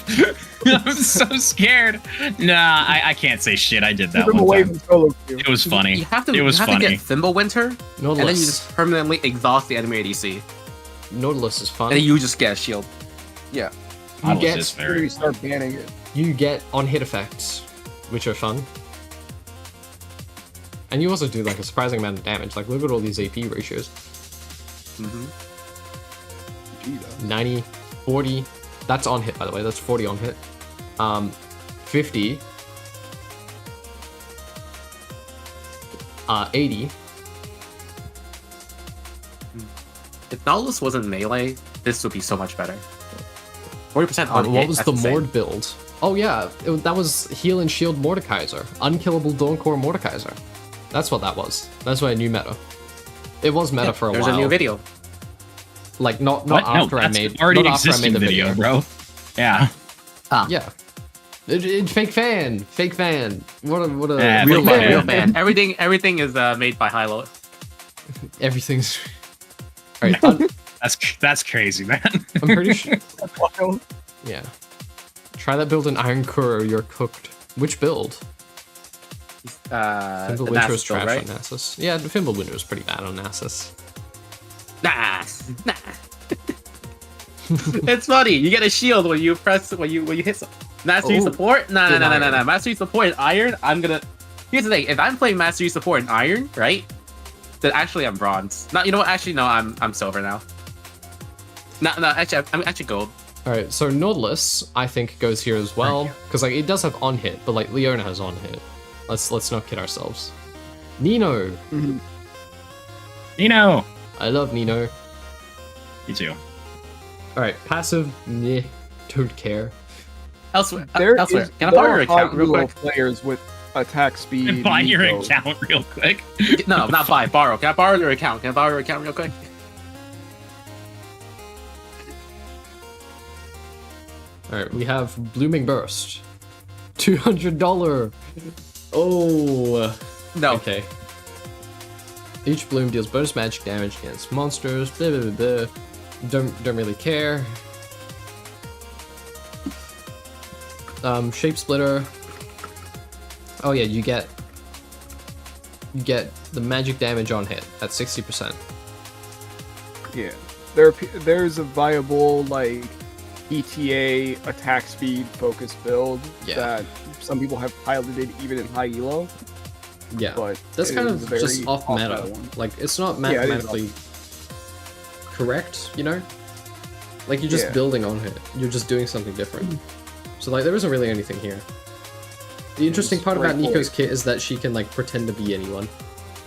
I'm so scared. Nah, I can't say shit. I did that Keep him one away time. from solo queue. It was funny. You have to, it was you have funny. to get Thimblewinter, Nautilus. and then you just permanently exhaust the enemy ADC. Nautilus is fun. And then you just get a shield. Yeah. You get, is When we very... start banning it. you get on-hit effects, which are fun. And you also do, like, a surprising amount of damage. Like, look at all these AP ratios. 90, 40. That's on hit, by the way. That's 40 on hit. 50. 80. If Nautilus wasn't melee, this would be so much better. 40% on What hit, was that's the insane. Mord build? Oh yeah, that was Heal and Shield Mordekaiser. Unkillable Dawncore Mordekaiser. That's what that was. That's why I knew meta. It was meta for a There's while. a new video. Like not What? after No, I that's made already not after I existing made the video, bro. Yeah. Yeah. Fake fan. What a Real fan. Real fan. Everything is made by Hilo. Everything's. Alright, That's crazy, man. I'm pretty sure. Yeah. Try that build in Iron Kuro, you're cooked. Which build? The Fimbulwinter was Nasus build, trash right? on Nasus. Yeah, the Fimbulwinter was pretty bad on Nasus. Nah. It's funny. You get a shield when you hit some. Mastery support? No. Mastery support in Iron, I'm gonna. Here's the thing. If I'm playing Mastery support in Iron, right? Then actually I'm bronze. No, you know what? Actually, no. I'm silver now. No. Actually, I'm actually gold. Alright, so Nautilus, I think, goes here as well. Because like it does have on hit, but like Leona has on hit. Let's not kid ourselves. Nino. Nino. I love Nino. Me too. Alright, passive, meh, don't care. Elsewhere. There Elsewhere. Can I there borrow your are account real high-elo quick? players with attack speed. And buy your Nico. account real quick. No, not buy. Borrow. Can I borrow your account? Can I borrow your account real quick? Alright, we have Blooming Burst. $200. Oh. No. Okay. Each bloom deals bonus magic damage against monsters. Blah, blah, blah, blah. Don't really care. Shape Splitter. Oh yeah, you get the magic damage on hit at 60%. Yeah, there's a viable like ETA attack speed focus build Yeah. that some people have piloted even in high elo. Yeah, But that's it kind is of a just very off meta. one. Like it's not Yeah, it is mathematically correct, you know? Like you're just Yeah. building on it. You're just doing something different. So like there isn't really anything here. The interesting part about straightforward. Nico's kit is that she can like pretend to be anyone.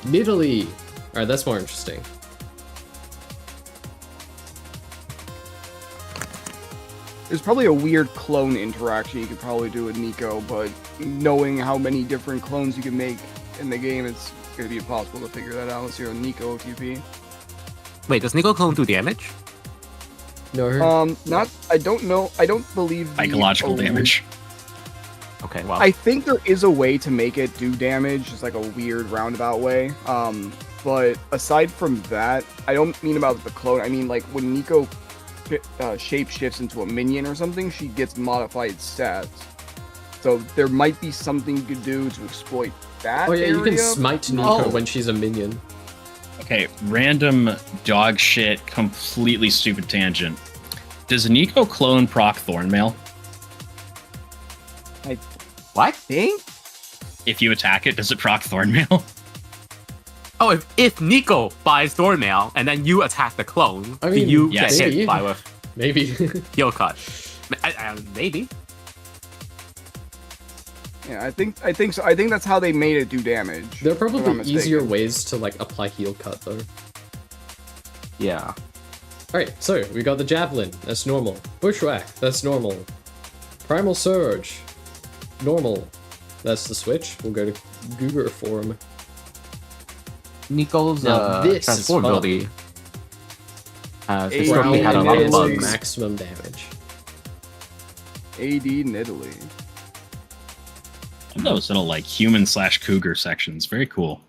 Nidalee! Alright, that's more interesting. There's probably a weird clone interaction you could probably do with Nico, but knowing how many different clones you can make in the game, it's gonna be impossible to figure that out unless you're a Nico OTP. Wait, does Nico clone do damage? No. Not. I don't know. I don't believe the Psychological ori- damage. Okay, well. I think there is a way to make it do damage, just like a weird roundabout way. But aside from that, I don't mean about the clone. I mean like when Nico shape shifts into a minion or something, she gets modified stats. So there might be something you could do to exploit that. Oh yeah, you can area. smite Nico when she's a minion. Okay, random dog shit, completely stupid tangent. Does Nico clone proc Thornmail? What? Think? If you attack it, does it proc Thornmail? Oh, if Nico buys Thornmail and then you attack the clone, I mean, you yes. get maybe. hit by with Maybe. heal cut. Maybe. Yeah, I think so. I think that's how they made it do damage. There are if I'm not probably mistaken. easier ways to like apply heal cut though. Yeah. Alright, so we got the Javelin, that's normal. Bushwhack, that's normal. Primal Surge, normal. That's the switch. We'll go to Google form. Nico's Now this is transform fun. ability has Hey, historically had a lot of Nidalee. bugs. Maximum damage. AD Nidalee. Those little like human/cougar sections, very cool.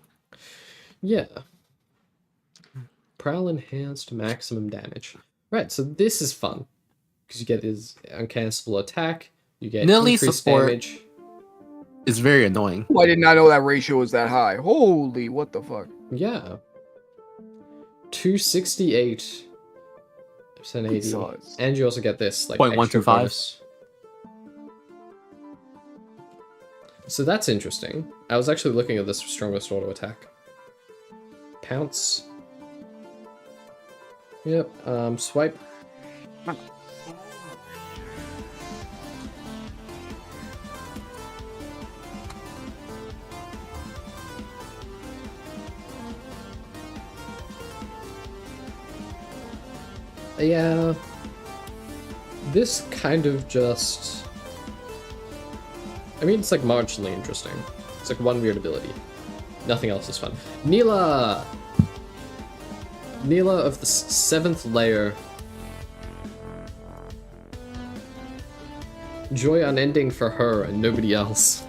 Yeah. Prowl enhanced maximum damage. Right, so this is fun. Because you get his uncancelable attack, you get Nidalee increased support- damage. It's very annoying. Oh, I did not know that ratio was that high. Holy, what the fuck? Yeah. 268% AD. Jesus. And you also get this like 0.125. extra bonus. So that's interesting. I was actually looking at this strongest auto attack. Pounce. Yep. Swipe. Yeah. This kind of just... I mean, it's like marginally interesting. It's like one weird ability. Nothing else is fun. Neela! Neela of the 7th layer. Joy unending for her and nobody else.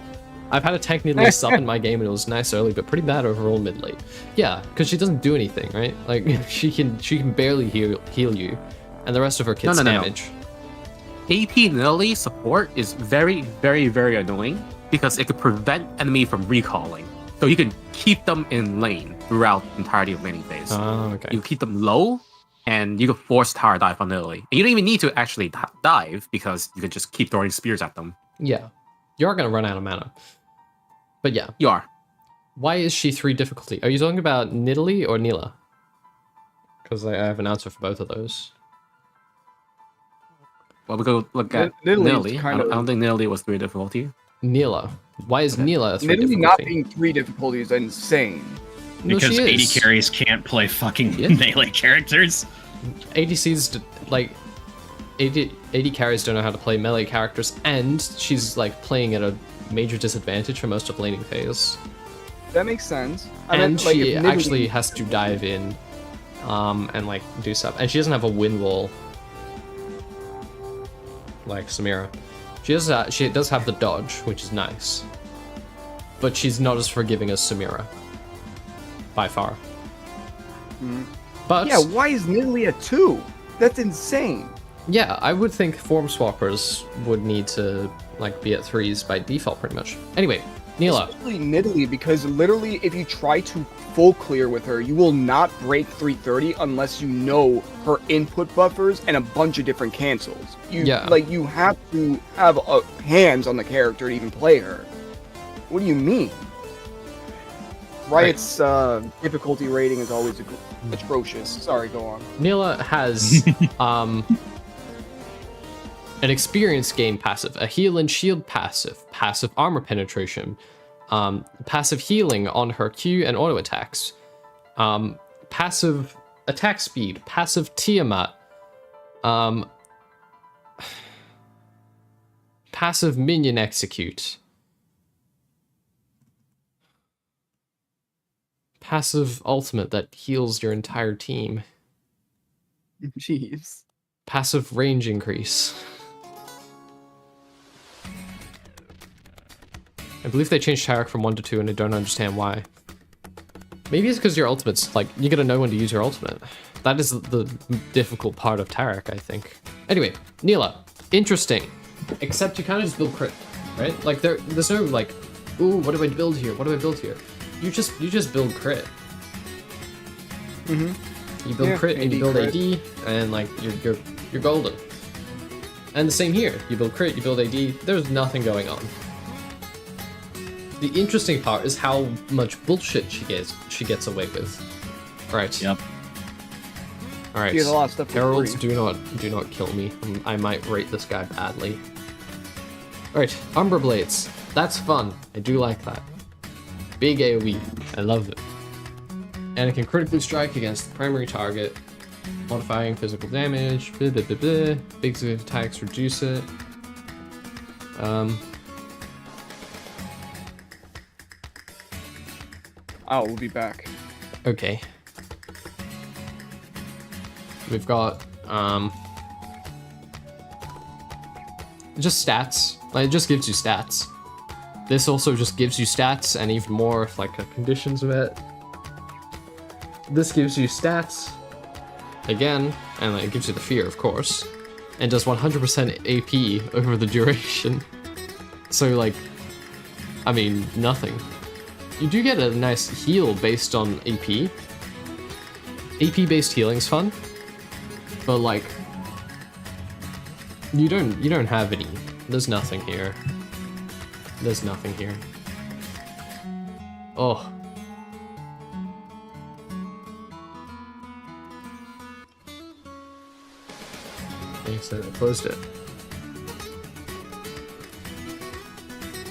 I've had a tank Neela sub in my game and it was nice early, but pretty bad overall mid-late. Yeah, because she doesn't do anything, right? Like, she can barely heal you, and the rest of her kit's damage. AP Nidalee support is very, very, very annoying because it could prevent enemy from recalling. So you can keep them in lane throughout the entirety of laning phase. Oh, okay. You keep them low, and you can force tower dive on Nidalee. And you don't even need to actually dive because you can just keep throwing spears at them. Yeah. You are going to run out of mana. But yeah. You are. Why is she 3 difficulty? Are you talking about Nidalee or Neela? Because I have an answer for both of those. Well, we go look at Nidalee. I don't think Nidalee was 3 difficulty. Neela. Why is Neela a 3 difficulty? Nidalee not being 3 difficulty is insane. Because no, 80 carries can't play fucking melee characters. ADCs, like, 80 carries don't know how to play melee characters, and she's, like, playing at a major disadvantage for most of laning phase. That makes sense. And she actually has to dive in, and, like, do stuff. And she doesn't have a win wall like Samira. She does have the dodge, which is nice. But she's not as forgiving as Samira. By far. But yeah, why is Nidalee a 2? That's insane. Yeah, I would think form swappers would need to like be at 3s by default pretty much. Anyway, Neela. Especially Nidalee, because literally if you try to full clear with her, you will not break 330 unless you know her input buffers and a bunch of different cancels. Like, you have to have hands on the character to even play her. What do you mean? Riot's difficulty rating is always atrocious. Sorry, go on. Neela has an experience gain passive, a heal and shield passive, passive armor penetration, passive healing on her Q and auto attacks, passive attack speed, passive Tiamat, passive minion execute, passive ultimate that heals your entire team. Jeez. Passive range increase. I believe they changed Tarek from 1 to 2 and I don't understand why. Maybe it's because your ultimate's, like, you gotta know when to use your ultimate. That is the difficult part of Tarek, I think. Anyway, Neela. Interesting. Except you kind of just build crit, right? Like, there's no, like, ooh, what do I build here? What do I build here? You just build crit. You build crit and you build crit. AD, and like you're golden. And the same here. You build crit, you build AD. There's nothing going on. The interesting part is how much bullshit she gets away with. Right. Yep. All right. She has a lot of stuff for Heralds, free. do not kill me. I might rate this guy badly. All right, Umbra Blades. That's fun. I do like that. Big AoE. I love it. And it can critically strike against the primary target, modifying physical damage, blah, blah, blah, blah. Big attacks reduce it. We'll be back. Okay. We've got, just stats. Like, it just gives you stats. This also just gives you stats and even more, like, conditions of it. This gives you stats, again, and it gives you the fear, of course, and does 100% AP over the duration. So, like, I mean, nothing. You do get a nice heal based on AP. AP-based healing's fun, but, like, you don't have any. There's nothing here. There's nothing here. Oh. Thanks, I closed it.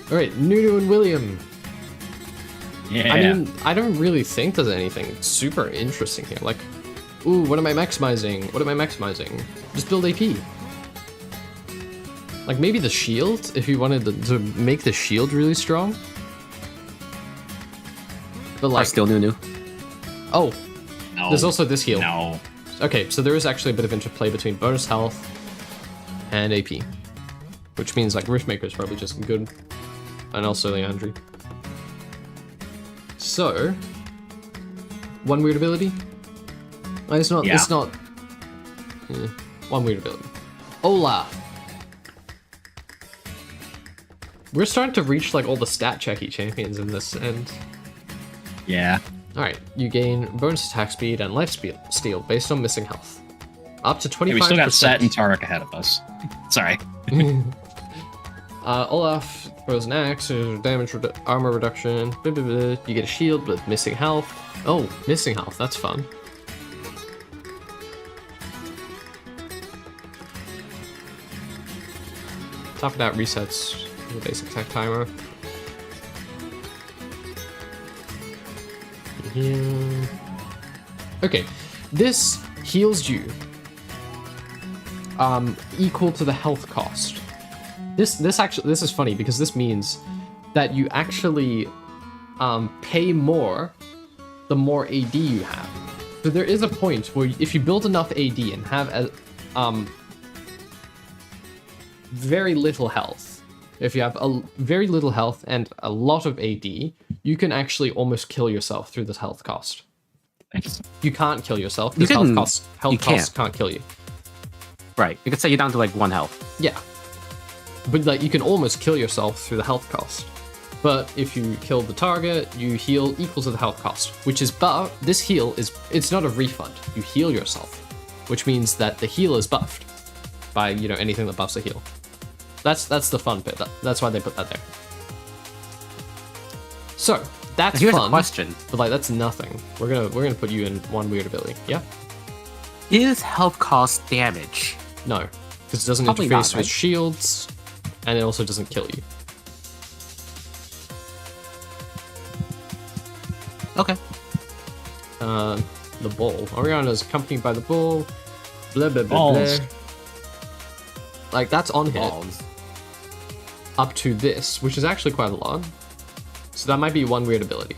Alright, Nuno and William. Yeah. I mean, I don't really think there's anything super interesting here. Like, ooh, what am I maximizing? What am I maximizing? Just build AP. Like maybe the shield, if you wanted to make the shield really strong. But like, still new. Oh, No. there's also this heal. No. Okay, so there is actually a bit of interplay between bonus health and AP, which means like Riftmaker is probably just good, and also Leandry. So, one weird ability. It's not. Yeah. It's not. One weird ability. Olaf. We're starting to reach like all the stat checky champions in this, and Yeah. all right, you gain bonus attack speed and life steal based on missing health, up to 25%. Hey, we still got Set and Tarek ahead of us. Sorry. Olaf throws an axe, damage, armor reduction. Blah, blah, blah. You get a shield with missing health. Oh, missing health. That's fun. Top of that resets the basic attack timer. Yeah. Okay, this heals you equal to the health cost. This is funny because this means that you actually pay more the more AD you have. So there is a point where if you build enough AD and have a very little health, if you have a very little health and a lot of AD, you can actually almost kill yourself through this health cost. You can't kill yourself because health costs can't kill you. Right. You could set you down to like 1 health. Yeah. But like you can almost kill yourself through the health cost. But if you kill the target, you heal equal to the health cost, which is this heal it's not a refund. You heal yourself, which means that the heal is buffed by, anything that buffs a heal. That's the fun bit. That's why they put that there. So, that's Here's fun. a question. But like that's nothing. We're gonna put you in one weird ability. Yeah? Is health cost damage? No. Because it doesn't Probably interface not, right? with shields, and it also doesn't kill you. Okay. The bull. Oriana is accompanied by the bull. Blah blah blah Balls. blah. Like that's on hit Balls. up to this, which is actually quite a lot. So that might be one weird ability.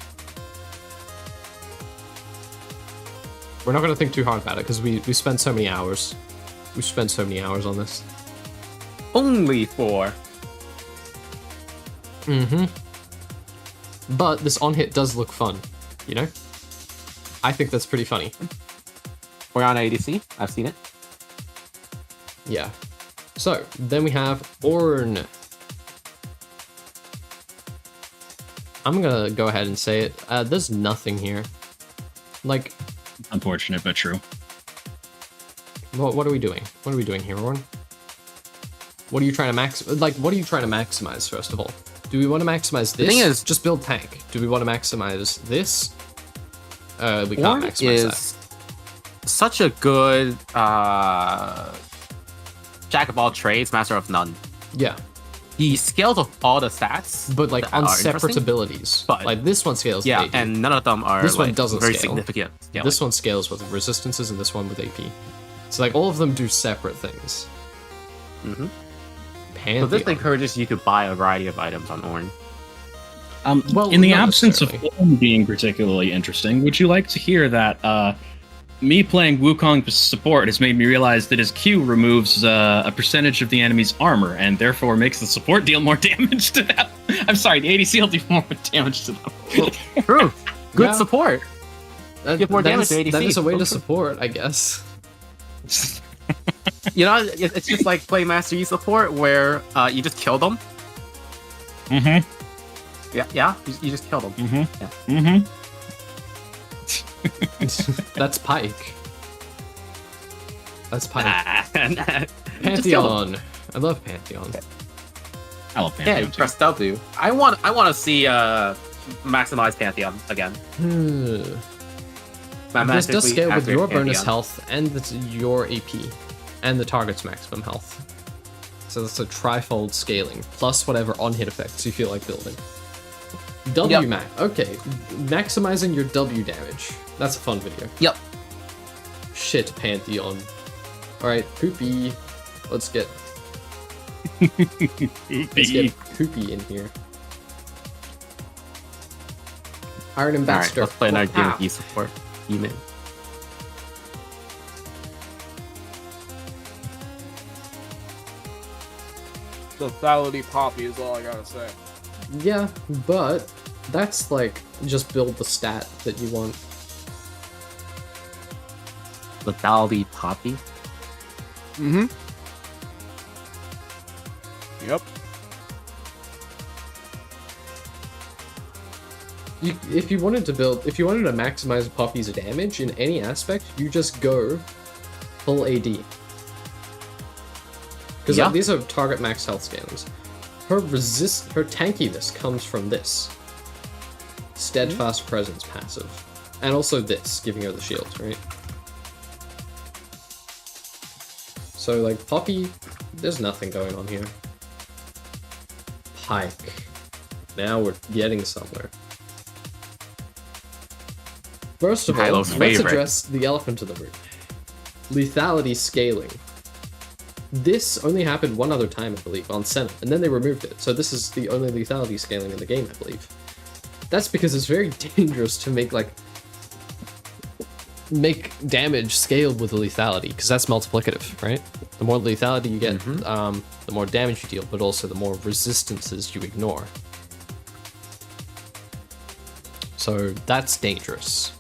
We're not gonna think too hard about it because we spent so many hours. We spent so many hours on this. Only 4. Mm-hmm. But this on hit does look fun, I think that's pretty funny. We're on ADC. I've seen it. Yeah. So, then we have Ornn. I'm gonna go ahead and say it. There's nothing here. Like, Unfortunate, but true. what are we doing? What are we doing here, Ornn? What are you trying to what are you trying to maximize, first of all? Do we want to maximize this? The thing is, just build tank. Do we want to maximize this? We can't Ornn maximize is such a good jack of all trades, master of none. that. Yeah. He scales with all the stats, But like that on are separate interesting. abilities. But- Like this one scales Yeah, with AP. and none of them are This one like, doesn't very scale. significant. Yeah, This one scales with resistances and this one with AP. So like all of them do separate things. Mhm. Pantheon. So this encourages you to buy a variety of items on Ornn. Well, in the not absence of necessarily. Ornn being particularly interesting, would you like to hear that me playing Wukong support has made me realize that his Q removes a percentage of the enemy's armor and therefore makes the support deal more damage to them? I'm sorry, the ADC will do more damage to them. True. Good Yeah. support. Give more damage to ADC. That is a way to True. support, I guess. You know, it's just like play Master Yi support where you just kill them. Mm-hmm. Yeah. You just kill them. Mm-hmm. Yeah. Mm-hmm. That's Pike. That's Pike. Just kill them. Pantheon. I love Pantheon. I love Yeah, Pantheon. you press W. I want to see maximize Pantheon again. This does Mathematically scale with accurate your bonus Pantheon. health and your AP, and the target's maximum health. So that's a trifold scaling, plus whatever on-hit effects you feel like building. W Yep. max. Okay, maximizing your W damage. That's a fun video. Yep. Shit, Pantheon. Alright, Poopy. Let's get... Let's get poopy in here. Iron Ambassador. Alright, let's play another game of e-support. E-man. Lethality Poppy is all I gotta say. Yeah, but that's like just build the stat that you want. Lethality Poppy? Mm-hmm. Yep. If you wanted to maximize Poppy's damage in any aspect, you just go full AD. Because like, these are target max health scalings. Her tankiness comes from this. Steadfast Presence passive. And also this, giving her the shield, right? So like Poppy, there's nothing going on here. Pike. Now we're getting somewhere. First of all, let's address the elephant in the room. Lethality scaling. This only happened one other time, I believe, on Senna, and then they removed it. So this is the only lethality scaling in the game, I believe. That's because it's very dangerous to make damage scaled with the lethality, because that's multiplicative, right? The more lethality you get, the more damage you deal, but also the more resistances you ignore. So that's dangerous.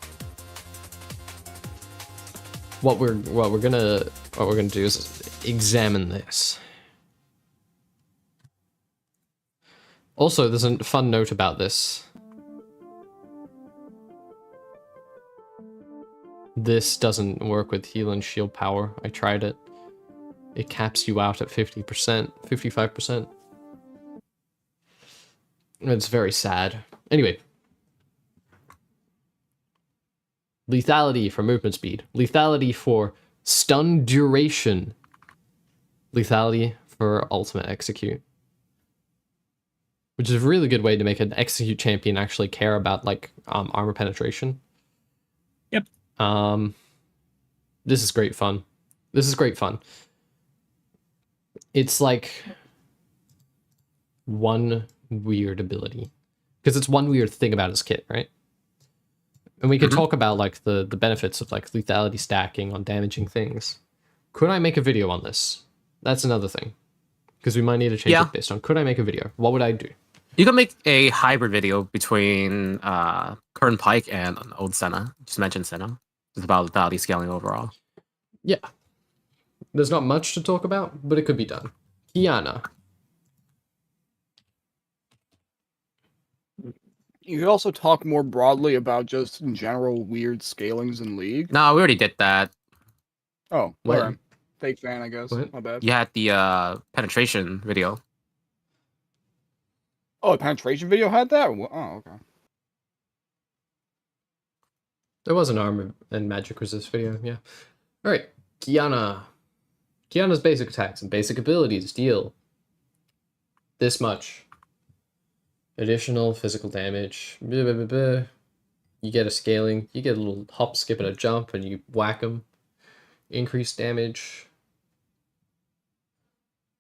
What we're gonna do is examine this. Also, there's a fun note about this. This doesn't work with heal and shield power. I tried it. It caps you out at 50%, 55%. It's very sad. Anyway. Lethality for movement speed. Lethality for stun duration. Lethality for ultimate execute. Which is a really good way to make an execute champion actually care about like armor penetration. Yep. This is great fun. This is great fun. It's like one weird ability. Because it's one weird thing about his kit, right? And we could talk about like the benefits of like lethality stacking on damaging things. Could I make a video on this? That's another thing. Because we might need to change it based on could I make a video? What would I do? You can make a hybrid video between current Pike and old Senna. Just mention Senna. It's about lethality scaling overall. Yeah. There's not much to talk about, but it could be done. Kiana. You could also talk more broadly about just in general weird scalings in League. No, we already did that. Oh, When? alright. Fake fan, I guess. What? My bad. You had the penetration video. Oh, the penetration video had that? Oh, okay. There was an armor and magic resist video, yeah. Alright, Kiana. Kiana's basic attacks and basic abilities deal this much. Additional physical damage. Blah, blah, blah, blah. You get a scaling. You get a little hop, skip, and a jump, and you whack them. Increased damage.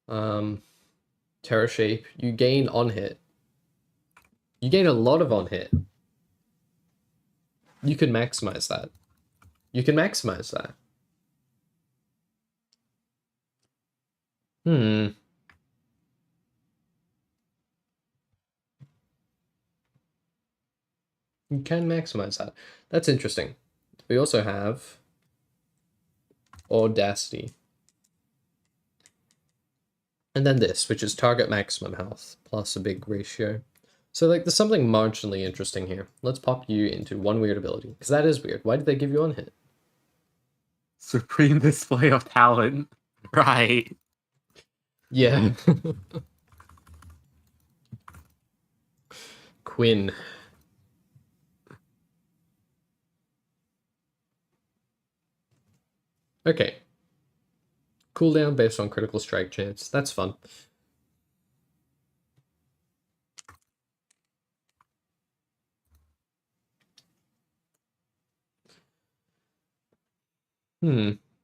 Terror shape. You gain on hit. You gain a lot of on hit. You can maximize that. You can maximize that. You can maximize that. That's interesting. We also have Audacity. And then this, which is target maximum health, plus a big ratio. So like there's something marginally interesting here. Let's pop you into one weird ability, because that is weird. Why did they give you on hit? Supreme display of talent. Right. Yeah. Quinn. Okay. Cooldown based on critical strike chance. That's fun.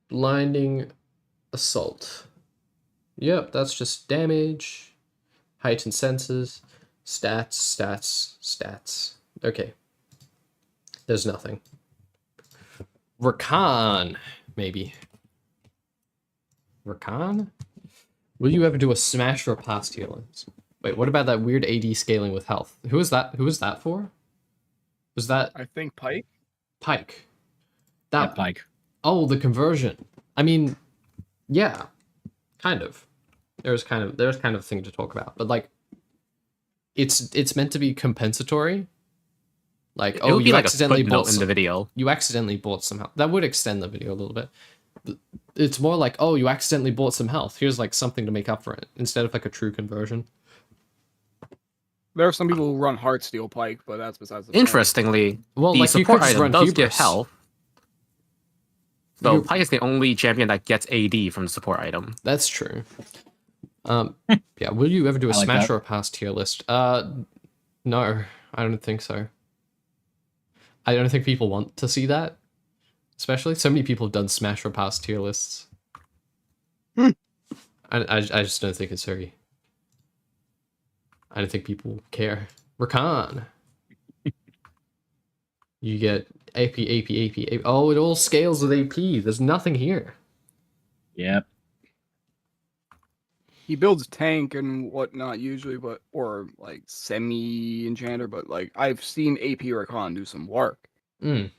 Blinding assault. Yep, that's just damage, heightened senses, stats. Okay. There's nothing. Rakan, maybe. Rakan? Will you ever do a smash or pass tier list? Wait, what about that weird AD scaling with health? Who is that? Who is that for? Was that I think Pike. Pike? Yeah, That Pike. Oh, the conversion. I mean, yeah, kind of. There's kind of a thing to talk about, but like, it's meant to be compensatory. Like, It oh, would be you like accidentally a footnote bought in the video. You accidentally bought some health. That would extend the video a little bit. It's more like, oh, you accidentally bought some health. Here's like something to make up for it, instead of like a true conversion. There are some people who run Heartsteel Pike, but that's besides the point. Interestingly, Well, the like, you support could just item run does give Hubris. health. So You- Pike is the only champion that gets AD from the support item. That's true. Yeah. Will you ever do a I like smash that. or a pass tier list? No, I don't think so. I don't think people want to see that. Especially, so many people have done smash or pass tier lists. I just don't think it's very. I don't think people care. Rakan. You get AP. Oh, it all scales with AP. There's nothing here. Yep. He builds tank and whatnot usually, but or like semi enchanter, but like I've seen AP Rakan do some work. Mm.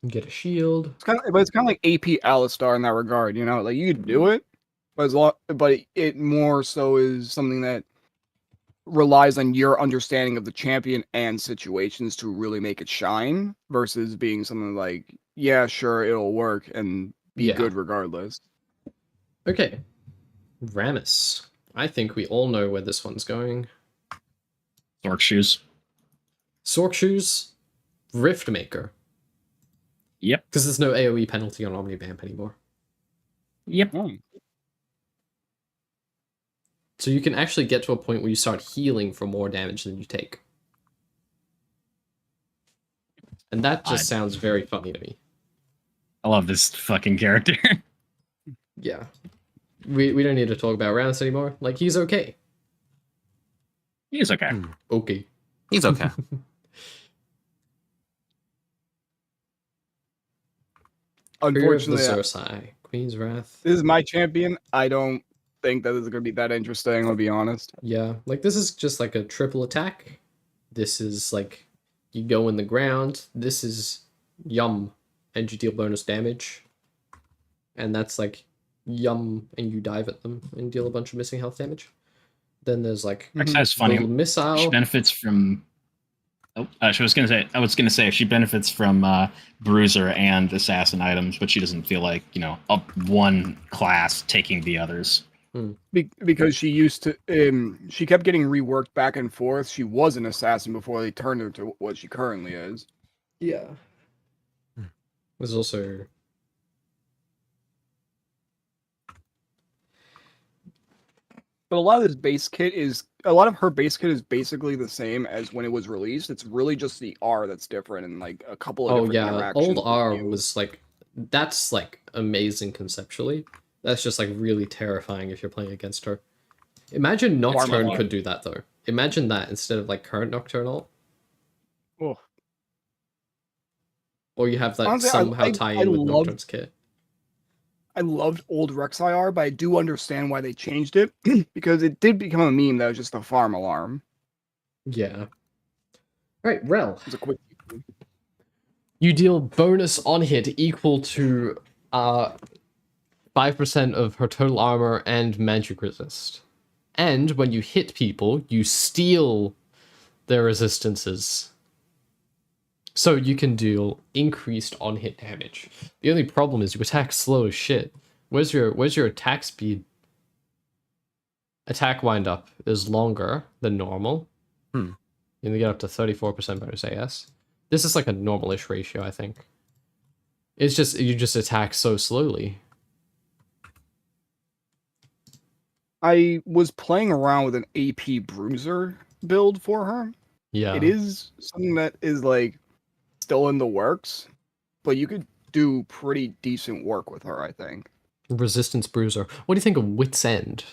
You get a shield. It's kind of like AP Alistar in that regard, you know. Like you could do it, but it more so is something that relies on your understanding of the champion and situations to really make it shine, versus being something like, yeah, sure, it'll work and be good regardless. Okay. Rammus. I think we all know where this one's going. Dork shoes. Sork Shoes, Rift Maker. Yep. Because there's no AoE penalty on Omnivamp anymore. Yep. So you can actually get to a point where you start healing for more damage than you take. And that just sounds very funny to me. I love this fucking character. Yeah. We don't need to talk about Rammus anymore. Like, he's okay. He's okay. Okay. He's okay. Unfortunately, Zursai. Queen's Wrath. this is my champion. I don't think that this is going to be that interesting, I'll be honest. Yeah, like, this is just like a triple attack. This is like, you go in the ground. This is yum, and you deal bonus damage. And that's like yum, and you dive at them and deal a bunch of missing health damage. Then there's like That's funny. little missile. She benefits from. Oh, I was gonna say she benefits from bruiser and assassin items, but she doesn't feel like up one class taking the others. Because she used to, she kept getting reworked back and forth. She was an assassin before they turned her to what she currently is. Yeah. There's also. But a lot of her base kit is basically the same as when it was released. It's really just the R that's different and like a couple of different interactions. Old R was like, that's like amazing conceptually. That's just like really terrifying if you're playing against her. Imagine Nocturne could do that though. Imagine that instead of like current Nocturnal. Oh. Or you have that Honestly, somehow tie in with Nocturne's kit. I loved old Rek'Sai, but I do understand why they changed it because it did become a meme that was just a farm alarm. Yeah. Alright, Rel. It's a quick. You deal bonus on hit equal to 5% of her total armor and magic resist. And when you hit people, you steal their resistances. So you can deal increased on-hit damage. The only problem is you attack slow as shit. Where's your attack speed? Attack wind-up is longer than normal. You only get up to 34% bonus AS. This is like a normal-ish ratio, I think. It's just, you just attack so slowly. I was playing around with an AP Bruiser build for her. Yeah. It is something that is like still in the works, but you could do pretty decent work with her, I think. Resistance Bruiser. What do you think of Wit's End?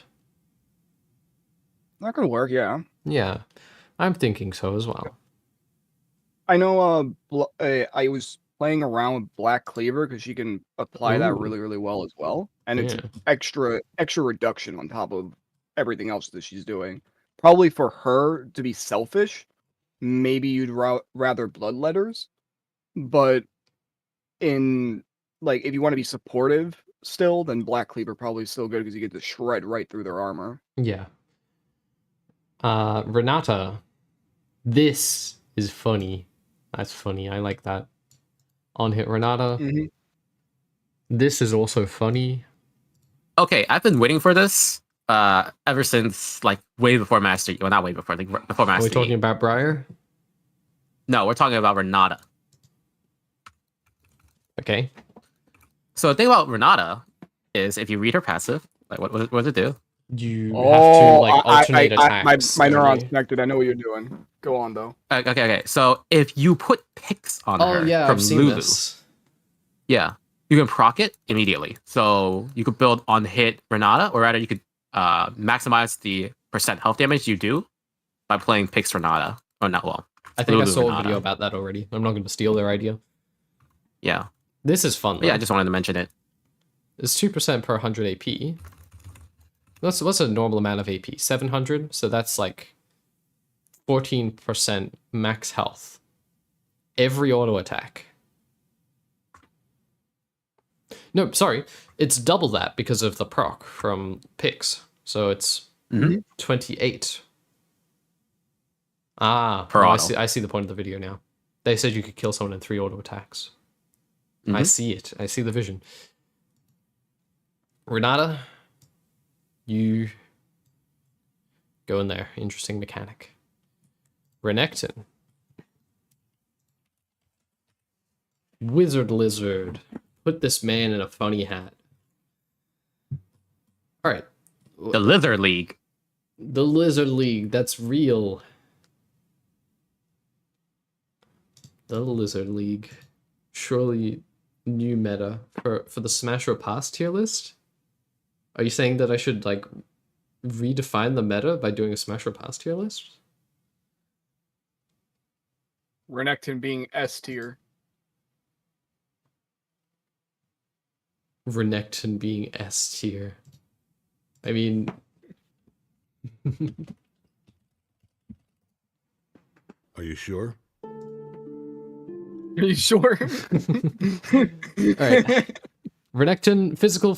That could work, yeah. Yeah, I'm thinking so as well. I know I was playing around with Black Cleaver because she can apply that Ooh. really, really well as well. And it's extra reduction on top of everything else that she's doing. Probably for her to be selfish, maybe you'd rather Bloodletters. But in, like, if you want to be supportive still, then Black Cleaver probably still good because you get to shred right through their armor. Yeah. Renata. This is funny. That's funny. I like that. On hit Renata. Mm-hmm. This is also funny. Okay, I've been waiting for this ever since, like, way before Master Yi. Well, not way before, like, before Master Yi. Are we talking about Briar? No, we're talking about Renata. Okay. So the thing about Renata is if you read her passive, like, what does it do? You have to, like, alternate attacks. My neurons connected. I know what you're doing. Go on, though. Okay. So if you put Pix on her from I've seen Lulu, this. yeah, you can proc it immediately. So you could build on hit Renata, or rather you could maximize the % health damage you do by playing Pix Renata. Or not, well, I think Lulu I saw Renata. a video about that already. I'm not going to steal their idea. Yeah. This is fun, though. Yeah, I just wanted to mention it. It's 2% per 100 AP. What's a normal amount of AP? 700? So that's like 14% max health. Every auto attack. No, sorry. It's double that because of the proc from Pix. So it's 28. Ah, Per I auto. I see the point of the video now. They said you could kill someone in 3 auto attacks. I see it. I see the vision. Renata, you go in there. Interesting mechanic. Renekton. Wizard Lizard. Put this man in a funny hat. Alright. The Lizard League. The Lizard League. That's real. The Lizard League. Surely new meta for the Smash or Pass tier list? Are you saying that I should, like, redefine the meta by doing a Smash or Pass tier list? Renekton being S tier. Renekton being S tier. I mean... Are you sure? Are you sure? Alright. Renekton, physical.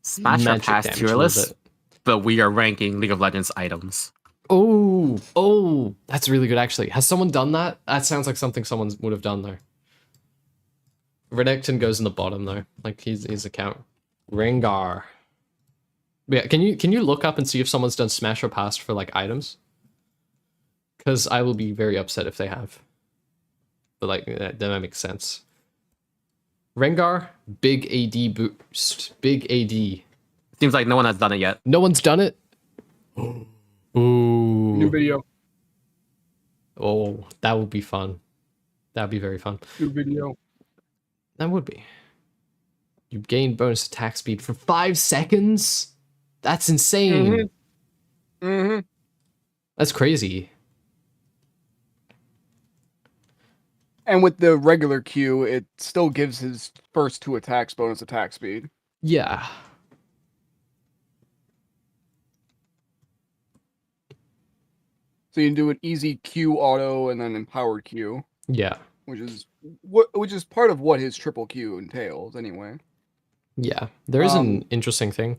Smash or Magic Pass damage tier a little list, bit. but we are ranking League of Legends items. Oh, that's really good, actually. Has someone done that? That sounds like something someone would have done there. Renekton goes in the bottom, though. Like, his account. Rengar. Yeah, can you look up and see if someone's done Smash or Pass for, like, items? Because I will be very upset if they have. But, like, that makes sense. Rengar, big AD boost. Big AD. Seems like no one has done it yet. No one's done it? Ooh. New video. Oh, that would be fun. That would be very fun. New video. That would be. You gain bonus attack speed for 5 seconds? That's insane. That's crazy. And with the regular Q, it still gives his first 2 attacks bonus attack speed. Yeah. So you can do an easy Q auto and then empowered Q. Yeah. Which is part of what his triple Q entails, anyway. Yeah. There is an interesting thing.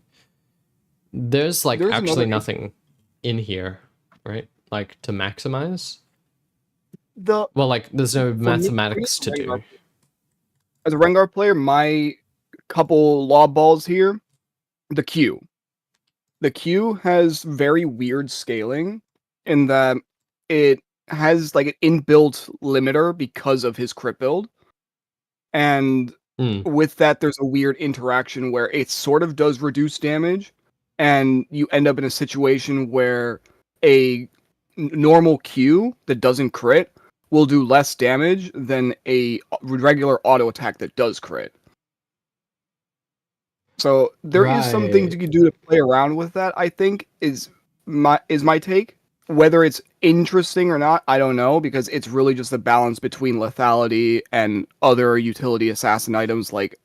There's, like, there's actually nothing in here, right? Like, to maximize. Well, like, there's no mathematics to do. As a Rengar player, my couple lob balls here, the Q. The Q has very weird scaling in that it has, like, an inbuilt limiter because of his crit build. And with that, there's a weird interaction where it sort of does reduce damage, and you end up in a situation where a normal Q that doesn't crit will do less damage than a regular auto attack that does crit. So there is some things you can do to play around with that, I think, is my take. Whether it's interesting or not, I don't know, because it's really just a balance between lethality and other utility assassin items like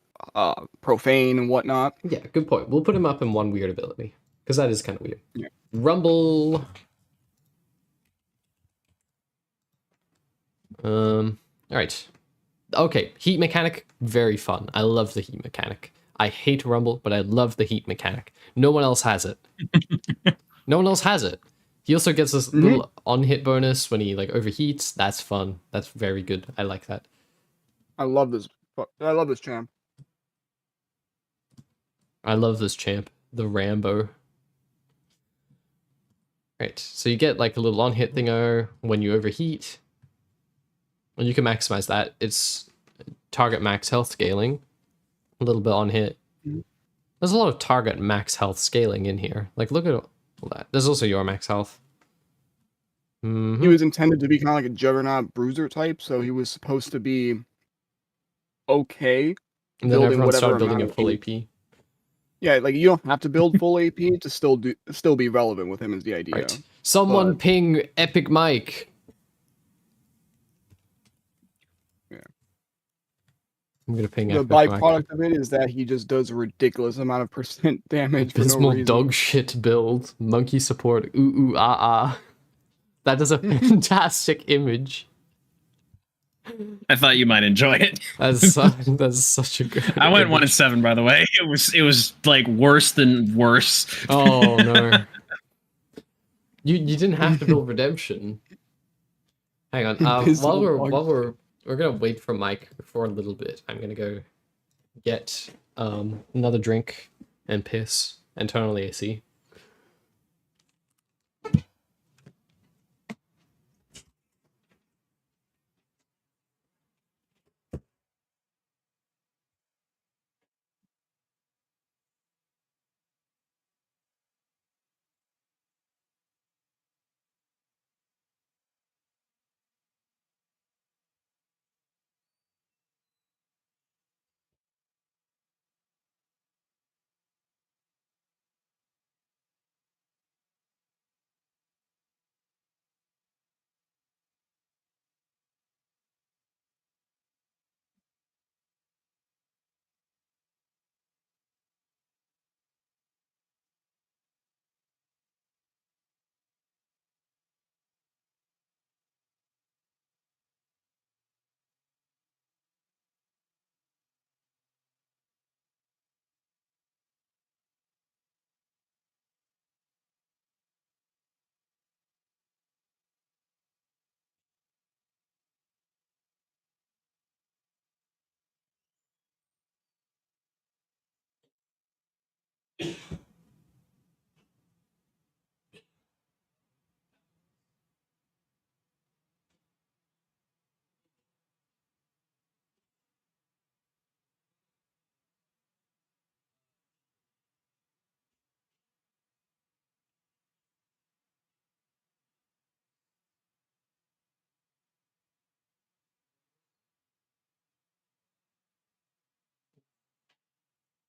profane and whatnot. Yeah, good point. We'll put him up in one weird ability, because that is kind of weird. Yeah. Rumble. All right. Okay, heat mechanic, very fun. I love the heat mechanic. I hate Rumble, but I love the heat mechanic. No one else has it. No one else has it. He also gets this little on-hit bonus when he like overheats. That's fun. That's very good. I like that. I love this champ. I love this champ. The Rambo. Right, so you get like a little on-hit thinger when you overheat. And you can maximize that. It's target max health scaling. A little bit on hit. There's a lot of target max health scaling in here. Like, look at all that. There's also your max health. He was intended to be kind of like a juggernaut bruiser type, so he was supposed to be okay. And then everyone started building a full AP. Yeah, like you don't have to build full AP to still be relevant with him is the idea. Right. Someone ping Epic Mike. I'm gonna ping the byproduct of it is that he just does a ridiculous amount of % damage for no reason. Dog shit build. Monkey support. Ooh ooh ah ah. That is a fantastic image. I thought you might enjoy it. That's such a good. I went 1-7, by the way. It was like worse than worse. Oh no. You didn't have to build redemption. Hang on. While we're gonna wait for Mike for a little bit. I'm gonna go get another drink and piss and turn on the AC.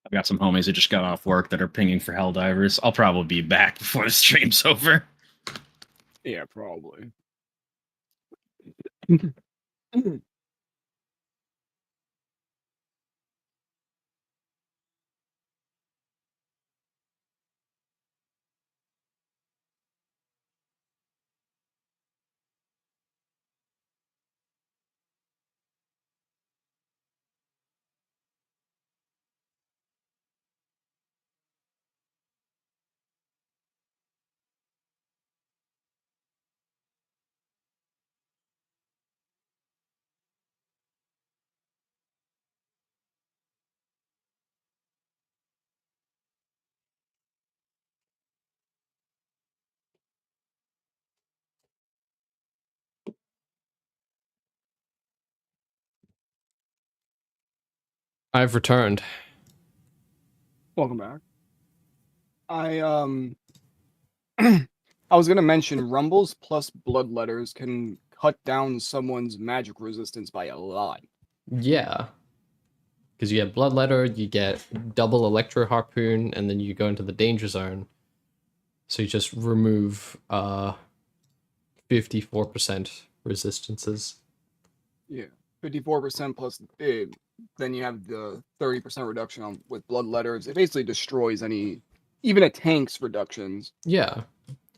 I've got some homies that just got off work that are pinging for Helldivers. I'll probably be back before the stream's over. Yeah, probably. I've returned. Welcome back. I I was gonna mention Rumbles plus Bloodletters can cut down someone's magic resistance by a lot. Yeah. Because you get Bloodletter, you get double Electro Harpoon, and then you go into the danger zone. So you just remove 54% resistances. Yeah, 54% plus. Then you have the 30% reduction with Bloodletters. It basically destroys even a tank's reductions. Yeah.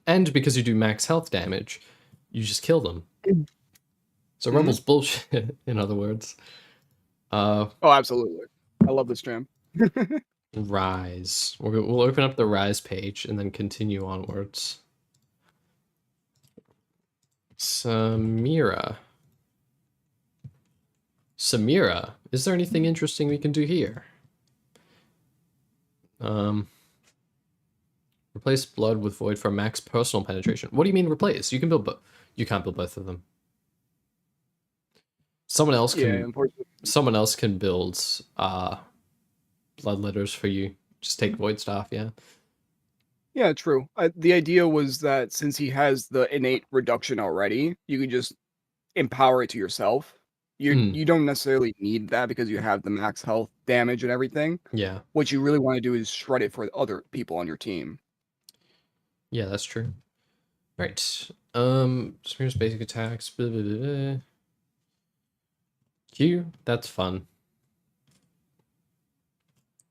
And because you do max health damage, you just kill them. So Rebel's bullshit, in other words. Oh, absolutely. I love this jam. Rise. We'll open up the Rise page and then continue onwards. Samira. Is there anything interesting we can do here? Replace Blood with Void for max personal penetration. What do you mean replace? You can build you can't build both of them. Someone else can build Bloodletters for you. Just take Void Staff, yeah. Yeah, true. The idea was that since he has the innate reduction already, you can just empower it to yourself. You don't necessarily need that because you have the max health damage and everything. Yeah. What you really want to do is shred it for other people on your team. Yeah, that's true. Right. Smear's basic attacks. Blah, blah, blah, blah. Q, that's fun.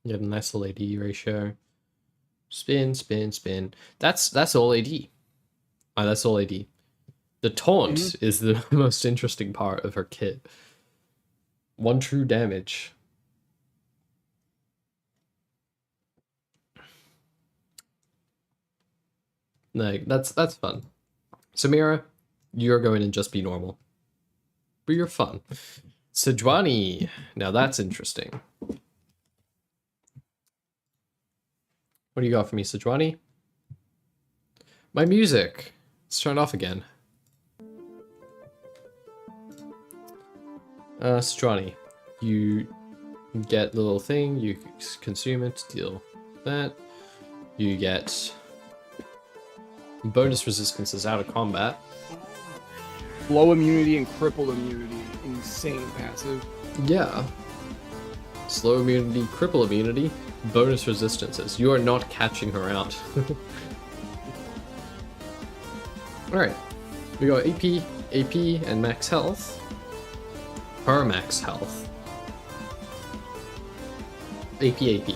You have a nice little AD ratio. Spin, spin, spin. That's all AD. That's all AD. The taunt is the most interesting part of her kit. 1 true damage. Like that's fun. Samira, you're going to just be normal. But you're fun. Sejuani, now that's interesting. What do you got for me, Sejuani? My music. Let's turn it off again. Sejuani, you get the little thing, you consume it, deal that. You get bonus resistances out of combat. Blow immunity and cripple immunity. Insane passive. Yeah. Slow immunity, cripple immunity, bonus resistances. You are not catching her out. Alright. We got AP, and max health. Her max health. AP.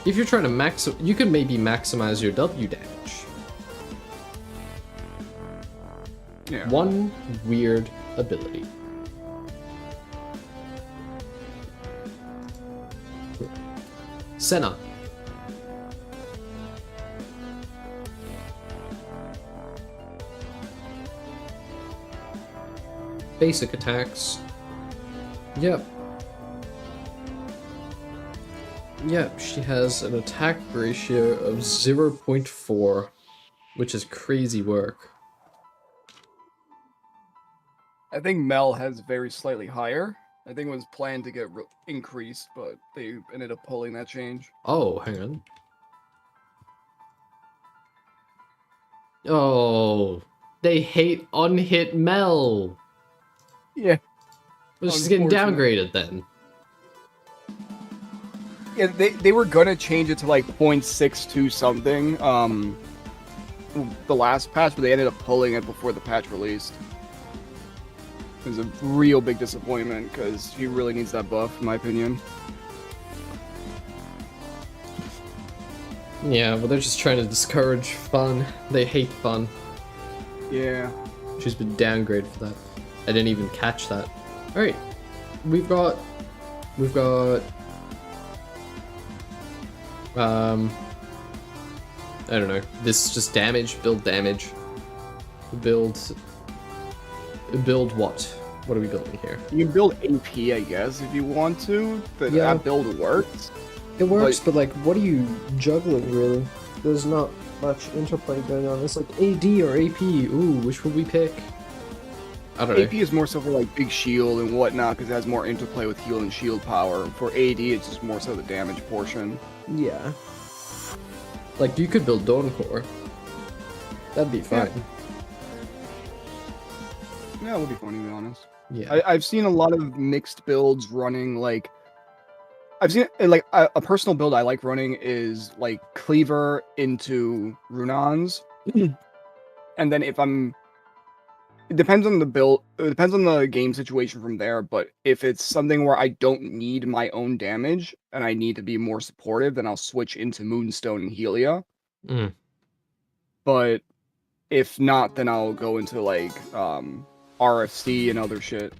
If you're trying to you could maybe maximize your W damage. Yeah. One weird ability. Senna. Basic attacks. Yep. Yep, she has an attack ratio of 0.4, which is crazy work. I think Mel has very slightly higher. I think it was planned to get increased, but they ended up pulling that change. Oh, hang on. Oh, they hate unhit Mel. Yeah. Well, she's getting downgraded then. Yeah, they were gonna change it to like 0.62 something, the last patch, but they ended up pulling it before the patch released. It was a real big disappointment because he really needs that buff, in my opinion. Yeah, well, they're just trying to discourage fun. They hate fun. Yeah. She's been downgraded for that. I didn't even catch that. Alright. We've got I don't know. This is just damage, build damage. Build what? What are we building here? You can build AP, I guess, if you want to. That build works. It works, but like, what are you juggling, really? There's not much interplay going on. It's like AD or AP. Ooh, which would we pick? I don't know. AP is more so for like big shield and whatnot, because it has more interplay with heal and shield power. For AD, it's just more so the damage portion. Yeah. Like, you could build Dawncore. That'd be fine. Yeah, it would be funny to be honest. Yeah. I've seen a lot of mixed builds running like. I've seen like a personal build I like running is like Cleaver into Runons, and then if I'm, it depends on the build, it depends on the game situation from there. But if it's something where I don't need my own damage and I need to be more supportive, then I'll switch into Moonstone and Helia. Mm. But if not, then I'll go into like RFC and other shit.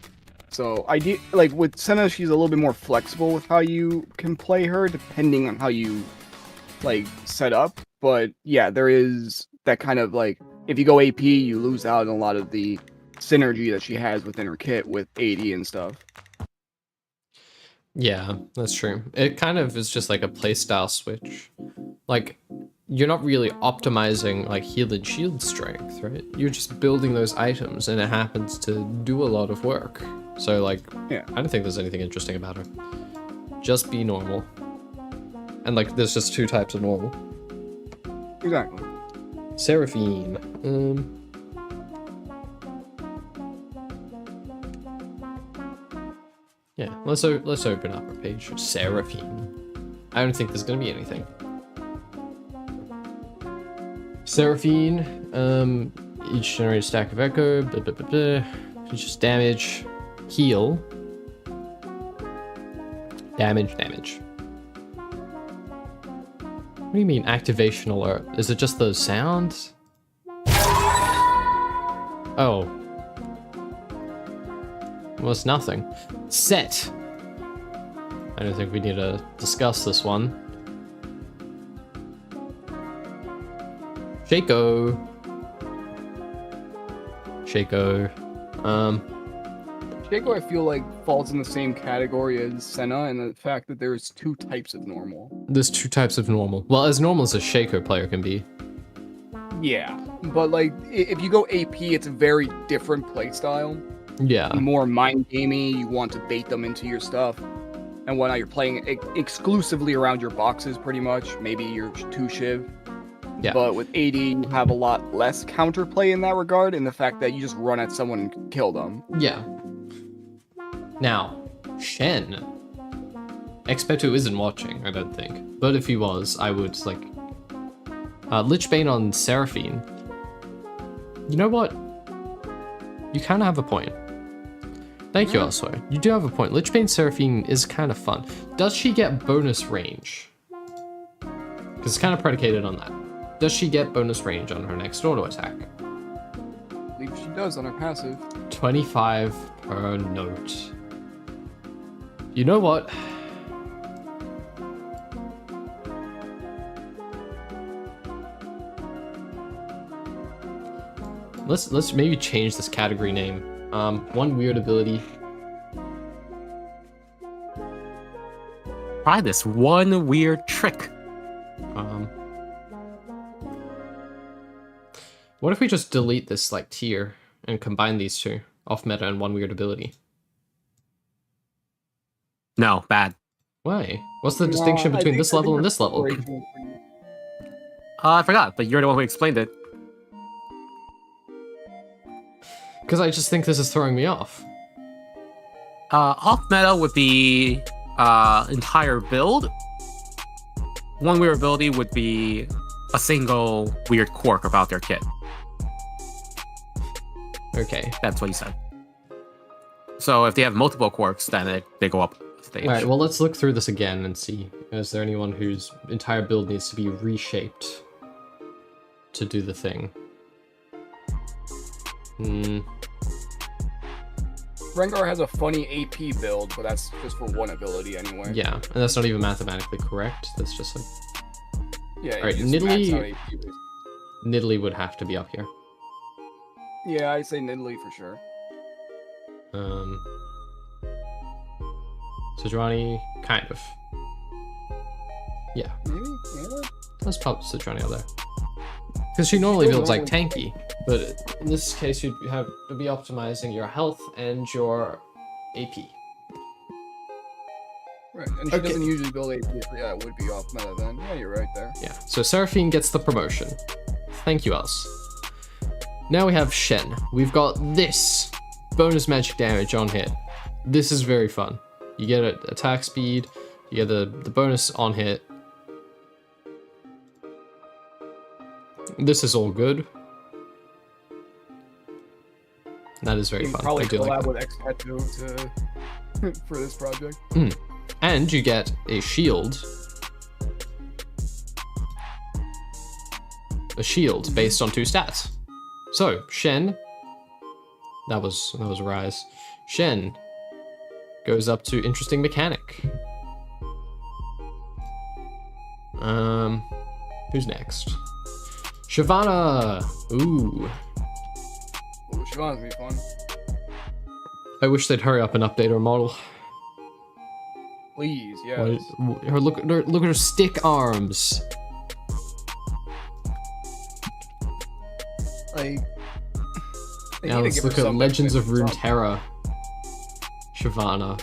So like with Senna, she's a little bit more flexible with how you can play her, depending on how you like set up. But yeah, there is that kind of like if you go AP, you lose out on a lot of the synergy that she has within her kit with AD and stuff. Yeah, that's true. It kind of is just like a playstyle switch. Like, you're not really optimizing like heal and shield strength, right? You're just building those items and it happens to do a lot of work. So like, yeah, I don't think there's anything interesting about her. Just be normal. And like, there's just two types of normal. Exactly. Seraphine. Yeah, let's open up our page. Seraphine. I don't think there's gonna be anything. Seraphine, each generated stack of echo, blah, blah, blah, blah. Just damage, heal, damage. What do you mean activation alert? Is it just those sounds? Oh. Well, it's nothing. Set. I don't think we need to discuss this one. Shaco. Shaco, I feel like falls in the same category as Senna, and the fact that there's two types of normal. There's two types of normal. Well, as normal as a Shaco player can be. Yeah, but like if you go AP, it's a very different playstyle. Yeah. More mind gamey. You want to bait them into your stuff, and whatnot. You're playing exclusively around your boxes, pretty much. Maybe your 2 Shiv. Yeah. But with AD, you have a lot less counterplay in that regard, in the fact that you just run at someone and kill them. Yeah. Now, Shen. Expecto isn't watching, I don't think. But if he was, I would, like... Lichbane on Seraphine. You know what? You kind of have a point. Thank you, Elsewhere. You do have a point. Lichbane Seraphine is kind of fun. Does she get bonus range? Because it's kind of predicated on that. Does she get bonus range on her next auto attack? I believe she does on her passive. 25 per note. You know what? Let's maybe change this category name. One weird ability. Try this one weird trick. What if we just delete this like tier and combine these two? Off meta and one weird ability. No, bad. Why? What's the distinction between this level and this level? I forgot, but you're the one who explained it. Because I just think this is throwing me off. Off meta with the entire build, one weird ability would be a single weird quirk about their kit. Okay. That's what you said. So if they have multiple quirks, then they go up a stage. Alright, well let's look through this again and see. Is there anyone whose entire build needs to be reshaped to do the thing? Rengar has a funny AP build, but that's just for one ability anyway. Yeah, and that's not even mathematically correct. That's just like... Yeah, alright, Nidalee would have to be up here. Yeah, I'd say Nidalee for sure. Sejuani, kind of. Yeah. Maybe? Yeah. Let's pop Sejuani out there. Because she normally builds like tanky, but in this case you'd have to be optimizing your health and your AP. Right, and she doesn't usually build AP. Yeah, it would be off meta then. Yeah, you're right there. Yeah, so Seraphine gets the promotion. Thank you, Else. Now we have Shen. We've got this bonus magic damage on hit. This is very fun. You get attack speed, you get the bonus on hit. This is all good. That is very You can fun. probably I do like collab that. with X-Tattoo to for this project. And you get a shield. A shield based on 2 stats. So, Shen, that was Rise. Shen goes up to interesting mechanic. Who's next? Shyvana! Ooh. Ooh, Shyvana's gonna be fun. I wish they'd hurry up and update her model. Please, yes. Look at her stick arms. Like, Now let's look at Legends of Runeterra. Shyvana.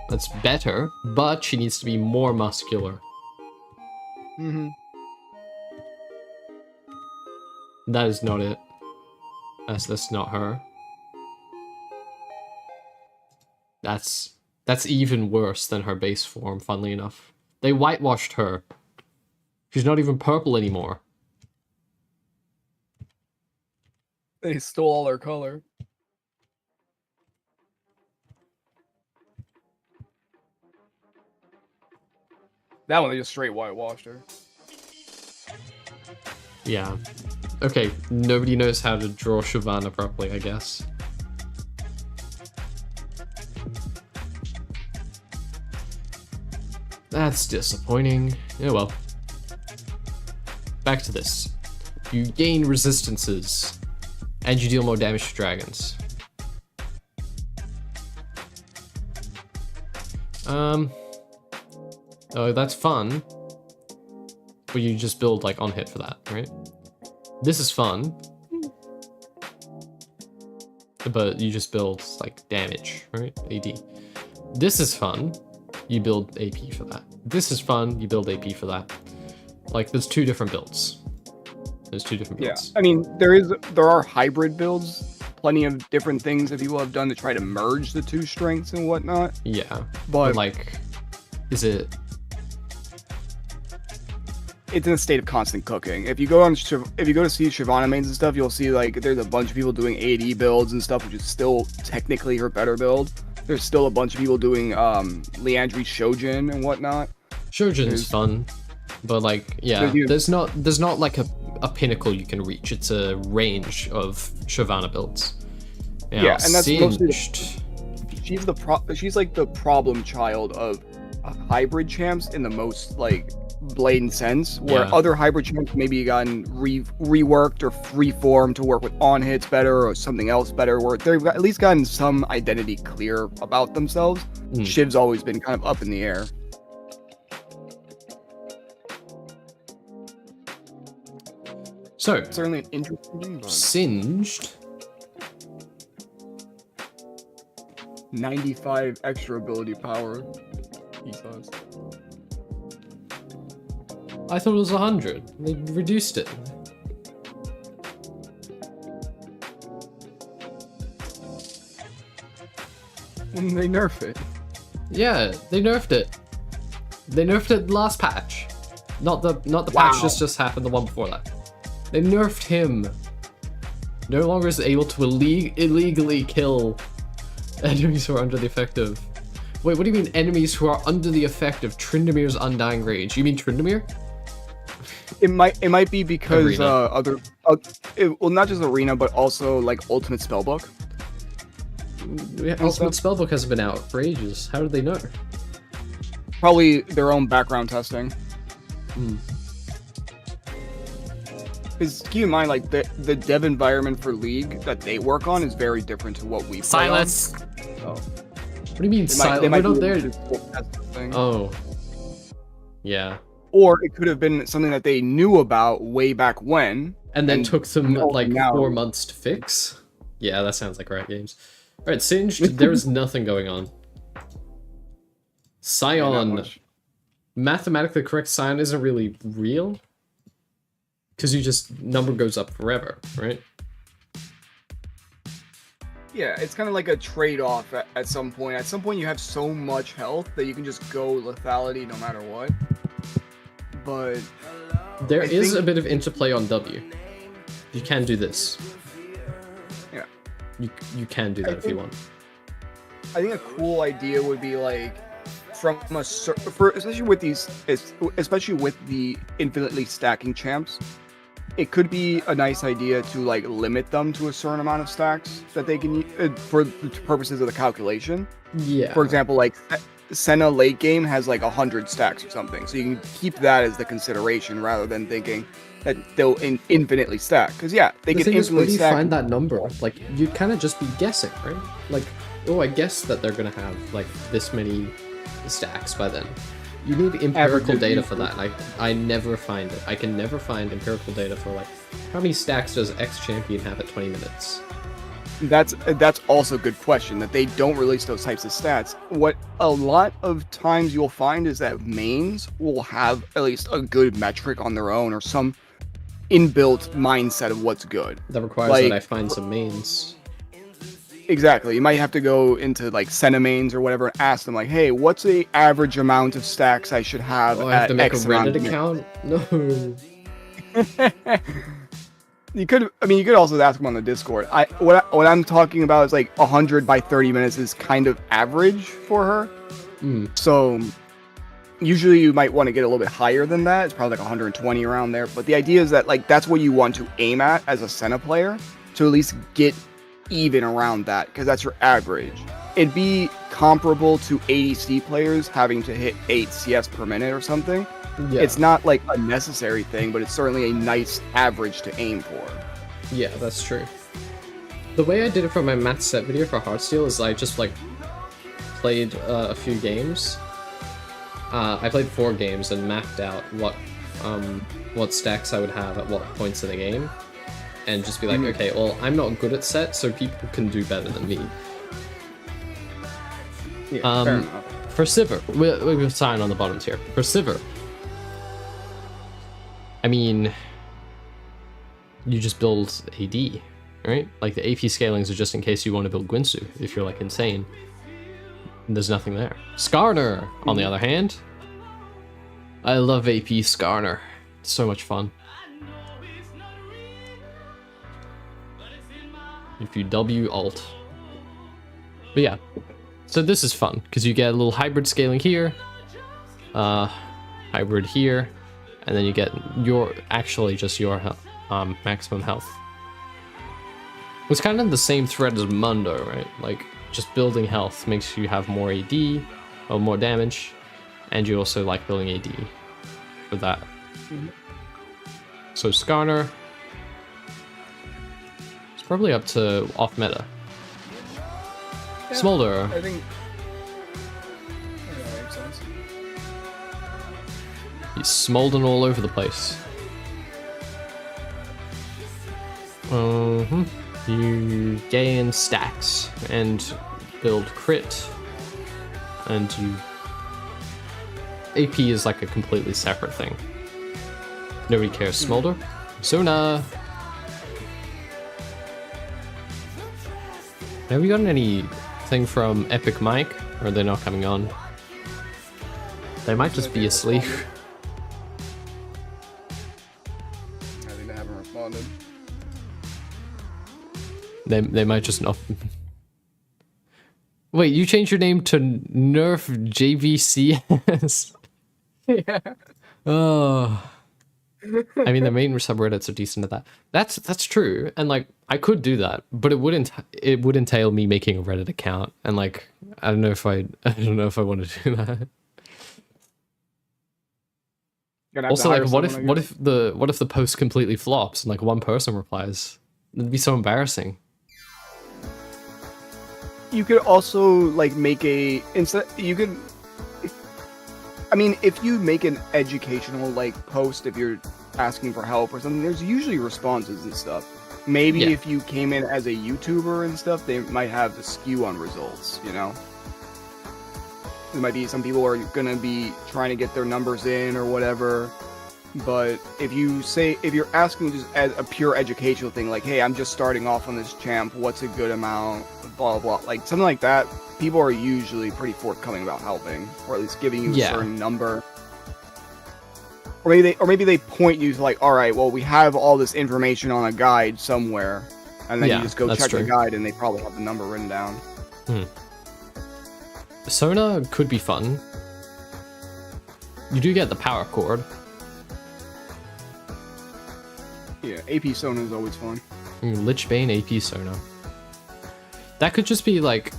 That's better, but she needs to be more muscular. Mm-hmm. That is not it. That's not her. That's even worse than her base form, funnily enough. They whitewashed her. She's not even purple anymore. They stole all her color. That one, they just straight whitewashed her. Yeah. Okay, nobody knows how to draw Shyvana properly, I guess. That's disappointing. Oh well. Back to this. You gain resistances, and you deal more damage to dragons. Oh, that's fun. But you just build, like, on hit for that, right? This is fun. But you just build, like, damage, right? AD. This is fun. You build AP for that. This is fun. You build AP for that. Like, there's 2 different builds. There's 2 different builds. Yeah, I mean, there are hybrid builds. Plenty of different things that people have done to try to merge the 2 strengths and whatnot. Yeah. But like, is it... It's in a state of constant cooking. If you go to see Shyvana mains and stuff, you'll see like there's a bunch of people doing AD builds and stuff, which is still technically her better build. There's still a bunch of people doing Leandri Shojin and whatnot. Shojin's fun, but like, yeah, there's not like a pinnacle you can reach. It's a range of Shyvana builds. Now, yeah, and that's mostly she's like the problem child of hybrid champs in the most like blatant sense, where other hybrid champs maybe gotten reworked or reformed to work with on hits better or something else better, where they've at least gotten some identity clear about themselves. Shiv's always been kind of up in the air. So certainly an interesting, but Singed. 95 extra ability power. He says. I thought it was 100. They reduced it. And they nerf it. Yeah, they nerfed it. They nerfed it last patch. Not the patch that just happened, the one before that. They nerfed him. No longer is able to illegally kill enemies who are under the effect of... Wait, what do you mean enemies who are under the effect of Tryndamere's Undying Rage? You mean Tryndamere? It might be because not just Arena, but also like Ultimate Spellbook. Ultimate Spellbook hasn't been out for ages. How did they know? Probably their own background testing. Because keep in mind, like the dev environment for League that they work on is very different to what we play on. Silence. So, What do you mean silent? We're not there. Oh. Yeah. Or it could have been something that they knew about way back when. And then took them like 4 months to fix? Yeah, that sounds like Riot Games. Alright, Singed, there's nothing going on. Scion. Mathematically correct Scion isn't really real. Because you just, number goes up forever, right? Yeah, it's kind of like a trade-off at some point. At some point, you have so much health that you can just go lethality no matter what. But there is a bit of interplay on W. You can do this. Yeah. You can do that if you want. I think a cool idea would be like especially with the infinitely stacking champs. It could be a nice idea to like limit them to a certain amount of stacks that they can for the purposes of the calculation. Yeah. For example, like Senna late game has like 100 stacks or something, so you can keep that as the consideration rather than thinking that they'll infinitely stack. Because yeah, they can infinitely stack. Where do you find that number? Like you'd kind of just be guessing, right? Like, oh, I guess that they're gonna have like this many stacks by then. You need empirical data for that, and I never find it. I can never find empirical data for like how many stacks does X champion have at 20 minutes. That's also a good question, that they don't release those types of stats. What a lot of times you'll find is that mains will have at least a good metric on their own or some inbuilt mindset of what's good. That requires that I find some mains. Exactly. You might have to go into like Senna mains or whatever and ask them like, hey, what's the average amount of stacks I should have I have to make X a Reddit account? No. You could also ask them on the Discord. What I'm talking about is like 100 by 30 minutes is kind of average for her. So usually you might want to get a little bit higher than that. It's probably like 120 around there. But the idea is that like that's what you want to aim at as a Senna player, to at least get even around that, because that's your average. It'd be comparable to ADC players having to hit 8 CS per minute or something. Yeah. It's not like a necessary thing, but it's certainly a nice average to aim for. Yeah, that's true. The way I did it for my math set video for Heartsteel is I just like played a few games. I played 4 games and mapped out what stacks I would have at what points in the game. And just be like, okay, well, I'm not good at set, so people can do better than me. Yeah, fair enough. For Sivir, we'll sign on the bottoms here. For Sivir, I mean, you just build AD, right? Like the AP scalings are just in case you want to build Gwynsu, if you're like insane. There's nothing there. Skarner, on the other hand, I love AP Skarner. It's so much fun. If you W alt. But yeah, so this is fun because you get a little hybrid scaling here, hybrid here, and then you get your maximum health. It's kind of the same thread as Mundo, right? Like just building health makes you have more AD or more damage, and you also like building AD for that. So Skarner. Probably up to off meta. Yeah, Smolder. I think that makes sense. He's smoldering all over the place. You gain stacks and build crit, and you. AP is like a completely separate thing. Nobody cares. Smolder. Sona. Have we gotten anything from Epic Mike? Or are they not coming on? They might just be asleep. I think they haven't responded. They might just not. Wait, you changed your name to Nerf JVCS? Yeah. Oh. I mean, the main subreddits are decent at that. That's true, and like I could do that, but it would entail me making a Reddit account, and like I don't know if I want to do that. Also, like, what if the post completely flops and like one person replies? It'd be so embarrassing. You could also like make I mean, if you make an educational like post, if you're asking for help or something, there's usually responses and stuff. Maybe if you came in as a YouTuber and stuff, they might have the skew on results, you know? There might be some people are gonna be trying to get their numbers in or whatever. But if you're asking just as a pure educational thing, like, hey, I'm just starting off on this champ, what's a good amount, blah blah blah, like something like that, people are usually pretty forthcoming about helping, or at least giving you a certain number. Or maybe they point you to like, all right, well, we have all this information on a guide somewhere, and then you just go check the guide, and they probably have the number written down. Sona could be fun. You do get the power cord. Yeah, AP Sona is always fun. Lichbane AP Sona. That could just be like,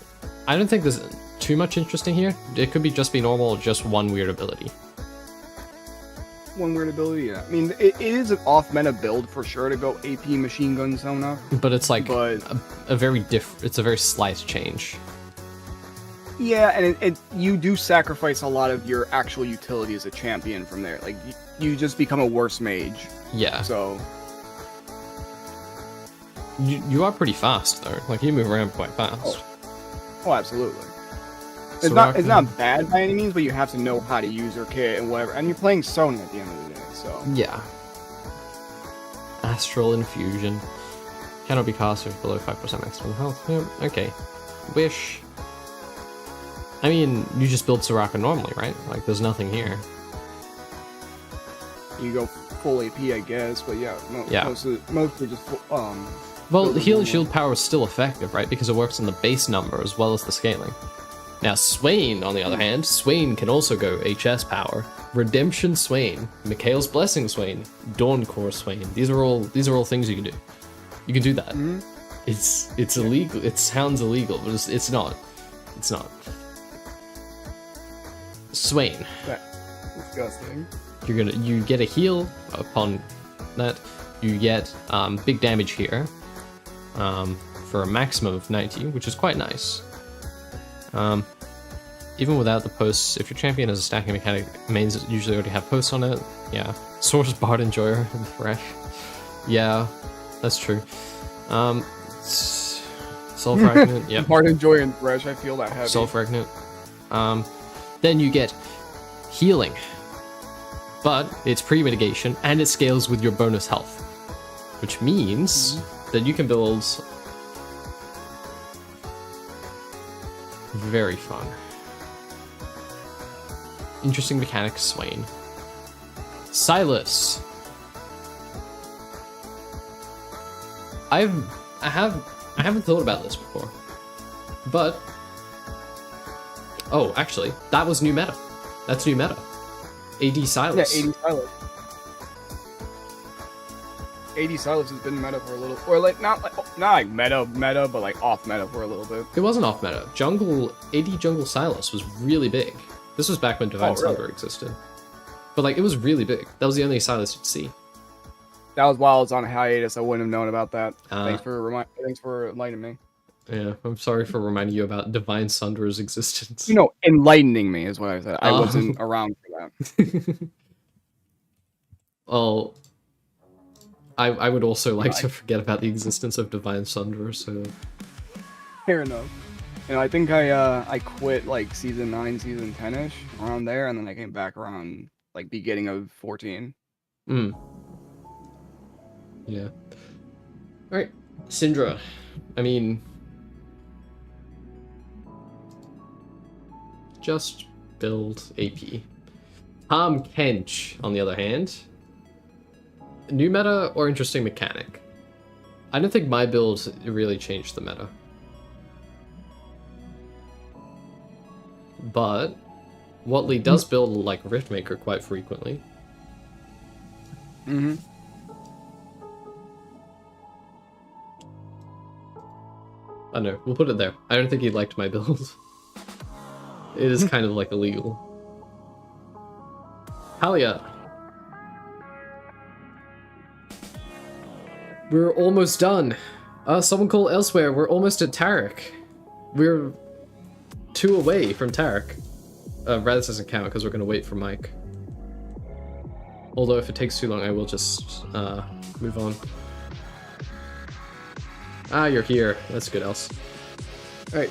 I don't think there's too much interesting here. It could be just be normal, just one weird ability. One weird ability, yeah. I mean, it is an off-meta build for sure to go AP Machine Gun Sona. But it's like a very it's a very slight change. Yeah, and you do sacrifice a lot of your actual utility as a champion from there. Like, you just become a worse mage. Yeah. So... You are pretty fast though. Like, you move around quite fast. Oh, absolutely. It's not bad by any means, but you have to know how to use your kit and whatever. And you're playing Sona at the end of the day, so... Yeah. Astral Infusion. Cannot be cast with below 5% maximum health. Yep, okay. Wish. I mean, you just build Soraka normally, right? Like, there's nothing here. You go full AP, I guess, but yeah, mostly just full, well, heal and shield power is still effective, right? Because it works on the base number as well as the scaling. Now, Swain, on the other hand, Swain can also go HS power. Redemption Swain, Mikhail's Blessing Swain, Dawn Core Swain. These are all things you can do. You can do that. Mm-hmm. It's illegal. It sounds illegal, but it's not. It's not. Swain. That's disgusting. You get a heal upon that. You get big damage here for a maximum of 90, which is quite nice. Even without the posts, if your champion has a stacking mechanic, mains usually already have posts on it. Yeah. Source, Bard, Enjoyer, and Thresh. Yeah, that's true. Soul Fragment, yeah. Bard, Enjoyer, and Thresh, I feel that heavy. Soul Fragment. Then you get healing. But it's pre-mitigation, and it scales with your bonus health. Which means that you can build... Very fun. Interesting mechanics, Swain. Silas. I haven't thought about this before. But... Oh, actually, that was new meta. That's new meta. AD Silas. Yeah, AD Silas. AD Silas has been meta for a little, or like not like meta, but like off meta for a little bit. It wasn't off meta. AD Jungle Silas was really big. This was back when Divine Sunder existed. But like, it was really big. That was the only Silas you'd see. That was while I was on a hiatus. I wouldn't have known about that. Thanks for enlightening me. Yeah, I'm sorry for reminding you about Divine Sunder's existence. You know, enlightening me is what I said. I wasn't around for that. Well, I would also like to forget about the existence of Divine Sunder, so... Fair enough. You know, I think I quit like season 9, season 10-ish, around there, and then I came back around like beginning of 14. Yeah. Alright, Syndra. I mean... Just build AP. Tom Kench, on the other hand. New meta or interesting mechanic? I don't think my build really changed the meta. But Watley does build like Riftmaker quite frequently. Mm-hmm. I don't know, we'll put it there. I don't think he liked my build. It is kind of like illegal. Halia. We're almost done. Someone call elsewhere. We're almost at Tarek. We're 2 away from Tarek. Raditz doesn't count because we're going to wait for Mike. Although if it takes too long, I will just move on. Ah, you're here. That's good, else. Alright.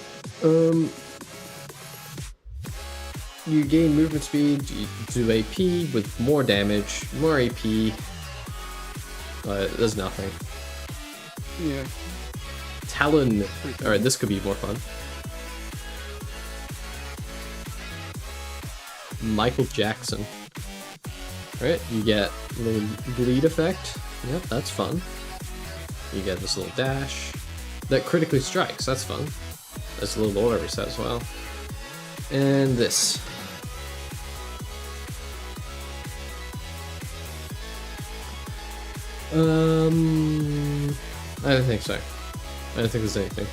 you gain movement speed, you do AP with more damage, more AP. There's nothing. Yeah. Talon. Alright, this could be more fun. Michael Jackson. Alright, you get a little bleed effect. Yep, that's fun. You get this little dash. That critically strikes, that's fun. There's a little auto reset as well. And this. I don't think so. I don't think there's anything.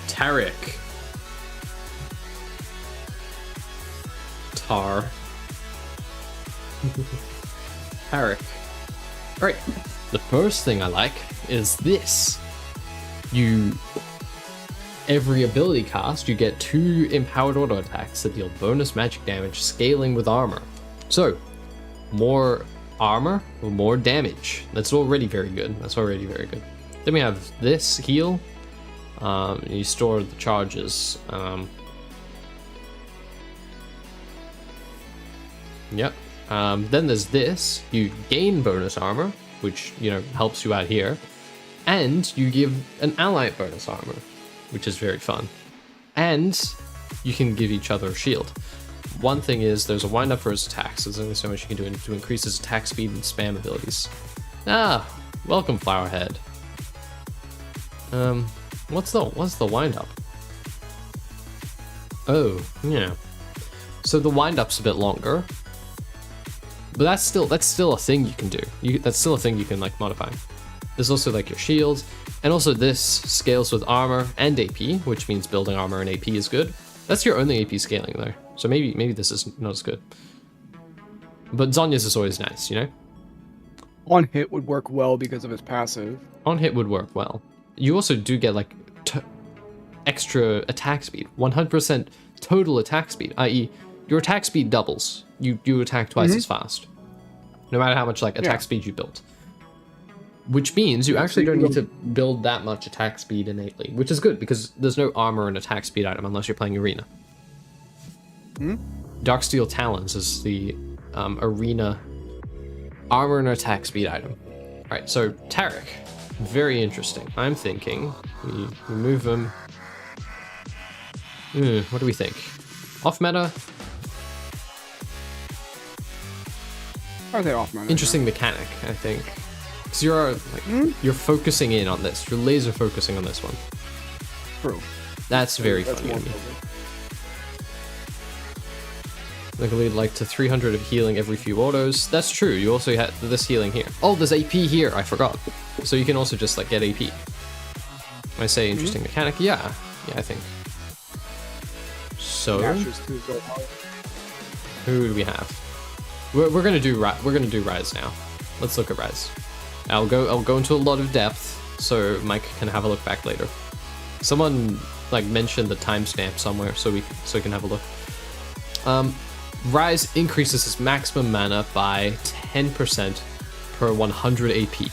Tarek. Tar. Tarek. Alright. The first thing I like is this. Every ability cast, you get 2 empowered auto attacks that deal bonus magic damage, scaling with armor. So, more armor or more damage. That's already very good. That's already very good. Then we have this heal. You store the charges. Yep. Then there's this. You gain bonus armor, which, helps you out here. And you give an ally bonus armor, which is very fun. And you can give each other a shield. One thing is there's a wind up for his attacks. There's only so much you can do to increase his attack speed and spam abilities. Welcome, Flowerhead. What's the wind up? Oh, yeah. So the wind up's a bit longer. But that's still a thing you can do. That's still a thing you can modify. There's also your shields, and also this scales with armor and AP, which means building armor and AP is good. That's your only AP scaling though, so maybe this is not as good. But Zhonya's is always nice, On hit would work well because of his passive. On hit would work well. You also do get extra attack speed, 100% total attack speed, i.e. your attack speed doubles. You attack twice as fast, no matter how much attack speed you build. Which means you actually don't need to build that much attack speed innately, which is good because there's no armor and attack speed item unless you're playing arena. Darksteel Talons is the arena armor and attack speed item. Alright, so Tarek, very interesting. I'm thinking we remove him. What do we think? Off meta? Are they off meta? Interesting mechanic, I think. Because you're focusing in on this. You're laser focusing on this one. True. That's very funny to me. Like lead to 300 of healing every few autos. That's true. You also have this healing here. Oh, there's AP here. I forgot. So you can also just get AP. When I say interesting mechanic, yeah, I think. So who do we have? We're gonna do Rise now. Let's look at Rise. I'll go into a lot of depth so Mike can have a look back later. Someone mentioned the timestamp somewhere so we can have a look. Rise increases his maximum mana by 10% per 100 AP.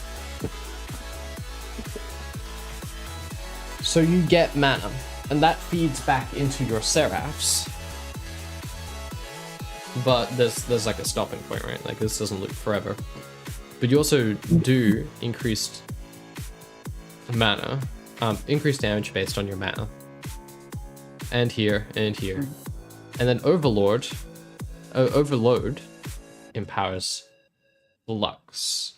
So you get mana, and that feeds back into your Seraphs. But there's a stopping point, right? This doesn't loop forever. But you also do increased mana, increased damage based on your mana. And here, and here. And then Overload empowers Lux.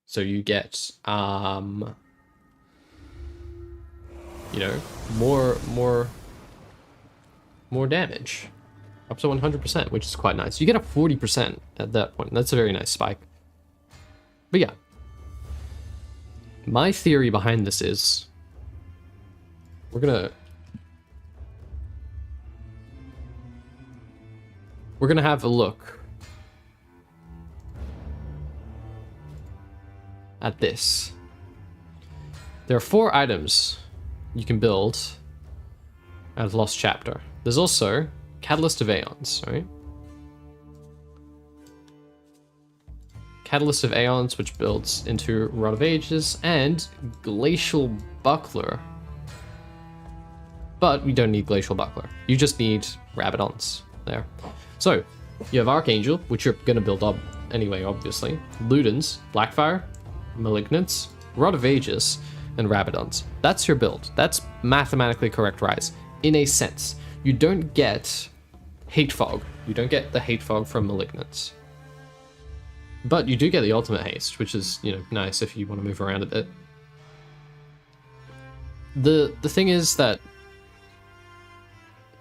So you get, more damage. Up to 100%, which is quite nice. You get a 40% at that point. That's a very nice spike. But yeah. My theory behind this is we're gonna have a look at this. There are 4 items you can build out of Lost Chapter. There's also Catalyst of Aeons, right? Catalyst of Aeons, which builds into Rod of Ages, and Glacial Buckler. But we don't need Glacial Buckler. You just need Rabadons there. So, you have Archangel, which you're going to build up anyway, obviously. Ludens, Blackfire, Malignants, Rod of Ages, and Rabadons. That's your build. That's mathematically correct rise. In a sense. You don't get Hate Fog. You don't get the Hate Fog from Malignants. But you do get the Ultimate Haste, which is, you know, nice if you want to move around a bit. The thing is that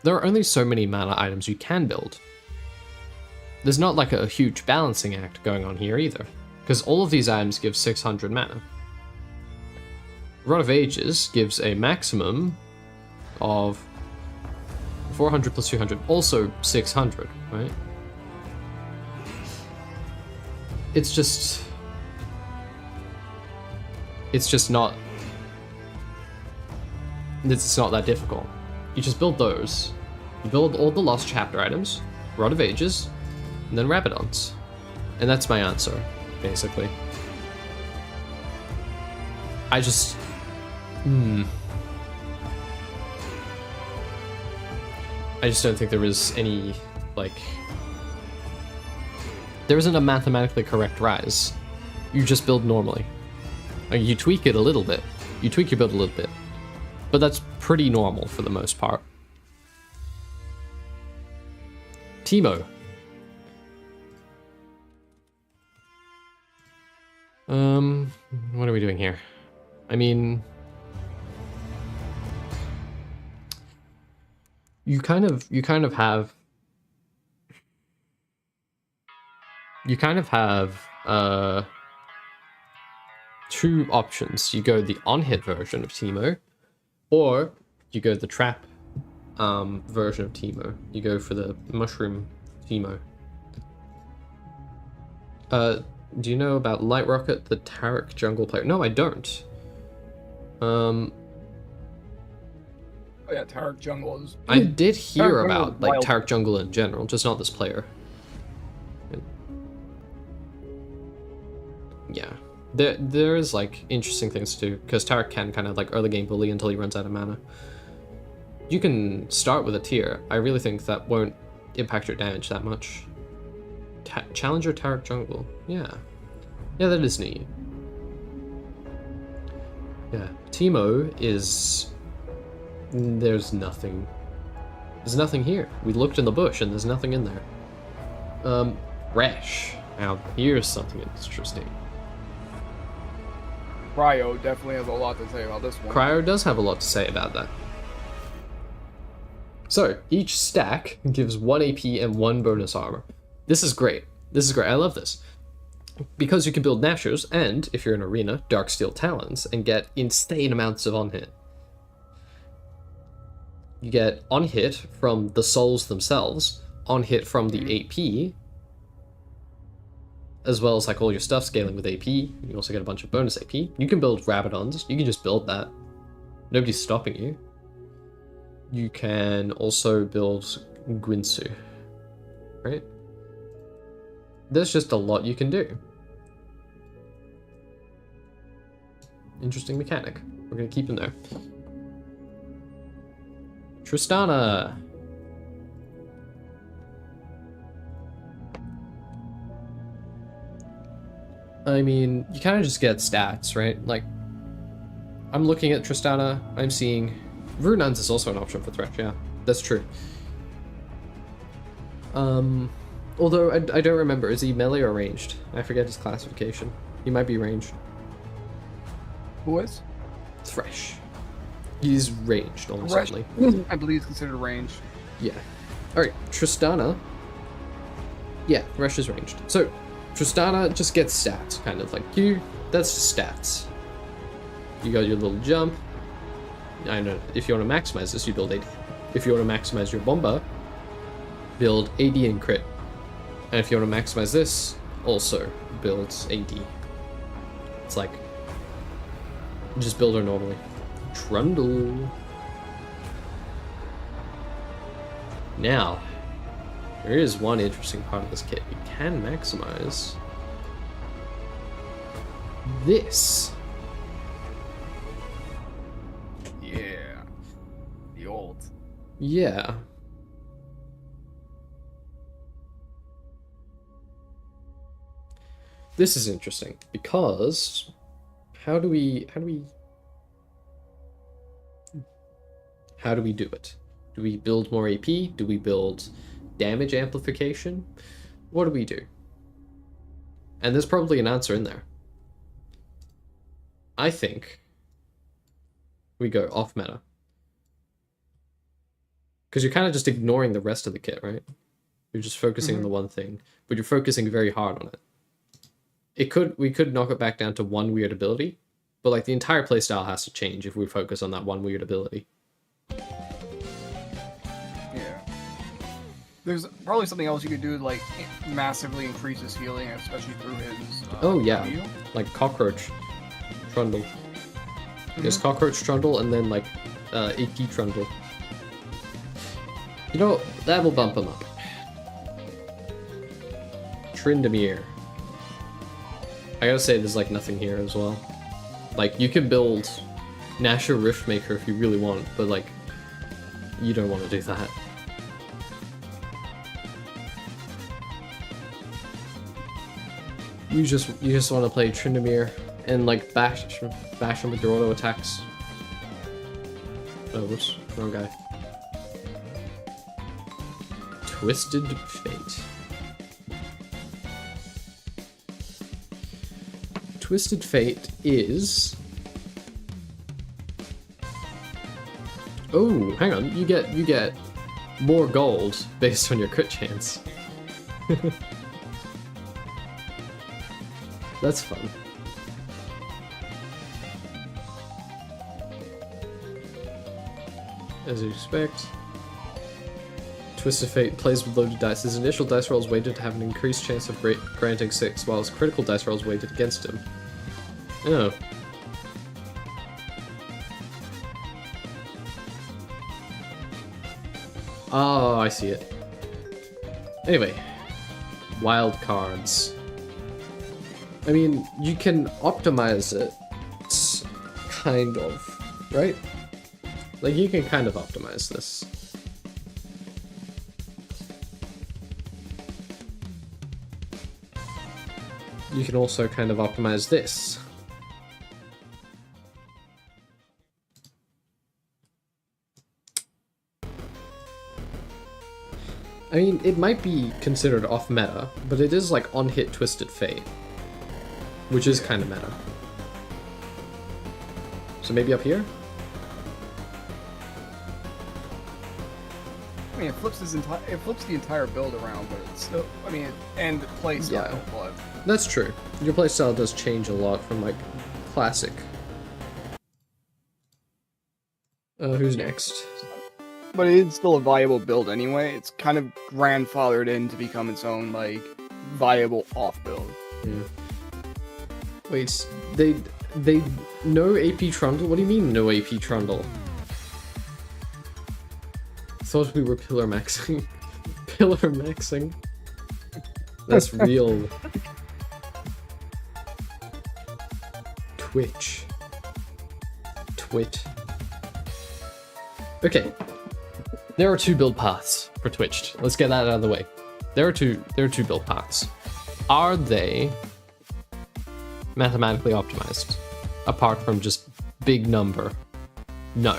there are only so many mana items you can build. There's not like a huge balancing act going on here either, because all of these items give 600 mana. Rod of Ages gives a maximum of 400 plus 200, also 600, right? It's just not... It's not that difficult. You just build those. You build all the Lost Chapter items, Rod of Ages, and then Rabadons. And that's my answer, basically. I just... I just don't think there is any, like... There isn't a mathematically correct rise. You just build normally. Like, you tweak it a little bit. You tweak your build a little bit. But that's pretty normal for the most part. Teemo. What are we doing here? I mean... You kind of have two options. You go the on-hit version of Teemo, or you go the trap version of Teemo. You go for the mushroom Teemo. Do you know about Light Rocket, the Taric jungle player? No, I don't. Oh yeah, Taric jungle is... I did hear about like Taric jungle in general, just not this player. Yeah, there is like interesting things to do, because Taric can kind of like early game bully until he runs out of mana. You can start with a tier. I really think that won't impact your damage that much. Challenger Taric jungle, yeah, that is neat. Yeah, Teemo is... There's nothing here. We looked in the bush and there's nothing in there. Resh. Now, here's something interesting. Cryo definitely has a lot to say about this one. Cryo does have a lot to say about that. So, each stack gives 1 AP and 1 bonus armor. This is great. I love this. Because you can build Nashos and, if you're in Arena, Darksteel Talons and get insane amounts of on-hit. You get on-hit from the souls themselves, on-hit from the AP, as well as like all your stuff scaling with AP. You also get a bunch of bonus AP. You can build Rabadons. You can just build that. Nobody's stopping you. You can also build Gwinsu, right? There's just a lot you can do. Interesting mechanic. We're gonna keep him there. Tristana. I mean, you kind of just get stats, right? Like, I'm looking at Tristana, I'm seeing... Rununs is also an option for Thresh, yeah. That's true. Although, I don't remember, is he melee or ranged? I forget his classification. He might be ranged. Who is? Thresh. He's ranged, almost Thresh, certainly. I believe he's considered ranged. Yeah. Alright, Tristana. Yeah, Thresh is ranged. So, Tristana just gets stats, kind of like you. That's just stats. You got your little jump. I know, if you want to maximize this, you build AD. If you want to maximize your Bomba, build AD and crit. And if you want to maximize this, also build AD. It's like, just build her normally. Trundle. Now, there is one interesting part of this kit. You can maximize this. the old. Yeah. This is interesting because how do we do it? Do we build more AP? Do we build damage amplification? What do we do? And there's probably an answer in there. I think we go off meta. Because you're kind of just ignoring the rest of the kit, right? You're just focusing on the one thing, but you're focusing very hard on it. We could knock it back down to one weird ability, but like the entire playstyle has to change if we focus on that one weird ability. Yeah. There's probably something else you could do, like massively increase his healing, especially through his. Oh yeah, like cockroach trundle. There's cockroach trundle and then like AP trundle. You know, that will bump him up. Tryndamere. I gotta say, there's like nothing here as well. Like, you can build Nasher Riftmaker if you really want, but like, you don't want to do that. You just want to play Tryndamere and like bash him with your auto attacks. Oh, whoops, wrong guy. Twisted Fate. Twisted Fate is... Oh, hang on. You get more gold based on your crit chance. That's fun. As you expect. Twisted Fate plays with loaded dice. His initial dice roll is weighted to have an increased chance of granting 6, while his critical dice roll is weighted against him. Oh. Oh, I see it. Anyway. Wild cards. I mean, you can optimize it. Kind of. Right? Like, you can kind of optimize this. You can also kind of optimize this. I mean, it might be considered off meta, but it is like on hit Twisted Fate, which is kind of meta. So maybe up here? I mean, it flips the entire build around, but it's still, I mean, and play style, Yeah. but That's true. Your playstyle does change a lot from like classic. Who's next? but it is still a viable build anyway. It's kind of grandfathered in to become its own like viable off build. Yeah. Wait, they no AP Trundle? What do you mean no AP Trundle? Thought we were pillar maxing. Pillar maxing. That's real. Twitch. Twit. Okay. There are two build paths for Twitched. Let's get that out of the way. There are two build paths. Are they mathematically optimized? Apart from just big number? No.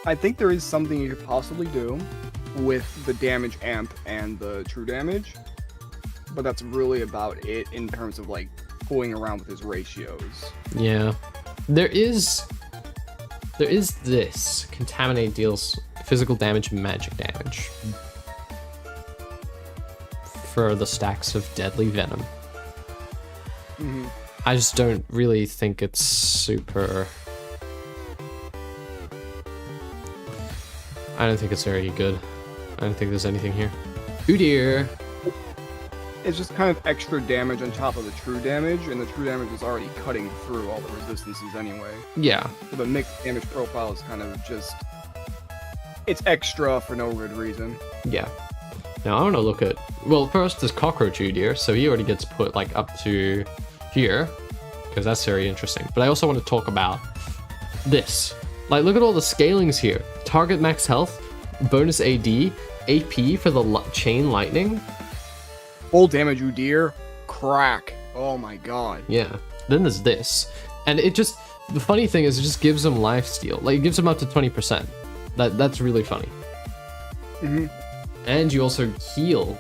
I think there is something you could possibly do with the damage amp and the true damage, but that's really about it in terms of like toying around with his ratios. Yeah. There is this. Contaminate deals physical damage and magic damage for the stacks of deadly venom. Mm-hmm. I just don't really think it's super... I don't think it's very good. I don't think there's anything here. Ooh dear. It's just kind of extra damage on top of the true damage, and the true damage is already cutting through all the resistances anyway. Yeah. So the mixed damage profile is kind of just... It's extra for no good reason. Yeah. Now I want to look at... Well, first there's Cockroach Ooh dear, so he already gets put like up to here. because that's very interesting. But I also want to talk about this. Like, look at all the scalings here. Target max health, bonus AD, AP for the chain lightning. Full damage Udyr, crack. Oh my god. Yeah. Then there's this. And it just, the funny thing is it just gives him lifesteal. Like, it gives him up to 20%. That's really funny. Mm-hmm. And you also heal.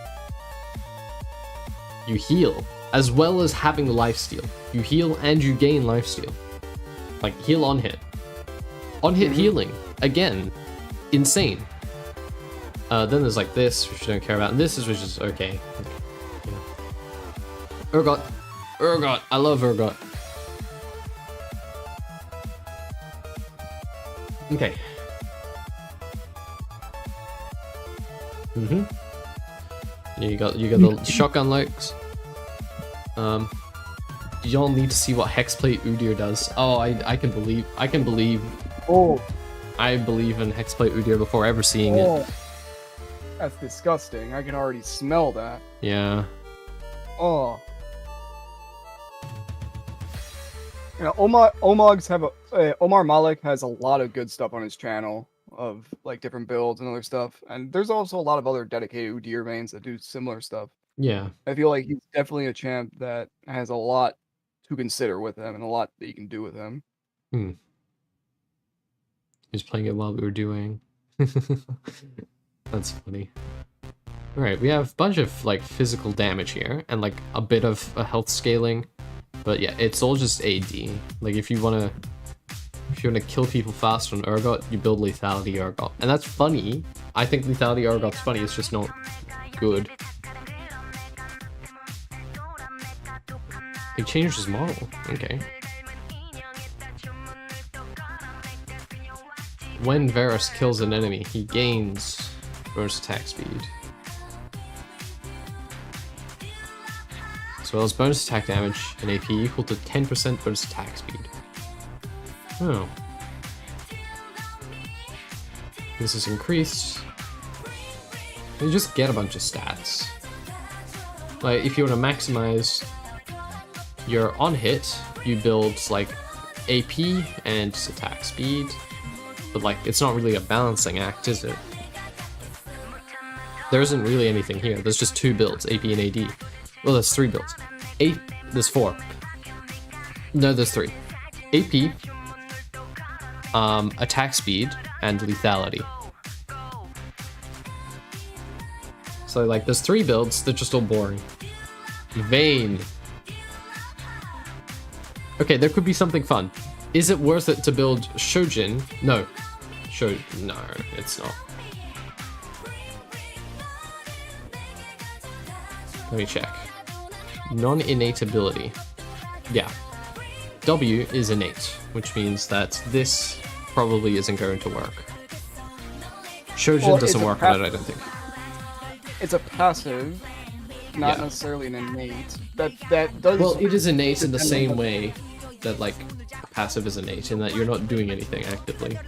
You heal, as well as having lifesteal. You heal and you gain lifesteal. Like, heal on hit. On hit healing. Again. Insane. Then there's like this, which I don't care about. And this is which is okay. Yeah. Urgot. Urgot. I love Urgot. Okay. You got the shotgun looks. Y'all need to see what Hexplate Udyr does. Oh, I can believe. Oh. I believe in Hexplate Udyr before ever seeing it. That's disgusting. I can already smell that. Yeah. Oh. You know, Omar Malek has a lot of good stuff on his channel of like different builds and other stuff, and there's also a lot of other dedicated Udyr mains that do similar stuff. Yeah. I feel like he's definitely a champ that has a lot to consider with him and a lot that you can do with him. He was playing it while we were doing. That's funny. Alright, we have a bunch of like physical damage here and like a bit of a health scaling. But yeah, it's all just AD. Like if you wanna kill people fast on Urgot, you build Lethality Urgot. And that's funny. I think Lethality Urgot's funny, it's just not good. He changed his model. Okay. When Varus kills an enemy, he gains bonus attack speed. As well as bonus attack damage and AP equal to 10% bonus attack speed. Oh. This is increased. You just get a bunch of stats. Like, if you want to maximize your on hit, you build like AP and attack speed. But like, it's not really a balancing act, is it? There isn't really anything here. There's just two builds, AP and AD. Well, there's three builds. There's four. No, there's three. AP, attack speed, and lethality. So like, there's three builds. They're just all boring. Vayne. Okay, there could be something fun. Is it worth it to build Shojin? No. No, it's not. Let me check. Non-innate ability. Yeah. W is innate, which means that this probably isn't going to work. Shojin doesn't work on it, I don't think. It's a passive, not necessarily an innate. That does. Well, it is innate in the same way that like passive is innate, in that you're not doing anything actively.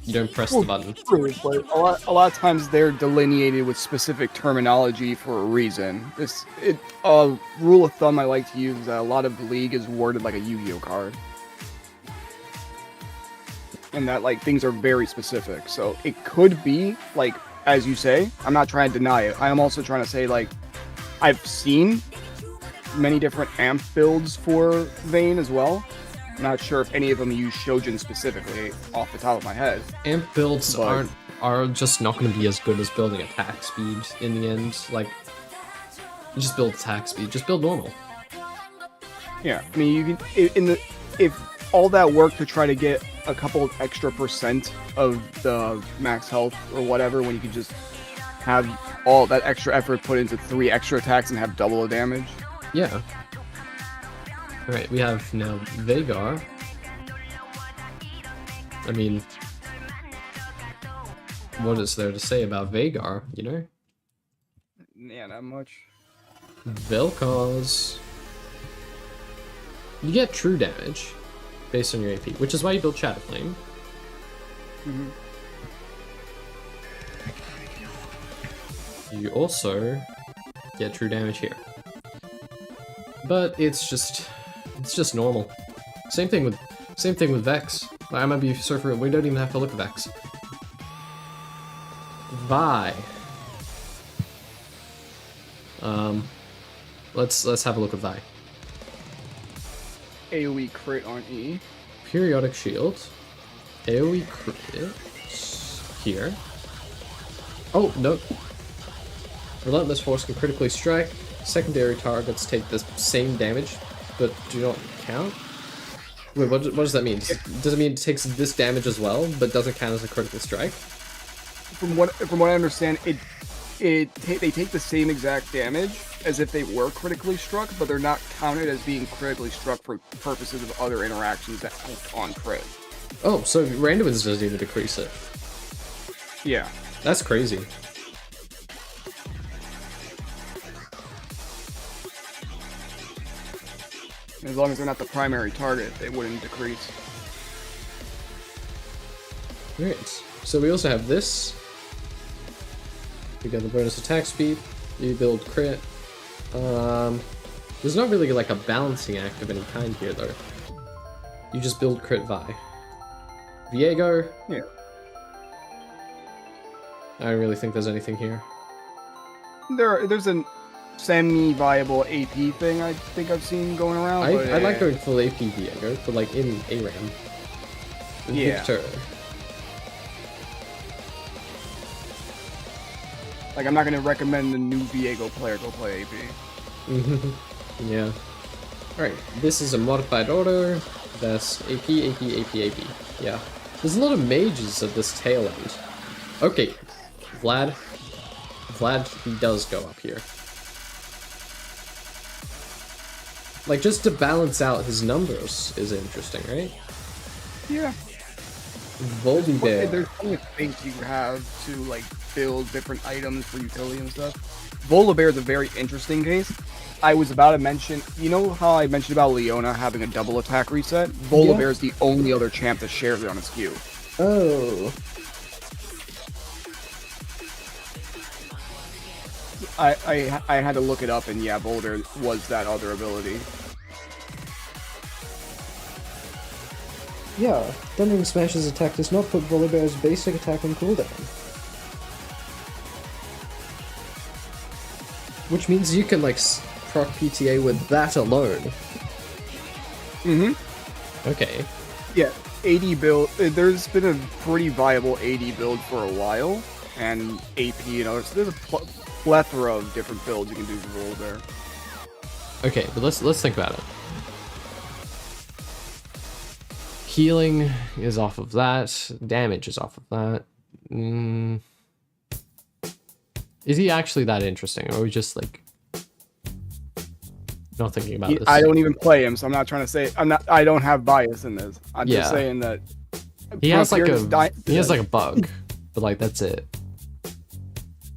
You don't press the button. True, but a lot of times they're delineated with specific terminology for a reason. Rule of thumb I like to use is that a lot of the League is worded like a Yu-Gi-Oh card. And that like things are very specific. So it could be like, as you say, I'm not trying to deny it. I am also trying to say like, I've seen many different amp builds for Vayne as well. I'm not sure if any of them use Shojin specifically off the top of my head. Amp builds are just not going to be as good as building attack speed in the end. Like, you just build attack speed, just build normal. Yeah, I mean, you can if all that work to try to get a couple of extra % of the max health or whatever, when you can just have all that extra effort put into 3 extra attacks and have double the damage. Yeah. Alright, we have now Veigar. I mean, what is there to say about Veigar, you know? Yeah, not much. Vel'Koz. You get true damage based on your AP, which is why you build Shadowflame. You also get true damage here. But it's just It's just normal. Same thing with Vex. I might be surfer. We don't even have to look at Vex. Vi. Let's have a look at Vi. AoE crit on E. Periodic shield. AoE crit. Here. Oh, no. Relentless force can critically strike. Secondary targets take the same damage, but do not count. Wait, what does that mean? Does it mean it takes this damage as well, but doesn't count as a critical strike? From what I understand, they take the same exact damage as if they were critically struck, but they're not counted as being critically struck for purposes of other interactions that count on crit. Oh, so randomness doesn't even decrease it. Yeah. That's crazy. As long as they're not the primary target, they wouldn't decrease. Alright, so we also have this. We got the bonus attack speed. You build crit. There's not really like a balancing act of any kind here though. You just build crit Vi. Viego. Yeah. I don't really think there's anything here. There's a semi-viable AP thing I think I've seen going around. I like going full AP Viego, but like in ARAM. Yeah. Victor. Like, I'm not going to recommend the new Viego player go play AP. Yeah. Alright, this is a modified order. That's AP. Yeah. There's a lot of mages at this tail end. Okay. Vlad, he does go up here. Like, just to balance out his numbers is interesting, right? Yeah. Volibear. There's plenty of things you have to, like, build different items for utility and stuff. Volibear is a very interesting case. I was about to mention, you know how I mentioned about Leona having a double attack reset? Volibear is the only other champ that shares it on its Q. Oh. I had to look it up, and yeah, Volibear was that other ability. Yeah, Thundering Smash's attack does not put Volibear's basic attack on cooldown. Which means you can, like, proc PTA with that alone. Okay. Yeah, AD build, there's been a pretty viable AD build for a while, and AP, you know, there's a plethora of different builds you can do for Volibear. Okay, but let's think about it. Healing is off of that. Damage is off of that. Is he actually that interesting, or are we just like not thinking about this? I don't even play him, so I'm not trying to say I don't have bias in this. I'm just saying that he has like a bug, but like that's it.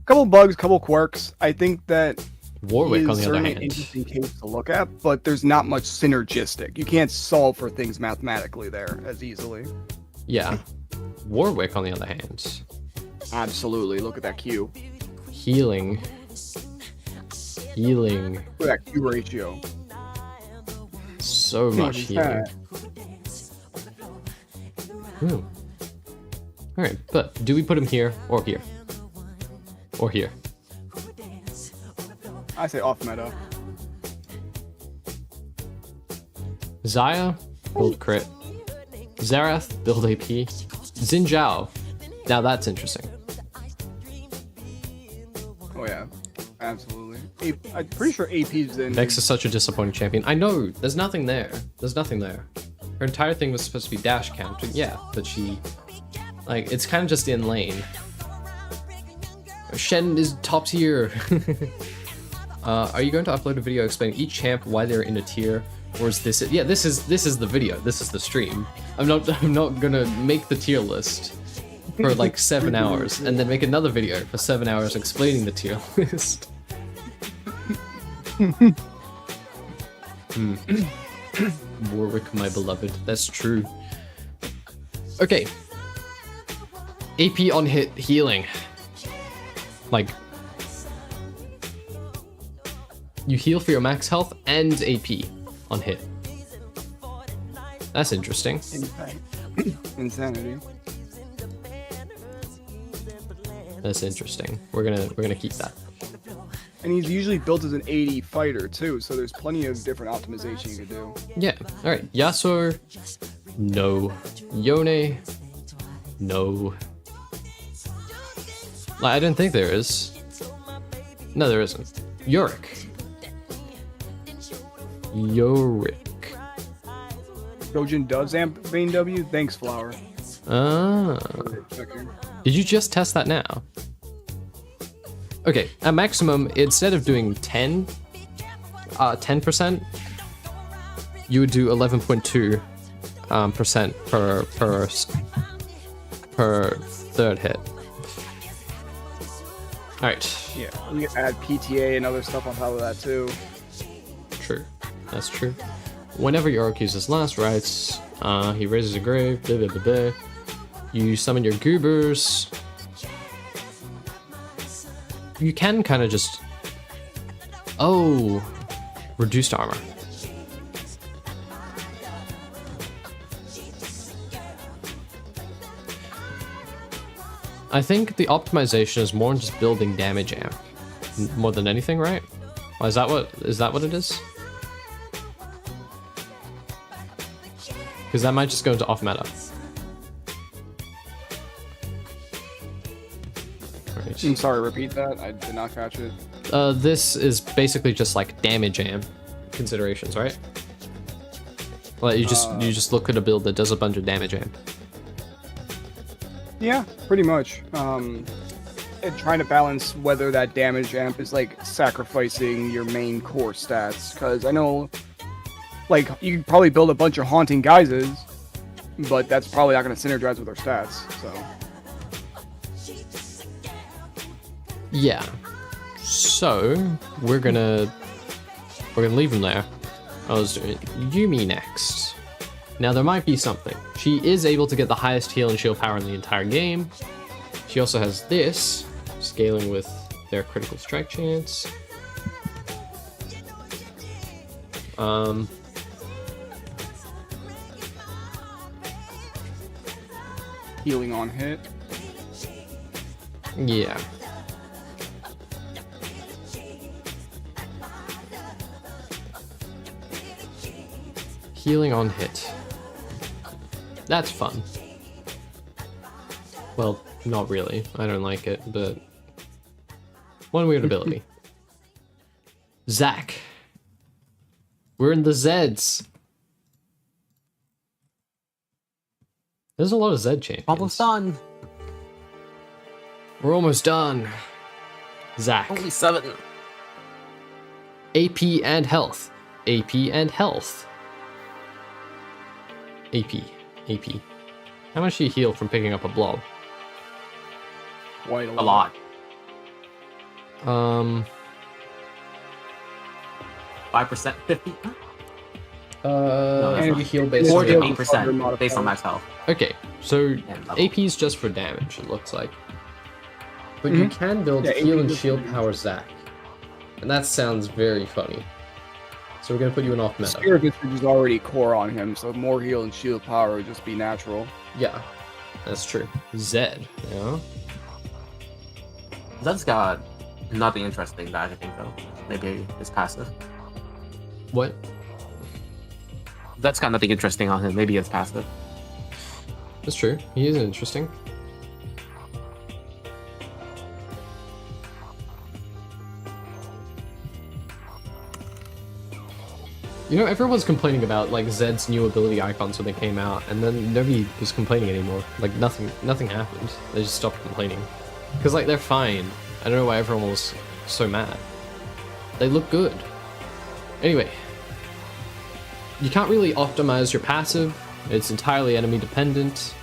Couple bugs, couple quirks. I think that Warwick, on the other hand, interesting case to look at, but there's not much synergistic. You can't solve for things mathematically there as easily. Yeah. Warwick, on the other hand, absolutely. Look at that Q. Healing. Look at that Q ratio. So much healing. Alright, but do we put him here or here? Or here? I say off meta. Xayah, build crit. Xerath, build AP. Xin Zhao. Now that's interesting. Oh yeah, absolutely. I'm pretty sure AP's in. Vex is such a disappointing champion. I know, there's nothing there. There's nothing there. Her entire thing was supposed to be dash counter, yeah, but she... Like, it's kind of just in lane. Shen is top tier. Are you going to upload a video explaining each champ, why they're in a tier, or is this it? Yeah, this is the video. This is the stream. I'm not gonna make the tier list for like 7 hours and then make another video for 7 hours explaining the tier list. Warwick, my beloved. That's true. Okay. AP on hit healing. Like, you heal for your max health and AP on hit. That's interesting. Insanity. That's interesting. We're gonna keep that. And he's usually built as an 80 fighter too, so there's plenty of different optimization you could do. Yeah. All right. Yasuo. No. Yone. No. I didn't think there is. No, there isn't. Yorick. Yorick. Trojan does amp Vayne W. Thanks, Flower. Ah. Did you just test that now? Okay, at maximum, instead of doing 10%, you would do 11.2 percent per third hit. All right. Yeah, we can add PTA and other stuff on top of that too. True, that's true. Whenever Yorick uses last rites, he raises a grave. Blah, blah, blah, blah. You summon your goobers. You can kind of just... Oh! Reduced armor. I think the optimization is more just building damage amp. More than anything, right? Or is that what it is? Because that might just go into off meta. I'm sorry, repeat that. I did not catch it. This is basically just like damage amp considerations, right? Like you just look at a build that does a bunch of damage amp. Yeah, pretty much. And trying to balance whether that damage amp is like sacrificing your main core stats. Because I know, like, you can probably build a bunch of haunting guises, but that's probably not going to synergize with our stats. So. Yeah. So we're gonna leave him there. I was doing Yumi next. Now there might be something. She is able to get the highest heal and shield power in the entire game. She also has this, scaling with their critical strike chance. Healing on hit. Yeah. Healing on hit. That's fun. Well, not really. I don't like it, but one weird ability. Zac. We're in the Zeds. There's a lot of Zed champions. Almost done. We're almost done. Zac. Only 7. AP and health. AP and health. AP. How much do you heal from picking up a blob? Quite A lot. 5%, 50. And you heal based 4 on to your 8% based on max health. Okay, so And level. AP is just for damage, it looks like. But you can build heal and shield power Zac. And that sounds very funny. So we're gonna put you in off meta. Spirit Visage is already core on him, so more heal and shield power would just be natural. Yeah, that's true. Zed, yeah. Zed's got nothing interesting that I think though. Maybe it's passive. What? Zed's got nothing interesting on him. Maybe it's passive. That's true. He is interesting. You know, everyone's complaining about like Zed's new ability icons when they came out, and then nobody was complaining anymore. Like nothing happened. They just stopped complaining. Because like they're fine. I don't know why everyone was so mad. They look good. Anyway, you can't really optimize your passive. It's entirely enemy dependent.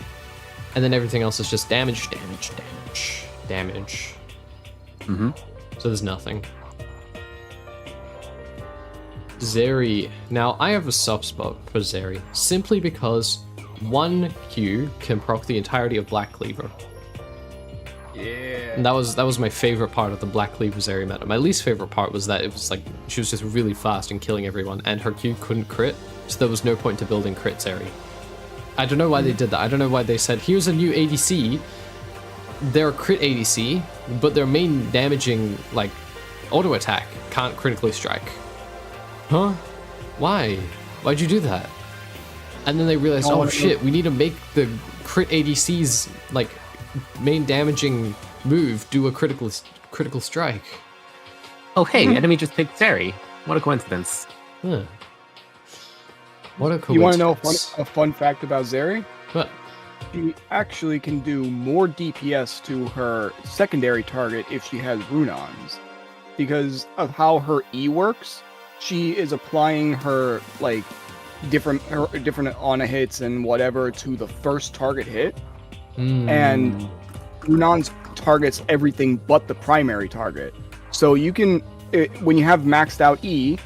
And then everything else is just damage. Mm-hmm. So there's nothing. Zeri. Now, I have a soft spot for Zeri, simply because one Q can proc the entirety of Black Cleaver. Yeah. And that was my favorite part of the Black Cleaver Zeri meta. My least favorite part was that it was like she was just really fast and killing everyone, and her Q couldn't crit, so there was no point to building crit Zeri. I don't know why they did that. I don't know why they said, here's a new ADC. They're a crit ADC, but their main damaging like auto attack can't critically strike. Huh? Why? Why'd you do that? And then they realized, oh shit, we need to make the crit ADC's like main damaging move do a critical strike. Oh hey, enemy just picked Zeri. What a coincidence. Huh. What a coincidence. You want to know a fun fact about Zeri? What? She actually can do more DPS to her secondary target if she has Runons. Because of how her E works, she is applying her like different Ana hits and whatever to the first target hit. And Runons targets everything but the primary target. So you can, when you have maxed out E,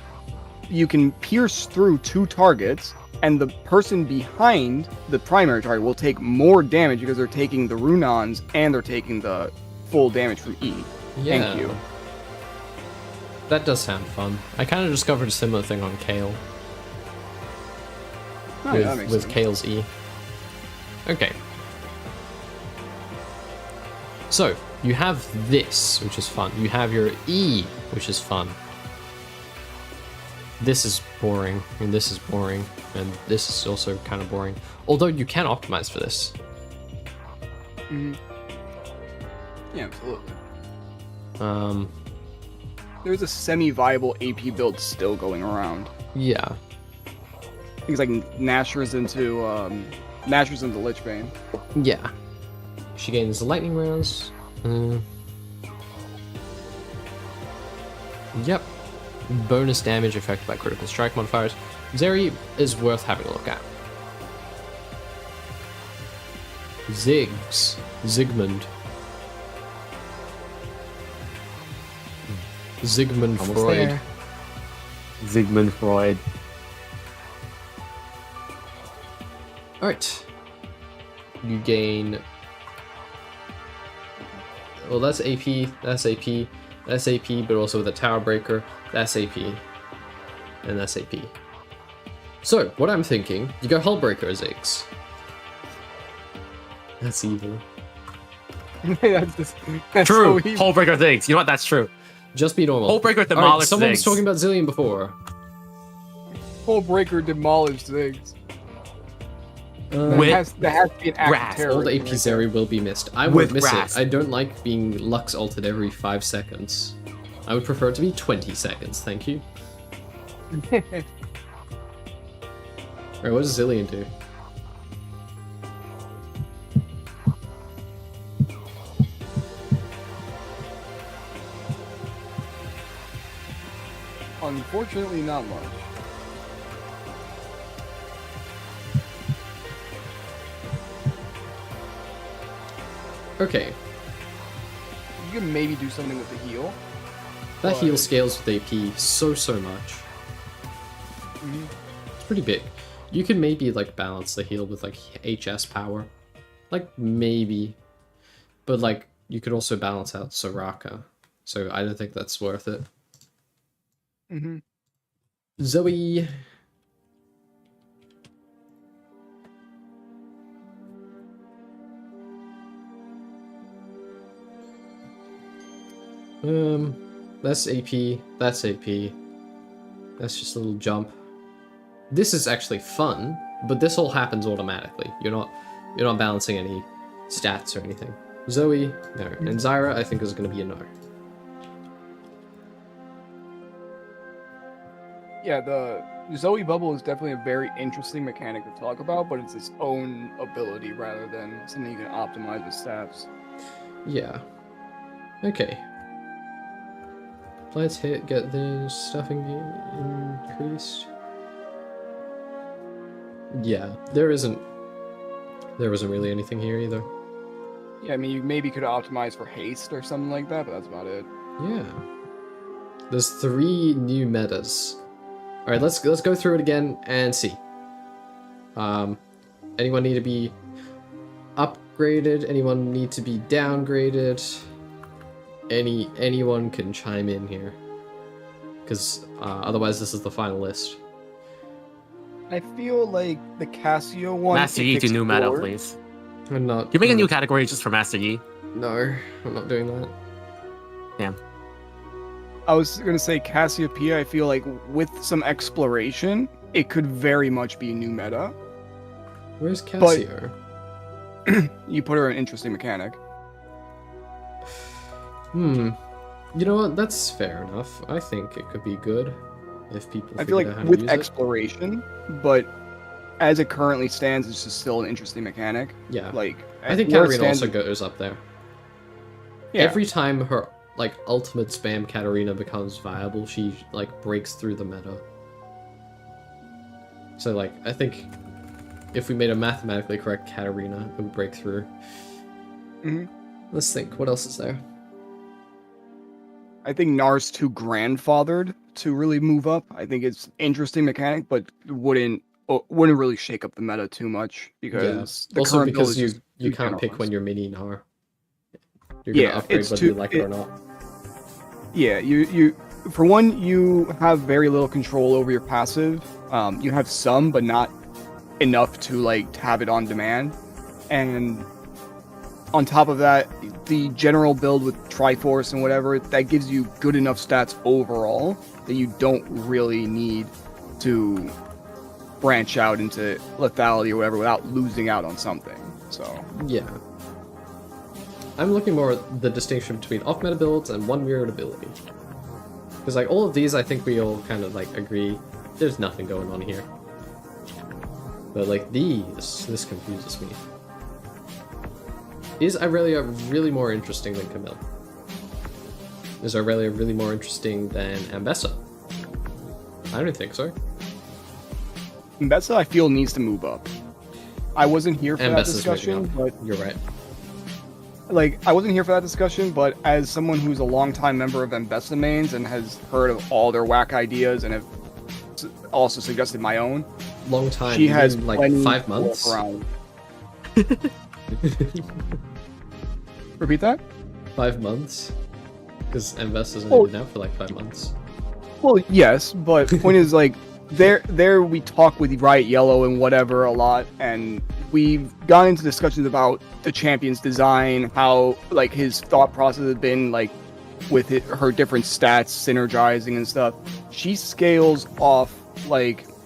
you can pierce through 2 targets, and the person behind the primary target will take more damage because they're taking the Runons and they're taking the full damage from E. Yeah. Thank you. That does sound fun. I kind of discovered a similar thing on Kale. Oh, yeah, that makes with sense. Kale's E. Okay. So, you have this, which is fun. You have your E, which is fun. This is boring, and this is boring, and this is also kind of boring. Although you can optimize for this. Yeah, absolutely. Um, There's a semi-viable AP build still going around. yeah. Things like Nashor's into Lichbane. Yeah. She gains lightning rounds. Yep. Bonus damage affected by critical strike modifiers. Zeri is worth having a look at. Zigmund Almost Freud. there. Sigmund Freud. Alright. You gain... Well, that's AP, that's AP, that's AP, but also with a Tower Breaker, that's AP, and that's AP. So, what I'm thinking, you go Hullbreaker as Ziggs. That's evil. that's True. so evil. Hullbreaker things. You know what? That's true. Just be normal. Hullbreaker Alright, demolished someone was Ziggs. talking about Zillion before. Hullbreaker demolished Ziggs. With That has to be an act Wrath. of terrorism. Old AP right there. Zeri will be missed. I With won't miss Wrath. it. I don't like being Lux altered every 5 seconds. I would prefer it to be 20 seconds, thank you. Alright, what does Zillion do? Unfortunately, not much. Okay, You can maybe do something with the heal. that But- heal scales with AP so much. It's pretty big. You can maybe like balance the heal with like HS power. Like maybe. But like you could also balance out Soraka. So I don't think that's worth it. Mm-hmm. Zoe. That's AP, that's AP. That's just a little jump. This is actually fun, but this all happens automatically. You're not balancing any stats or anything. Zoe, no. And Zyra, I think is gonna be a no. Yeah, the Zoe Bubble is definitely a very interesting mechanic to talk about, but it's its own ability rather than something you can optimize with stats. Yeah. Okay. Let's get the stuffing increased. Yeah, there isn't really anything here either. Yeah, I mean, you maybe could optimize for haste or something like that, but that's about it. Yeah. There's 3 new metas. All right, let's go through it again and see. Anyone need to be upgraded? Anyone need to be downgraded? Anyone can chime in here, because otherwise this is the final list. I feel like the Casio one. Master Yi to new meta, please. I'm not. You make a new category just for Master Yi. No, I'm not doing that. Damn. I was gonna say Cassiopeia. I feel like with some exploration, it could very much be new meta. Where's Cassio? You put her in an interesting mechanic. You know what? That's fair enough. I think it could be good if people. I feel like out how to with use exploration, but as it currently stands, it's just still an interesting mechanic. Yeah. Like I think where it Katarina stands- also goes up there. Yeah. Every time her ultimate spam Katarina becomes viable, she breaks through the meta. So I think if we made a mathematically correct Katarina, it would break through. Let's think. What else is there? I think Nar's too grandfathered to really move up. I think it's interesting mechanic, but wouldn't really shake up the meta too much because the also current build because is you too can't pick generalized. when you're mini Nar. You're gonna upgrade whether you like it or not. Yeah, you for one, you have very little control over your passive. You have some, but not enough to have it on demand. And on top of that, the general build with Triforce and whatever, that gives you good enough stats overall that you don't really need to branch out into lethality or whatever without losing out on something. So yeah. I'm looking more at the distinction between off-meta builds and one mirrored ability. Because all of these, I think we all kind of agree, there's nothing going on here. But this confuses me. Is Irelia really more interesting than Camille? Is Irelia really more interesting than Ambessa? I don't think so. Ambessa, I feel, needs to move up. I wasn't here for that Ambessa's discussion, but you're right. I wasn't here for that discussion, but as someone who's a longtime member of Ambessa mains and has heard of all their whack ideas and have also suggested my own, long time. She has 5 months. Around. Repeat that? 5 months. Because Ambessa's only been out for 5 months. Well, yes, but the point is there we talk with Riot Yellow and whatever a lot, and we've gone into discussions about the champion's design, how his thought process has been with her different stats synergizing and stuff. She scales off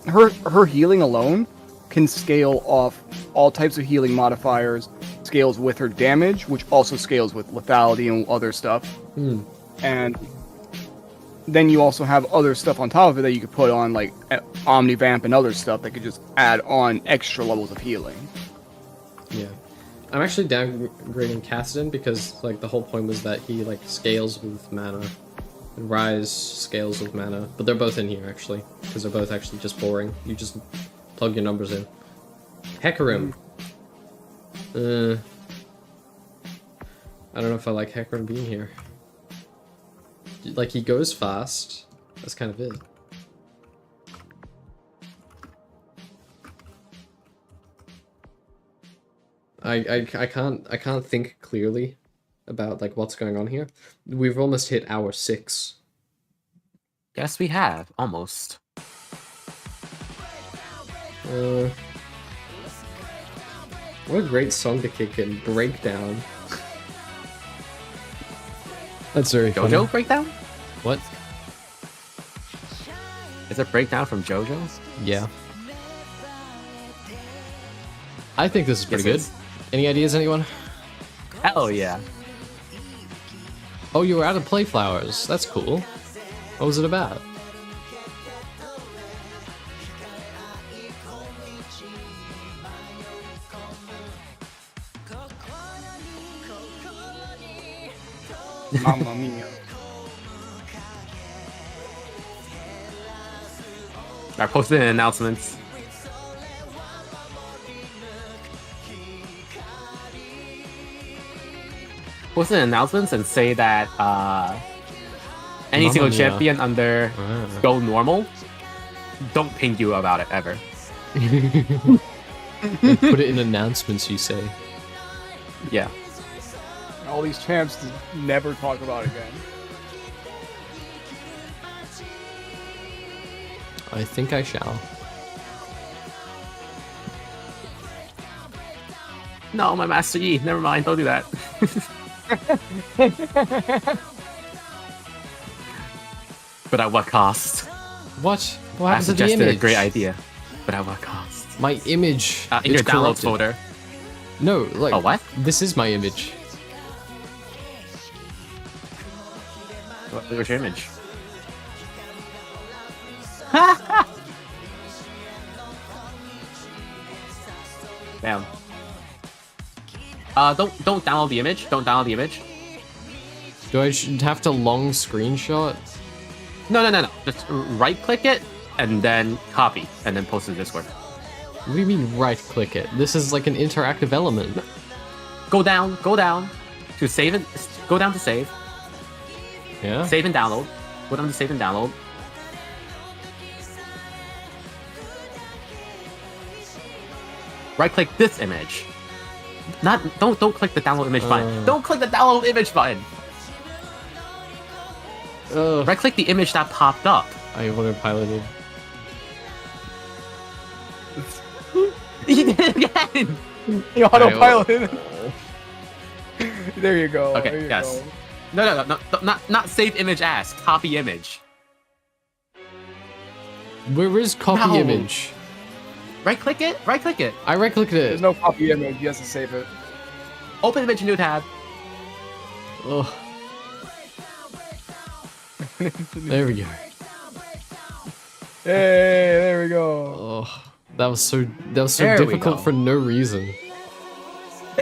her healing alone can scale off all types of healing modifiers, scales with her damage, which also scales with lethality and other stuff. And then you also have other stuff on top of it that you could put on Omnivamp and other stuff that could just add on extra levels of healing. Yeah. I'm actually downgrading Kassadin because the whole point was that he scales with mana. And Rise scales with mana. But they're both in here actually. Because they're both actually just boring. You just plug your numbers in. Hecarim. I don't know if I like Hecarim being here. He goes fast. That's kind of it. I can't think clearly about what's going on here. We've almost hit hour 6. Yes, we have almost. What a great song to kick in. Breakdown. That's very funny. JoJo Breakdown? What? Is it Breakdown from JoJo's? Yeah. I think this is pretty Yes, good. Any ideas, anyone? Hell yeah. Oh, you were out of Playflowers. That's cool. What was it about? Mamma mia. I posted announcements. Post announcements and say that any Mamma single mia. champion under Go Normal, don't ping you about it ever. Put it in announcements, you say. Yeah. All these champs to never talk about again. I think I shall. No, my Master Yi. Never mind. Don't do that. But at what cost? What? What I happened to the suggested image? a great idea. But at what cost? My image. In your is downloads corrupted. folder. No, like. Oh, what? This is my image. What's your image? Damn. Don't download the image. Don't download the image. Do I have to long screenshot? No. Just right-click it and then copy and then post it to Discord. What do you mean right-click it? This is like an interactive element. Go down to save it. Go down to save. Yeah. Save and download. Go down to save and download. Right-click this image. Don't click the download image button. Don't click the download image button. Right-click the image that popped up. I would have piloted. You did it again. You autopiloted. There you go. Okay. There you Yes. go. No. Not save image as. Copy image. Where is copy No. image? Right-click it. Right-click it. I right-clicked it. There's no copy image. You have to save it. Open image new tab. Oh. There we go. Hey, there we go. Oh, that was so There we difficult go. for no reason.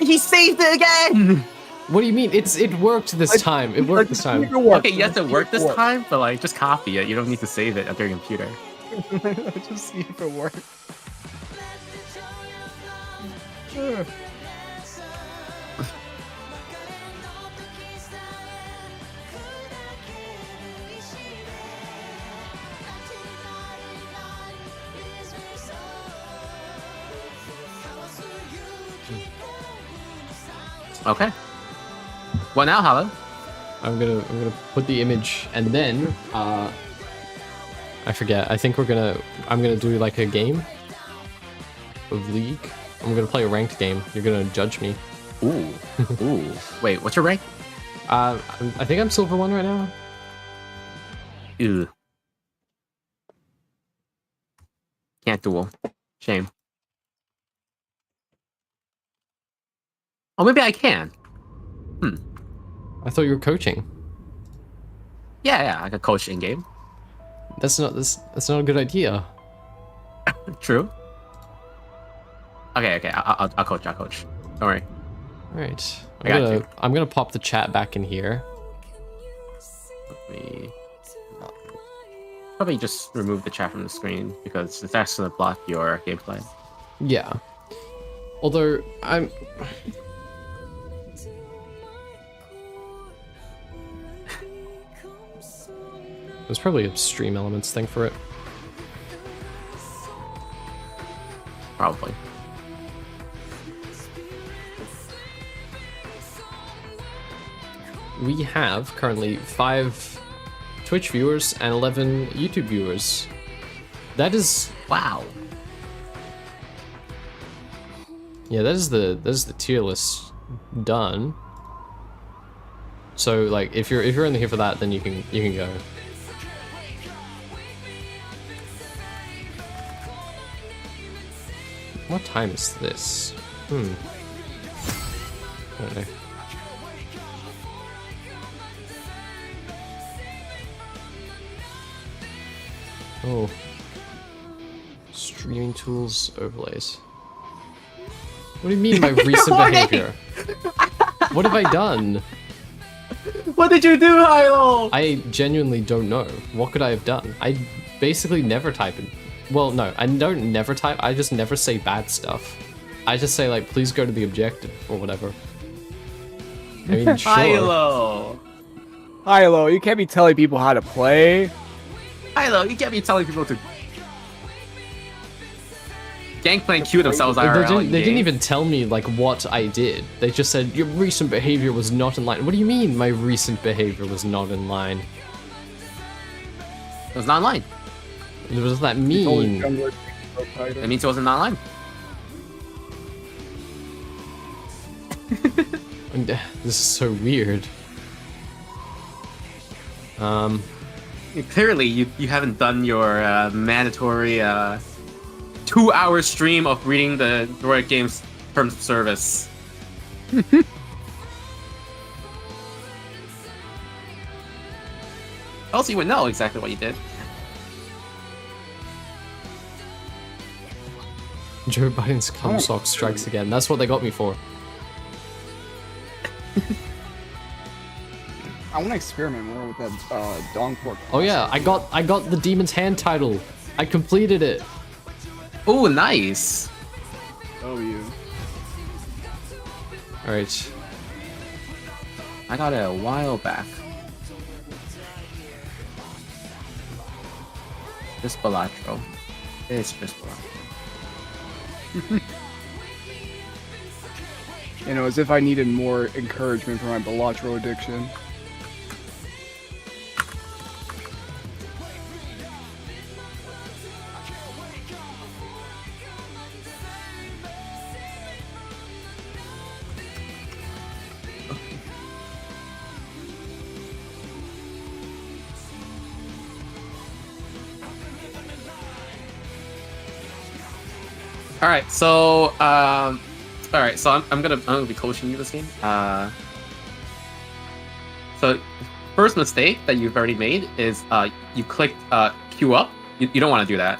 He saved it again. What do you mean? It worked this time. It worked this time. Okay, yes, it worked this time, but like, just copy it. You don't need to save it at your computer. Just see if it works. Okay. What now, Hollow? I'm gonna put the image and then I forget. I think I'm gonna do like a game of League. I'm gonna play a ranked game. You're gonna judge me. Ooh. Ooh. Wait, what's your rank? I think I'm silver 1 right now. Ew. Can't duel. Shame. Oh, maybe I can. I thought you were coaching. Yeah, I could coach in game. That's not a good idea. True. Okay. I'll coach. Don't worry. All right. I got you. I'm gonna pop the chat back in here. Let me probably just remove the chat from the screen because it's actually gonna block your gameplay. Yeah. Although I'm. There's probably a stream elements thing for it. Probably. We have currently 5 Twitch viewers and 11 YouTube viewers. That is, Wow. yeah, that is the tier list done. So like, if you're in here for that, then you can go. What time is this? I don't know. Oh. Streaming tools overlays. What do you mean by recent behavior? What have I done? What did you do, Hilo? I genuinely don't know. What could I have done? I basically never type in. Well, no, I don't never type. I just never say bad stuff. I just say like, please go to the objective or whatever. I mean, sure. Hilo, you can't be telling people how to play. Hilo, you can't be telling people to. Gangplank queue themselves They IRL. didn't even tell me like what I did. They just said your recent behavior was not in line. What do you mean my recent behavior was not in line? It was not online. What does that mean? It means it wasn't online. This is so weird. Clearly, you haven't done your mandatory 2-hour stream of reading the Riot Games terms of service. Else you would know exactly what you did. Joe Biden's cum sock strikes again. That's what they got me for. I want to experiment more with that Dong Pork. Oh yeah, I got the Demon's Hand title. I completed it. Oh, nice. Oh, you. All right. I got it a while back. Just Balatro. It's just Balatro. You know, as if I needed more encouragement for my Balatro addiction. Alright, so I'm gonna be coaching you this game. So first mistake that you've already made is you clicked queue up. You don't want to do that.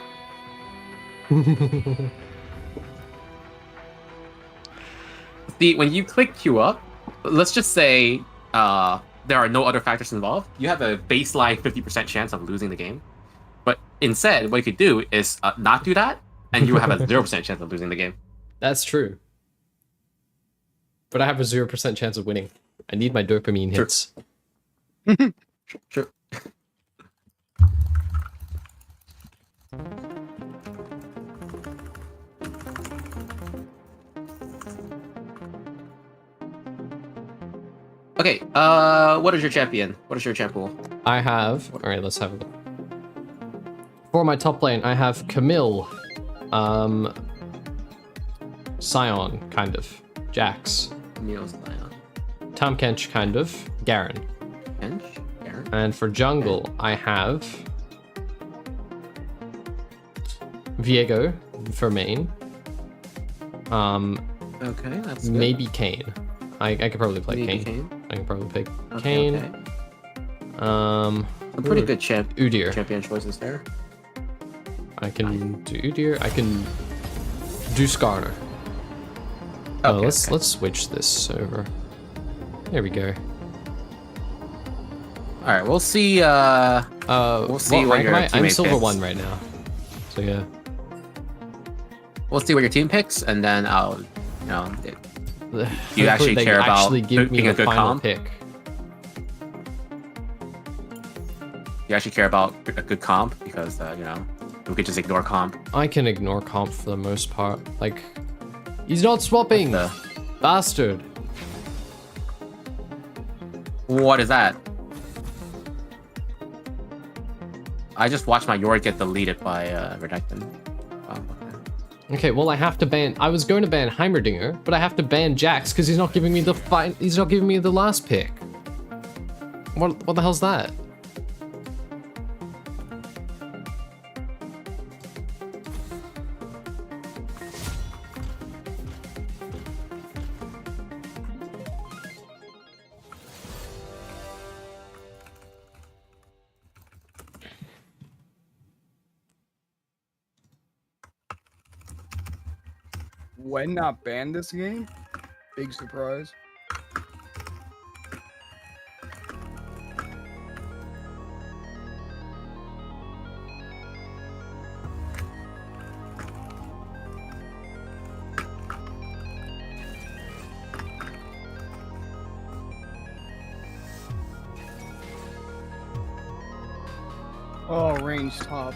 See, when you click queue up, let's just say there are no other factors involved. You have a baseline 50% chance of losing the game. But instead, what you could do is not do that, and you will have a 0% chance of losing the game. That's true. But I have a 0% chance of winning. I need my dopamine hits. Sure. Okay, what is your champion? What is your champ pool? I have... Alright, let's have a look. For my top lane, I have Camille. Sion, kind of. Jax. Camille, Sion. Tom Kench, kind of. Garen. Kench? Garen? And for jungle, I have... Viego for main. Okay, that's good. Maybe Kane. I could probably play Kane. I can probably pick Kane. Okay. Some pretty good Udyr. champion choices there. I can do Udyr. I can do Skarner. Okay, let's switch this over. There we go. All right, we'll see. We'll see what your teammate I'm silver picks. 1 right now. So yeah. We'll see what your team picks, and then I'll, you actually Hopefully care about actually give me picking a the good final comp. pick. You actually care about a good comp because we could just ignore comp. I can ignore comp for the most part. Like, he's not swapping. Bastard. What is that? I just watched my Yorick get deleted by Redacton. Okay, well I have to ban. I was going to ban Heimerdinger, but I have to ban Jax because he's not giving me the He's not giving me the last pick. What the hell's that? When not banned this game? Big surprise. Oh, range top.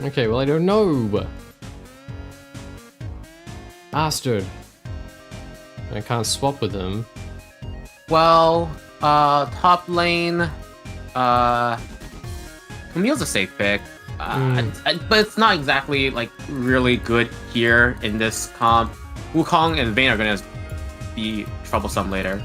Okay, well I don't know. Bastard. I can't swap with him. Well, top lane, Camille's a safe pick. But it's not exactly like really good here in this comp. Wukong and Vayne are gonna be troublesome later.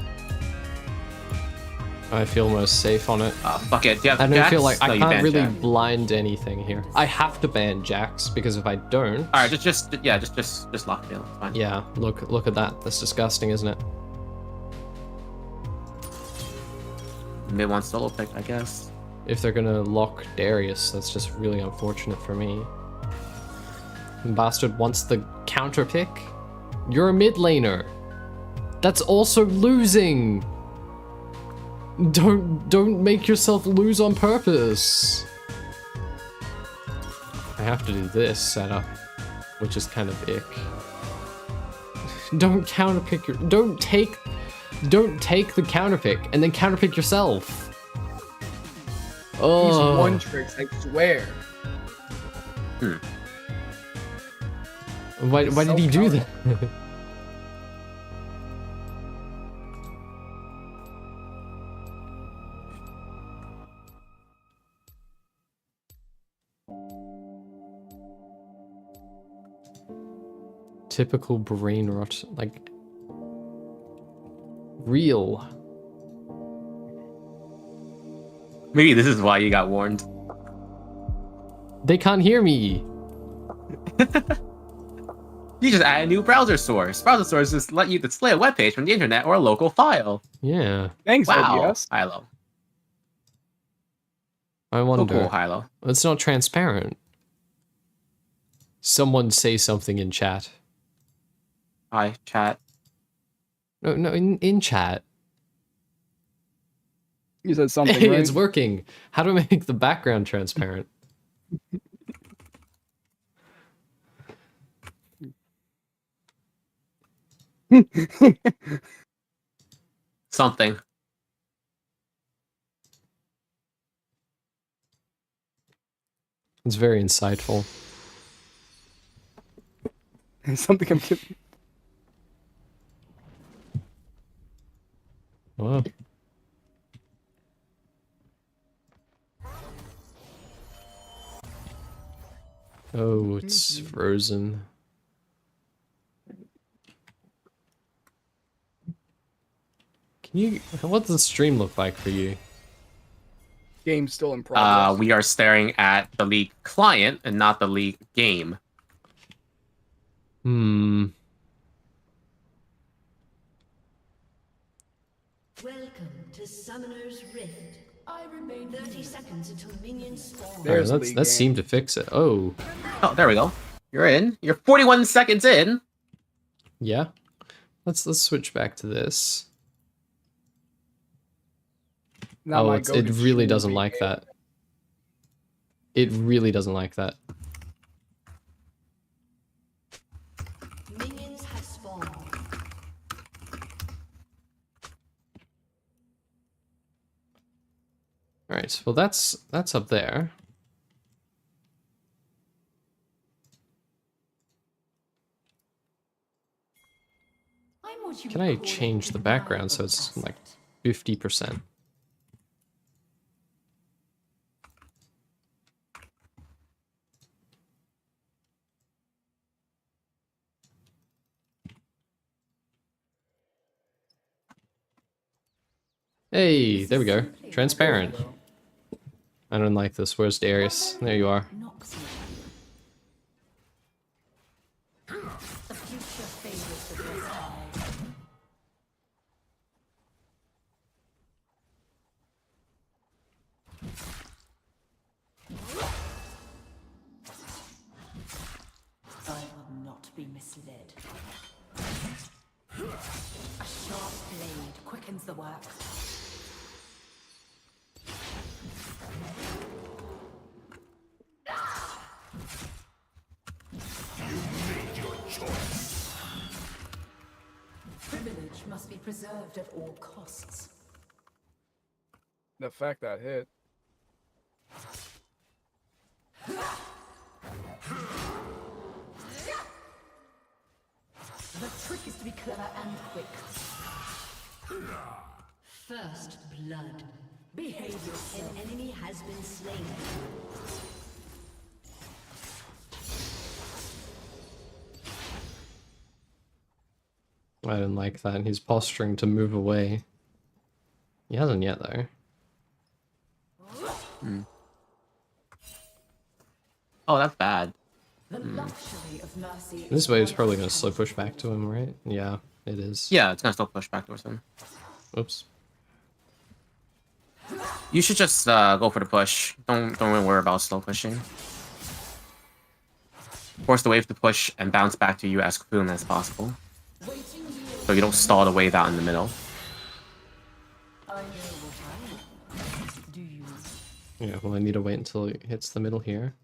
I feel most safe on it. Fuck it. Do you have I don't Jax? feel like No, I you can't ban really Jax. blind anything here. I have to ban Jax because if I don't, All right, just lock it in. It's fine. yeah, look at that. That's disgusting, isn't it? Mid one solo pick, I guess. If they're gonna lock Darius, that's just really unfortunate for me. Bastard wants the counter pick. You're a mid laner. That's also losing. Don't make yourself lose on purpose. I have to do this setup, which is kind of ick. Don't counterpick your. Don't take the counterpick and then counterpick yourself. These Oh. one tricks, I swear. Why did he do that? Typical brain rot, like real. Maybe this is why you got warned. They can't hear me. You just add a new browser source. Browser source just let you display a web page from the internet or a local file. Yeah, Thanks, Wow. OBS. Hilo. I So wonder. cool, Hilo. It's not transparent. Someone say something in chat. Hi, chat. No, in chat. You said something, Hey, right? it's working. How do I make the background transparent? Something. It's very insightful. Something I'm kidding. Wow. Oh, it's frozen. Can you? What does the stream look like for you? Game's still in progress. We are staring at the League client and not the League game. Hmm. Welcome to Summoner's Rift. I remain 30 seconds until minions spawn. Alright, There's let's League seem game. to fix it. Oh, Oh, there we go. You're in. You're 41 seconds in. yeah. Let's switch back to this. Not Oh, my it go-to really stream doesn't League like game. that. It really doesn't like that. Minions have spawned. All right. Well, that's up there. I'm what you Can would I call change the a background so valuable it's like asset. 50%? Hey, there we go. Transparent. I don't like this. Where's Darius? There you are. Knocks you. The future favors the blessed. I will not be misled. A sharp blade quickens the work. Privilege must be preserved at all costs. The fact that hit. The trick is to be clever and quick. First blood. Behave yourself. An enemy has been slain. I didn't like that. He's posturing to move away. He hasn't yet, though. Oh, that's bad. The luxury of mercy. This way is probably going to slow push back to him, right? Yeah, it is. Yeah, it's gonna still push back towards him. Oops. You should just go for the push. Don't really worry about slow pushing. Force the wave to push and bounce back to you as soon as possible, so you don't stall the wave out in the middle. Do you? Yeah, well, I need to wait until it hits the middle here.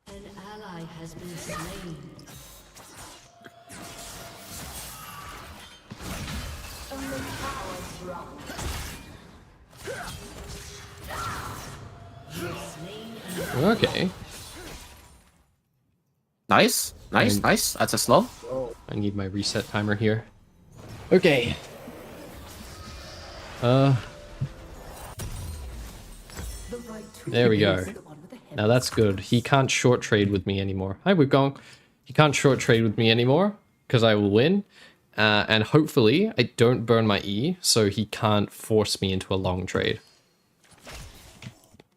An ally has been slain. Only cowards run. You're slain and Okay. Nice, nice, nice. That's a slow. I need my reset timer here. Okay. There we go. Now that's good. He can't short trade with me anymore. Hi, we're going. He can't short trade with me anymore because I will win. And hopefully I don't burn my E, so he can't force me into a long trade.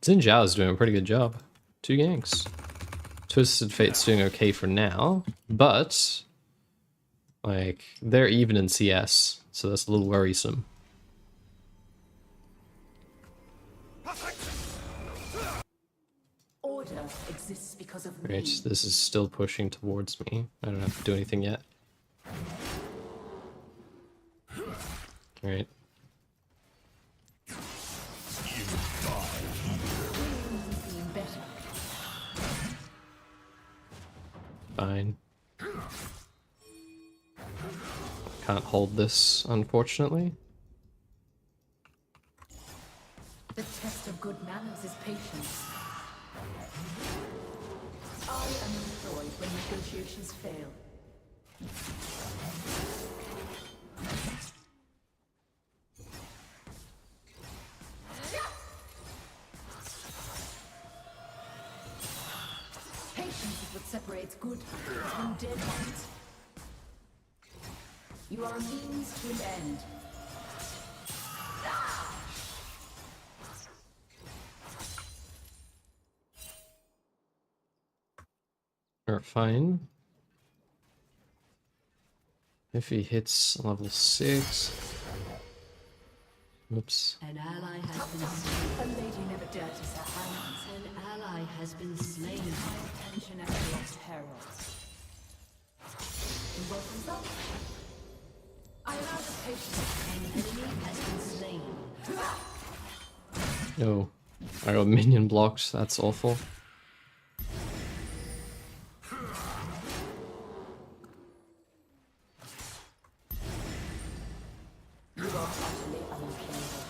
Xin Zhao's doing a pretty good job. 2 ganks. Twisted Fate's doing okay for now, but like they're even in CS, so that's a little worrisome. order exists because of Right, me. this is still pushing towards me. I don't have to do anything yet. Alright. Better. Fine. Can't hold this, unfortunately. The test of good manners is patience. I am employed when negotiations fail. Patience is what separates good from dead ones. You are a means to an end. Alright, fine. If he hits level 6. Oops. An ally has been slain. A lady never dirties her hands. An ally has been slain. Attention at your peril. And what result? I allow the patience. An enemy has been slain. No. I got minion blocks, that's awful. You are utterly unplayable.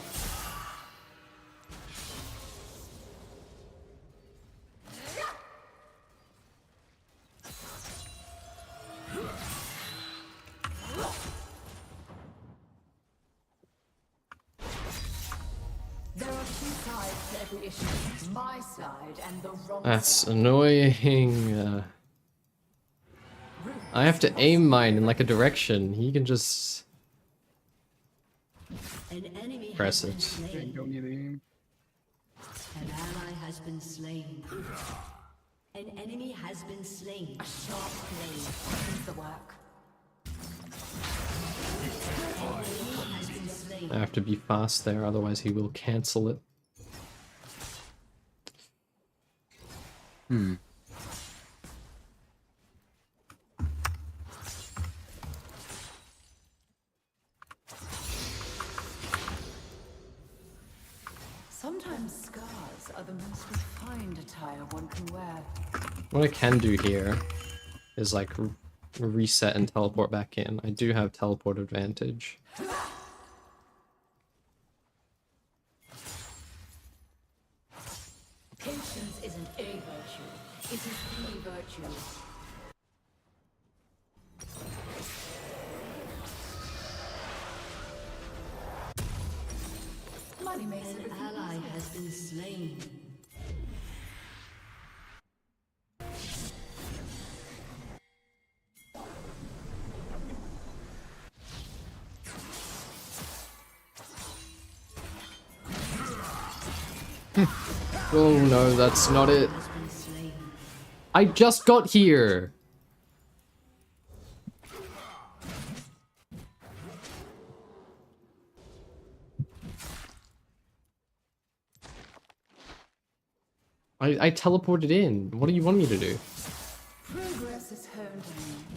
There are two sides to every issue. My side and the wrong That's side. annoying. I have to aim mine in like a direction. He can just An enemy press has been it. slain. Don't need aim. An ally has been slain. An enemy has been slain. A sharp blade opens the work. An enemy has been slain. I have to be fast there, otherwise he will cancel it. Sometimes scars are the most refined attire one can wear. What I can do here is like reset and teleport back in. I do have teleport advantage. Patience isn't a virtue, it is the virtue. Money makes an ally has been slain. Oh no, that's not it. I just got here. I teleported in. What do you want me to do? Progress is earned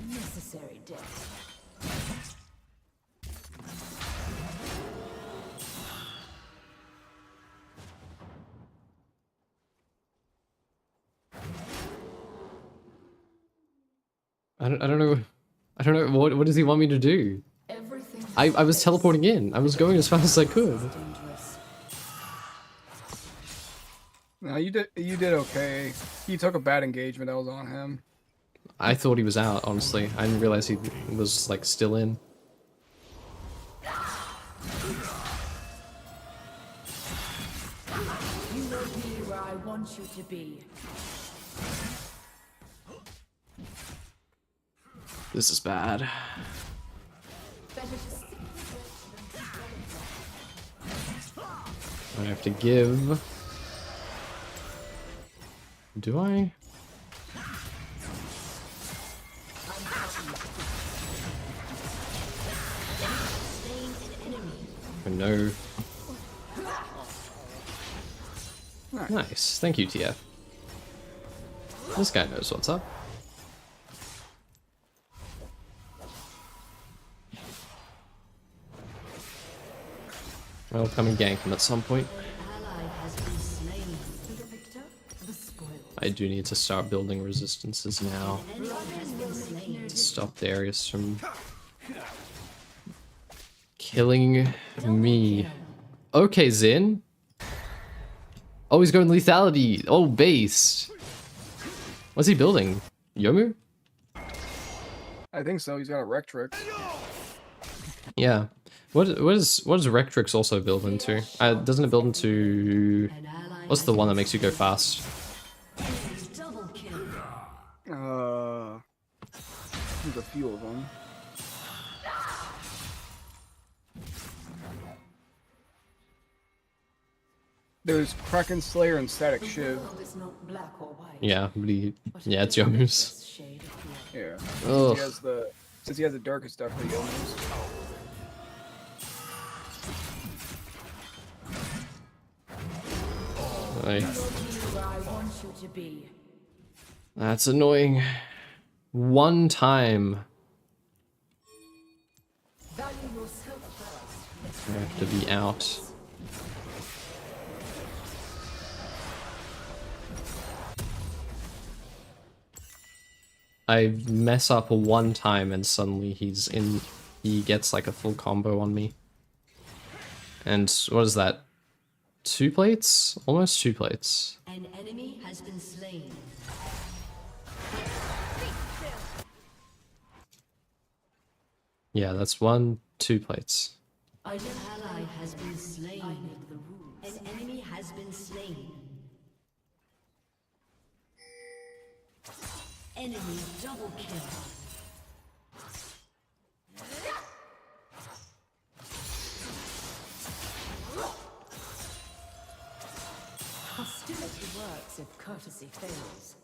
in necessary death. I don't know. I don't know. What does he want me to do? I was teleporting in. I was going as fast as I could. No, you did okay. He took a bad engagement that was on him. I thought he was out, honestly. I didn't realize he was, like, still in. You will be where I want you to be. This is bad. I have to give. Do I? Oh, no. Nice. Thank you, TF. This guy knows what's up. I'll come and gank him at some point. I do need to start building resistances now to stop Darius from killing me. Okay, Zin. Oh, he's going lethality. Oh, based. What's he building? Yomu? I think so. He's got a Rectrix. Yeah. What does Rectrix also build into? Doesn't it build into... What's the one that makes you go fast? There's a few of them. There's Kraken Slayer and Static Shiv. Yeah, but yeah, it's Yomu's. Yeah. Ugh. Since he has the darkest stuff for Yomu's. That's annoying. One time. I have to be out. I mess up one time and suddenly he gets like a full combo on me. And what is that? 2 plates? Almost 2 plates. An enemy has been slain. Yeah, that's 1, 2 plates. An ally has been slain. An enemy has been slain. Enemy double kill. Hostility works if courtesy fails.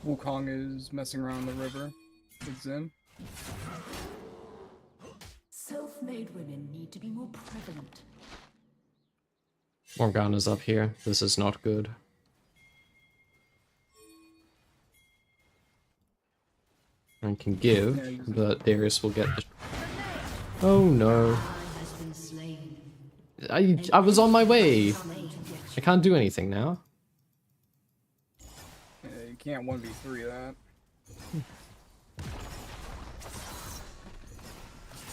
Wukong is messing around the river with Zin. Self-made women need to be more prevalent. Morgana's up here. This is not good. I can give, but Darius will get the... Oh no. I was on my way. I can't do anything now. Yeah, you can't 1v3 that.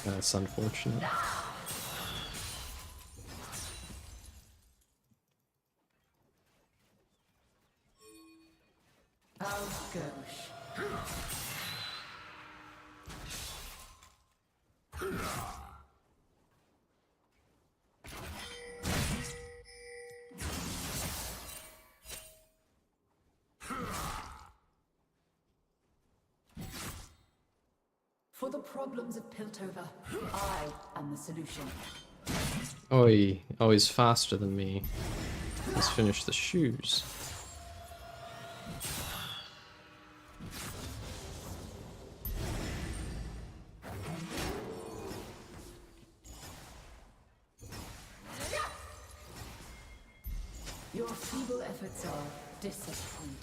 That's unfortunate. Oh gosh. For the problems of Piltover, I am the solution. Oi, oh, he's faster than me. Let's finish the shoes. Your feeble efforts are disappointing.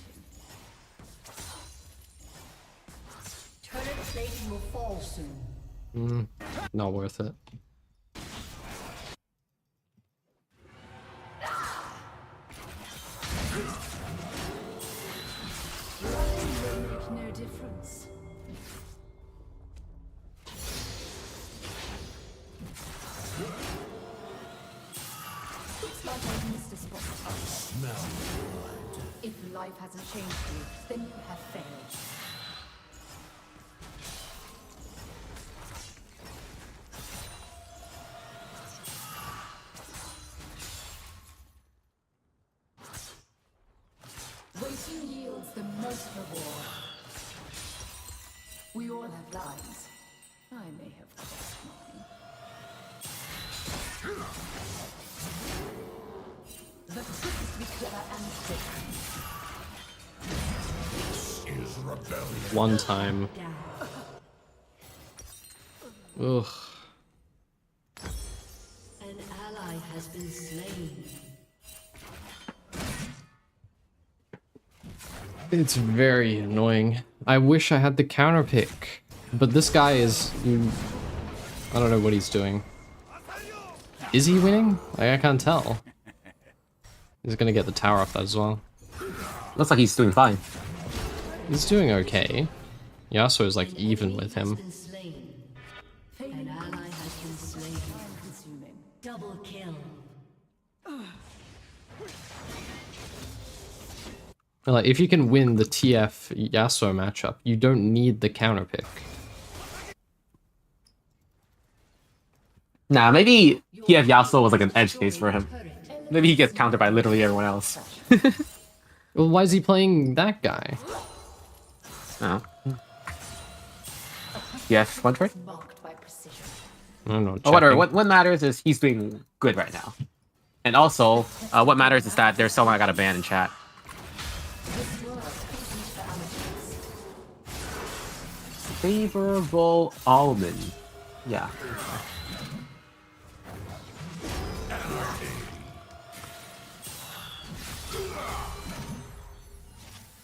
Turret plating will fall soon. Not worth it. Running will make no difference. Looks like I missed a spot. If life hasn't changed you, then you have failed. Waiting yields the most reward. We all have lives. I may have crossed mine. The trick is to be clever and quick. Is rebellion. One time. Ugh. An ally has been slain. It's very annoying. I wish I had the counter pick, but this guy is... I don't know what he's doing. Is he winning? I can't tell. He's gonna get the tower off that as well. Looks like he's doing fine. He's doing okay. Yasuo is like even with him. An ally has been slain. Double kill. Like, if you can win the TF Yasuo matchup, you don't need the counter pick. Nah, maybe TF Yasuo was like an edge case for him. Maybe he gets countered by literally everyone else. Well, why is he playing that guy? Oh. TF one trade? Marked by precision. I don't know. Oh, whatever. checking. What matters is he's doing good right now. And also, what matters is that there's someone I got a ban in chat. Favorable almond. Yeah.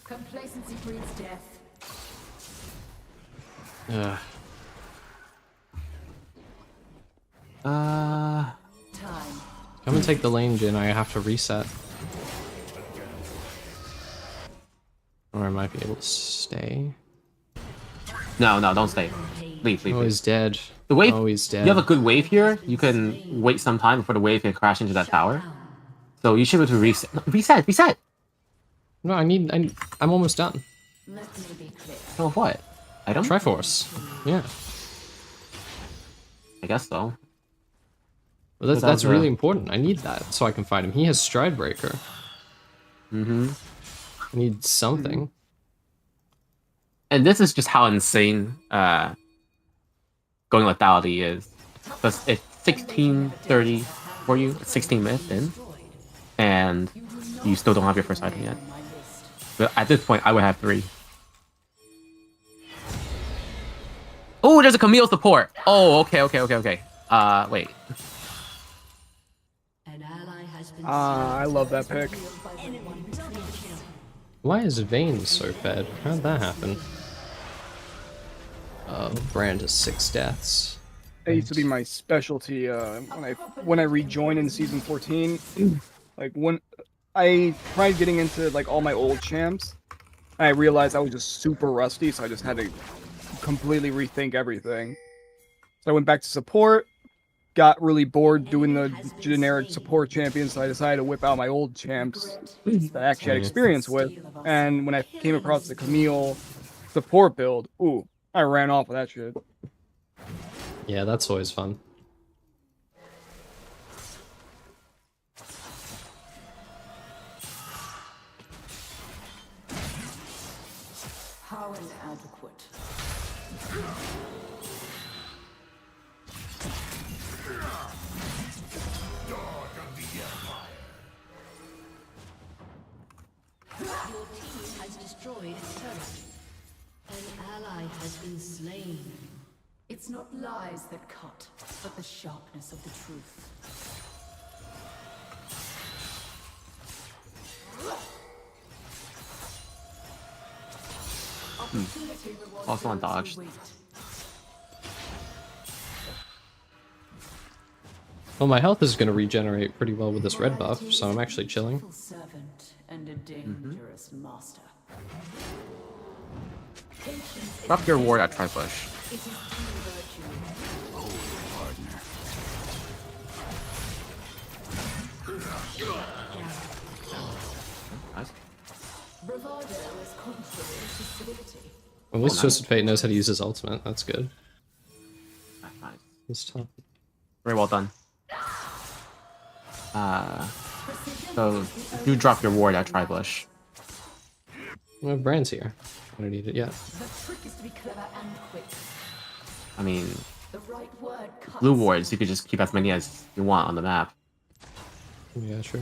Complacency breeds death. Ugh. Time. Come and take the lane, Jin. I have to reset. Or I might be able to stay. No, don't stay. Leave. Oh, he's dead. The wave. Oh, he's dead. You have a good wave here. You can wait some time before the wave can crash into that tower. So you should be able to reset. No, reset. No, I'm almost done. Let me be clear. Oh, what? Item? Triforce. Yeah. I guess so. Well, that's really important. I need that so I can fight him. He has Stride Breaker. Mm-hmm. I need something. And this is just how insane going lethality is. Because it's 16:30 for you, it's 16 minutes in, and you still don't have your first item yet. But at this point, I would have 3. Oh, there's a Camille support. Oh, okay. Wait. An ally has been I love that pick. Why is Vayne so bad? How'd that happen? Brand has 6 deaths. It used to be my specialty when I rejoined in season 14. Like when I tried getting into like all my old champs, and I realized I was just super rusty, so I just had to completely rethink everything. So I went back to support, got really bored doing the generic support champions, so I decided to whip out my old champs that I actually had experience with. And when I came across the Camille support build, ooh, I ran off with that shit. Yeah, that's always fun. How inadequate. Your team has destroyed a turret. An ally has been slain. It's not lies that cut, but the sharpness of the truth. Also on dodge. Well, my health is going to regenerate pretty well with this red buff, so I'm actually chilling. Servant and a dangerous master. Drop your ward at Tribush. It is true virtue. Nice. Bravado is contrary to civility. At least Twisted Fate knows how to use his ultimate. That's good. Nice. He's tough. Very well done. So do drop your ward at Tribush. Well, Brand's here. I don't need it yet. The trick is to be clever and quick. I mean, The right word cuts. blue wards, you could just keep as many as you want on the map. Yeah, sure.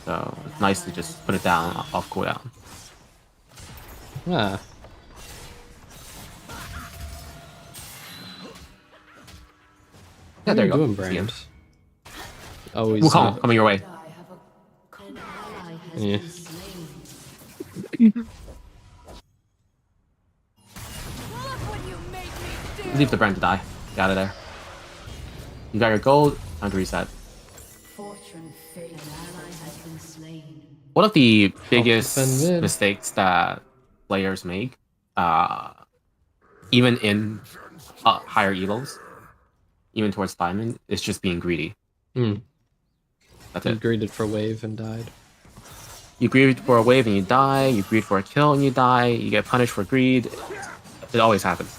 So it's nice to just put it down off cooldown. Ah. Yeah, there you What are go. you doing, See him. Brand? Oh, he's Wukong, coming your way. I have an ally has Yeah. been slain. Leave the brand to die. Get out of there. You got your gold. Time to reset. Fortune fate. An ally has been slain. One of the biggest defend mid. mistakes that players make, even in higher elos, even towards diamond, is just being greedy. That's He it. greeted for wave and died. You greed for a wave and you die. You greed for a kill and you die. You get punished for greed. It always happens.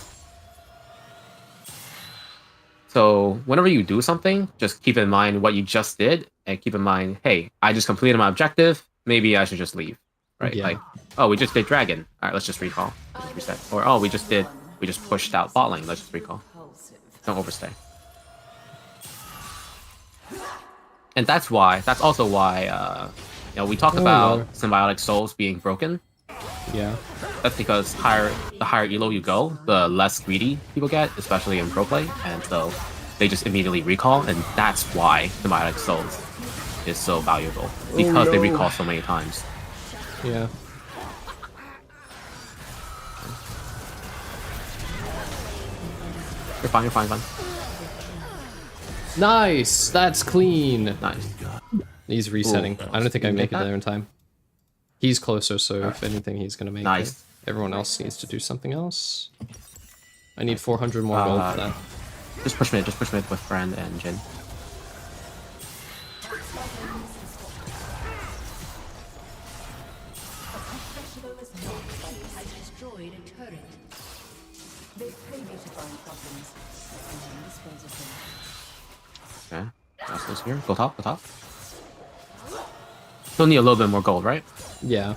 So whenever you do something, just keep in mind what you just did, and keep in mind, hey, I just completed my objective. Maybe I should just leave, right? Yeah. Like, oh, we just did dragon. All right, let's just recall. Let's just reset. Or oh, we just pushed out bot lane. Let's just recall. Don't overstay. And that's also why, we talk about symbiotic souls being broken. Yeah. That's because the higher elo you go, the less greedy people get, especially in pro play, and so they just immediately recall, and that's why symbiotic souls is so valuable, because they recall so many times. Yeah. You're fine, you're fine, fine. Nice! That's clean! Nice. He's resetting. Ooh. I don't think I You make make it that? there in time. He's closer, so if anything, he's gonna make Nice. it. Everyone else needs to do something else. I need 400 more gold for that. Just push mid with Brand and Jin. Has destroyed a turret. They pay me to find problems. And then dispose of them. Okay. That's this here. Go top, go top. Still need a little bit more gold, right? Yeah.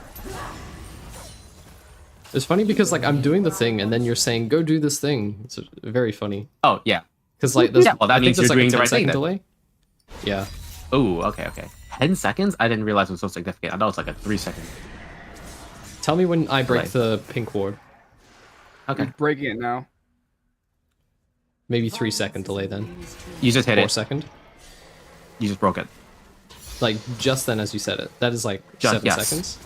It's funny because, like, I'm doing the thing, and then you're saying, go do this thing. It's very funny. Oh, yeah. Because, like, there's, Yeah, well, that I think means there's you're like doing a the right 10-second thing then. delay. Yeah. Oh, okay. 10 seconds? I didn't realize it was so significant. I thought it was like a 3-second. Tell me when I break Right. the pink ward. Okay. Breaking it now. Maybe 3-second delay then. You just hit 4 it. second. You just broke it. Like, just then as you said it. That is like Just- 7 yes. seconds.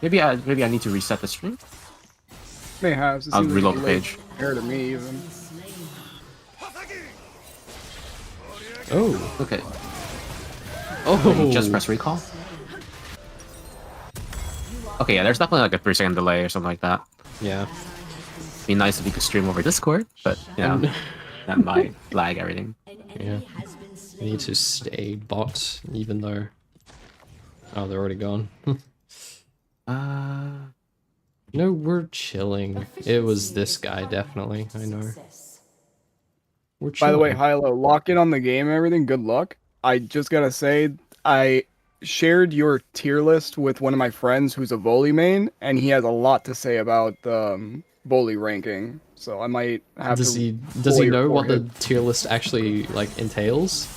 Maybe I need to reset the stream. May have. It I'll seems like reload a the late page. Compared to me, even. Oh. Okay. Oh. Just press recall. Okay, yeah, there's definitely like a 3-second delay or something like that. Yeah. Be nice if you could stream over Discord, but you know, that might lag everything. Yeah. We need to stay bot, even though... Oh, they're already gone. No, we're chilling. It was this guy, definitely. I know. We're chilling. By the way, Hilo, lock in on the game and everything. Good luck. I just gotta say, I shared your tier list with one of my friends who's a volley main, and he has a lot to say about the volley ranking. So I might have does to. Does he know what the tier list actually like entails?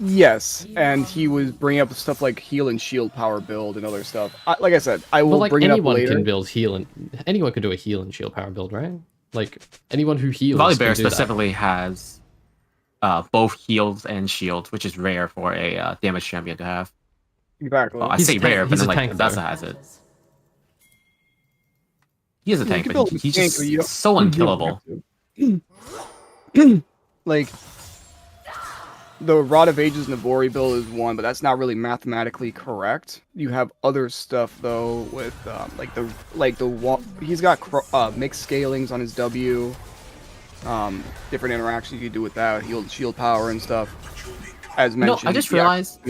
Yes, and he was bringing up stuff like heal and shield power build and other stuff. Like I said, I will bring it up later. Anyone can build heal and anyone can do a heal and shield power build, right? Like anyone who heals. Volibear specifically has both heals and shields, which is rare for a damage champion to have. Exactly. Well, I say rare, but then like Dasa has it. He is a tank, but he's just so unkillable. Like, the Rod of Ages Nabori build is one, but that's not really mathematically correct. You have other stuff though with he's got mixed scalings on his W, different interactions you can do with that, shield power and stuff. As mentioned. No, I just realized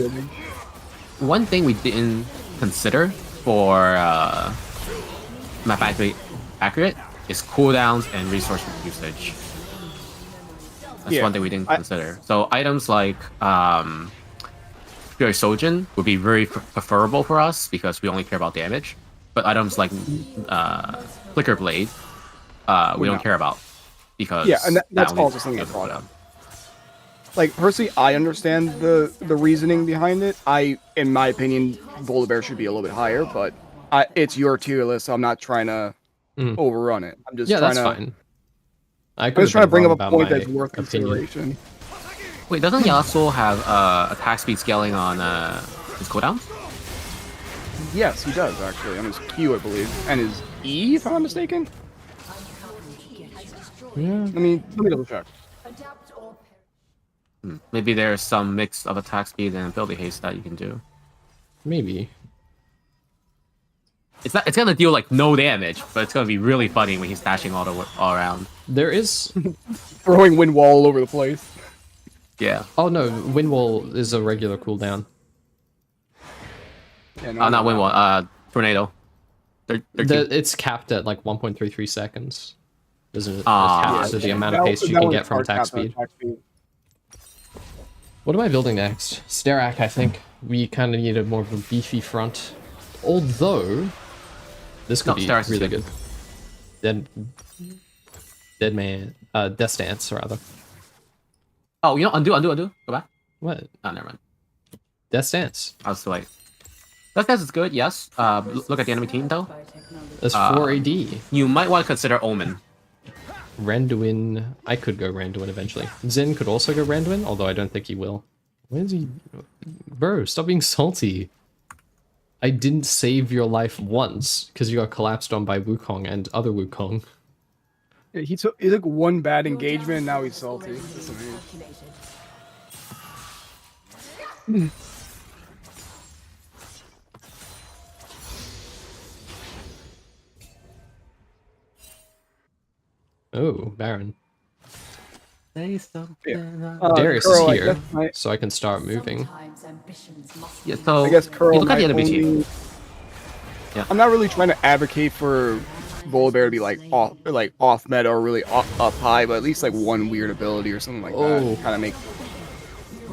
one thing we didn't consider for mathematically accurate is cooldowns and resource usage. That's one thing we didn't consider. So items like Fury Sojin would be very preferable for us because we only care about damage. But items like Flicker Blade, we don't care about because and that's also something I brought up. Like personally, I understand the reasoning behind it. In my opinion, Volibear should be a little bit higher, but it's your tier list, so I'm not trying to overrun it. I'm just trying to. Fine. I'm just trying to bring up a point that's worth consideration. Wait, doesn't Yasuo have attack speed scaling on his cooldowns? Yes, he does actually, on his Q, I believe, and his E, if I'm not mistaken. Yeah. Let me double check. Maybe there's some mix of attack speed and ability haste that you can do. Maybe. It's gonna deal like no damage, but it's gonna be really funny when he's dashing all around. There is throwing wind wall all over the place. Yeah. Oh no, wind wall is a regular cooldown. Yeah, no, not wind wall. Tornado. It's capped at like 1.33 seconds. Isn't it? So the amount of pace you can get from attack speed. What am I building next? Sterak, I think. We kind of need a more of a beefy front. Although, this could be really good. Death Stance, rather. Oh, you know, undo. Go back. What? Oh, never mind. Death Stance. I was still like, Death Stance is good, yes. Look at the enemy team, though. That's 4 AD. You might want to consider Omen. Randuin. I could go Randuin eventually. Zin could also go Randuin, although I don't think he will. Where is he? Bro, stop being salty. I didn't save your life once because you got collapsed on by Wukong and other Wukong. Yeah, he took one bad engagement and now he's salty. Oh, Baron. Darius is here, so I can start moving. Yeah, so I guess Curl look at the enemy team. Yeah. I'm not really trying to advocate for Volibear to be like off meta or really up high, but at least like one weird ability or something like that kind of make.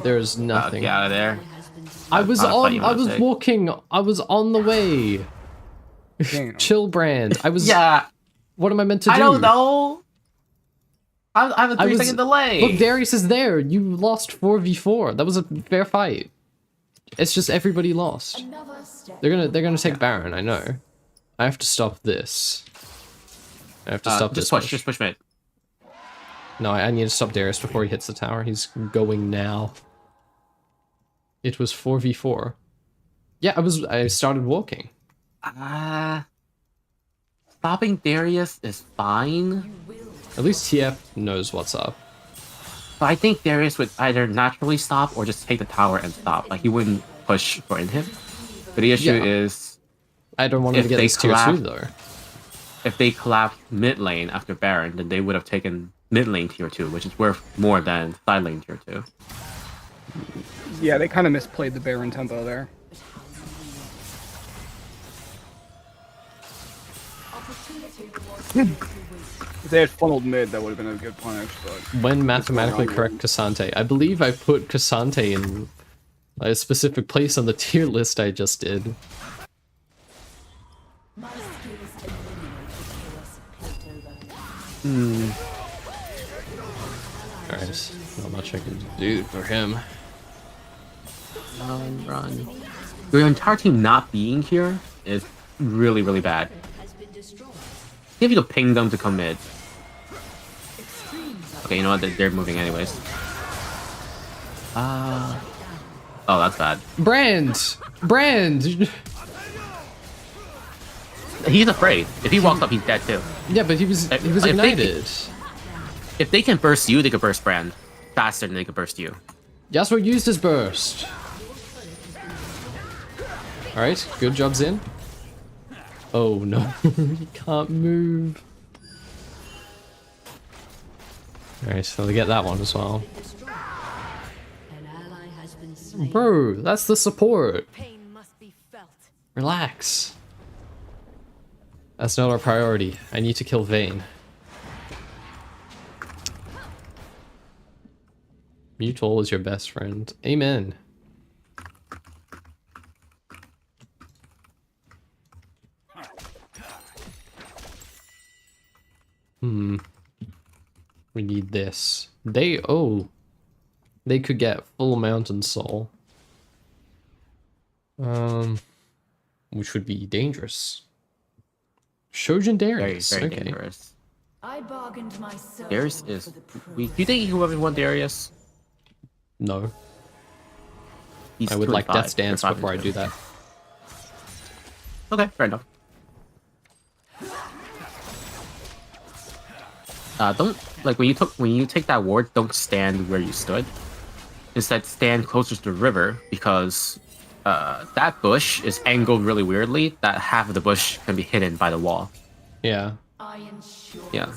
There's nothing. Get out of there. I was walking. I was on the way. Chill brand. I was. Yeah. What am I meant to do? I don't know. I have a 3-second delay. Look, Darius is there. You lost 4v4. That was a fair fight. It's just everybody lost. They're gonna take Baron. I know. I have to stop this. I have to stop this. Just push mid. No, I need to stop Darius before he hits the tower. He's going now. It was 4v4. Yeah, I started walking. Stopping Darius is fine. At least TF knows what's up. But I think Darius would either naturally stop or just take the tower and stop. Like, he wouldn't push for in him. But the issue is... I don't want him to get this tier 2, though. if they collapsed mid lane after Baron, then they would have taken mid lane tier 2, which is worth more than side lane tier 2. Yeah, they kind of misplayed the Baron tempo there. If they had funneled mid, that would have been a good punish, but... When mathematically correct Cassante. I believe I put Cassante in a specific place on the tier list I just did. Alright, not much I can do for him. Run. Your entire team not being here is really, really bad. If you could ping them to come mid. Okay, you know what? They're moving anyways. Oh, that's bad. Brand! He's afraid. If he walks up, he's dead too. Yeah, but he was ignited. If they can burst you, they can burst Brand faster than they can burst you. Yasuo used his burst. Alright, good job, Zin. Oh no, he can't move. Alright, so they get that one as well. Bro, that's the support. Pain must be felt. Relax. That's not our priority. I need to kill Vayne. Mutol is your best friend. Amen. We need this. They could get full Mountain Soul. Which would be dangerous. Shojin Darius. Very okay. dangerous. I bargained my soul Darius for is the weak. Do you think he would have won Darius? No. He's I would like 25. Death's Dance You're before I do that. Okay, fair enough. Don't like when you take that ward, don't stand where you stood. Instead, stand closer to the river because that bush is angled really weirdly. That half of the bush can be hidden by the wall. Yeah. Yeah.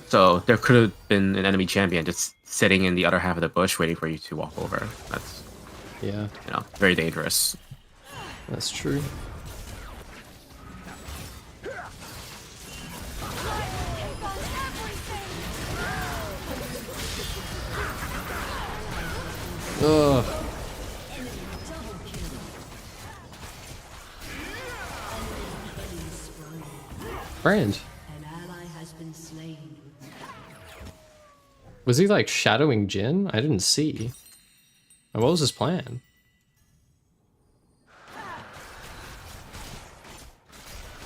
So there could have been an enemy champion just sitting in the other half of the bush waiting for you to walk over. That's very dangerous. That's true. Ugh. Brand. An ally has been slain. Was he like shadowing Jhin? I didn't see. What was his plan?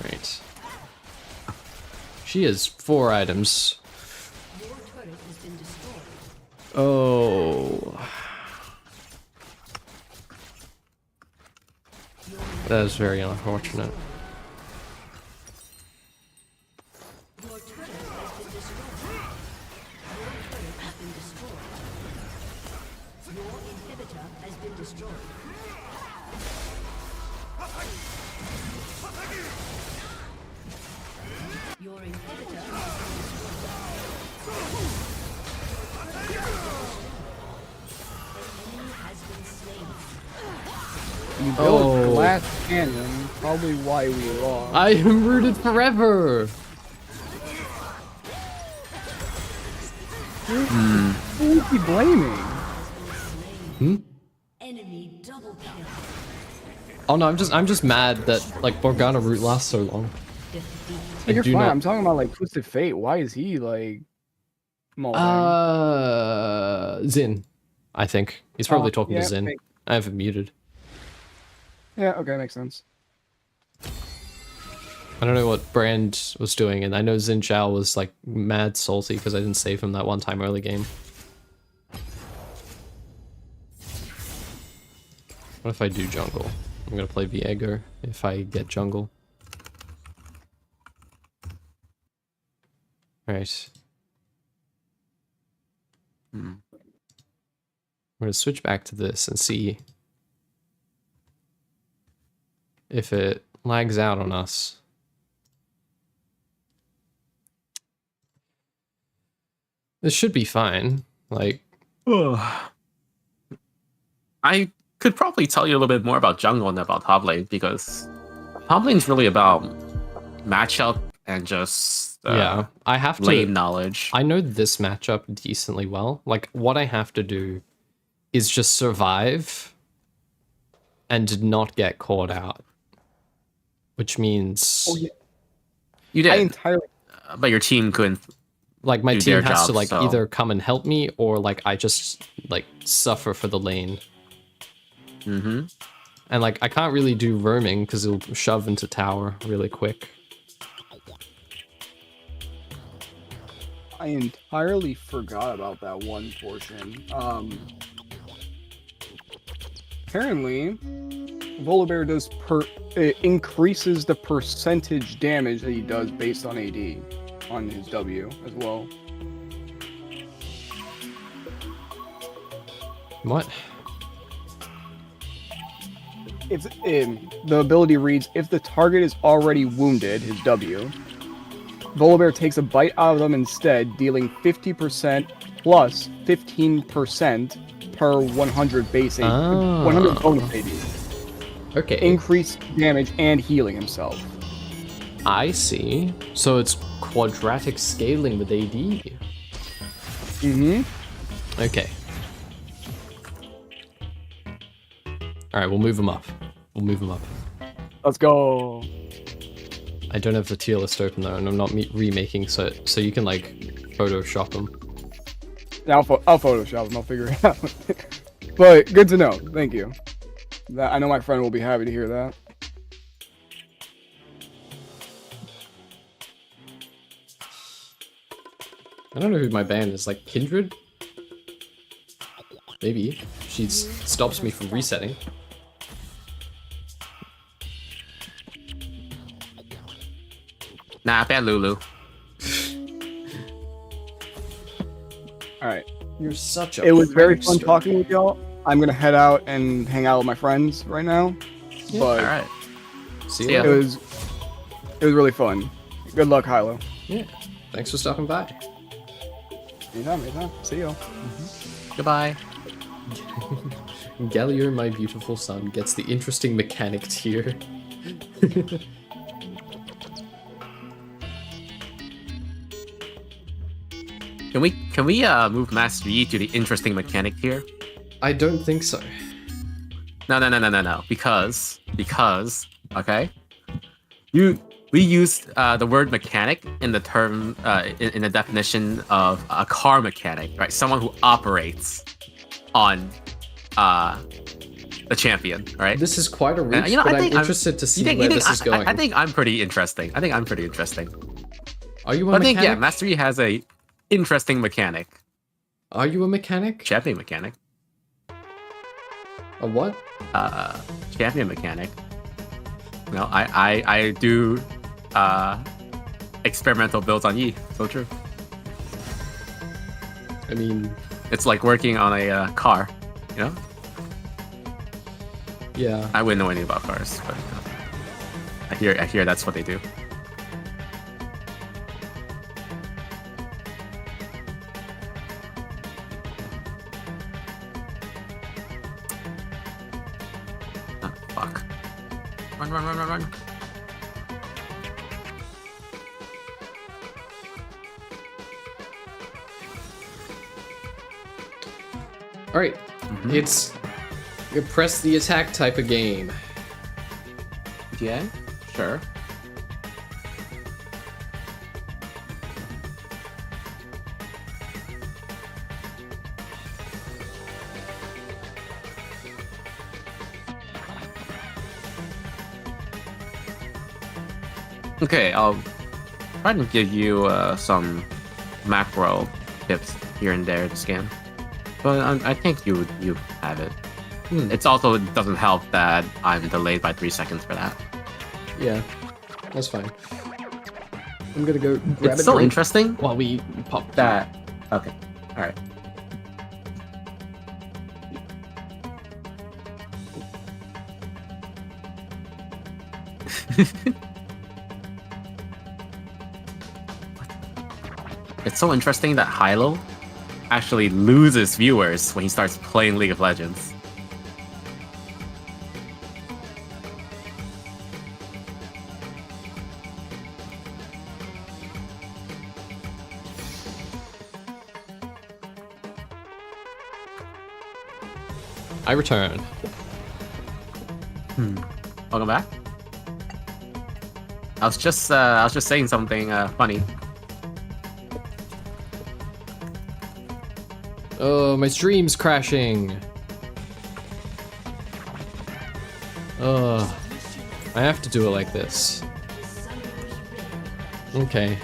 Right. She has 4 items. Your turret has been destroyed. Oh. That is very unfortunate. Your turret has been destroyed. Your turret has been destroyed. Your inhibitor has been destroyed. Your inhibitor has been destroyed. The enemy has been slain. You built Glass Canyon, probably why we lost. I am rooted forever. Who is he blaming? Enemy double kill. Oh no, I'm just mad that like Morgana root lasts so long. Like, you're do fine. not- I'm talking about like Twisted Fate. Why is he like molding? Zin, I think he's probably talking to yeah, Zin. I have him muted. Yeah, okay, makes sense. I don't know what Brand was doing, and I know Xin Zhao was like mad salty because I didn't save him that one time early game. What if I do jungle? I'm gonna play Viego if I get jungle. Right. I'm gonna switch back to this and see if it lags out on us. This should be fine. Like, I could probably tell you a little bit more about jungle and about top lane, because top lane's really about matchup and just yeah, I have to lane knowledge. I know this matchup decently well. Like, what I have to do is just survive and not get caught out, which means You did, I entirely. but your team couldn't. like my do team their has to job, like so- either come and help me, or like I just like suffer for the lane. Mm-hmm. And like I can't really do roaming because it'll shove into tower really quick. I entirely forgot about that one portion. Apparently, Volibear does increases the percentage damage that he does based on AD on his W as well. What? If the ability reads, if the target is already wounded, his W, Volibear takes a bite out of them instead, dealing 50% plus 15% per 100 base AD, 100 bonus AD. Okay. Increased damage and healing himself. I see. So it's quadratic scaling with AD. Mm-hmm. Okay. Alright, we'll move him up. We'll move him up. Let's go. I don't have the tier list open though, and I'm not remaking, so you can like Photoshop him. Yeah, I'll Photoshop him. I'll figure it out. But good to know. Thank you. I know my friend will be happy to hear that. I don't know who my band is, like Kindred? Maybe. She stops me from resetting. Nah, bad Lulu. Alright. You're such a It was very fun prankster. talking with y'all. I'm gonna head out and hang out with my friends right now. But All right. See See you ya. it later. was really fun. Good luck, Hilo. Yeah. Thanks for stopping by. Anytime. See y'all. Goodbye. Gallier, my beautiful son, gets the interesting mechanic tier. Can we move Master Yi to the interesting mechanic here? I don't think so. No. Because okay, we used the word mechanic in the term in the definition of a car mechanic, right? Someone who operates on the champion, right? This is quite a reach, You know, but I I'm think interested to see You think- where you this think- is going. I think I'm pretty interesting. Are you a mechanic? think yeah, Master Yi has a interesting mechanic, Are you a mechanic? champion mechanic, A what? champion mechanic. No, I do experimental builds on Yi. So true. I mean, It's like working on a car, you know? yeah. I wouldn't know anything about cars, but I hear that's what they do. Ah, fuck. Run. Alright. It's a press the attack type of game. Yeah, sure. Okay, I'll try to give you some macro tips here and there to scan, but I think you have it. It's also doesn't help that I'm delayed by 3 seconds for that. Yeah. That's fine. I'm gonna go grab It's a so drink interesting while we pop that. Okay, all right. It's so interesting that Hilo actually loses viewers when he starts playing League of Legends. I return. Welcome back. I was just saying something funny. Oh, my stream's crashing. Oh, I have to do it like this. Okay.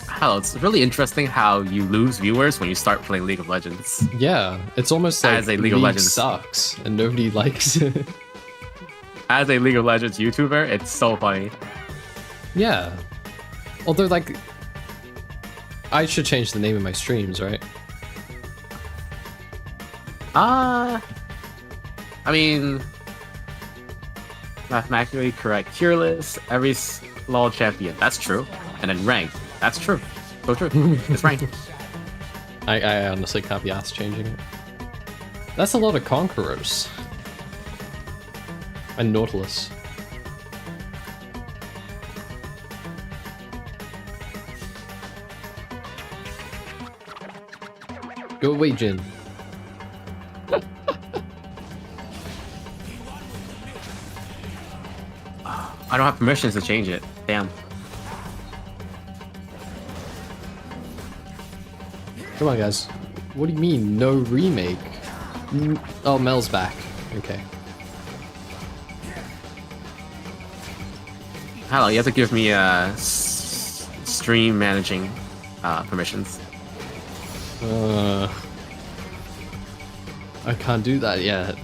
Hello, it's really interesting how you lose viewers when you start playing League of Legends. Yeah, it's almost like As a League of Legends sucks and nobody likes it. As a League of Legends YouTuber, it's so funny. Yeah. Although, like, I should change the name of my streams, right? I mean, mathematically correct. Tier list, every LoL champion. That's true. And then ranked. That's true. So true. It's ranked. I honestly can't be asked changing it. That's a lot of Conquerors. And Nautilus. Go away, Jin. I don't have permissions to change it. Damn. Come on, guys. What do you mean, no remake? Oh, Mel's back. Okay. Hello, you have to give me stream managing permissions. I can't do that yet.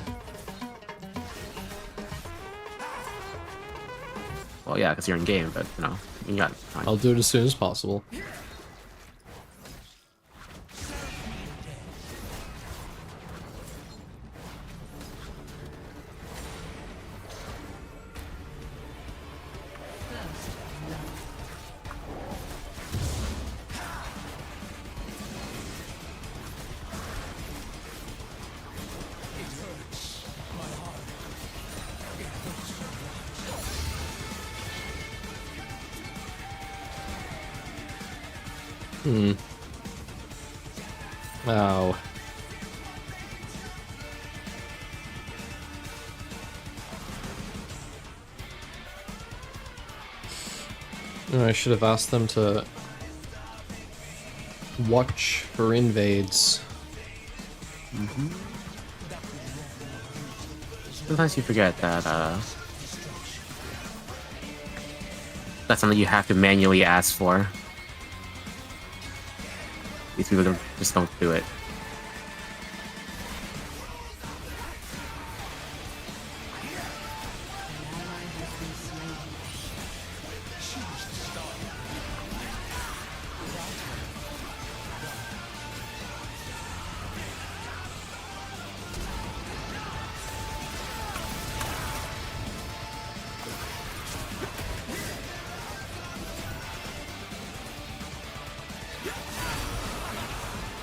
Well, yeah, because you're in game, but you know, you got time. I'll do it as soon as possible. Oh. I should have asked them to watch for invades. Sometimes you forget that that's something you have to manually ask for. These people just don't do it.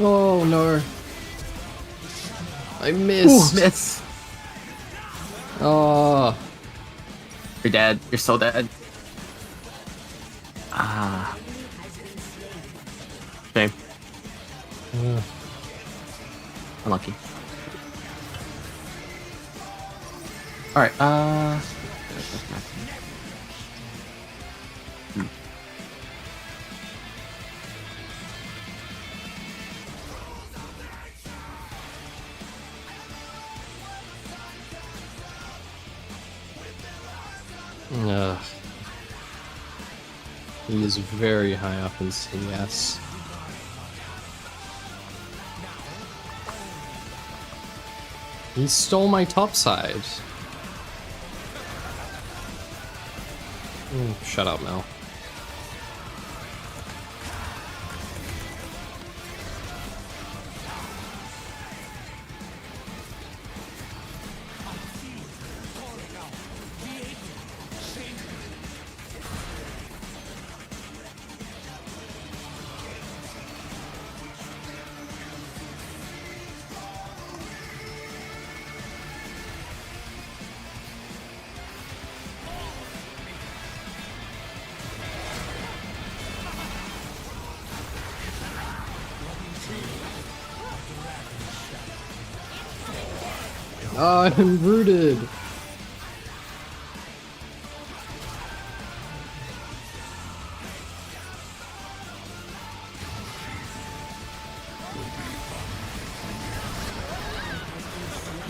Oh no. I missed. Ooh, miss. Oh. You're dead. You're so dead. Ah. Shame. Unlucky. Alright, He is very high up in CS. He stole my top side. Shut up, Mel. Oh, I'm rooted.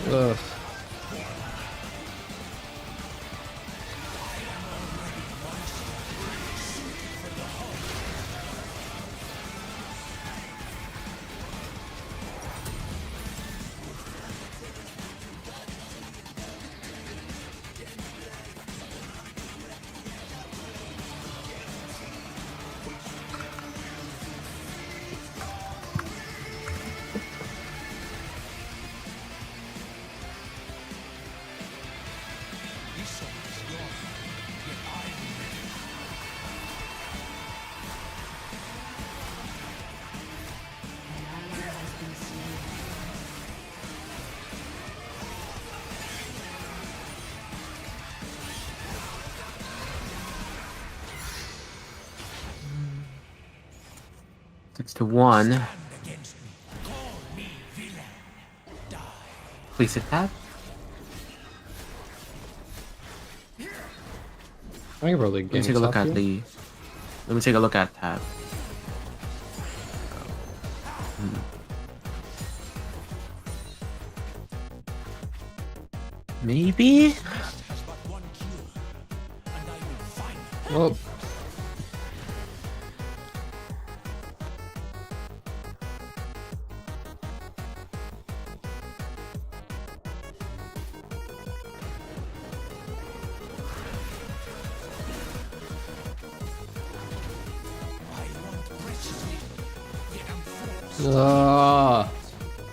Ugh. Six to 1. Please hit tab. I can probably Let me take a look at the. Let me take a look at tab. Maybe. Oh.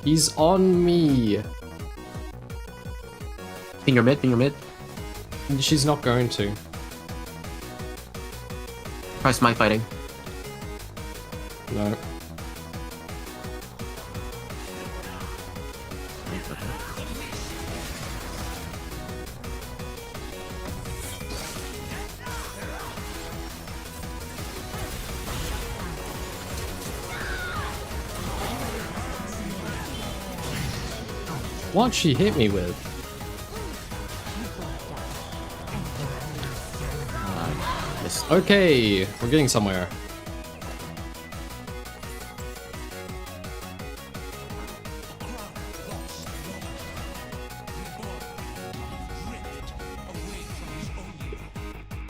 He's on me. Finger mid, finger mid. She's not going to. Try smite fighting. No. What'd she hit me with? Okay, we're getting somewhere.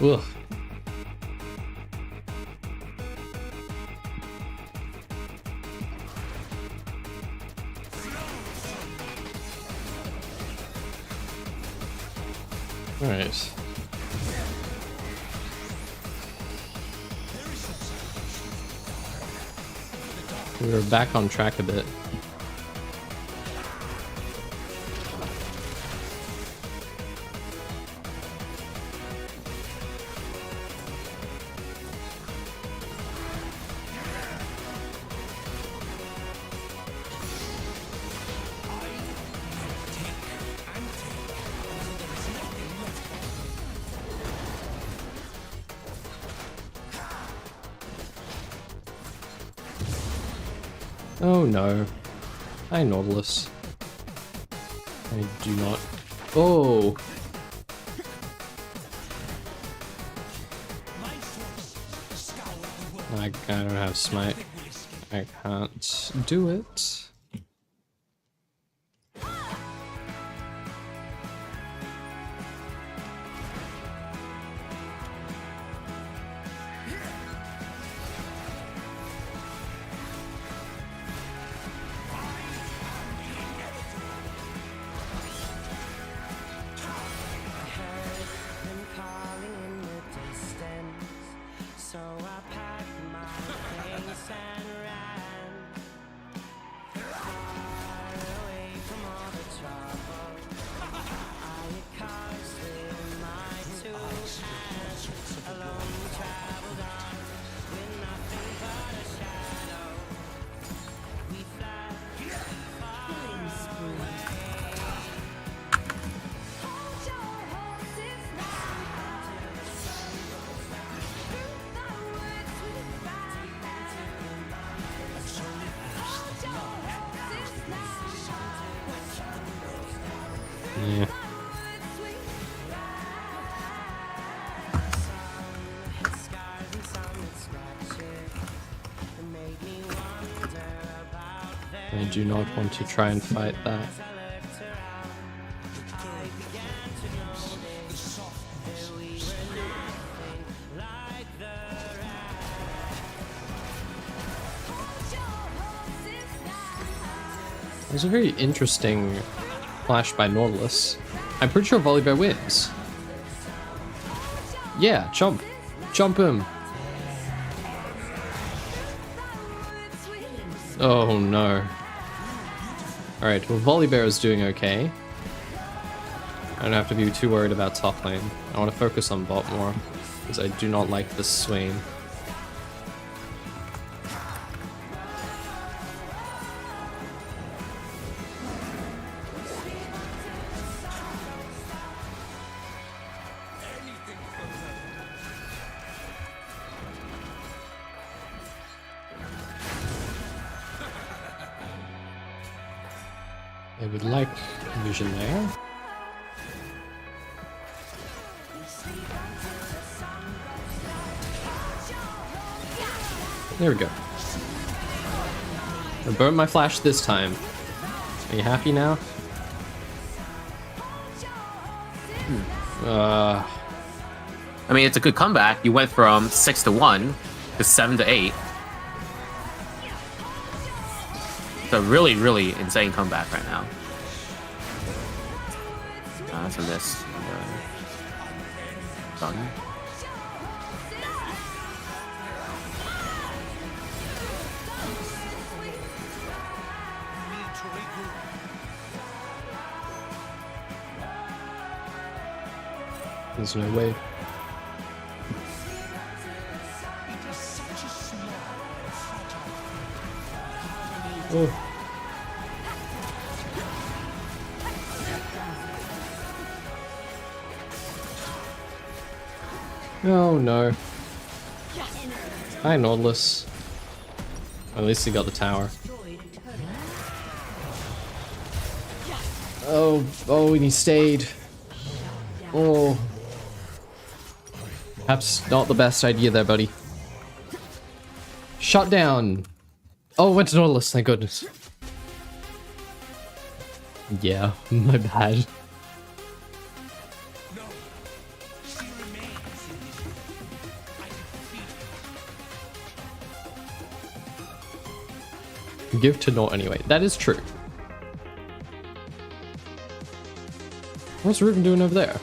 Ugh. All right. We're back on track a bit. Oh no. Hi, Nautilus. I do not. Oh! I don't have smite. I can't do it. Yeah. I do not want to try and fight that. It was a very interesting flash by Nautilus. I'm pretty sure Volibear wins. Yeah, jump. Jump him. Oh no. Alright, well Volibear is doing okay. I don't have to be too worried about top lane. I want to focus on bot more, because I do not like this Swain. I would like vision there. There we go. I burnt my flash this time. Are you happy now? I mean, it's a good comeback. You went from 6-1 to 7-8. It's a really, really insane comeback right now. That's a miss. Done. There's no way. Oh. Oh no. Hi, Nautilus. At least he got the tower. Oh, and he stayed. Oh. Perhaps not the best idea there, buddy. Shut down. Oh, went to Nautilus, thank goodness. Yeah, my bad. Give to Nort anyway. That is true. What's Riven doing over there?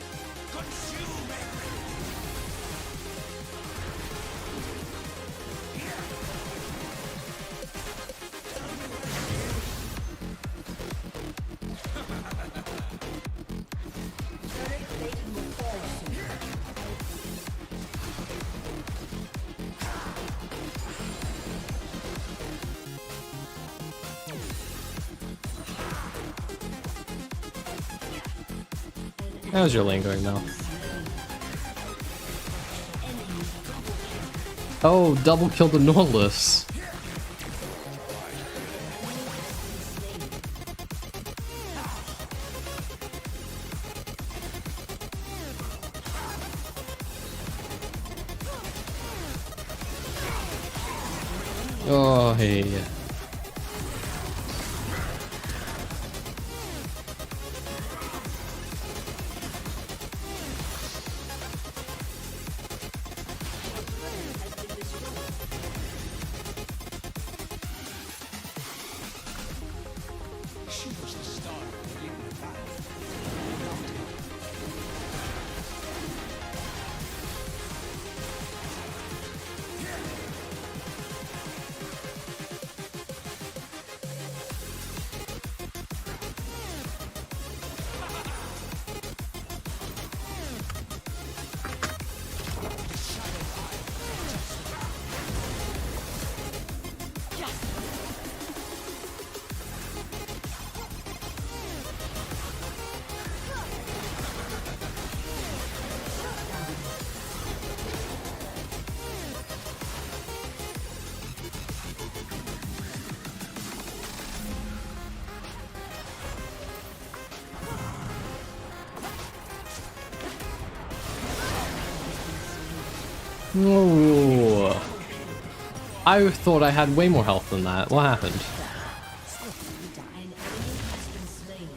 How's your lane going now? Oh, double kill the Nautilus. Oh, hey. No. I thought I had way more health than that. What happened? An enemy has been slain.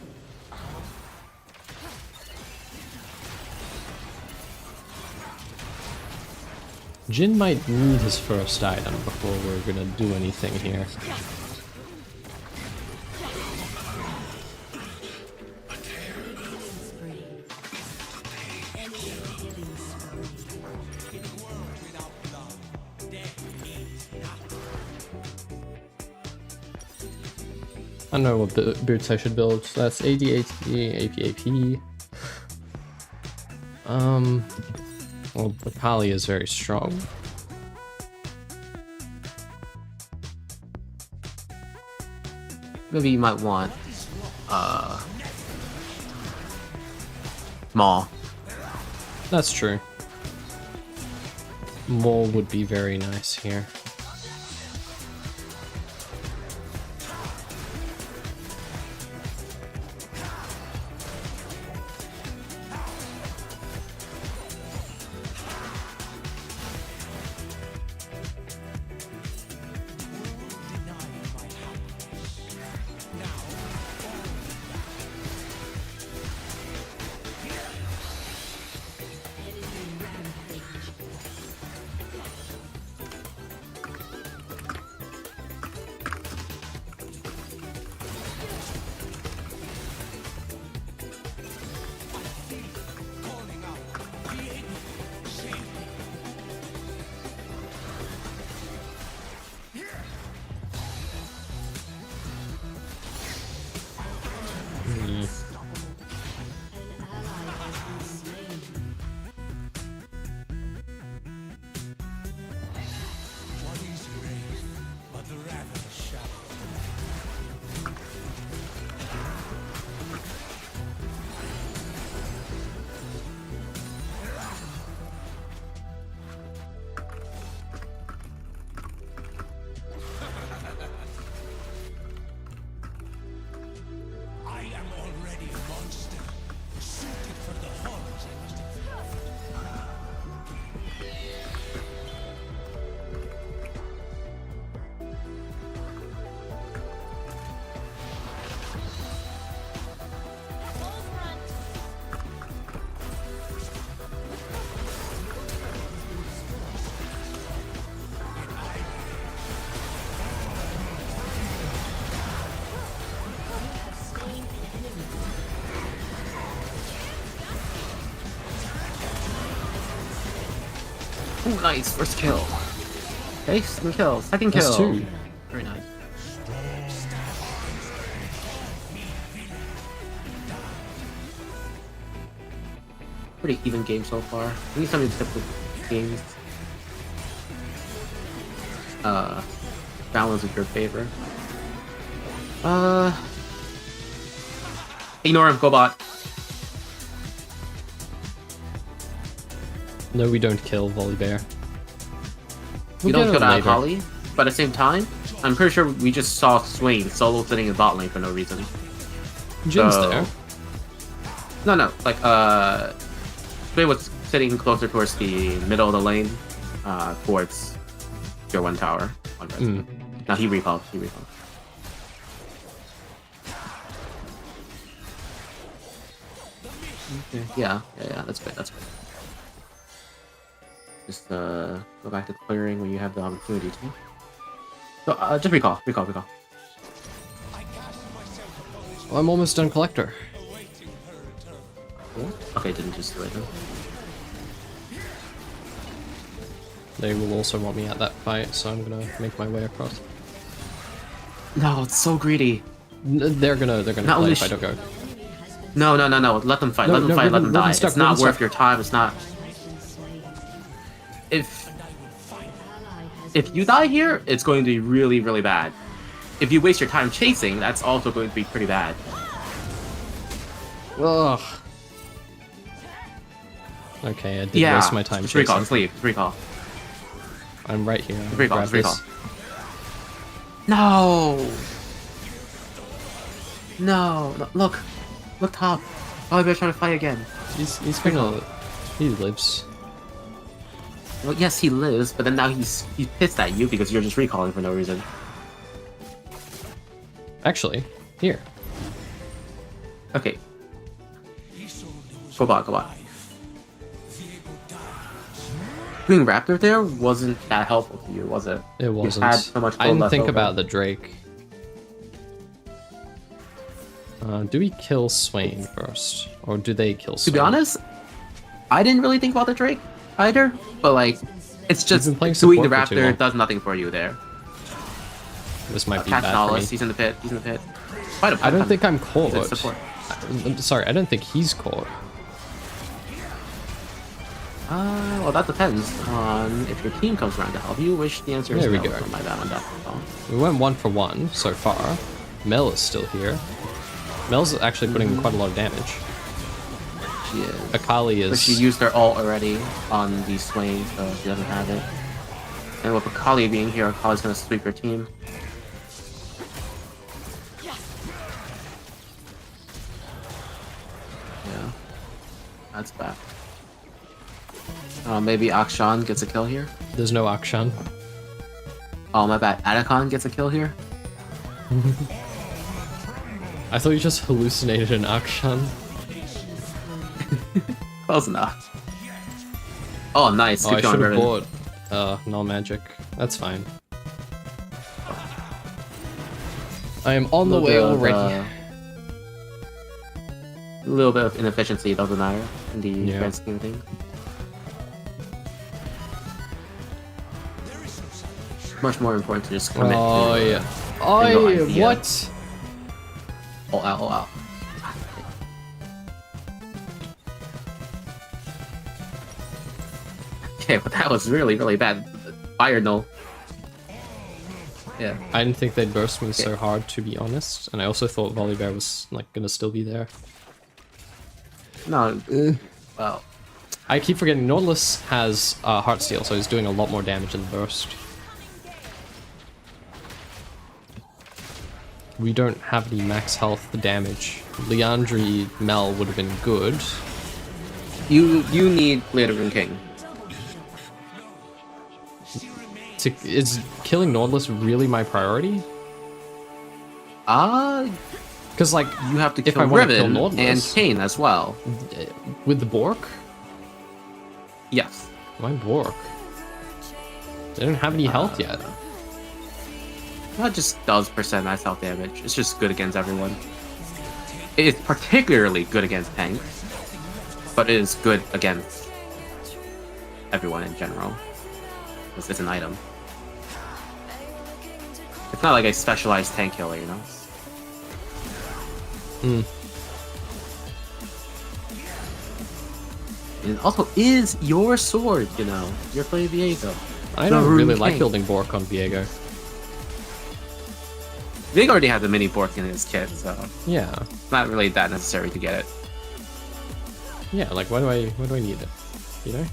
Jin might need his first item before we're gonna do anything here. I don't know what boots I should build. That's AD, AP. Well, the Kali is very strong. Maybe you might want Maul. That's true. Mole would be very nice here. Ooh, nice, first kill. Okay, second kill, second kill. That's two. Very nice. Pretty even game so far. We need some of these typical games. Balance in your favor. Ignore him, go bot. No, we don't kill Volibear. We don't kill that Holly, but at the same time, I'm pretty sure we just saw Swain solo sitting in bot lane for no reason. Jin's there. No, like, Swain was sitting closer towards the middle of the lane, towards your one tower. Now he recalled. Okay. Yeah, that's good. Just go back to clearing when you have the opportunity to. So just recall. Well, I'm almost done Collector. Okay, didn't just do it then. They will also want me at that fight, so I'm gonna make my way across. No, it's so greedy. They're gonna play if I don't go. No. Let them fight. No, let them fight. Let them die. Stuck, it's not worth stuck. your time. It's not. If you die here, it's going to be really, really bad. If you waste your time chasing, that's also going to be pretty bad. Ugh. Okay, I did waste my time just chasing. recall. Just leave. Just recall. I'm right here. Just recall. Grab Just recall. this. No. Look top. Oh, they're trying to fight again. He's gonna. He lives. Well, yes, he lives, but then now he's pissed at you because you're just recalling for no reason. Actually, here. Okay. Come on. Doing Raptor there wasn't that helpful to you, was it? It wasn't. You had so much I didn't left think over. about the Drake. Do we kill Swain first? Or do they kill Swain? To be honest, I didn't really think about the Drake either, but like, it's just been playing doing the support for too long. Raptor does nothing for you there. This might be Catch bad for me. Nollis, he's in the pit. I don't think I'm caught. He's in support. Sorry, I don't think he's caught. Well, that depends on if your team comes around to help you, which the answer is There we no. go. My bad on that one. We went 1 for 1 so far. Mel is still here. Mel's actually putting quite a lot of damage. She is. Akali But is... she used her ult already on the Swain, so she doesn't have it. And with Akali being here, Akali's gonna sweep her team. Yeah. That's bad. Maybe Akshan gets a kill here? There's no Akshan. Oh, my bad. Atacon gets a kill here? I thought you just hallucinated an Akshan. Close enough. Oh, nice. Oh, Good I job, should have Riven. bought null magic. That's fine. I am on the way already. A little bit of inefficiency doesn't matter in the Yeah. grand scheme of things. Much more important to just commit Oh to yeah. single Oh yeah. idea. What? All out. Okay, but that was really, really bad. Fire null. Yeah. I didn't think they'd burst me so hard, to be honest. And I also thought Volibear was like gonna still be there. No. Well. I keep forgetting Nautilus has Heartsteel, so he's doing a lot more damage in the burst. We don't have any max health damage. Leandri Mel would have been good. You need Glittering King. Is killing Nautilus really my priority? Because like You have to if I kill want to kill Riven and Nautilus Kayn as well. with the Bork, Yes. why Bork? They don't have any health yet. That just does percent nice health damage. It's just good against everyone. It is particularly good against tanks, but it is good against everyone in general. This is an item. It's not like a specialized tank killer, you know? It also is your sword, you know? You're playing Viego. I don't really like King. building Bork on Viego. Viego already has a mini Bork in his kit, so Yeah. it's not really that necessary to get it. Yeah, like why do I need it? You know?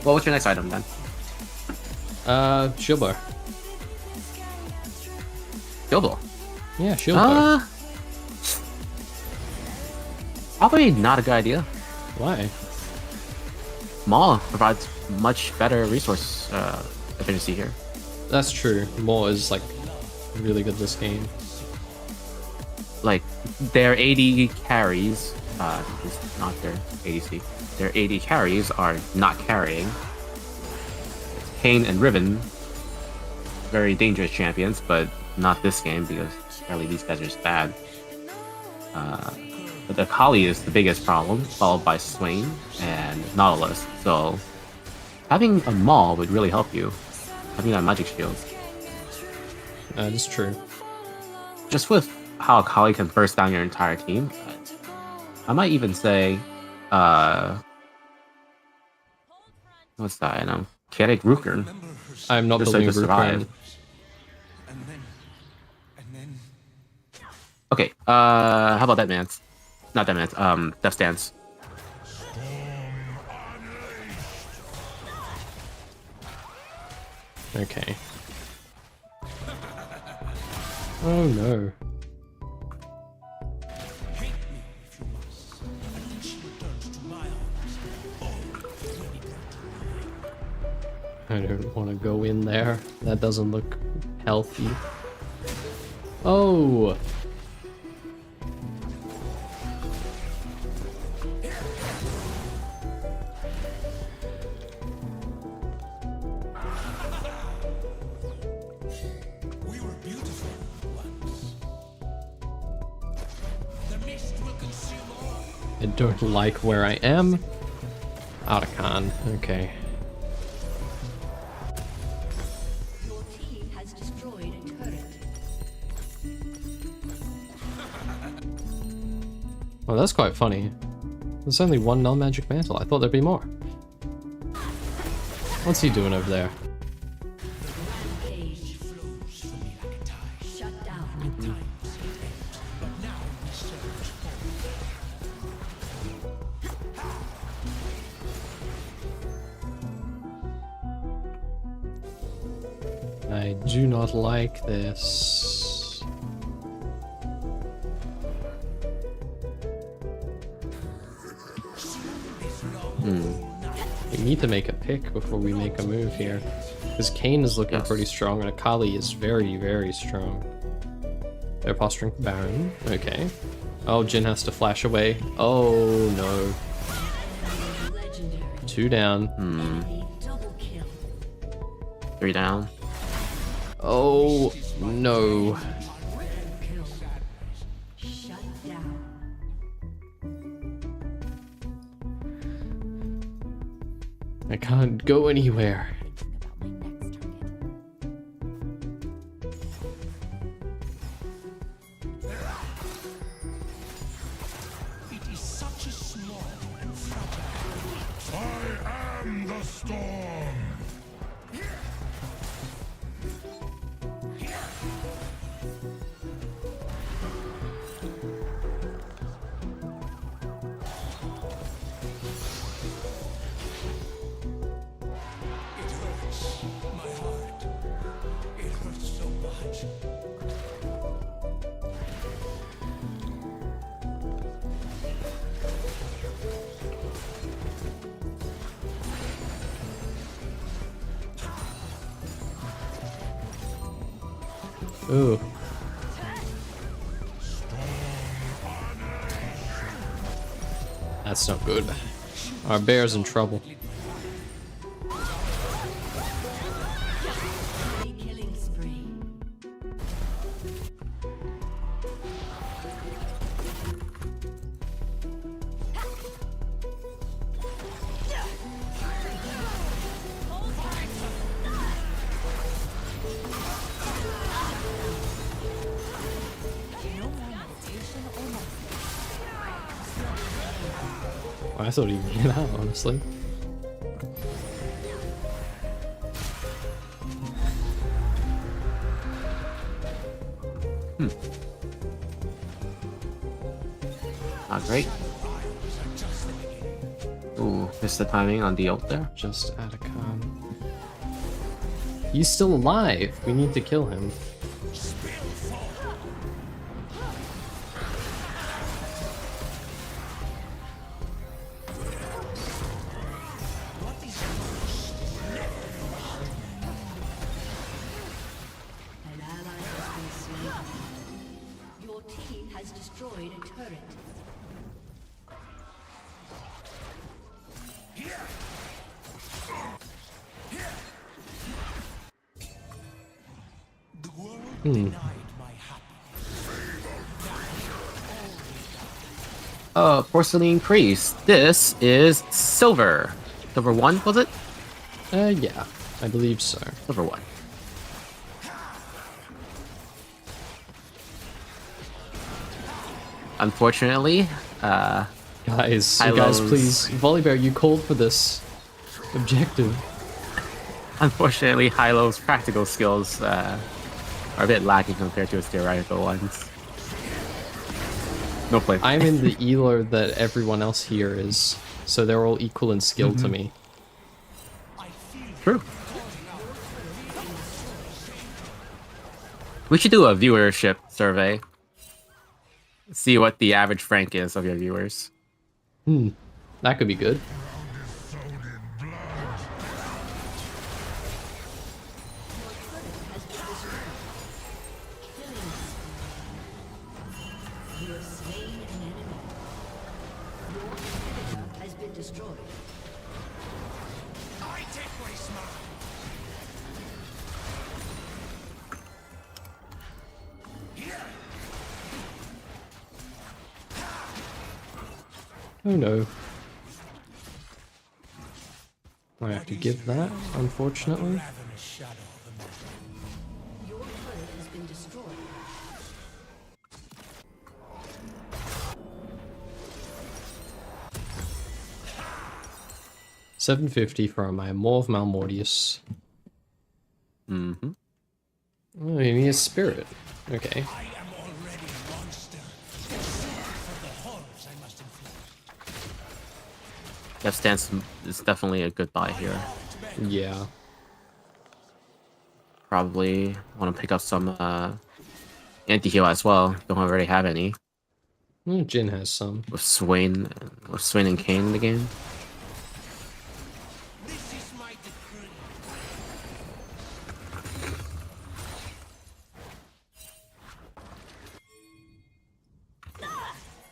Well, what's your next item then? Shield Bar. Gilbo. Yeah, Shield Bar. Probably not a good idea. Why? Maul provides much better resource efficiency here. That's true. Maul is like really good this game. Like their AD carries, it's not their ADC. Their AD carries are not carrying. Kayn and Riven, very dangerous champions, but not this game because apparently these guys are just bad. But the Akali is the biggest problem, followed by Swain and Nautilus. So having a Maul would really help you. Having that magic shield. That's true. Just with how Akali can burst down your entire team, I might even say, what's that item? Kinetic Rukern. I'm not Just building like to survive. Rukern. Okay, how about that man's? Not that man's, Death Stance. Okay. Oh no. I don't want to go in there. That doesn't look healthy. Oh! We were beautiful once. The mist will consume all. I don't like where I am. Out of con. Okay. Your team has destroyed a turret. Well, that's quite funny. There's only one null magic mantle. I thought there'd be more. What's he doing over there? Rampage. Shut down. I do not like this. We need to make a pick before we make a move here. Because Kayn is looking pretty strong and Akali is very, very strong. They're posturing for Baron. Okay. Oh, Jhin has to flash away. Oh no. Legendary. 2 down. Double kill. 3 down. Oh no. Kill. Shut down. I can't go anywhere. It is such a small and fragile. I am the storm. It hurts my heart. It hurts so much. Ooh. That's not good. Our bear's in trouble. Killing spree. I thought he'd get out, honestly. Not great. Ooh, missed the timing on the ult there. Just out of con. He's still alive. We need to kill him. An ally has been slain. Your team has destroyed a turret. The world denied my happiness. Porcelain Priest. This is silver. Silver 1, was it? Yeah, I believe so. Silver 1. Unfortunately, Guys, High you guys, lows. please. Volibear, you called for this objective. unfortunately, Hylo's practical skills are a bit lacking compared to his theoretical ones. No play. I'm in the elo that everyone else here is, so they're all equal in skill to me. True. We should do a viewership survey. See what the average rank is of your viewers. That could be good. Oh no. I have to give that, unfortunately. Your turret has been destroyed. $750 for my Maw of Malmortius. Mm-hmm. Oh, he needs spirit. Okay. Death Stance is definitely a good buy here. Yeah. Probably want to pick up some anti-heal as well. Don't already have any. Jin has some. With Swain and Kane in the game.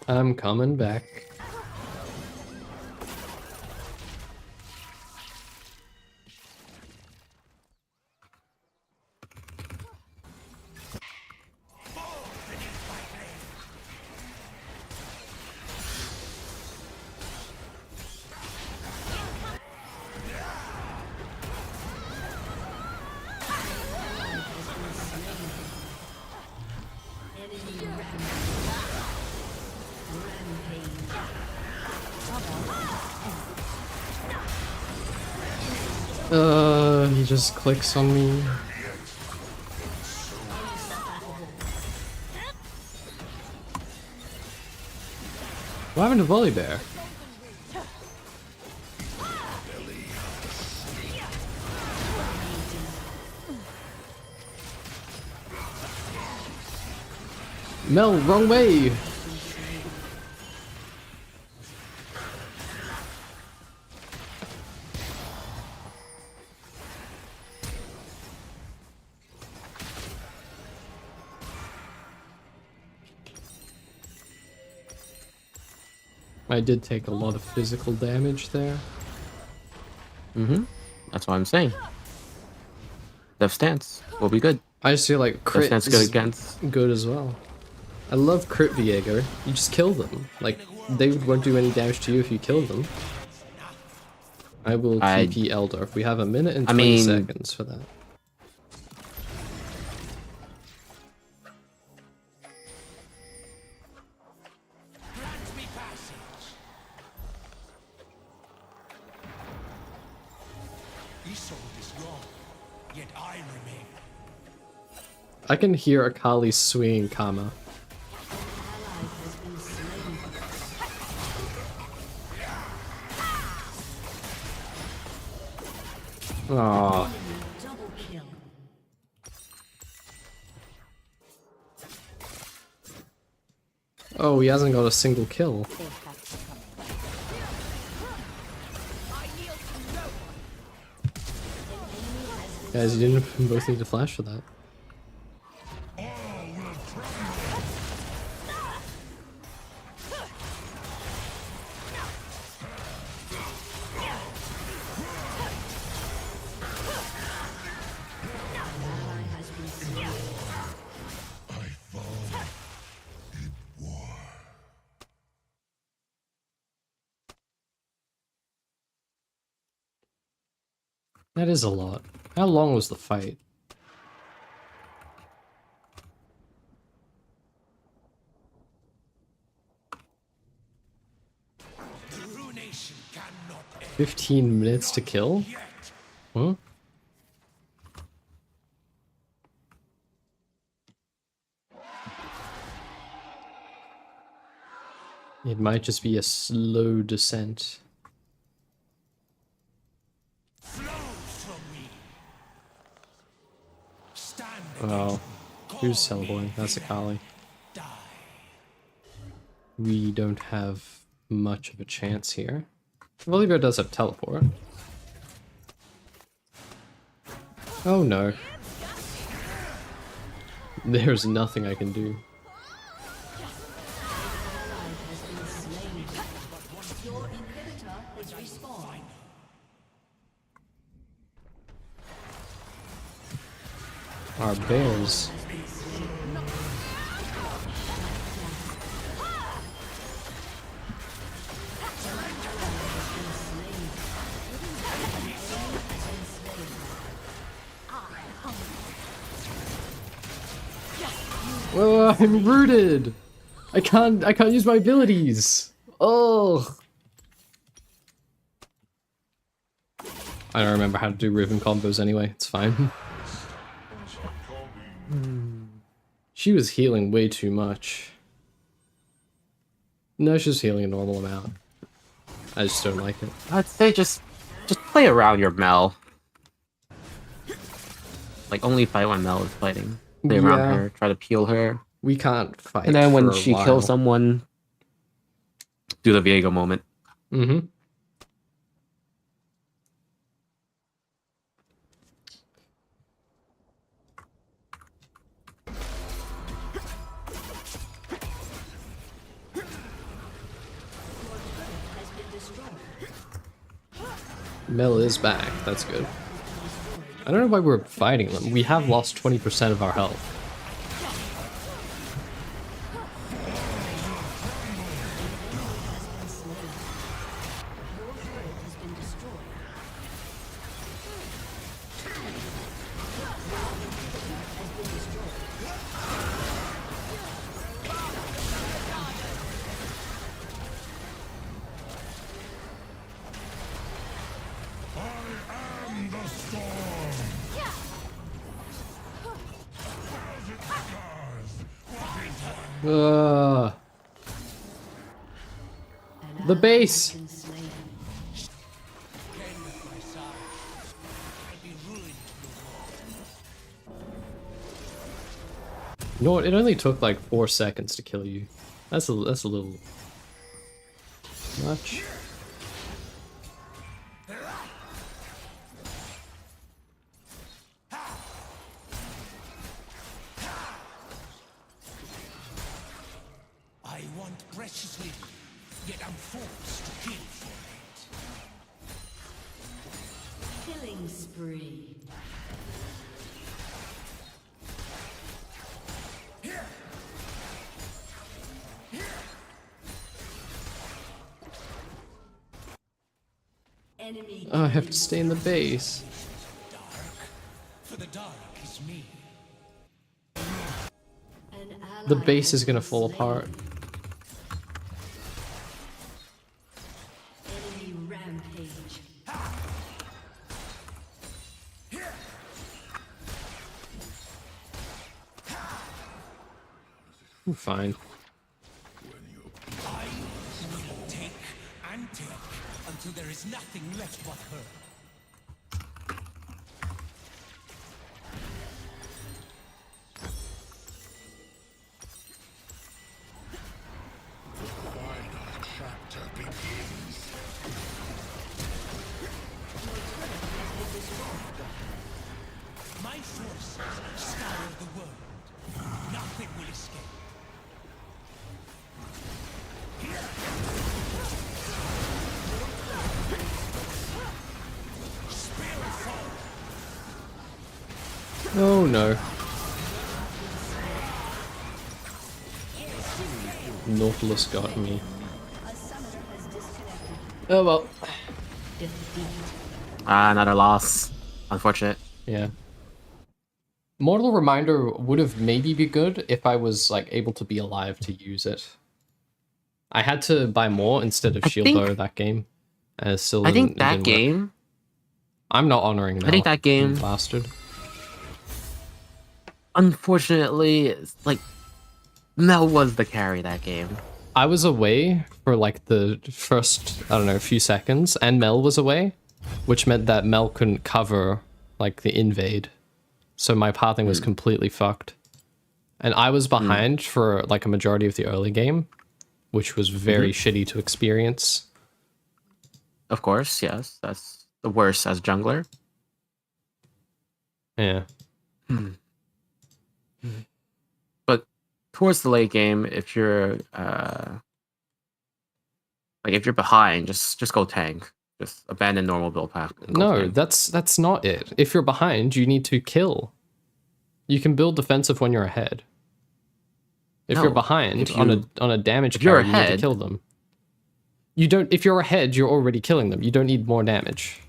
I'm coming back. He just clicks on me. What happened to Volley Bear? Mel, wrong way! I did take a lot of physical damage there. Mm-hmm. That's what I'm saying. Death Stance will be good. I just feel like crit Death Stance is good against. good as well. I love crit Viego. You just kill them. Like, they won't do any damage to you if you kill them. I will TP Eldorf. We have a minute and 20 seconds for that. I can hear Akali swinging Kama. Aww. Oh, he hasn't got a single kill. Guys, you didn't both need to flash for that. That is a lot. How long was the fight? The ruination cannot end. 15 minutes to kill? Huh? It might just be a slow descent. Oh, who's Cellboy? That's Akali. We don't have much of a chance here. Volibear does have teleport. Oh no. There's nothing I can do. Our bears. I'm rooted. I can't use my abilities. Oh. I don't remember how to do Riven combos anyway. It's fine. She was healing way too much. No, she's healing a normal amount. I just don't like it. I'd say just play around your Mel. Like, only fight when Mel is fighting. Play around her, try to peel her. We can't fight. And then when for a she while. kills someone, do the Viego moment. Mm-hmm. Mel is back. That's good. I don't know why we're fighting them. We have lost 20% of our health. The base! You know what? It only took like 4 seconds to kill you. That's a little much. I want precious living, yet I'm forced to kill for it. Killing spree. Enemy. Oh, I have to stay in the base. For the dark is me. The base is gonna fall apart. Enemy rampage. I'm fine. I will take and take until there is nothing left but her. Final chapter begins. My forces scour the world. Nothing will escape. Oh no. Nautilus got me. Oh well. Another loss. Unfortunate. Yeah. Mortal Reminder would have maybe be good if I was like able to be alive to use it. I had to buy more instead of Shield Bow that game. And it still I think it that didn't game. work. I'm not honoring Mel. I think that game. Bastard. Unfortunately, it's like Mel was the carry that game. I was away for like the first, I don't know, few seconds, and Mel was away, which meant that Mel couldn't cover like the invade. So my pathing was completely fucked. And I was behind for like a majority of the early game, which was very shitty to experience. Of course, yes. That's the worst as jungler. Yeah. But towards the late game, if you're like if you're behind, just go tank. Just abandon normal build path. No, that's not it. If you're behind, you need to kill. You can build defensive when you're ahead. If you're behind on a damage carry, you need to kill them. You don't. If you're ahead, you're already killing them. You don't need more damage.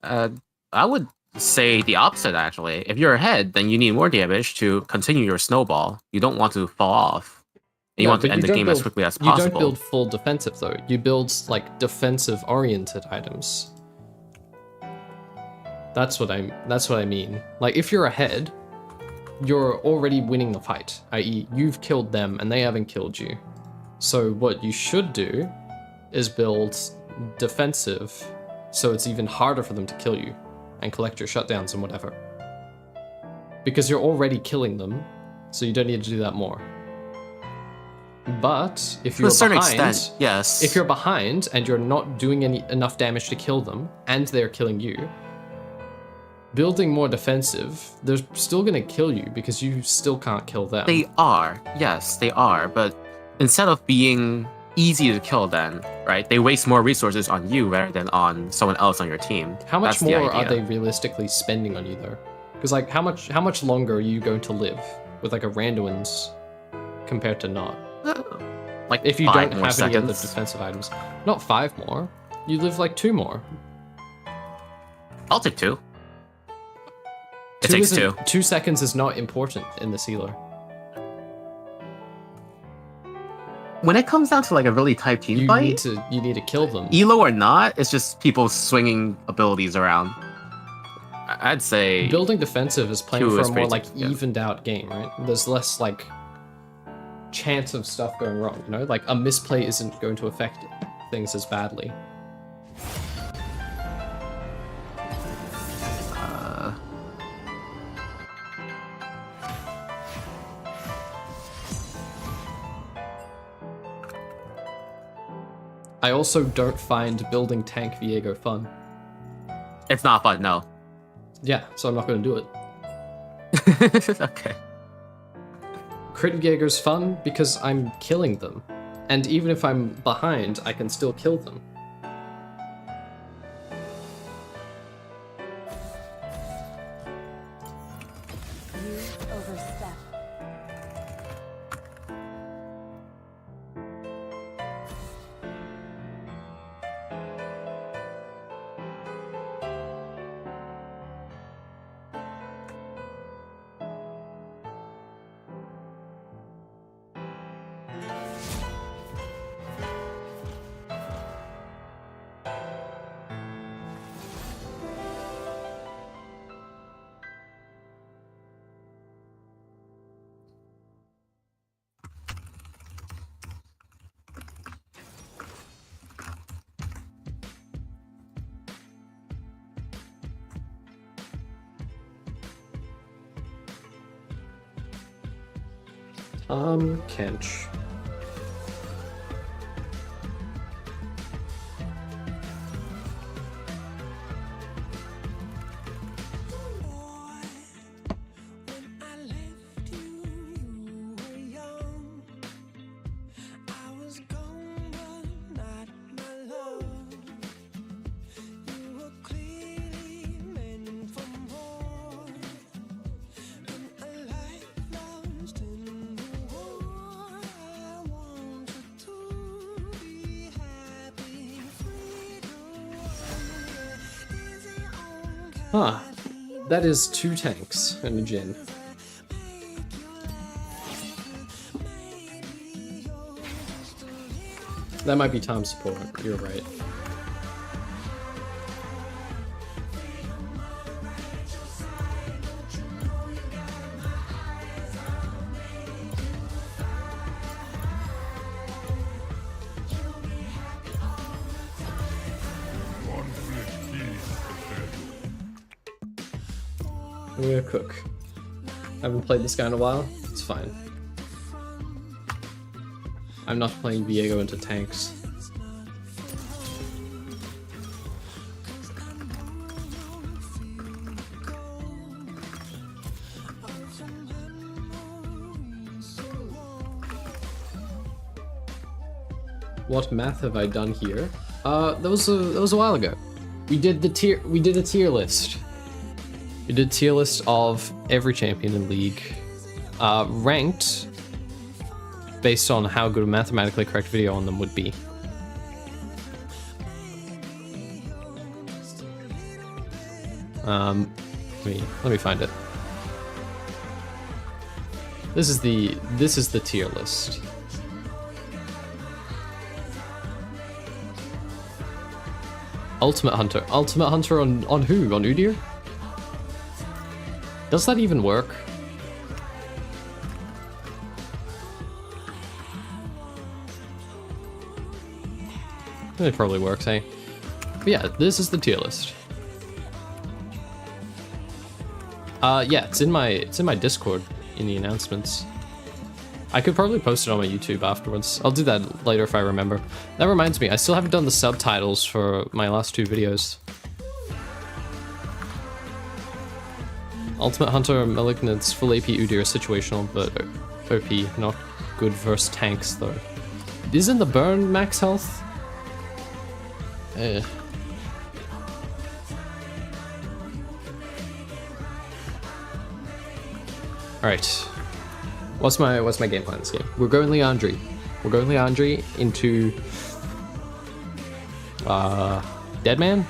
I would say the opposite, actually. If you're ahead, then you need more damage to continue your snowball. You don't want to fall off. And you want to end the game as quickly as possible. You don't build full defensive, though. You build, like, defensive-oriented items. That's what I mean. Like, if you're ahead, you're already winning the fight, i.e. you've killed them and they haven't killed you. So what you should do is build defensive, so it's even harder for them to kill you and collect your shutdowns and whatever. Because you're already killing them, so you don't need to do that more. But if you're behind, yes. If you're behind and you're not doing enough damage to kill them and they're killing you, building more defensive, they're still gonna kill you because you still can't kill them. They are, yes, they are, but instead of being easy to kill then, right, they waste more resources on you rather than on someone else on your team. How much more are they realistically spending on you though? Because like how much longer are you going to live with like a Randuin's compared to not? Like if you don't have seconds. any other defensive items. Not 5 more. You live like 2 more. I'll take 2. It takes 2. 2 seconds is not important in the sealer. When it comes down to like a really tight team fight, you need to kill them. Elo or not, it's just people swinging abilities around. I'd say building defensive is playing for a more like evened out game, right? There's less like chance of stuff going wrong, you know? Like a misplay isn't going to affect things as badly. I also don't find building tank Viego fun. It's not fun, no. Yeah, so I'm not going to do it. Okay. Crit Viego's fun because I'm killing them. And even if I'm behind, I can still kill them. Kench. Huh. That is 2 tanks and a Jhin. That might be Tom support, you're right. I'm gonna cook. I haven't played this guy in a while. It's fine. I'm not playing Viego into tanks. What math have I done here? That was a while ago. We did a tier list. We did a tier list of every champion in League, ranked based on how good a mathematically correct video on them would be. Let me find it. This is the tier list. Ultimate Hunter. Ultimate Hunter on who? On Udyr? Does that even work? It probably works, eh? But yeah, this is the tier list. Yeah, it's in my Discord in the announcements. I could probably post it on my YouTube afterwards. I'll do that later if I remember. That reminds me, I still haven't done the subtitles for my last 2 videos. Ultimate Hunter Malignant's full AP Udyr situational, but OP, not good versus tanks though. Isn't the burn max health? Alright. What's my game plan this game? We're going Leandri. We're going Leandri into Deadman?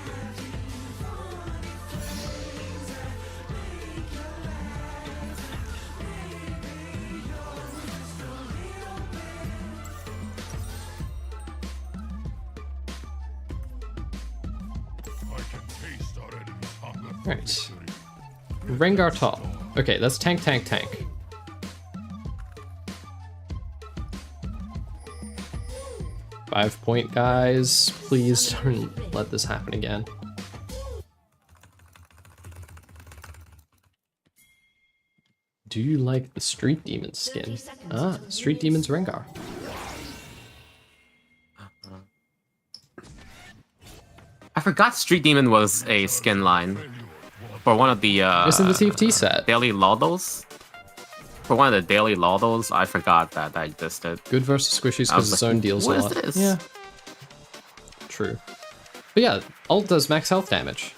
Alright. Rengar top. Okay, that's tank. 5 point, guys. Please don't let this happen again. Do you like the Street Demon skin? Ah, Street Demon's Rengar. I forgot Street Demon was a skin line for one of the It's in the TFT set. daily Laudos. For one of the daily Laudos, I forgot that existed. Good versus squishies because its own deals a lot. What is this? Yeah. True. But yeah, ult does max health damage.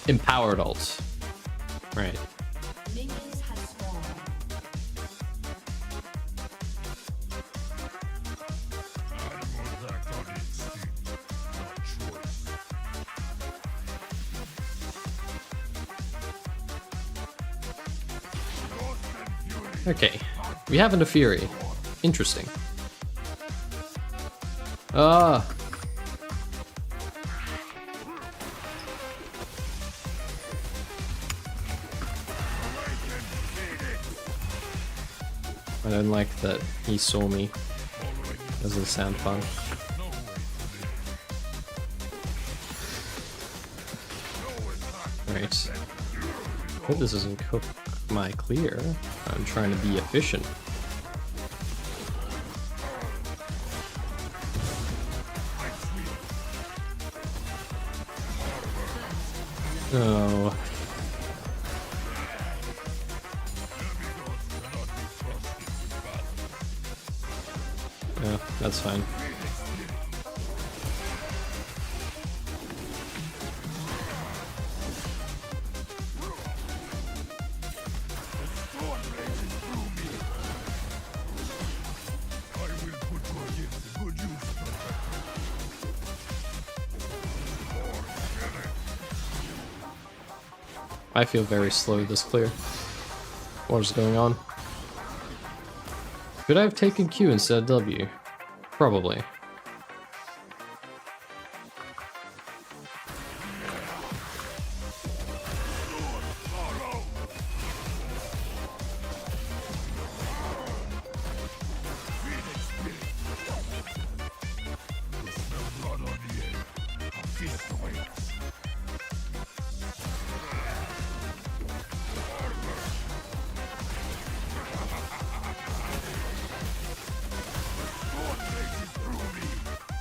Empowered ult. Right. Minions have spawned. Okay. We have a Fury. Interesting. I don't like that he saw me. Doesn't sound fun. Right. Hope this doesn't cook my clear. I'm trying to be efficient. Oh. Yeah, that's fine. I feel very slow this clear. What is going on? Could I have taken Q instead of W? Probably.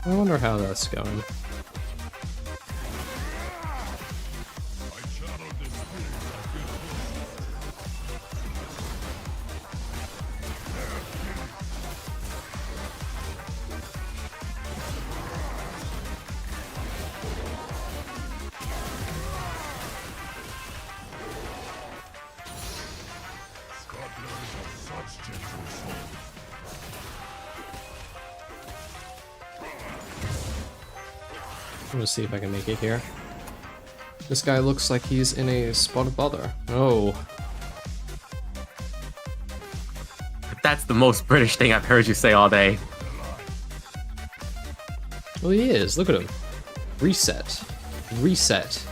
I wonder how that's going. I'm gonna see if I can make it here. This guy looks like he's in a spot of bother. Oh. That's the most British thing I've heard you say all day. Well, he is. Look at him. Reset. Reset.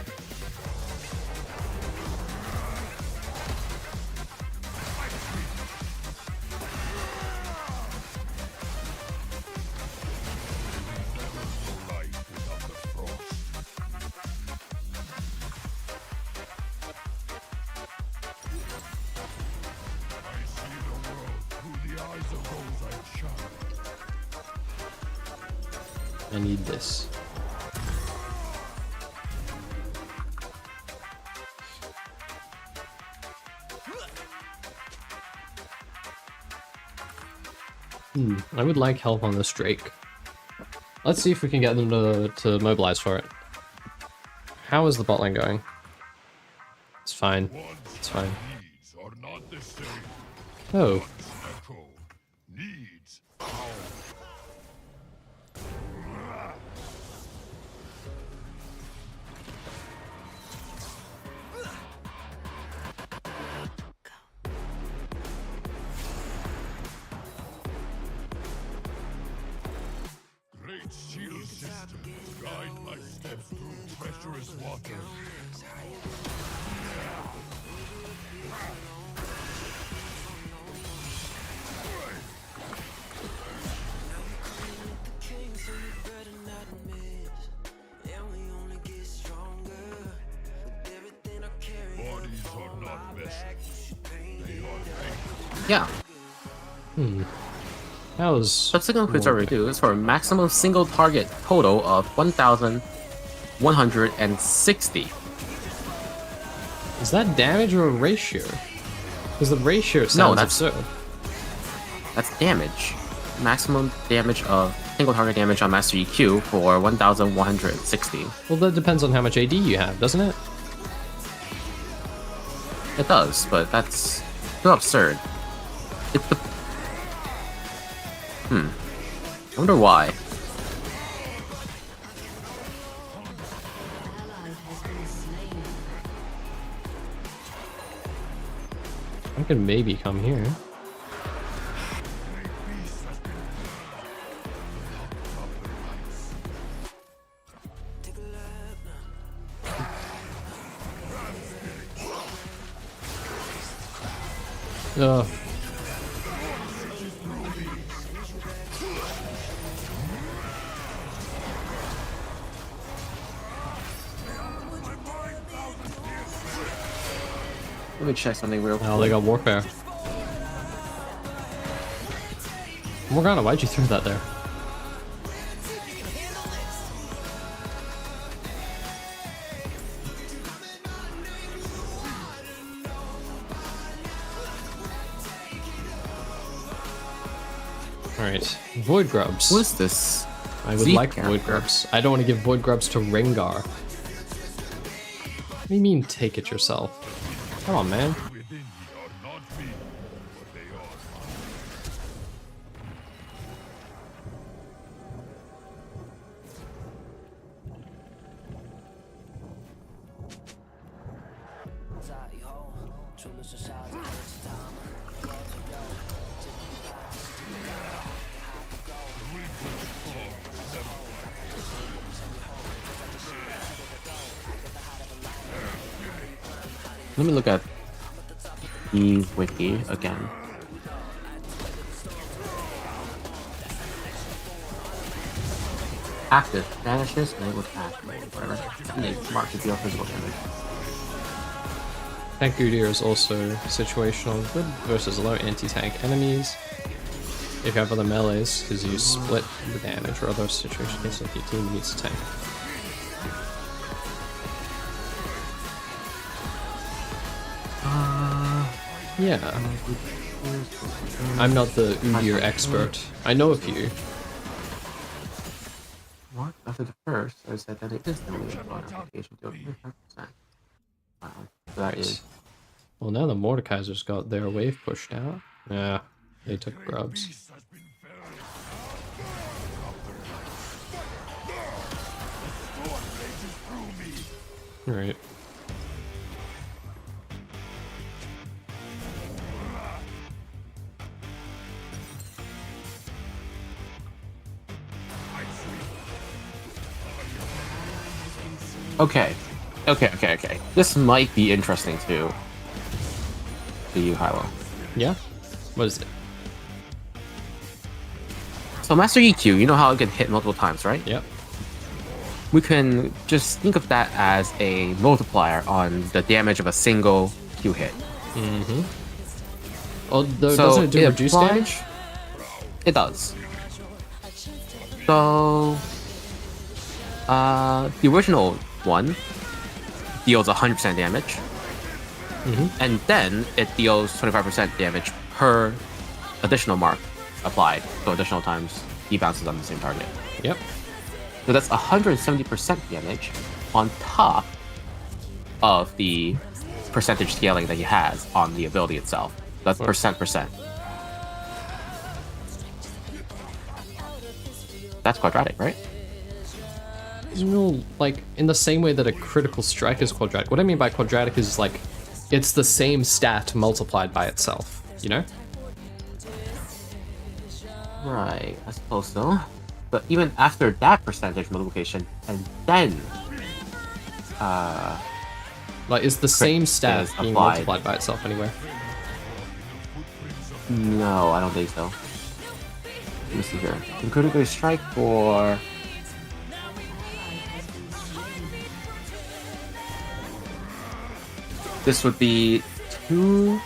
I need this. I would like help on this Drake. Let's see if we can get them to mobilize for it. How is the bot lane going? It's fine. It's fine. Oh. Yeah. That was... Subsequent quiz are reduced for a maximum single target total of 1,160. Is that damage or a ratio? Because the ratio sounds absurd. That's damage. Maximum damage of single target damage on Master EQ for 1,160. Well, that depends on how much AD you have, doesn't it? It does, but that's still absurd. It's the... I wonder why. I could maybe come here. Ugh. Let me check something real quick. Oh, they got Warfare. Morgana, why'd you throw that there? Alright, Void Grubs. What is this? I would like Void Grubs. I don't want to give Void Grubs to Rengar. What do you mean, take it yourself? Come on, man. Let me look at the wiki again. Active vanishes and it would activate whatever. And they mark to deal physical damage. Tank Udyr is also situational, good versus low anti-tank enemies. If you have other melees, because you split the damage, or other situations like your team needs a tank. Yeah. I'm not the Udyr expert. I know a few. What? After the first, I said that it is the only application to 100%. Wow. That is. Well, now the Mordekaiser's got their wave pushed out. Yeah, they took grubs. Right. Okay. This might be interesting to you, Hilo. Yeah? What is it? So Master EQ, you know how it can hit multiple times, right? Yep. We can just think of that as a multiplier on the damage of a single Q hit. Mm-hmm. Oh, doesn't it do reduced damage? It does. So, the original one deals 100% damage, and then it deals 25% damage per additional mark applied. So additional times he bounces on the same target. Yep. So that's 170% damage on top of the percentage scaling that he has on the ability itself. That's percent. That's quadratic, right? No, like, in the same way that a critical strike is quadratic. What I mean by quadratic is, like, it's the same stat multiplied by itself, you know? Right, I suppose so. But even after that percentage multiplication, and then... like, is the same stat being applied. multiplied by itself anywhere? No, I don't think so. Let me see here. Can critically strike for... This would be 2...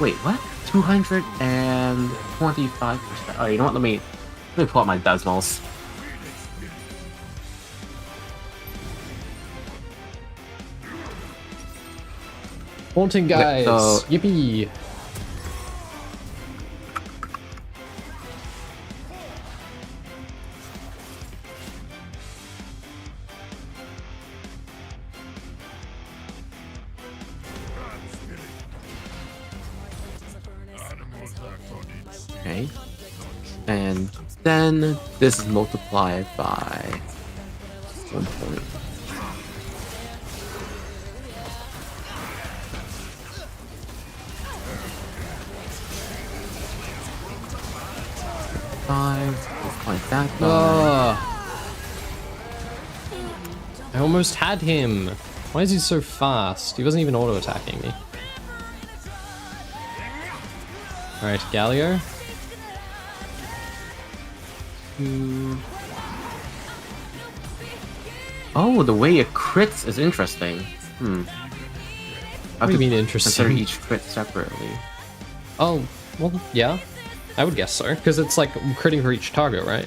Wait, what? 225%. Oh, you know what? Let me pull out my decimals. Haunting guys! So- Yippee! Okay. And then this is multiplied by 1 point. Like that. I almost had him. Why is he so fast? He wasn't even auto-attacking me. Alright, Galio. Oh, the way it crits is interesting. What do you mean interesting? Consider each crit separately. Oh, well, yeah. I would guess so, because it's like critting for each target, right?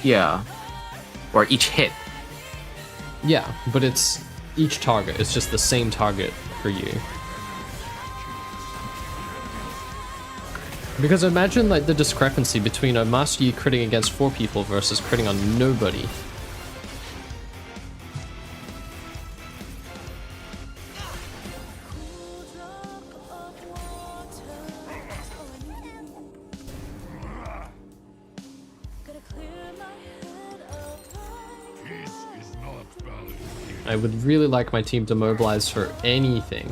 Yeah. Or each hit. Yeah, but it's each target. It's just the same target for you. Because imagine like the discrepancy between a Master Yi critting against 4 people versus critting on nobody. I would really like my team to mobilize for anything.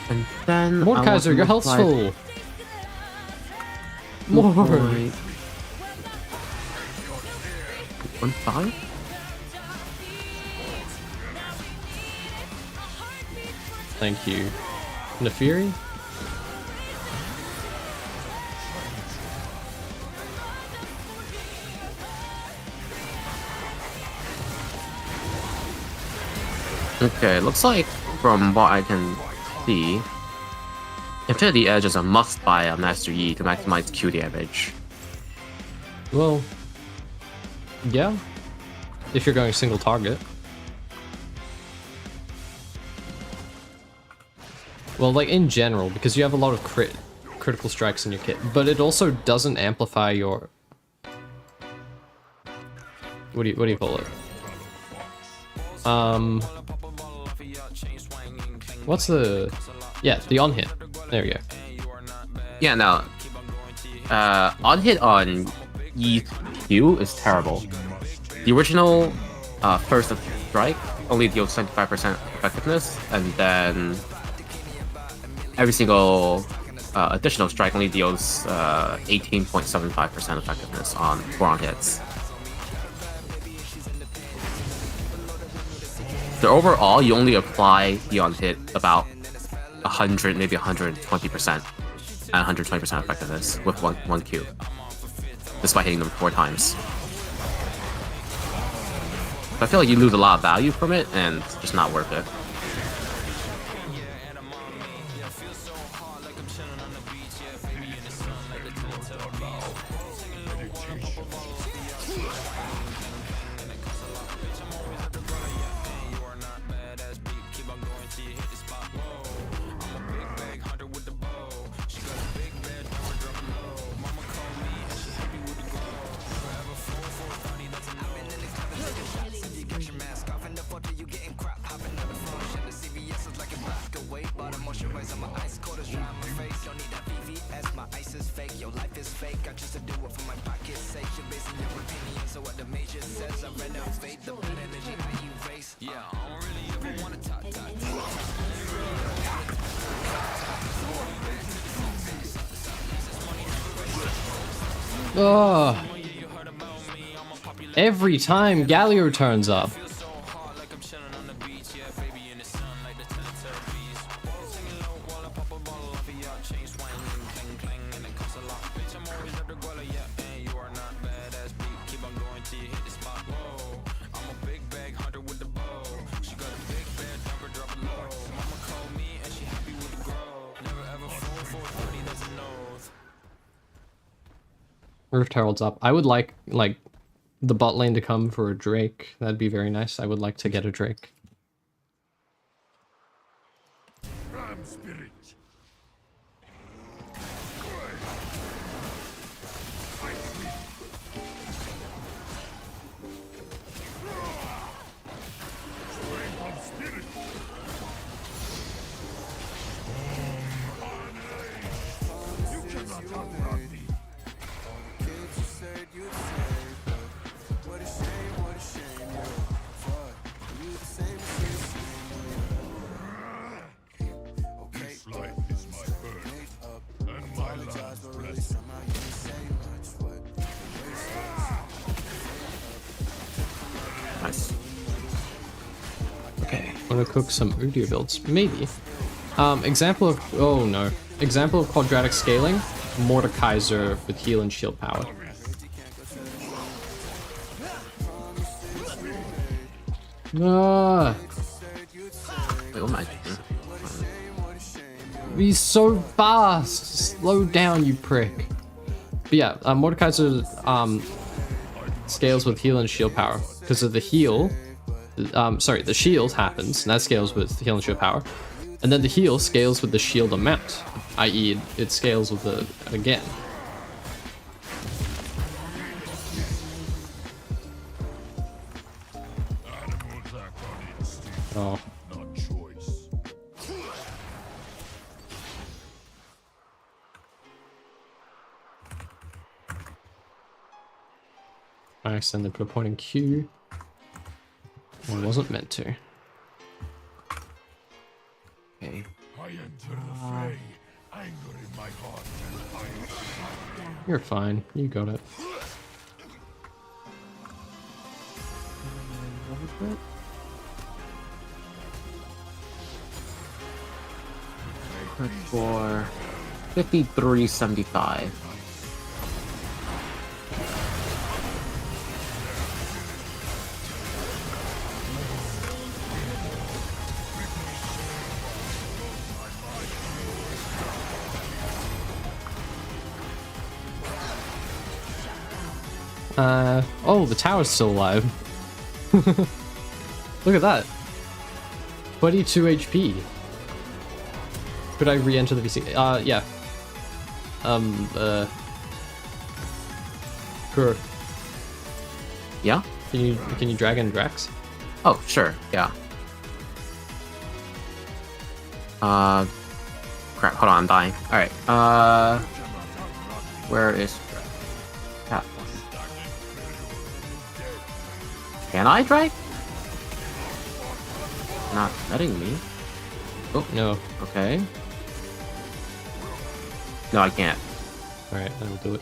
And then Mordekaiser, your health's full. More. 1.5? Thank you. Nefiri? Okay, looks like from what I can see, Infinity Edge is a must buy on Master Yi to maximize Q damage. Well, yeah. If you're going single target. Well, like in general, because you have a lot of crit critical strikes in your kit, but it also doesn't amplify your... What do you call it? What's the... Yeah, the on-hit. There we go. Yeah, no. On-hit on EQ is terrible. The original first strike only deals 75% effectiveness, and then every single additional strike only deals 18.75% effectiveness for on-hits. So overall, you only apply the on-hit about 100, maybe 120%, and 120% effectiveness with one Q, despite hitting them 4 times. So I feel like you lose a lot of value from it, and it's just not worth it. Oh, every time Galio turns up. Rift Herald's up. I would like the bot lane to come for a Drake. That'd be very nice. I would like to get a Drake. Ram spirit. Nice. Okay, wanna cook some Udyr builds? Maybe. Example of... Oh no. Example of quadratic scaling. Mordekaiser with heal and shield power. Ah, Wait, what am I doing? he's so fast! Slow down, you prick. But yeah, Mordekaiser scales with heal and shield power. Because of the heal... sorry, the shield happens, and that scales with heal and shield power. And then the heal scales with the shield amount, i.e. it scales with the again. Oh. Not choice. I accidentally put a point in Q. I wasn't meant to. Okay. I enter the fray, anger in my heart, and iron. You're fine. You got it. What was that? For 53.75. Oh, the tower's still alive. Look at that. 22 HP. Could I re-enter the VC? Yeah. Kur, Yeah? can you drag in Drax? Oh, sure, yeah. Crap, hold on, I'm dying. Alright, where is Drax? Can I drag? Not letting me. Oh, No. okay. No, I can't. Alright, I will do it.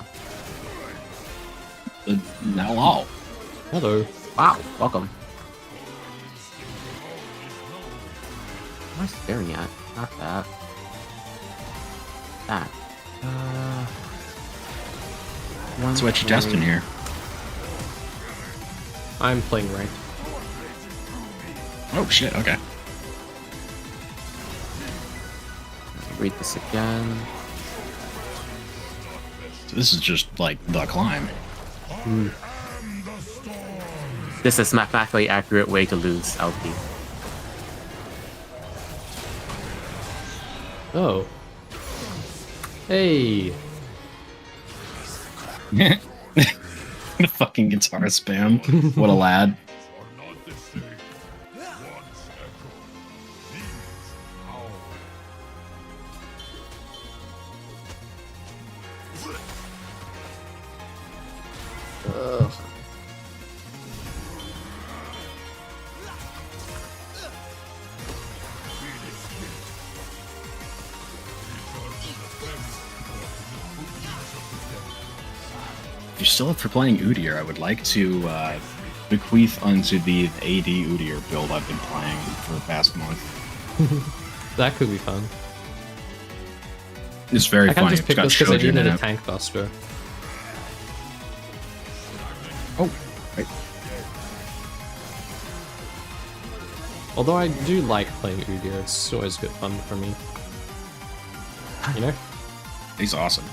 Hello. Hello. Wow, welcome. What am I staring at? Not that. That. That's what you're testing here. I'm playing ranked. Oh shit, okay. Read this again. So this is just like the climb. This is mathematically accurate way to lose LP. Oh. Hey. The fucking guitar spam. What a lad. Ugh. If you're still up for playing Udyr, I would like to bequeath unto the AD Udyr build I've been playing for the past month. That could be fun. It's very I can't funny. just pick It's got this because I children needed in a it. tank buster. Oh, right. Although I do like playing Udyr, it's always good fun for me. You know? He's awesome.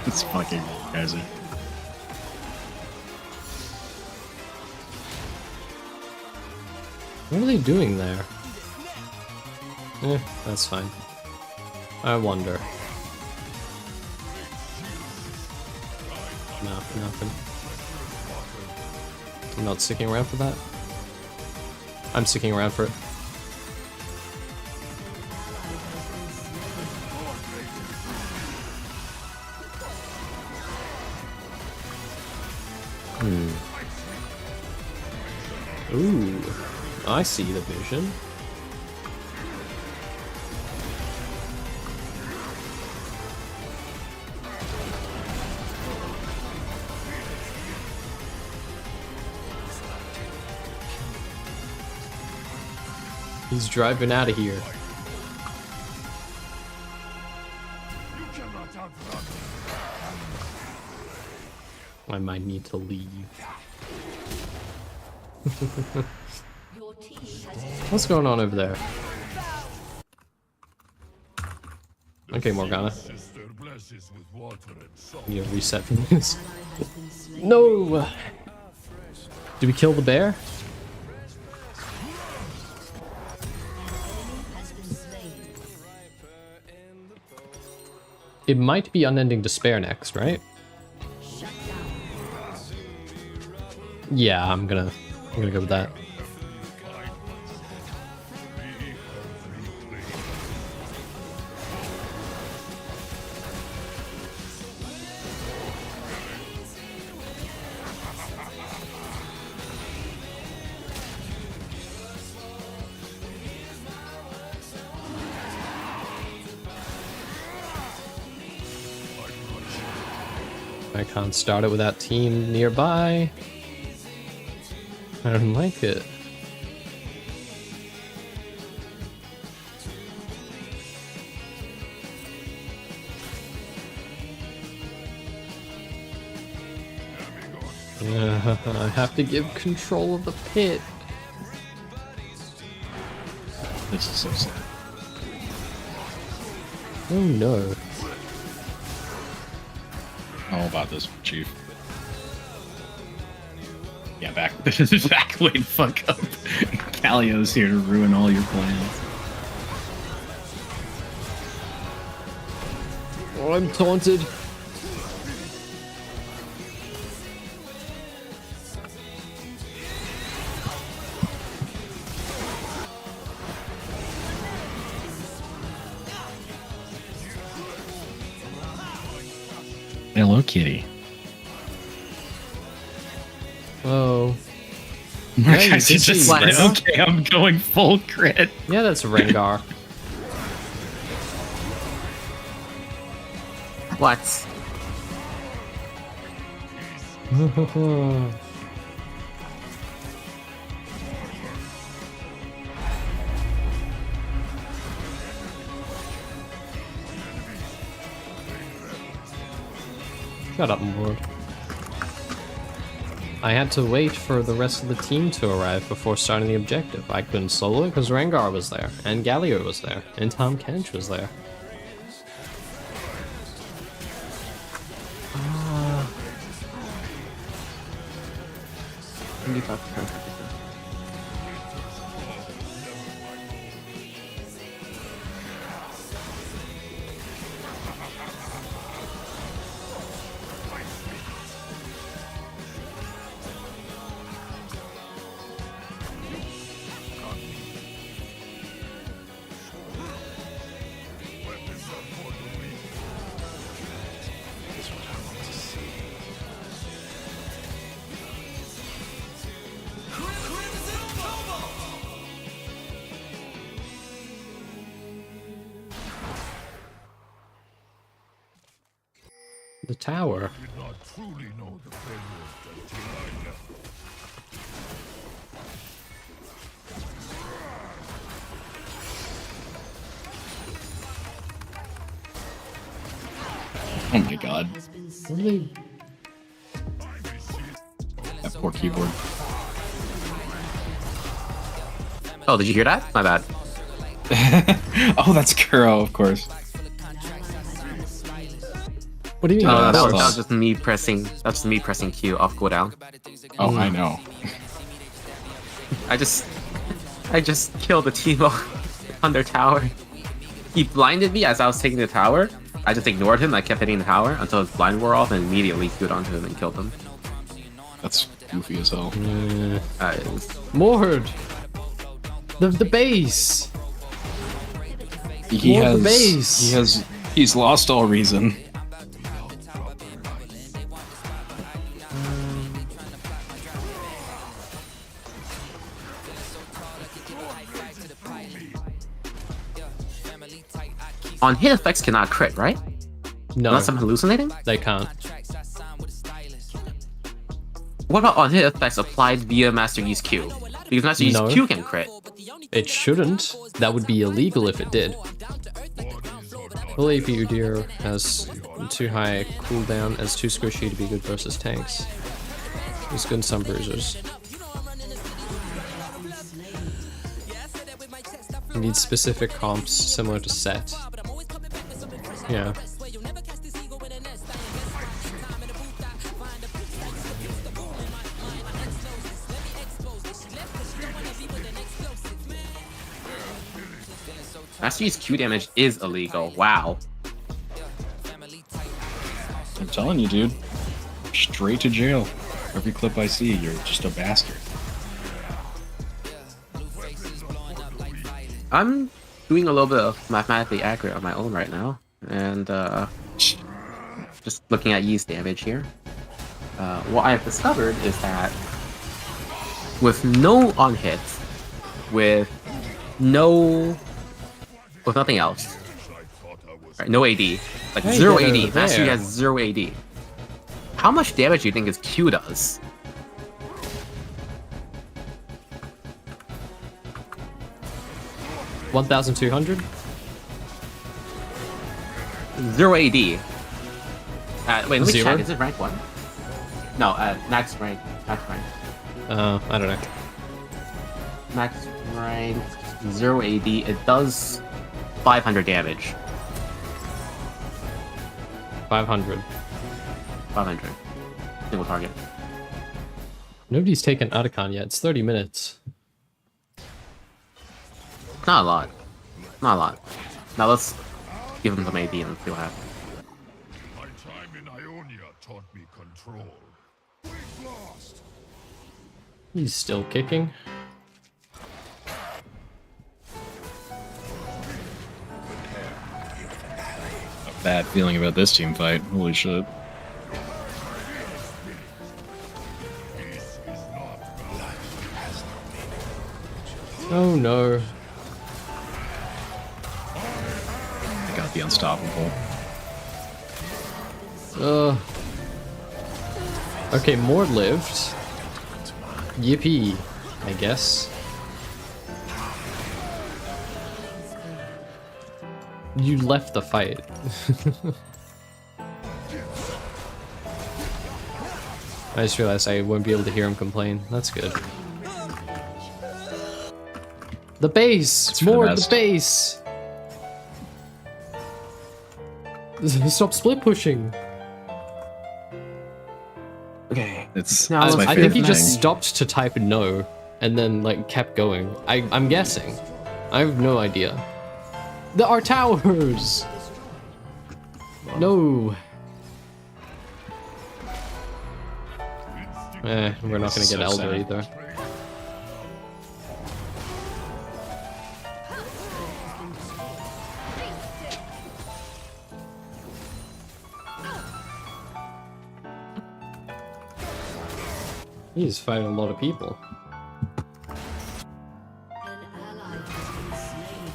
It's fucking crazy. What are they doing there? That's fine. I wonder. No, nothing. I'm not sticking around for that. I'm sticking around for it. Ooh, I see the vision. He's driving out of here. I might need to leave. What's going on over there? Okay, Morgana. You reset for this. No! Did we kill the bear? It might be Unending Despair next, right? Yeah, I'm gonna go with that. I can't start it without team nearby. I don't like it. I have to give control of the pit. This is so sad. Oh no. All about this, Chief. Yeah, back way to fuck up. Calio's here to ruin all your plans. Oh, I'm taunted. Hello, kitty. Oh. My you guys did just see said, Rengar? okay, I'm going full crit. Yeah, that's Rengar. What? Shut up, Lord. I had to wait for the rest of the team to arrive before starting the objective. I couldn't solo it because Rengar was there, and Galio was there, and Tom Kench was there. The tower. Did not truly know the failures until I left. Oh my god. Has been slain. That poor keyboard. Oh, did you hear that? My bad. Oh, that's Kuro, of course. What do you mean? Oh, that that's was us. just me pressing. That's just me pressing Q off cooldown. Oh, I know. I just killed the team on their tower. He blinded me as I was taking the tower. I just ignored him. I kept hitting the tower until his blind wore off, and immediately queued onto him and killed him. That's goofy as hell. It was- Mord! The base! He More has, base. he's lost all reason. On hit effects cannot crit, right? No, Unless I'm hallucinating? they can't. What about on hit effects applied via Master Yi's Q? Because Master Yi's No. Q can crit. It shouldn't. That would be illegal if it did. Well, AP Udyr has too high cooldown, as too squishy to be good versus tanks. He's good in some bruisers. He needs specific comps similar to Set. Yeah. Master Yi's Q damage is illegal. Wow. I'm telling you, dude. Straight to jail. Every clip I see, you're just a bastard. I'm doing a little bit of mathematically accurate on my own right now, and just looking at Yi's damage here. What I've discovered is that with no on hits, with nothing else, right, no AD, like Hey, zero they're AD. Master Yi there. has 0 AD. How much damage do you think his Q does? $1,200? 0 AD. Wait, let me Zero? check. Is it rank 1? No, max rank. Max rank. I don't know. Max rank 0 AD. It does 500 damage. 500. 500. Single target. Nobody's taken Otacon yet. It's 30 minutes. Not a lot. Not a lot. Now let's give him some AD and see what happens. My time in Ionia taught me control. We've lost. He's still kicking. Bad feeling about this team fight. Holy shit. Oh no. I got the unstoppable. Okay, more lived. Yippee, I guess. You left the fight. I just realized I won't be able to hear him complain. That's good. The base! More the base! Stop split pushing! Okay. It's Now my let's I favorite think he just thing. stopped to type no, and then like kept going. I'm guessing. I have no idea. There are towers! No! We're not gonna get So Elder sad. either. He's fighting a lot of people. An ally has been slain.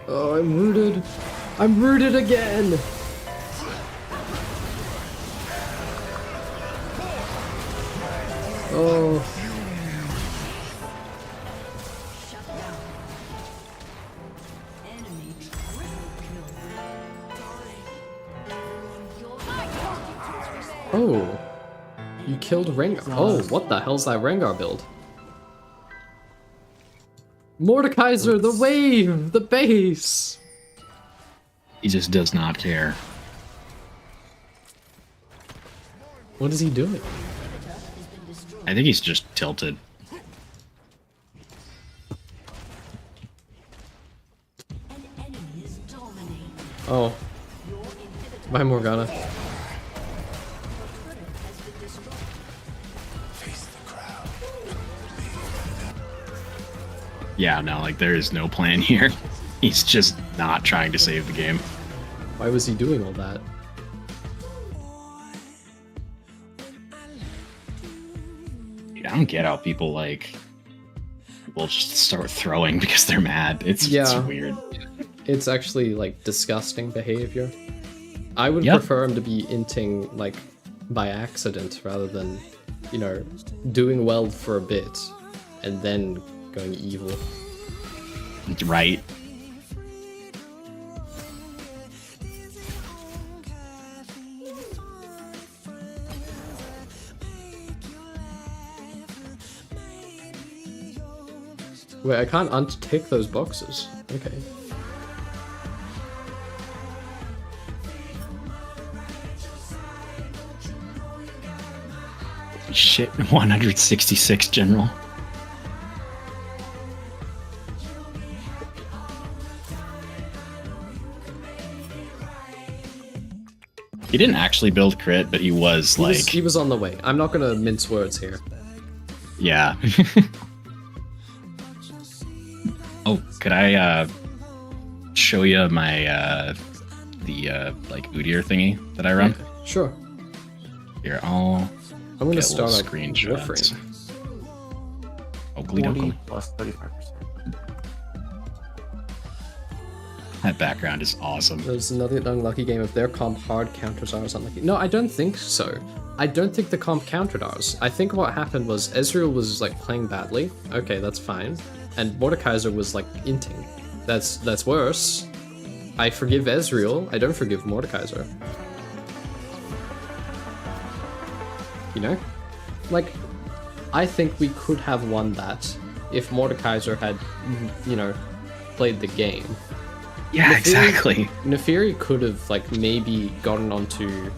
Oh, I'm rooted. I'm rooted again! Oh. Enemy triple kill. Oh. You killed Rengar. Oh, what the hell's that Rengar build? Mordekaiser, the wave! The base! He just does not care. What is he doing? I think he's just tilted. An enemy is dominating. Oh. Bye, Morgana. Yeah, no, like there is no plan here. He's just not trying to save the game. Why was he doing all that? Dude, I don't get how people like will just start throwing because they're mad. It's weird. It's actually like disgusting behavior. I would Yep. prefer him to be inting like by accident rather than, you know, doing well for a bit and then going evil. Right. Wait, I can't untick those boxes. Okay. Shit, 166 general. He didn't actually build crit, but he was He like, was, he was on the way. I'm not gonna mince words here. yeah. Oh, could I show you my the like Udyr thingy that I run? Sure. Here, I'll I'm gonna get start little a screenshots. Warframe. Oakley 40 dokley. plus 35%. That background is awesome. There's another unlucky game. If their comp hard counters ours unlucky. No, I don't think so. I don't think the comp countered ours. I think what happened was Ezreal was like playing badly. Okay, that's fine. And Mordekaiser was like inting. That's worse. I forgive Ezreal. I don't forgive Mordekaiser. You know? Like, I think we could have won that if Mordekaiser had, you know, played the game. Yeah, exactly. Neferi could have, like, maybe gotten onto,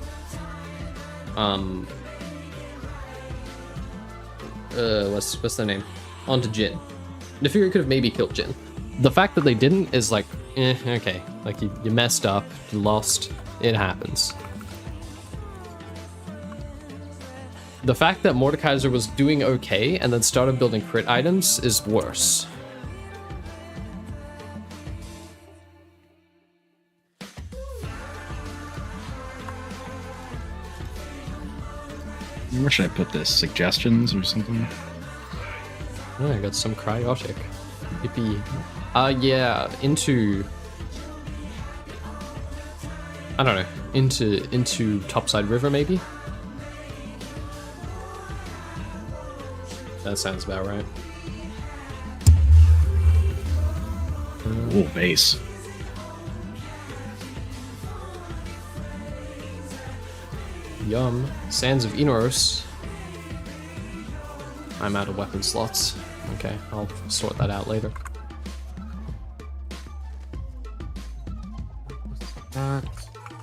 what's their name? Onto Jhin. Neferi could have maybe killed Jhin. The fact that they didn't is like, okay. Like, you messed up, you lost, it happens. The fact that Mordekaiser was doing okay and then started building crit items is worse. Where should I put this? Suggestions or something? Oh, I got some cryotic. Yippee. Yeah, into... I don't know. Into Topside River, maybe? That sounds about right. Ooh, base. Yum. Sands of Enos. I'm out of weapon slots. Okay, I'll sort that out later. That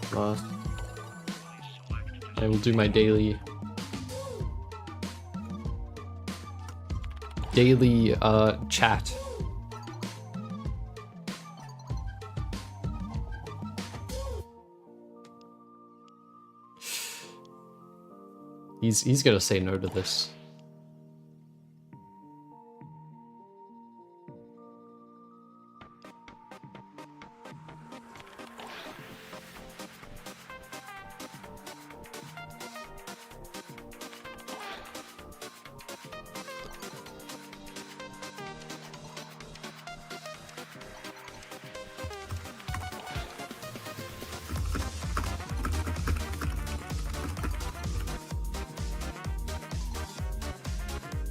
plus. I will do my daily chat. He's gonna say no to this.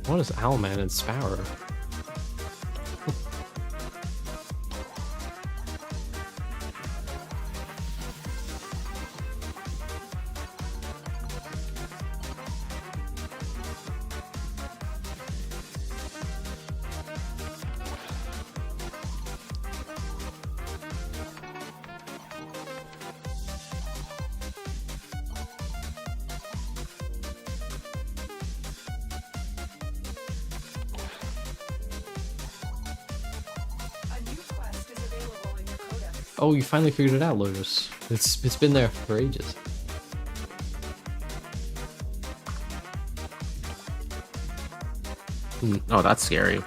What is Owlman and Sparrow? Oh, you finally figured it out, Lotus. It's been there for ages. Oh, that's scary.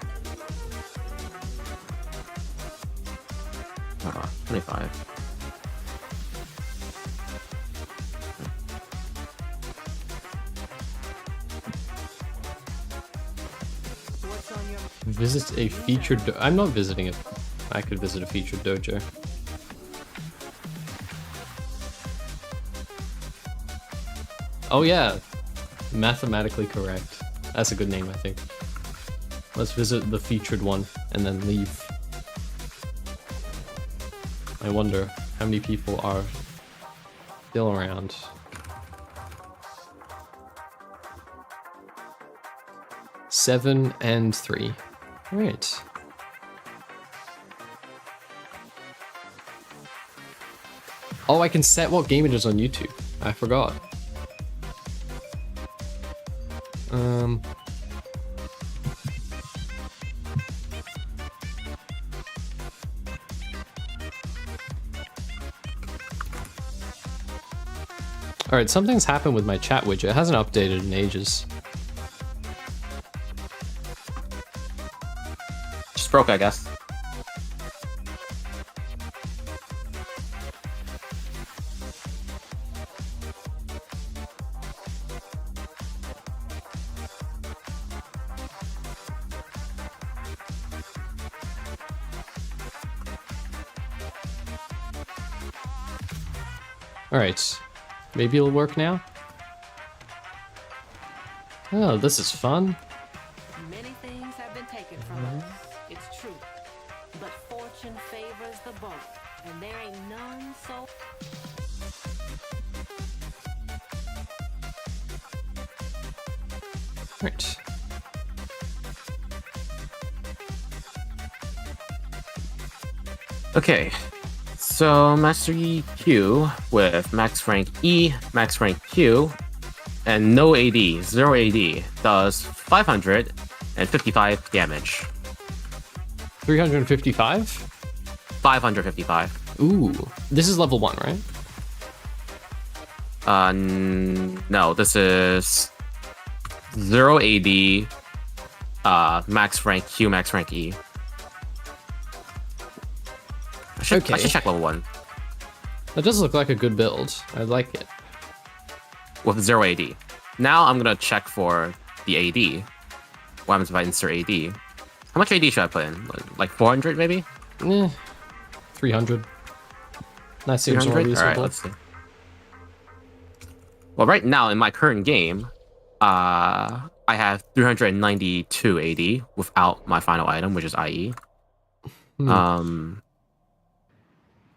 25. Visit a featured I'm not visiting it. I could visit a featured dojo. Oh yeah, mathematically correct. That's a good name, I think. Let's visit the featured one and then leave. I wonder how many people are still around. Seven and 3. All right. Oh, I can set what game it is on YouTube. I forgot. Alright, something's happened with my chat widget. It hasn't updated in ages. Just broke, I guess. Alright. Maybe it'll work now? Oh, this is fun. Many things have been taken from us. It's true. But fortune favors the bold, and there ain't none so. Right. Okay, so Mastery Q with max rank E, max rank Q, and no AD, 0 AD, does 555 damage. 355? 555. Ooh. This is level 1, right? No, this is 0 AD, max rank Q, max rank E. I should check level 1. That does look like a good build. I like it. With 0 AD. Now I'm gonna check for the AD. What happens if I insert AD? How much AD should I put in? Like 400 maybe? 300. That seems more 300? reasonable. Alright, let's see. Well, right now in my current game, I have 392 AD without my final item, which is IE.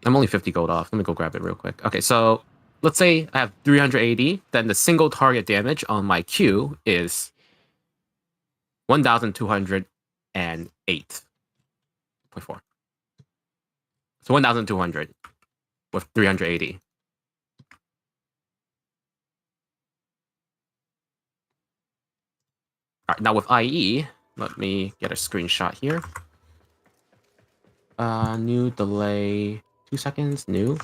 I'm only 50 gold off. Let me go grab it real quick. Okay, so let's say I have 300 AD, then the single target damage on my Q is 1,208.4. So 1,200 with 300 AD. All right, now with IE, let me get a screenshot here. New delay, 2 seconds, new.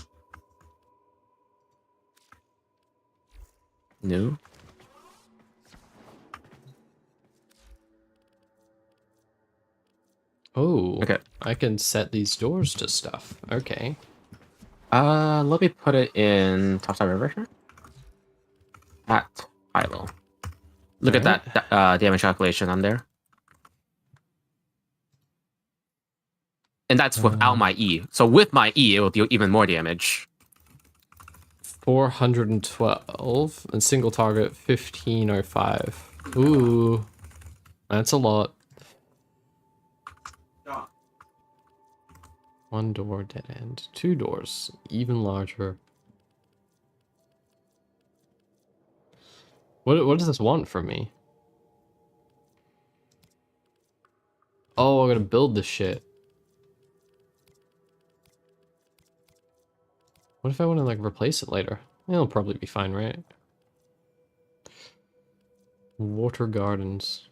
Oh, okay. I can set these doors to stuff. Okay. Let me put it in top side version. At high-low. Look at that damage calculation on there. And that's without my E. So with my E, it will deal even more damage. 412 and single target 1505. Ooh, that's a lot. One door, dead end. 2 doors, even larger. What does this want from me? Oh, I gotta build this shit. What if I want to, like, replace it later? It'll probably be fine, right? Water gardens.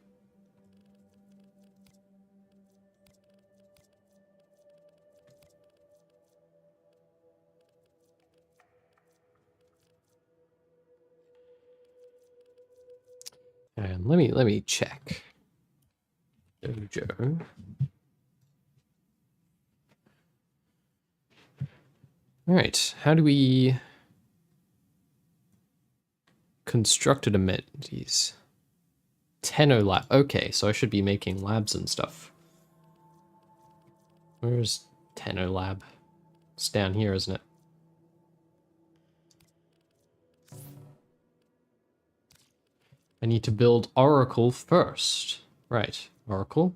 And let me check. Dojo. All right, how do we constructed amenities? Tenno lab. Okay, so I should be making labs and stuff. Where's Tenno lab? It's down here, isn't it? I need to build Oracle first. Right, Oracle.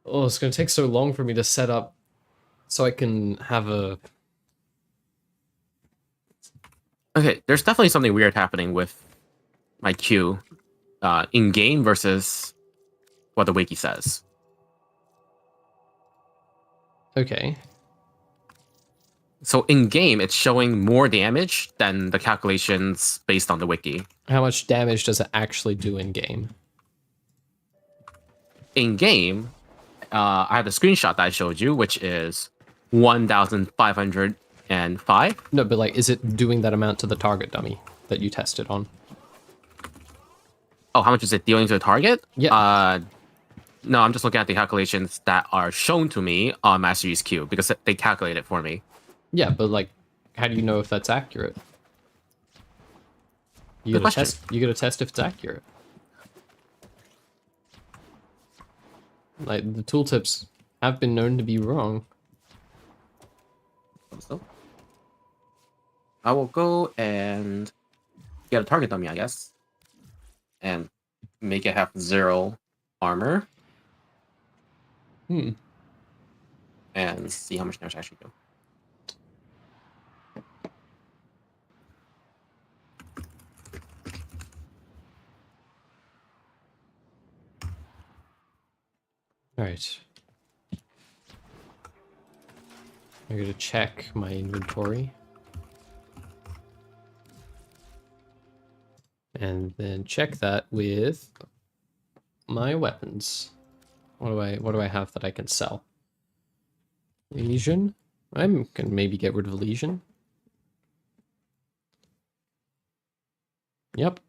Oh, it's going to take so long for me to set up so I can have a... Okay, there's definitely something weird happening with my Q in-game versus what the wiki says. Okay. So in-game, it's showing more damage than the calculations based on the wiki. How much damage does it actually do in-game? In-game, I have the screenshot that I showed you, which is 1,505. No, but like, is it doing that amount to the target dummy that you tested on? Oh, how much is it dealing to the target? Yeah. No, I'm just looking at the calculations that are shown to me on Mastery's Q because they calculate it for me. Yeah, but like, how do you know if that's accurate? You gotta test. You gotta test if it's accurate. Like, the tooltips have been known to be wrong. So I will go and get a target dummy, I guess, and make it have 0 armor. And see how much damage I actually do. Alright. I'm gonna check my inventory. And then check that with my weapons. What do I have that I can sell? Lesion? I can maybe get rid of Lesion. Yep.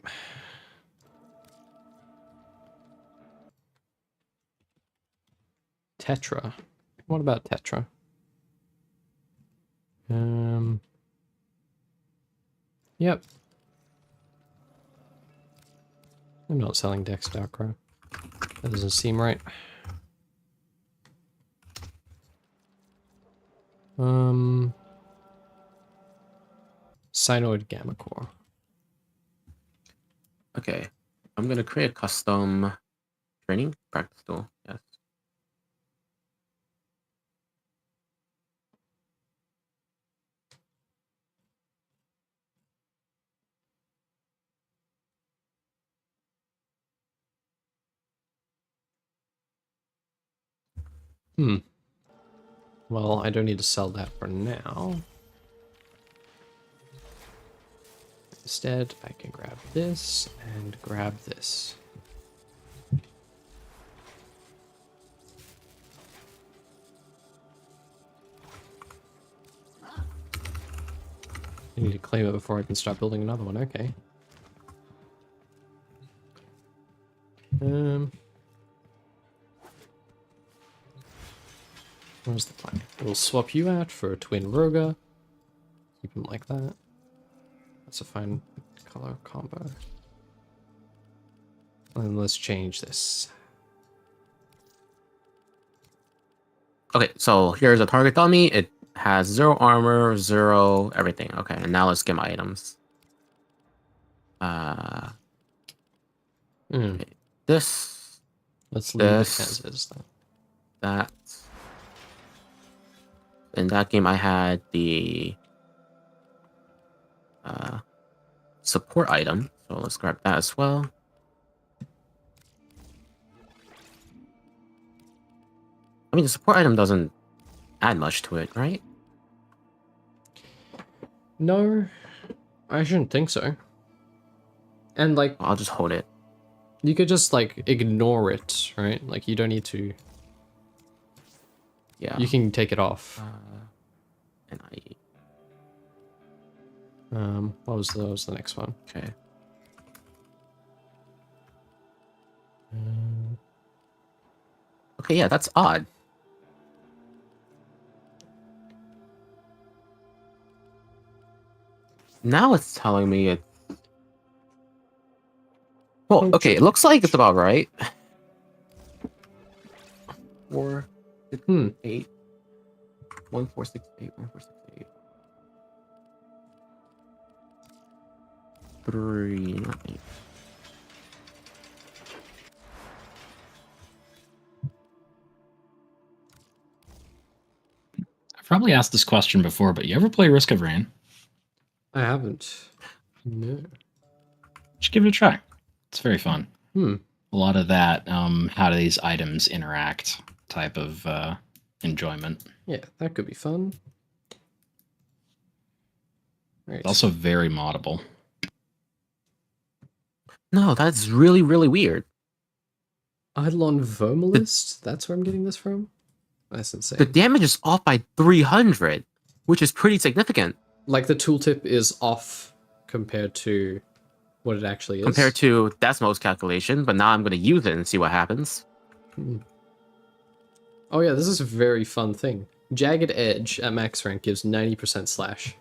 Tetra. What about Tetra? Yep. I'm not selling Dex Darkrow. That doesn't seem right. Cyanoid Gamma Core. Okay. I'm gonna create a custom training practice tool. Yes. Well, I don't need to sell that for now. Instead, I can grab this and grab this. I need to claim it before I can start building another one. Okay. Where's the plan? We'll swap you out for a twin Roga. Keep him like that. That's a fine color combo. And let's change this. Okay, so here's a target dummy. It has 0 armor, 0 everything. Okay, and now let's get my items. Okay, this. Let's leave it as is. That. In that game, I had the support item, so let's grab that as well. I mean, the support item doesn't add much to it, right? No, I shouldn't think so. And like, I'll just hold it. You could just like ignore it, right? Like you don't need to. Yeah. You can take it off. And what was the next one? Okay. Okay, yeah, that's odd. Now it's telling me it's... Well, okay, it looks like it's about right. 4, 6, 8. 1, 4, 6, 8. 1, 4, 6, 8. 3, not 8. I've probably asked this question before, but you ever play Risk of Rain? I haven't. No. Just give it a try. It's very fun. A lot of that, how do these items interact type of enjoyment. Yeah, that could be fun. Right. It's also very moddable. No, that's really, really weird. Eidolon Vomalist? That's where I'm getting this from? That's insane. The damage is off by 300, which is pretty significant. Like the tooltip is off compared to what it actually is. Compared to Desmo's calculation, but now I'm going to use it and see what happens. Oh yeah, this is a very fun thing. Jagged Edge at max rank gives 90% slash.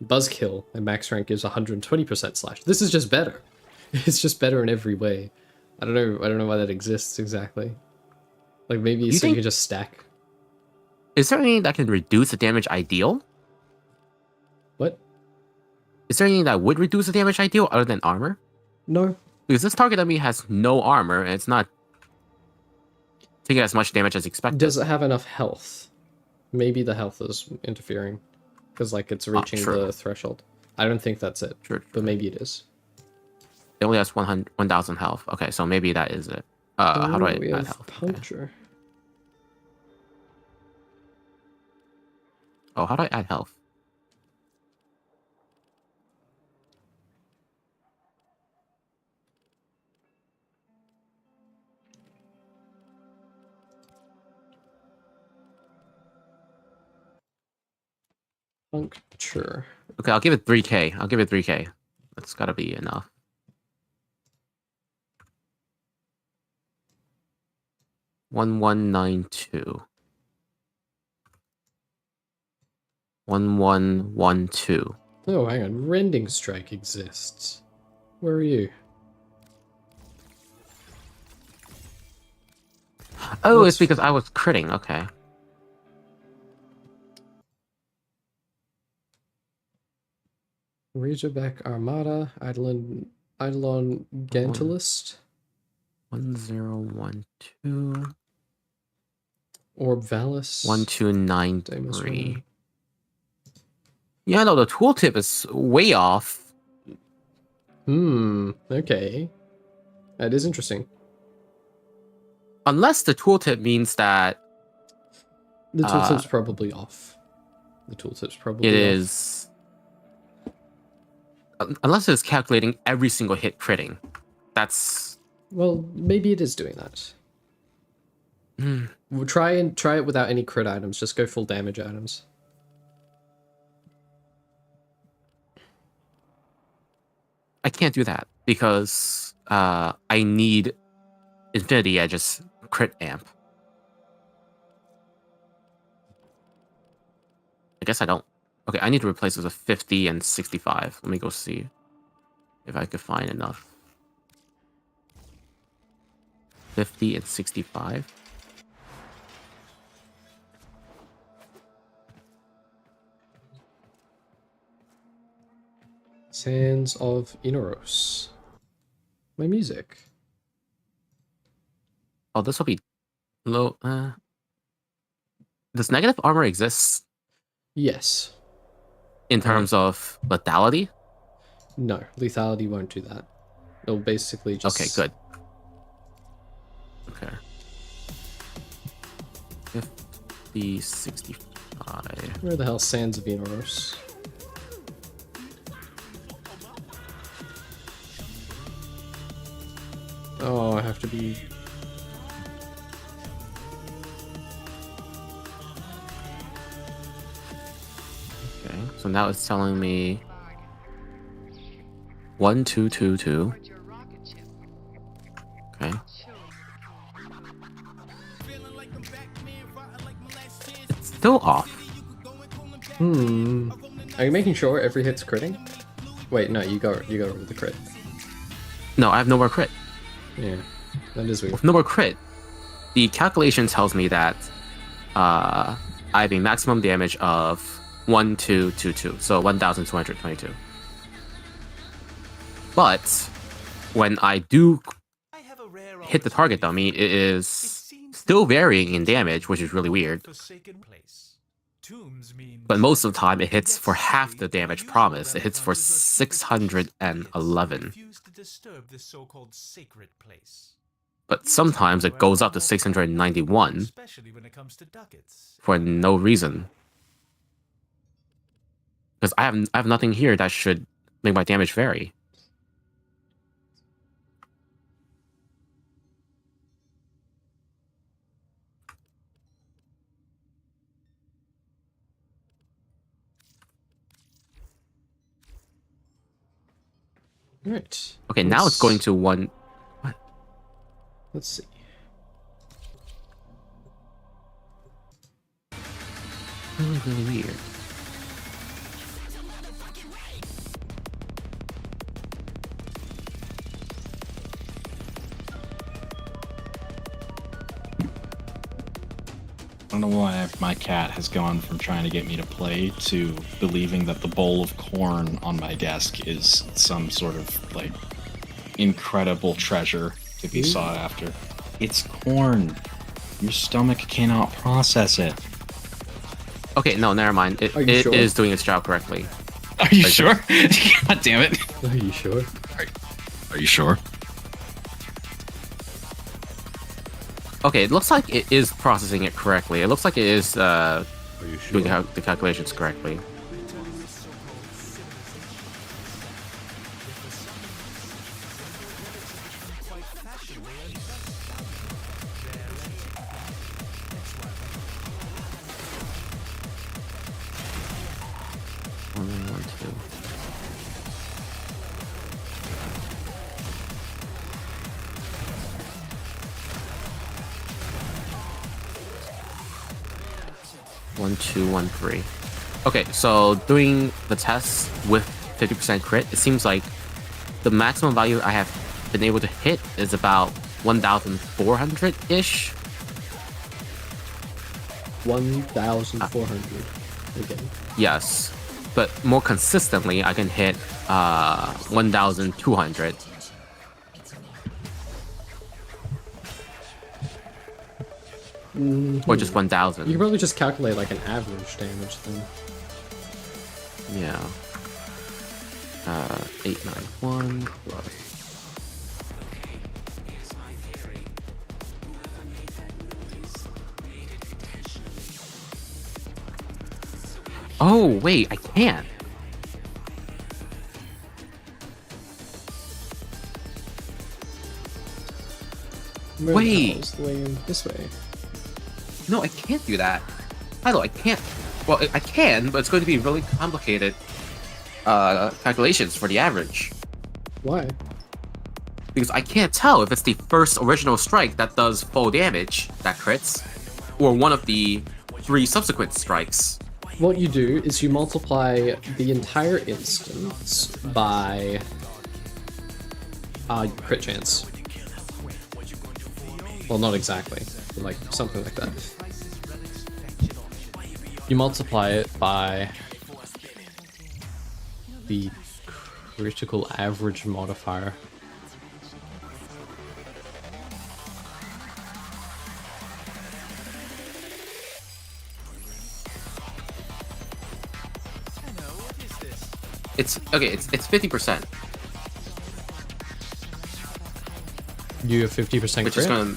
Buzzkill at max rank gives 120% slash. This is just better. It's just better in every way. I don't know why that exists exactly. Like maybe so you can just stack. Is there anything that can reduce the damage ideal? What? Is there anything that would reduce the damage ideal other than armor? No. Because this target on me has no armor, and it's not taking as much damage as expected. Does it have enough health? Maybe the health is interfering. Because, like, it's reaching the threshold. I don't think that's it. True. But maybe it is. It only has 1,000 health. Okay, so maybe that is it. How do I add health? Puncture. Okay. Oh, how do I add health? Puncture. Okay, I'll give it 3k. I'll give it 3k. That's gotta be enough. $1192. 1112. Oh, hang on. Rending Strike exists. Where are you? Oh, it's because I was critting. Okay. Razorback Armada, Eidolon Gantalist. 1012. Orb Valis. 1293. Yeah, no, the tooltip is way off. Okay. That is interesting. Unless the tooltip means that... The tooltip's probably off. The tooltip's probably It off. is... Unless it's calculating every single hit critting. That's... Well, maybe it is doing that. We'll try it without any crit items. Just go full damage items. I can't do that because I need Infinity Edge's crit amp. I guess I don't. Okay, I need to replace this with 50 and 65. Let me go see if I could find enough. 50 and 65. Sands of Inoros. My music. Oh, this will be low. Does negative armor exist Yes. in terms of lethality? No, lethality won't do that. It'll basically just... Okay, good. Okay. 50, 65. Where the hell Sands of Inoros? Oh, I have to be... Okay, so now it's telling me 1222. Okay. It's still off. Are you making sure every hit's critting? Wait, no, you got rid of the crit. No, I have no more crit. Yeah, that is weird. With no more crit, the calculation tells me that I have a maximum damage of 1222, so 1222. But when I do hit the target dummy, it is still varying in damage, which is really weird. But most of the time, it hits for half the damage promised. It hits for 611. But sometimes it goes up to 691 for no reason. Because I have nothing here that should make my damage vary. Right. Okay, now it's going to one... What? Let's see. Really, really weird. don't know why my cat has gone from trying to get me to play to believing that the bowl of corn on my desk is some sort of, like, incredible treasure to be sought after. It's corn. Your stomach cannot process it. Okay, no, never mind. It sure? is doing its job correctly. Are you sure? God damn it. Are you sure? Are you sure? Okay, it looks like it is processing it correctly. It looks like it is doing the calculations correctly. One, two. One, two, 1, 3. Okay, so doing the test with 50% crit, it seems like the maximum value I have been able to hit is about 1,400-ish. 1,400. Okay. Yes, but more consistently, I can hit 1,200. Or just 1,000. You can probably just calculate like an average damage then. Yeah. 891 plus. Oh, wait, I can't. Wait. The way in this way. No, I can't do that. Hello, I can't. Well, I can, but it's going to be really complicated calculations for the average. Why? Because I can't tell if it's the first original strike that does full damage, that crits, or one of the 3 subsequent strikes. What you do is you multiply the entire instance by crit chance. Well, not exactly, but like something like that. You multiply it by the critical average modifier. It's okay. It's 50%, You have 50% which crit? is gonna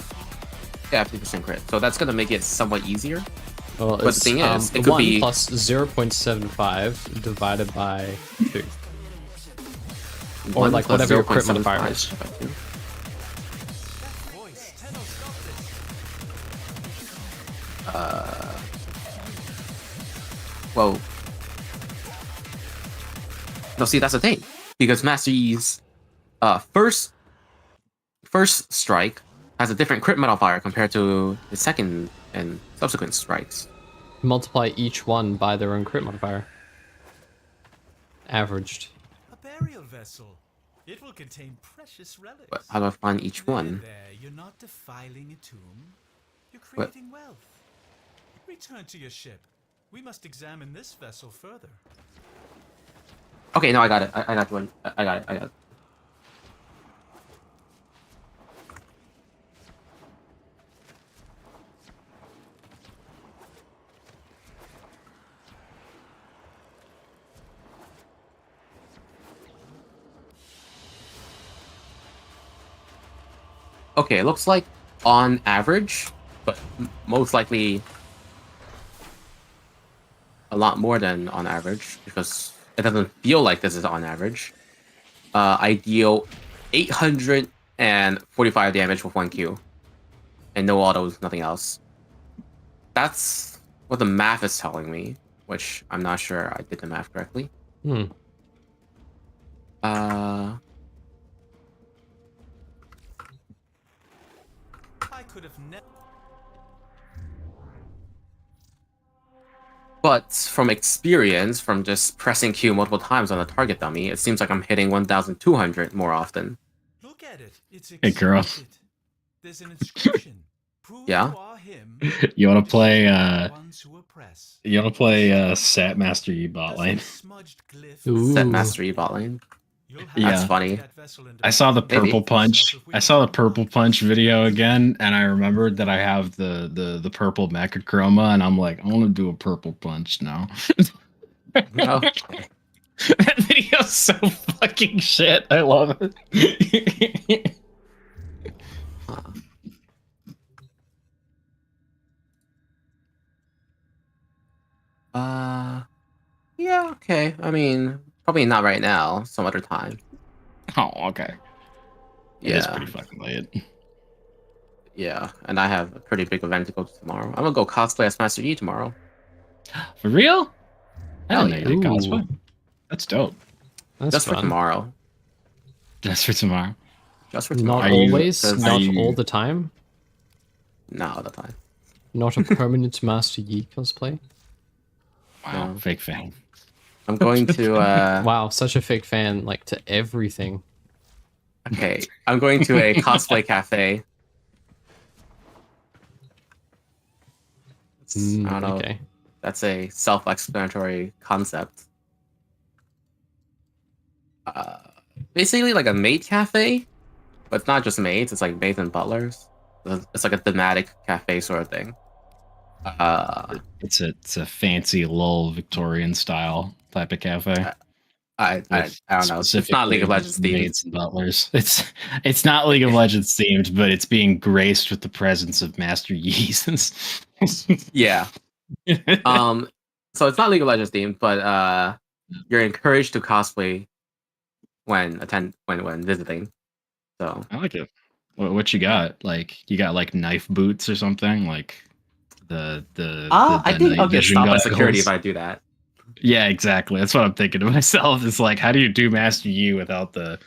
50% crit. So that's gonna make it somewhat easier. Well, But the thing is, it could 1 be plus 0.75 divided by 2. Or 1 like plus whatever your crit 0.75 modifier is. divided by 2. Well, no, see, that's the thing, because Master Yi's first strike has a different crit modifier compared to the second and subsequent strikes. Multiply each one by their own crit modifier. Averaged. A burial vessel. It will contain precious relics. But how do I find each one? There, you're not defiling a tomb. You're What? creating wealth. Return to your ship. We must examine this vessel further. Okay, no, I got it. I got one. I got it. Okay, it looks like on average, but most likely a lot more than on average, because it doesn't feel like this is on average. I deal 845 damage with 1 Q. And no autos, nothing else. That's what the math is telling me, which I'm not sure I did the math correctly. I could have never. But from experience, from just pressing Q multiple times on a target dummy, it seems like I'm hitting 1,200 more often. Look at it. It's Hey, girl. exquisite. There's an inscription. Prove Yeah? you are him, You want to play? the ones who oppress. You want to play Sat Master Yi bot Does lane? the smudged glyph Ooh. Set mastery bot lane. You'll have Yeah. That's to funny. put that vessel into I saw the Maybe. purple punch. I saw the purple punch video again, and I remembered that I have the purple mecha chroma, and I'm like, I want to do a purple punch now. Oh. That video's so fucking shit. I love it. Yeah, okay. I mean, probably not right now. Some other time. Oh, okay. It is Yeah. pretty fucking late. Yeah, and I have a pretty big event to go to tomorrow. I'm gonna go cosplay as Master Yi tomorrow. For real? I Hell didn't know you did yeah. cosplay. That's dope. That's Just for fun. tomorrow. That's for tomorrow. Just for tomorrow. Not Are you- always, Are not you- all the time. Not all the time. Not a permanent Master Yi cosplay. Wow, No. fake fan. I'm going to Wow, such a fake fan, like to everything. okay. I'm going to a cosplay cafe. I don't know. Okay. That's a self-explanatory concept. Basically like a maid cafe, but it's not just maids. It's like maids and butlers. It's like a thematic cafe sort of thing. It's a fancy LoL Victorian style type of cafe. I don't know. It's not League of Legends themed. Maids and butlers. It's not League of Legends themed, but it's being graced with the presence of Master Yeez. Yeah. So it's not League of Legends themed, but you're encouraged to cosplay when visiting. So I like it. What you got? Like you got like knife boots or something? Like the I think night I'll get vision stopped by security goggles? if I do that. Yeah, exactly. That's what I'm thinking to myself. It's like, how do you do Master Yi without the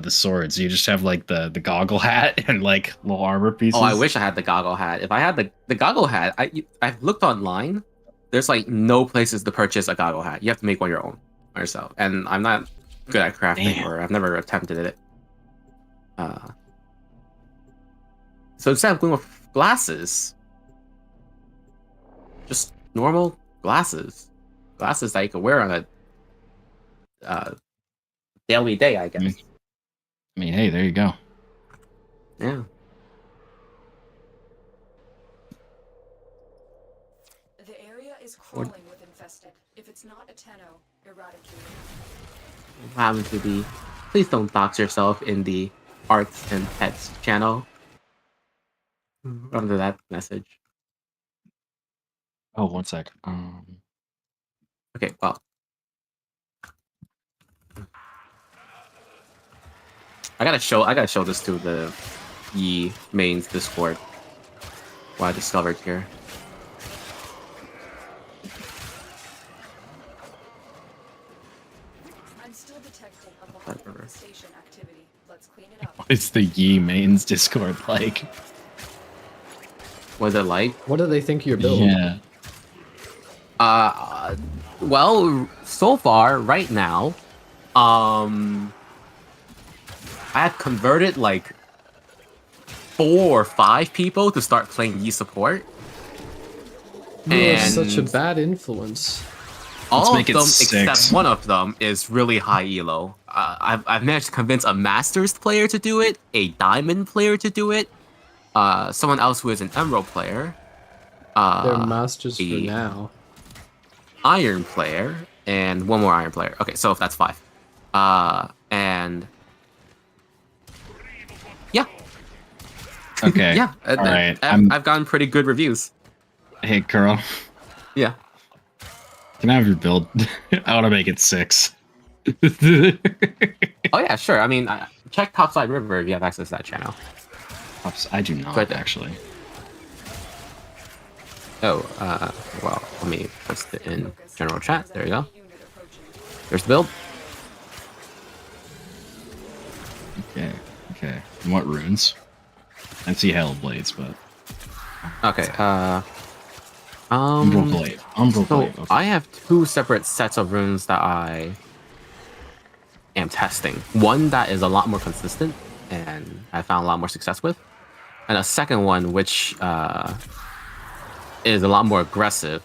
swords? You just have like the goggle hat and like little armor pieces. Oh, I wish I had the goggle hat. If I had the goggle hat, I've looked online. There's like no places to purchase a goggle hat. You have to make one your own yourself. And I'm not good at crafting, Damn. or I've never attempted it. So instead of going with glasses, just normal glasses that you could wear on a daily day, I guess. I mean, hey, there you go. Yeah. The area is crawling with infested. If it's not a Tenno, eradicate it. What happened to the? Please don't dox yourself in the arts and pets channel. Under that message. Oh, one sec. Okay, well. I gotta show this to the Yi mains Discord. What I discovered here. I'm still detecting a behind the station activity. Let's clean it up. It's the Yi mains Discord like. What's it like? What do they think of your build? Yeah. Well, so far, right now, I have converted like 4 or 5 people to start playing Yi support. You're And such a bad influence. all of make it them 6. except one of them is really high elo. I've managed to convince a Masters player to do it, a Diamond player to do it, someone else who is an Emerald player. They're masters for the- now. Iron player, and one more Iron player. Okay, so if that's 5. And yeah, Okay. yeah. All right. I've gotten pretty good reviews. Hey, Carl. Yeah. Can I have your build? I want to make it 6. Oh yeah, sure. I mean, check Topside River if you have access to that channel. I do not, But- actually. Oh, well, let me post it in general chat. There you go. There's the build. Okay. And what runes? I see Hellblades, but Okay. Umbral Blade. So Okay. I have 2 separate sets of runes that I am testing. One that is a lot more consistent and I found a lot more success with, and a second one which is a lot more aggressive.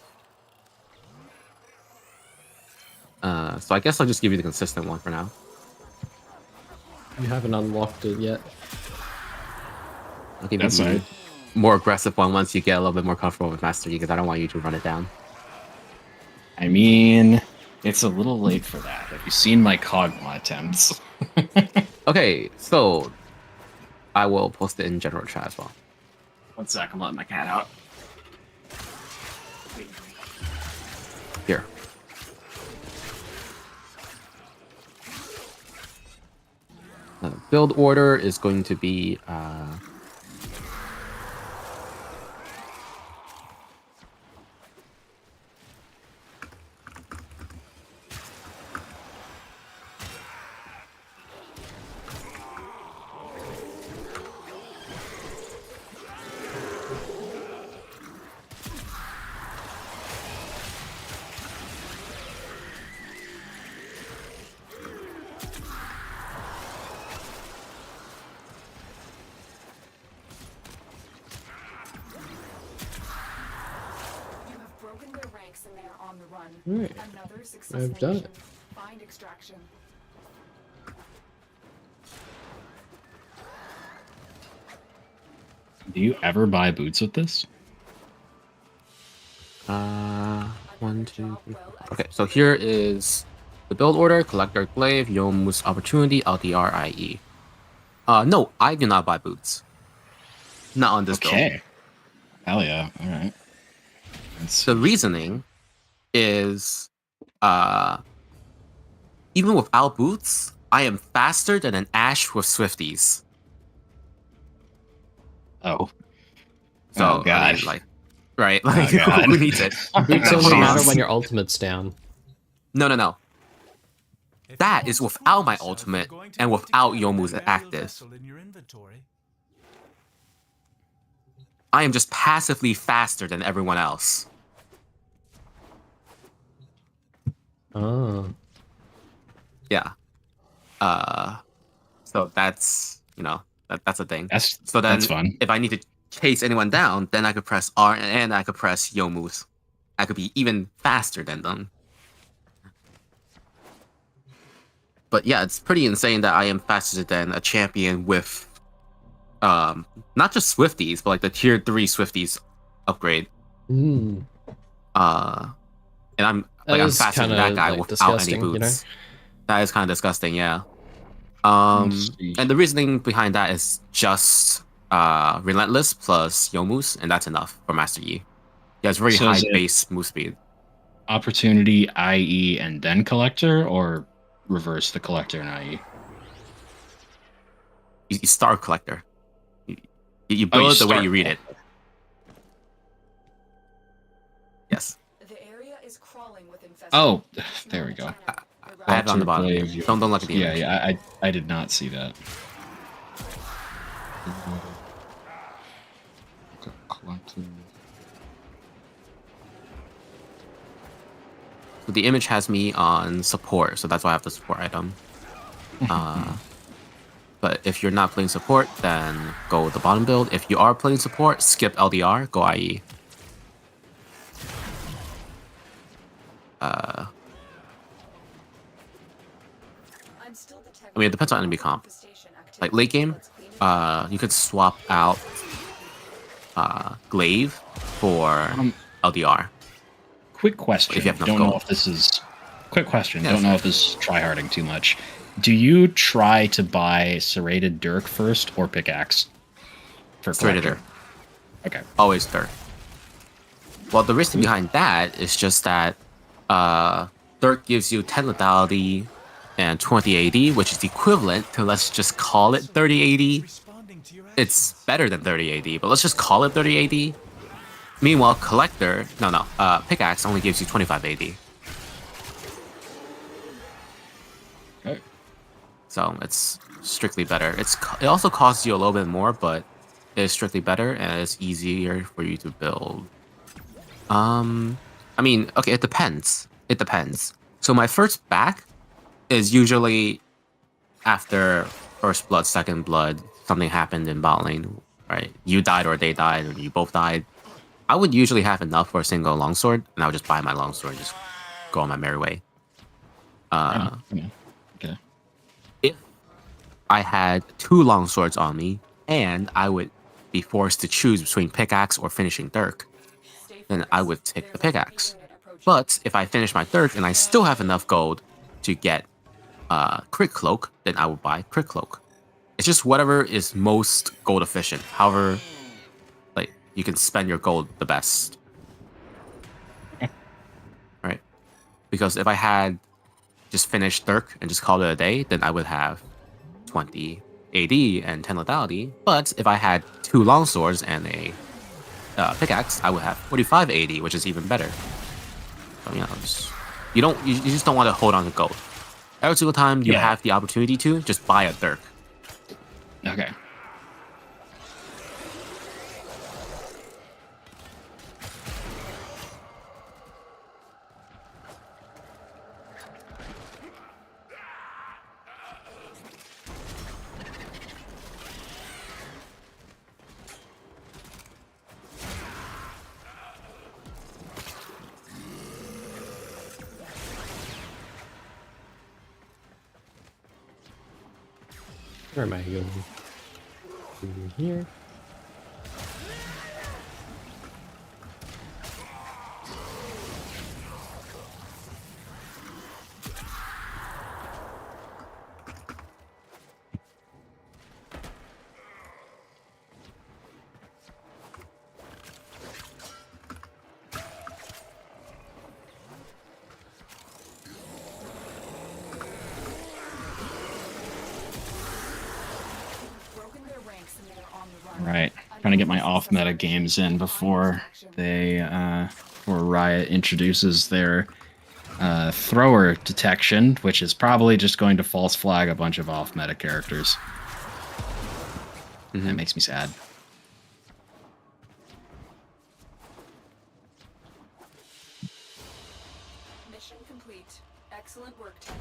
So I guess I'll just give you the consistent one for now. You haven't unlocked it yet. I'll give you the more aggressive one once you get a little bit more comfortable with Master Yi, because I don't want you to run it down. I mean, it's a little late for that. Have you seen my Kog'Maw attempts? Okay, so I will post it in general chat as well. 1 sec, I'm letting my cat out. Here. Build order is going to be Right. I've done it. Find extraction. Do you ever buy boots with this? 1, 2, 3, 4. Okay, so here is the build order: Collector Glaive, Yomu's Opportunity, LDR, IE. No, I do not buy boots. Not on this build. Okay. Hell yeah. All right. The reasoning is, even without boots, I am faster than an Ashe with Swifties. Oh. So, oh God. I mean, like, right? Like, who needs it? Boots only matter when your ultimate's down. No. That is without my ultimate and without Yomu's active. I am just passively faster than everyone else. Oh. Yeah. So that's, you know, that's a thing. That's fun. If I need to chase anyone down, then I could press R and I could press Yomu's. I could be even faster than them. But yeah, it's pretty insane that I am faster than a champion with not just Swifties, but like the tier 3 Swifties upgrade. Mm. And I'm faster than that guy like, without any boots. You know? That is kind of disgusting, yeah. And the reasoning behind that is just Relentless plus Yomu's, and that's enough for Master Yi. He has very high base move speed. Opportunity, IE, and then Collector, or reverse the Collector and IE? You start Collector. You build it the way you read it. Yes. The area is crawling with infested. Oh, there we go. I have it on the bottom. Don't look at the image. Yeah, I did not see that. So the image has me on support, so that's why I have the support item. But if you're not playing support, then go with the bottom build. If you are playing support, skip LDR, go IE. I mean, it depends on enemy comp. Like late game, you could swap out Glaive for LDR. Quick question. If you have enough Don't gold. know if this is. Quick question. Yeah, Don't know if this is tryharding too much. Do you try to buy Serrated Dirk first or Pickaxe? For Serrated Collector? Dirk. Okay. Always Dirk. Well, the reason behind that is just that Dirk gives you 10 lethality and 20 AD, which is equivalent to, let's just call it 30 AD. It's better than 30 AD, but let's just call it 30 AD. Meanwhile, Collector, Pickaxe only gives you 25 AD. Okay. So it's strictly better. It also costs you a little bit more, but it's strictly better and it's easier for you to build. I mean, okay, it depends. It depends. So my first back is usually after first blood, second blood, something happened in bot lane, right? You died or they died or you both died. I would usually have enough for a single longsword, and I would just buy my longsword and just go on my merry way. Okay. If I had 2 longswords on me, and I would be forced to choose between pickaxe or finishing dirk, then I would take the pickaxe. But if I finish my dirk and I still have enough gold to get crit cloak, then I would buy crit cloak. It's just whatever is most gold efficient. However, like you can spend your gold the best. Right? Because if I had just finished dirk and just called it a day, then I would have 20 AD and 10 lethality. But if I had 2 longswords and a pickaxe, I would have 45 AD, which is even better. So, you just don't want to hold on to gold. Every single time you have the opportunity to, just buy a dirk. Okay. Where am I going? Through here. Right. Trying to get my off-meta games in before Riot introduces their thrower detection, which is probably just going to false flag a bunch of off-meta characters. That makes me sad. Mission complete. Excellent work, Tenno.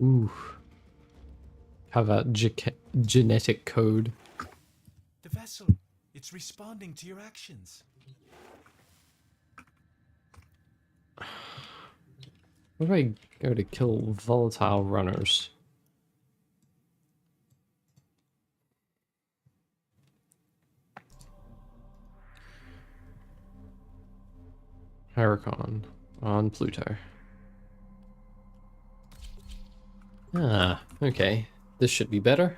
Ooh. Have a genetic code. The vessel, it's responding to your actions. Where do I go to kill volatile runners? Hurricane on Pluto. Ah, okay. This should be better.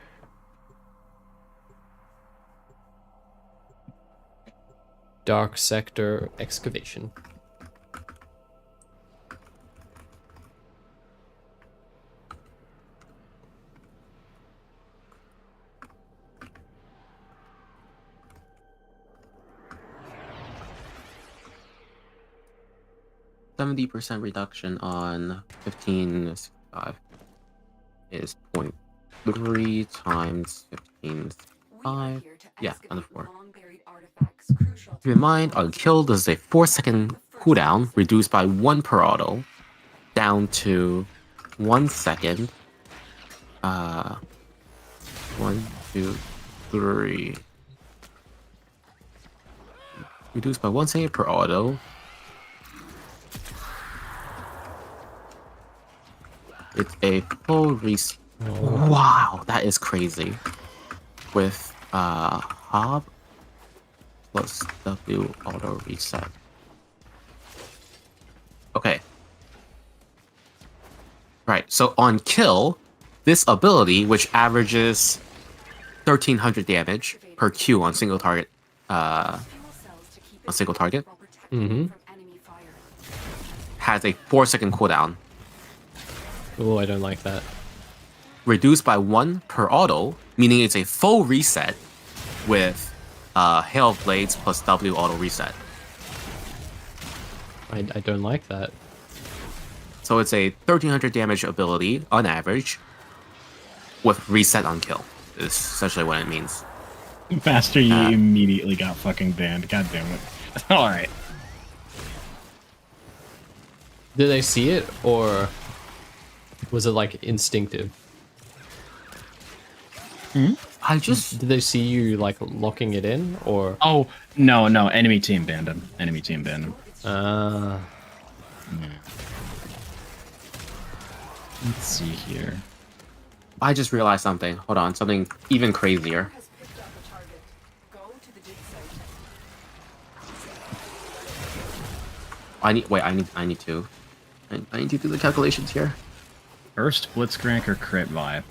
Dark sector excavation. %70 reduction on 1565 is 0.3 times 15.5. Yeah, under 4. Keep in mind, on kill, this is a 4-second cooldown, reduced by 1 per auto, down to 1 second. 1, 2, 3. Reduced by 1 second per auto. It's a full reset. Wow, that is crazy. With Hob plus W auto reset. Okay. Right, so on kill, this ability, which averages 1300 damage per Q on single target, has a 4-second cooldown. Oh, I don't like that. Reduced by 1 per auto, meaning it's a full reset with Hail of Blades plus W auto reset. I don't like that. So it's a 1300 damage ability on average with reset on kill, is essentially what it means. Faster, you immediately got fucking banned. God damn it. Alright. Did they see it, or was it like instinctive? I just... Did they see you like locking it in, or? Oh, no, enemy team banned him. Ah. Yeah. Let's see here. I just realized something. Hold on, something even crazier. I need to do the calculations here. First Blitzcrank or crit vibe?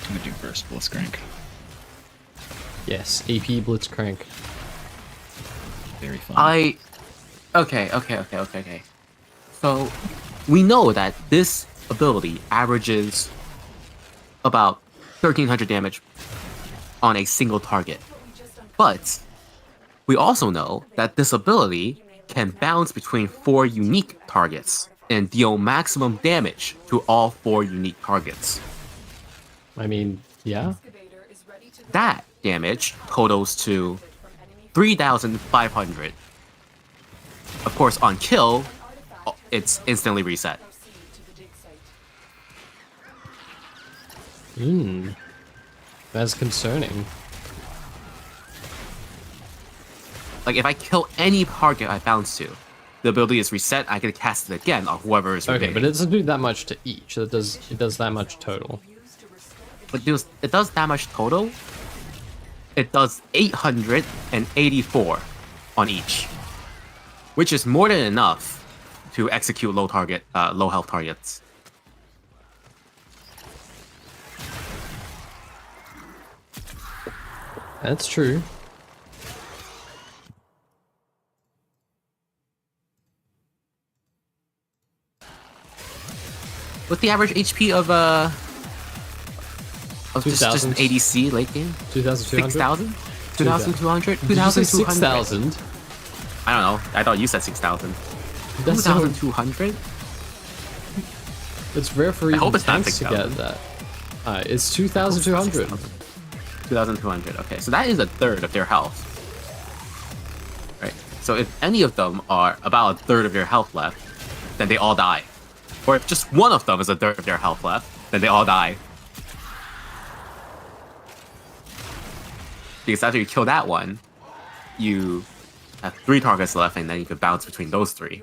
I'm gonna do first Blitzcrank. Yes, AP Blitzcrank. Very fun. Okay. So, we know that this ability averages about 1300 damage on a single target. But we also know that this ability can bounce between 4 unique targets and deal maximum damage to all 4 unique targets. I mean, yeah. That damage totals to 3,500. Of course, on kill, it's instantly reset. That's concerning. Like, if I kill any target I bounce to, the ability is reset, I can cast it again on whoever is remaining. Okay, but it doesn't do that much to each. It does that much total. But it does that much total? It does 884 on each, which is more than enough to execute low health targets. That's true. What's the average HP of just an ADC late game? 2,200? 6,000? 2,200? 2,200? 6,000? I don't know. I thought you said 6,000. 2,200? It's rare for even tanks to get that. It's 2,200. 2,200. Okay, so that is a third of their health. Right. So if any of them are about a third of their health left, then they all die. Or if just one of them is a third of their health left, then they all die. Because after you kill that one, you have 3 targets left, and then you could bounce between those 3.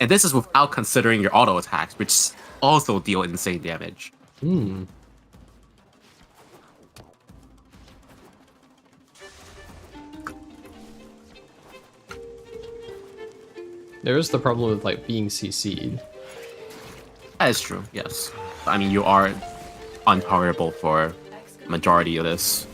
And this is without considering your auto attacks, which also deal insane damage. There is the problem with like being CC'd. That is true, yes. I mean, you are untargetable for majority of this.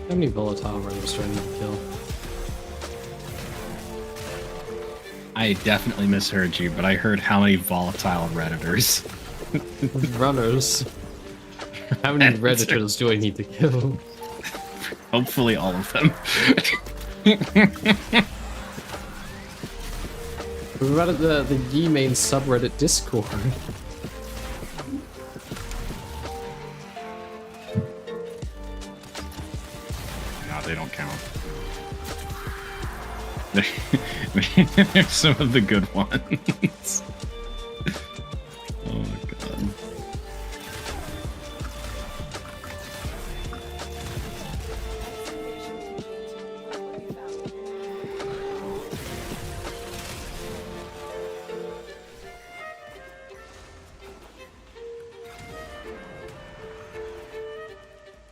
How many volatile runners do I need to kill? I definitely misheard you, but I heard how many volatile Redditors. Runners? How many Redditors do I need to kill? Hopefully all of them. What about the Yi main subreddit Discord? They don't count. There's some of the good ones. Oh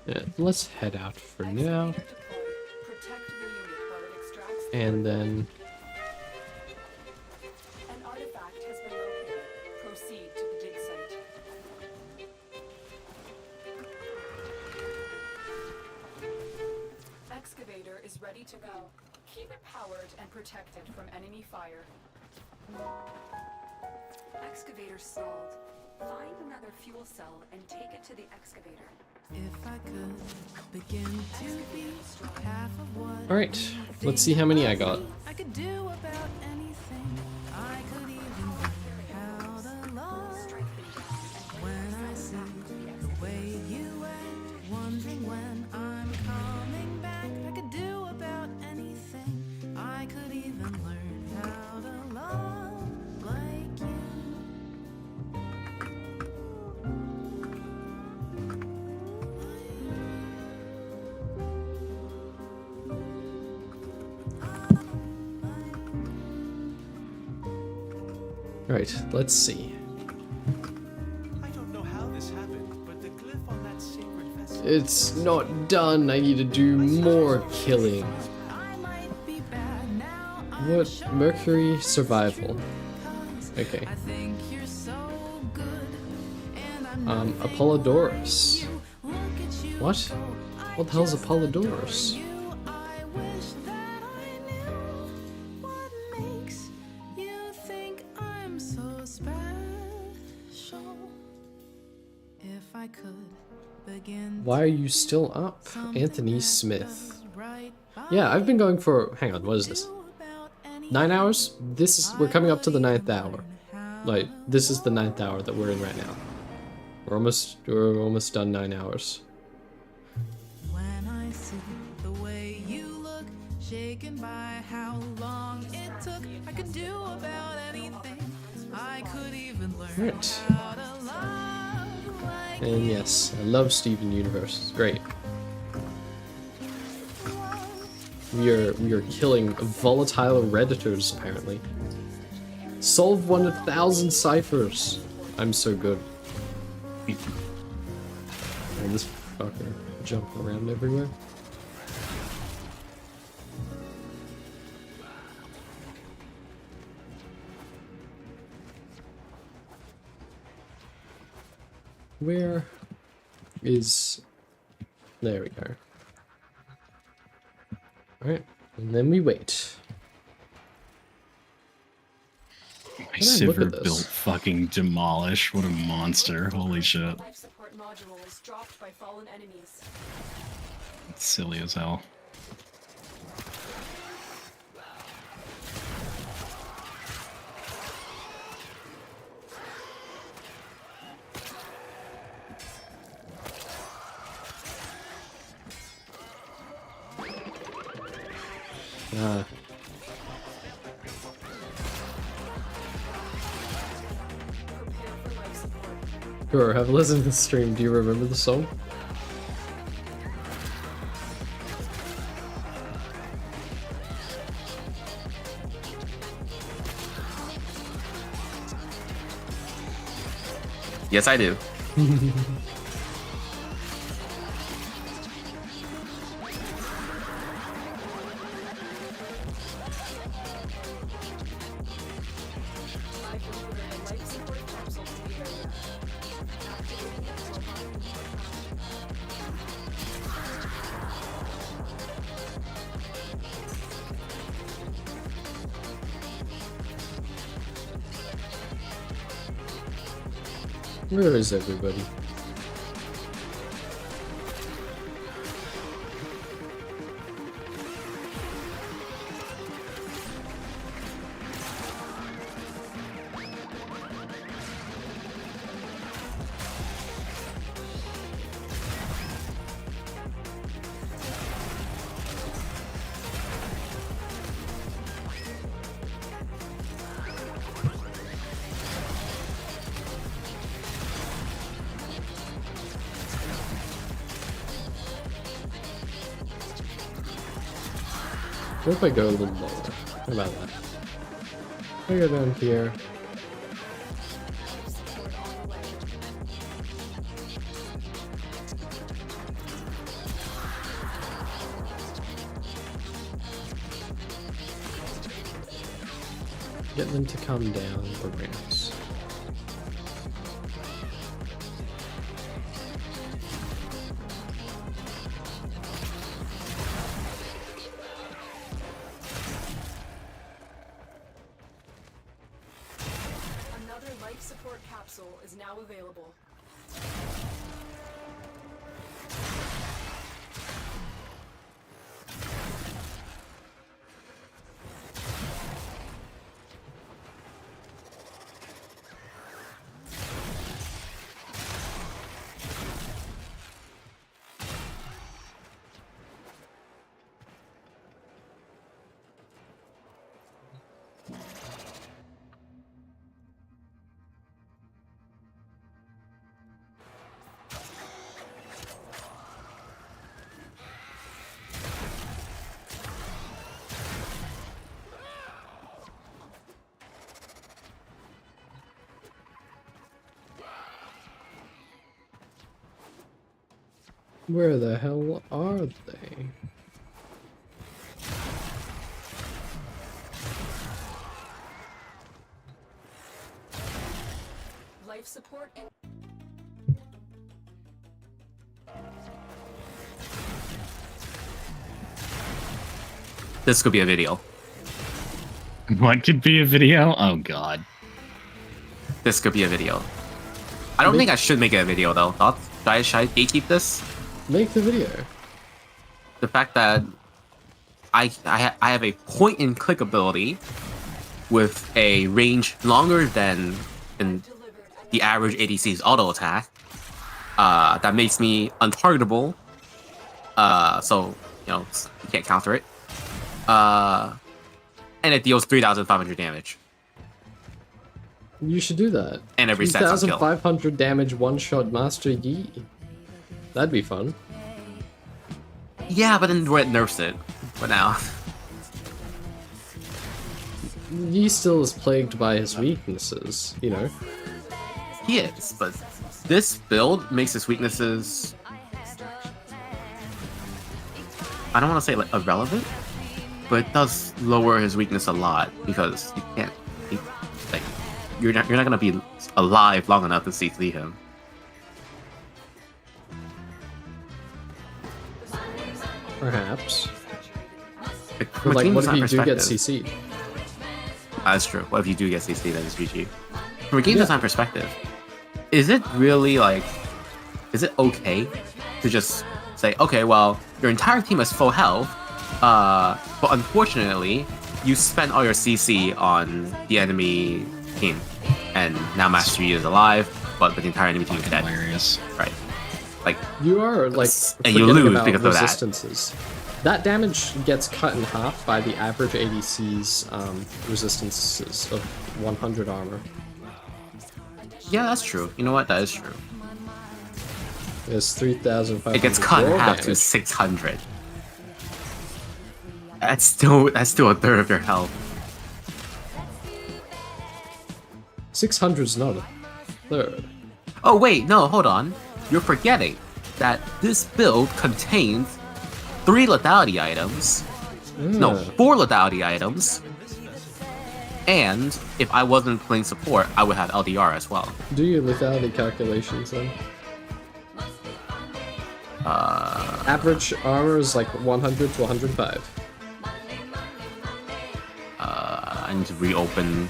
Yeah, let's head out for now. Protect the unit while it extracts. And then... An artifact has been located. Proceed to the dig site. Excavator is ready to go. Keep it powered and protected from enemy fire. Excavator stalled. Find another fuel cell and take it to the excavator. If I could begin to be half of what Alright, let's see how many I got. I could do about anything. I could even learn how to love. When I see the way you act, wondering when I'm coming back. I could do about anything. I could even learn how to love like you. Alright, let's see. I don't know how this happened, but the glyph on that sacred vessel. It's not done. I need to do more killing. I might be bad now. What? Mercury survival. Okay. I think you're so good. And I'm Apollodorus. look at you. What? What the hell's Apollodorus? You, I wish that I knew what makes you think I'm so special. If I could begin. Why are you still up? something Anthony that Smith. goes right by Yeah, I've been going for... Hang on, what is this? about 9 hours? This is... We're coming up to the 9th hour. Like, this is the 9th hour that we're in right now. We're almost done 9 hours. when I see the way you look, shaken by how long it took. I could do about anything. I could even learn Right. how to love like And yes, I love Steven Universe. It's great. We are killing volatile redditors apparently. Solve 1,000 ciphers. I'm so good. And this fucker jumping around everywhere. Where is... There we go. Alright, and then we wait. My Can I look Sivir at this? built fucking demolish. What a monster. Holy shit. Life support module is dropped by fallen enemies. It's silly as hell. Ah. Prepare for life support. Sure, have a listen to the stream. Do you remember the song? Yes, I do. I've delivered a life support capsule to the area. Activating it to align. Where is everybody? What if I go a little lower? How about that? I go down here. Get them to come down the ramps. Another life support capsule is now available. Where the hell are they? Life support and This could be a video. What could be a video? Oh god. This could be a video. I don't think I should make it a video though. Thoughts? Should I gatekeep this? Make the video. The fact that I have a point and click ability with a range longer than in the average ADC's auto attack, that makes me untargetable. So you know you can't counter it. And it deals 3,500 damage. You should do that. And every set on kill. 3,500 damage one-shot Master Yi. That'd be fun. Yeah, but then Red nerfs it for now. Yi still is plagued by his weaknesses, you know. He is, but this build makes his weaknesses, I don't want to say like irrelevant, but it does lower his weakness a lot because you can't, like, you're not gonna be alive long enough to CC him. Perhaps. Like, But like, what if you do perspective- get CC'd? That's true. What if you do get CC, that is GG. From a game design perspective, is it really like, is it okay to just say, okay, well, your entire team has full health, but unfortunately, you spent all your CC on the enemy team, and now Master Yi is alive, but the entire enemy team is dead. Hilarious. Right. Like, You are like and you forgetting lose about because of that. resistances. That damage gets cut in half by the average ADC's resistances of 100 armor. yeah, that's true. You know what? That is true. It's 3,500. It gets cut in raw half to damage. 600. That's still a third of your health. 600 is not a third. Oh wait, no, hold on. You're forgetting that this build contains 3 lethality items. No, 4 lethality items. And if I wasn't playing support, I would have LDR as well. Do your lethality calculations then. Average armor is like 100 to 105. I need to reopen.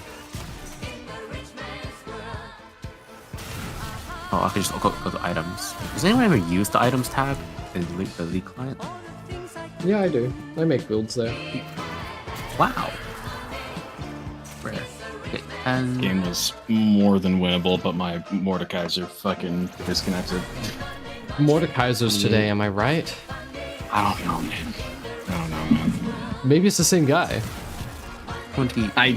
Oh, I can just go to items. Does anyone ever use the items tab in the League client? Yeah, I do. I make builds there. Wow. Rare. Okay, and Game was more than winnable, but my Mordekaiser fucking disconnected. Mordekaiser's today, am I right? I don't know, man. I don't know, man. Maybe it's the same guy. 28. I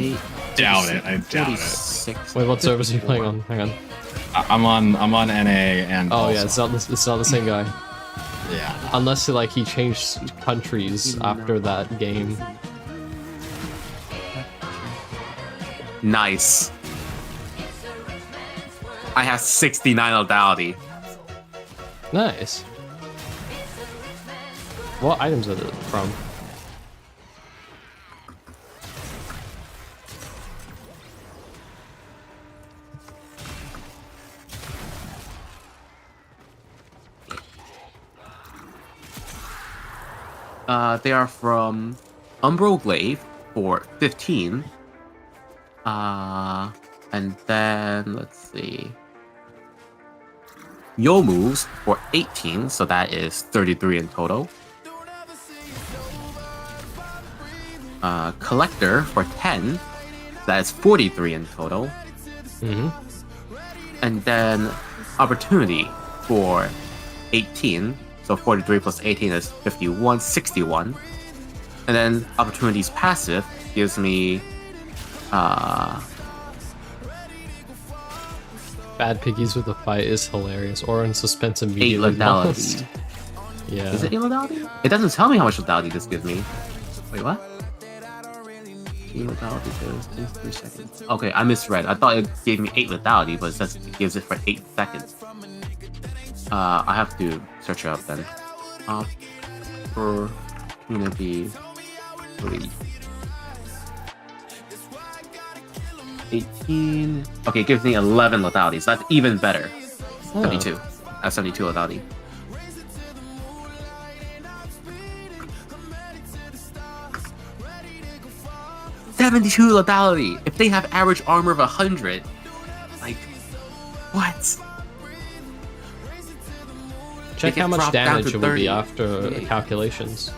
doubt it. I doubt it. 46. Wait, what service are you playing on? Hang on. I'm on NA and Oh also, yeah, it's not the same guy. yeah. Unless like he changed countries after that game. Nice. I have 69 lethality. Nice. What items are it from? They are from Umbral Glaive for 15. And then let's see. Yomu's for 18, so that is 33 in total. Collector for 10, that is 43 in total. And then Opportunity for 18, so 43 plus 18 is 51, 61. And then Opportunity's passive gives me Bad Piggies with the fight is hilarious. Or in suspense immediately. 8 lethality. Yeah. Is it 8 lethality? It doesn't tell me how much lethality this gives me. Wait, what? 8 lethality is 3 seconds. Okay, I misread. I thought it gave me 8 lethality, but it says it gives it for 8 seconds. I have to search it up then. Opportunity 3. 18. Okay, it gives me 11 lethality, so that's even better. 72. I have 72 lethality. lethality. If they have average armor of 100, like, what? Check how much damage it will be after calculations.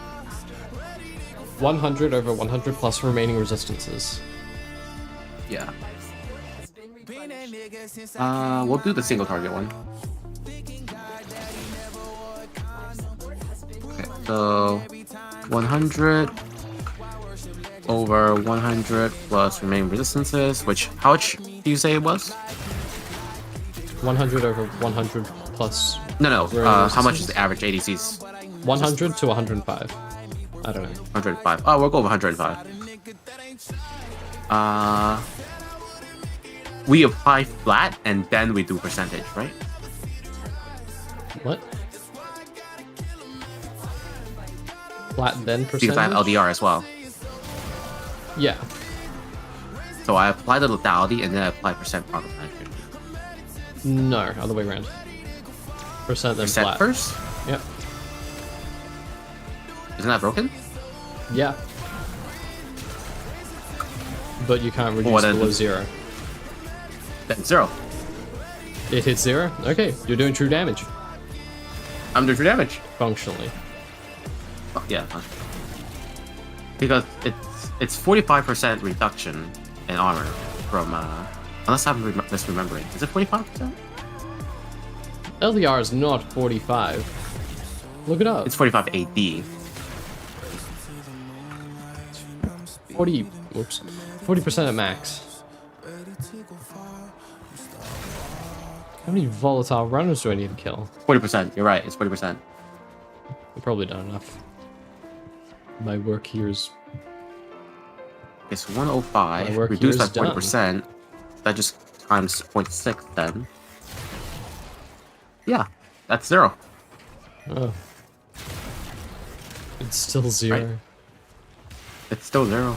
100 over 100 plus remaining resistances. Yeah. We'll do the single target one. Okay, so 100 over 100 plus remaining resistances, which, how much do you say it was? 100 over 100 plus... No, how much is the average ADCs? 100 to 105. I don't know. 105. Oh, we'll go with 105. We apply flat and then we do percentage, right? What? Flat then percentage? Because I have LDR as well. Yeah. So I apply the lethality and then I apply percent armor penetration. No, other way around. Percent then flat. First? Yep. Isn't that broken? Yeah. But you can't reduce below 0. Then 0. It hits 0? Okay, you're doing true damage. I'm doing true damage. Functionally. Oh, yeah. Because it's 45% reduction in armor from unless I'm misremembering. Is it 45%? LDR is not 45. Look it up. It's 45 AD. 40% at max. How many volatile runners do I need to kill? 40%. You're right. It's 40%. I've probably done enough. My work here is... It's 105. Reduced by 40%. That just times 0.6 then. Yeah, that's 0. Oh. It's still 0. Right. It's still 0.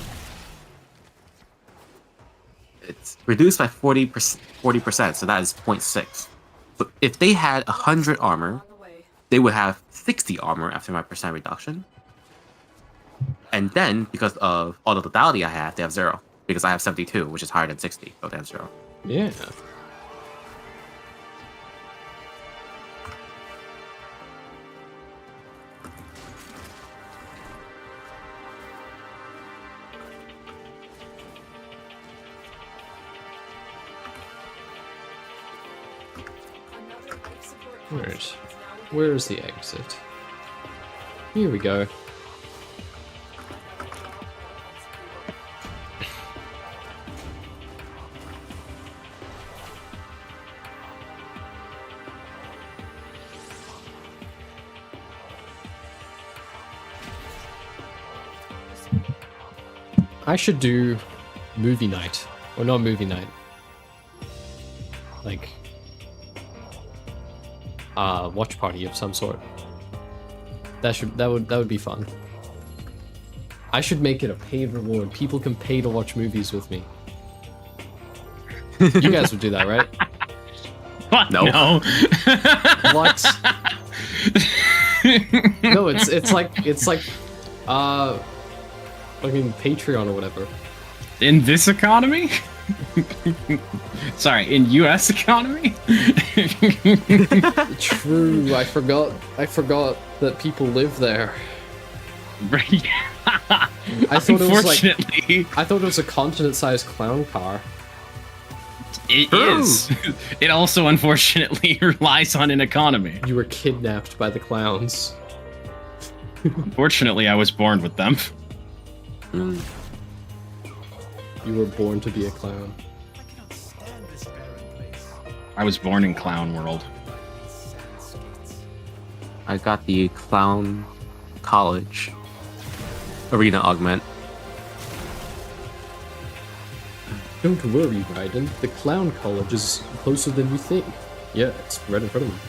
It's reduced by 40%, so that is 0.6. But if they had 100 armor, they would have 60 armor after my percent reduction. And then, because of all the lethality I have, they have 0. Because I have 72, which is higher than 60, so they have 0. Yeah. Right. Where's the exit? Here we go. I should do movie night. Or not movie night. Like... watch party of some sort. That would be fun. I should make it a paid reward. People can pay to watch movies with me. You guys would do that, right? What? No. What? No, it's like Fucking Patreon or whatever. In this economy? Sorry, in U.S. economy? True, I forgot that people live there. I thought Unfortunately, I thought it was a continent-sized clown car. it is. It also, unfortunately, relies on an economy. You were kidnapped by the clowns. Unfortunately, I was born with them. You were born to be a clown. I cannot stand this barren place. I was born in Clown World. I got the Clown College Arena Augment. Don't worry, Raiden. The clown college is closer than you think. Yeah, it's right in front of me.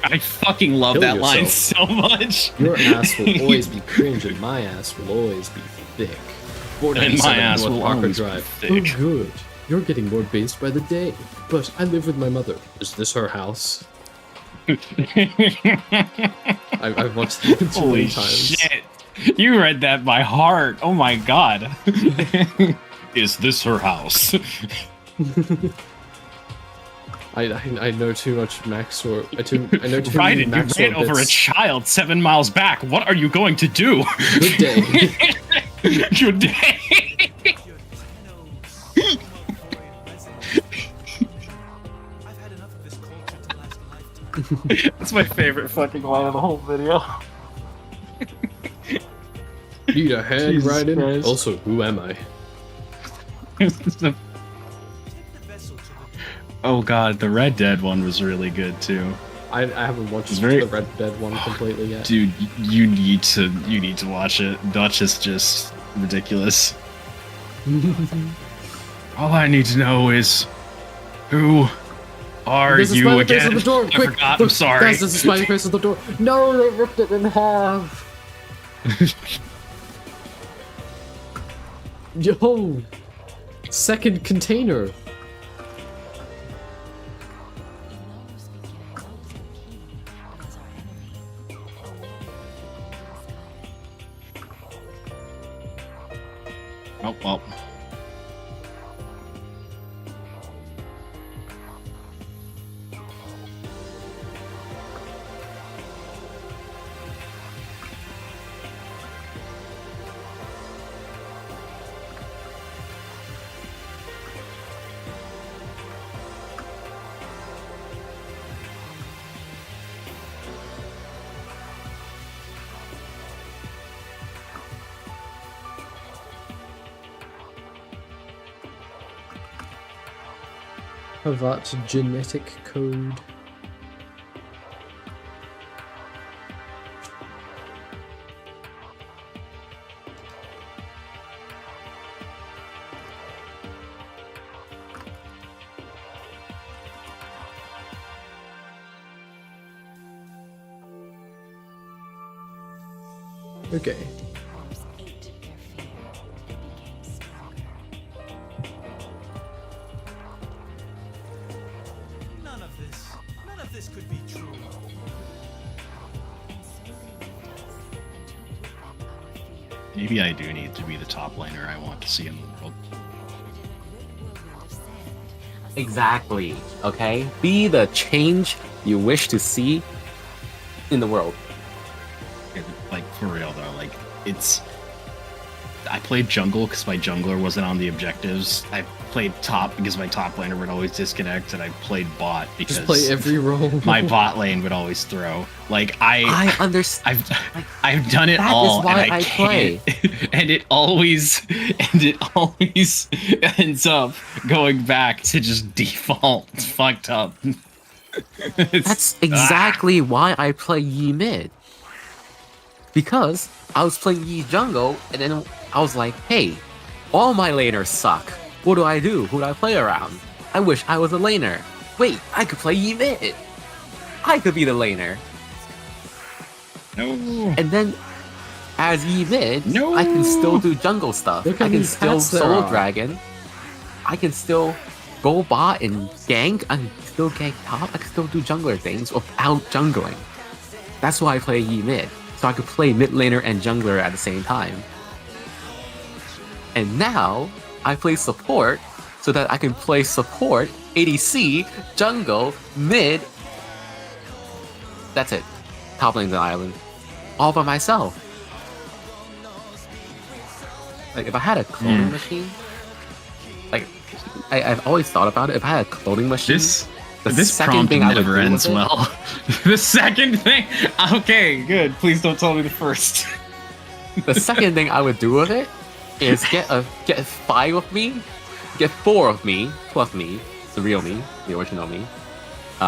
I fucking love Kill that line yourself. so much. Your ass will always be cringe, and my ass will always be thick. And my ass North will Parker always be Drive. thick. Oh, good. You're getting more based by the day. But I live with my mother. Is this her house? I've watched it too Holy many times. shit. You read that by heart. Oh my god. Is this her house? I know too much Max or I know too many Raiden, Max you ran over a bits. child 7 miles back. What are you going to do? Good day. Good day. I've had enough of this culture to last a lifetime. That's my favorite fucking line of the whole video. Need a hand, Jesus Raiden? Christ. Also, who am I? Take the vessel to the Oh god, the Red Dead one was really good too. I haven't watched It's very- the Red Dead one completely yet. Dude, you need to watch it. Dutch is just ridiculous. All I need to know is who are There's a you smiley face again? on the door. I Quick, forgot. look, I'm sorry. Guys, there's a smiley face on the door. No, they ripped it in half. Yo, second container. Oh well. That genetic code. Okay. None of this could be true. Maybe I do need to be the top laner I want to see in the world. Exactly. Okay? Be the change you wish to see in the world. Like, for real though, like, it's... I played jungle because my jungler wasn't on the objectives. I played top because my top laner would always disconnect, and I played bot because Just play every role. my bot lane would always throw. Like, I understand. I've done it That all, is why and I play. can't. And it always ends up going back to just default. It's fucked up. That's exactly why I play Yi mid. Because I was playing Yi jungle, and then I was like, hey, all my laners suck. What do I do? Who do I play around? I wish I was a laner. Wait, I could play Yi mid. I could be the laner. No. And then, as Yi mid, No. I can still do jungle stuff. Look I how can many still cats there solo are. dragon. I can still go bot and gank. I can still gank top. I can still do jungler things without jungling. That's why I play Yi mid. so I could play mid laner and jungler at the same time. And now I play support so that I can play support, ADC, jungle, mid. That's it. Top lane the island. All by myself. Like, if I had a cloning machine, like, I've always thought about it. If I had a cloning machine, this prompt never ends well. The second thing, okay, good. Please don't tell me the first. The second thing I would do with it is get 5 of me, get 4 of me plus me, the real me, the original me.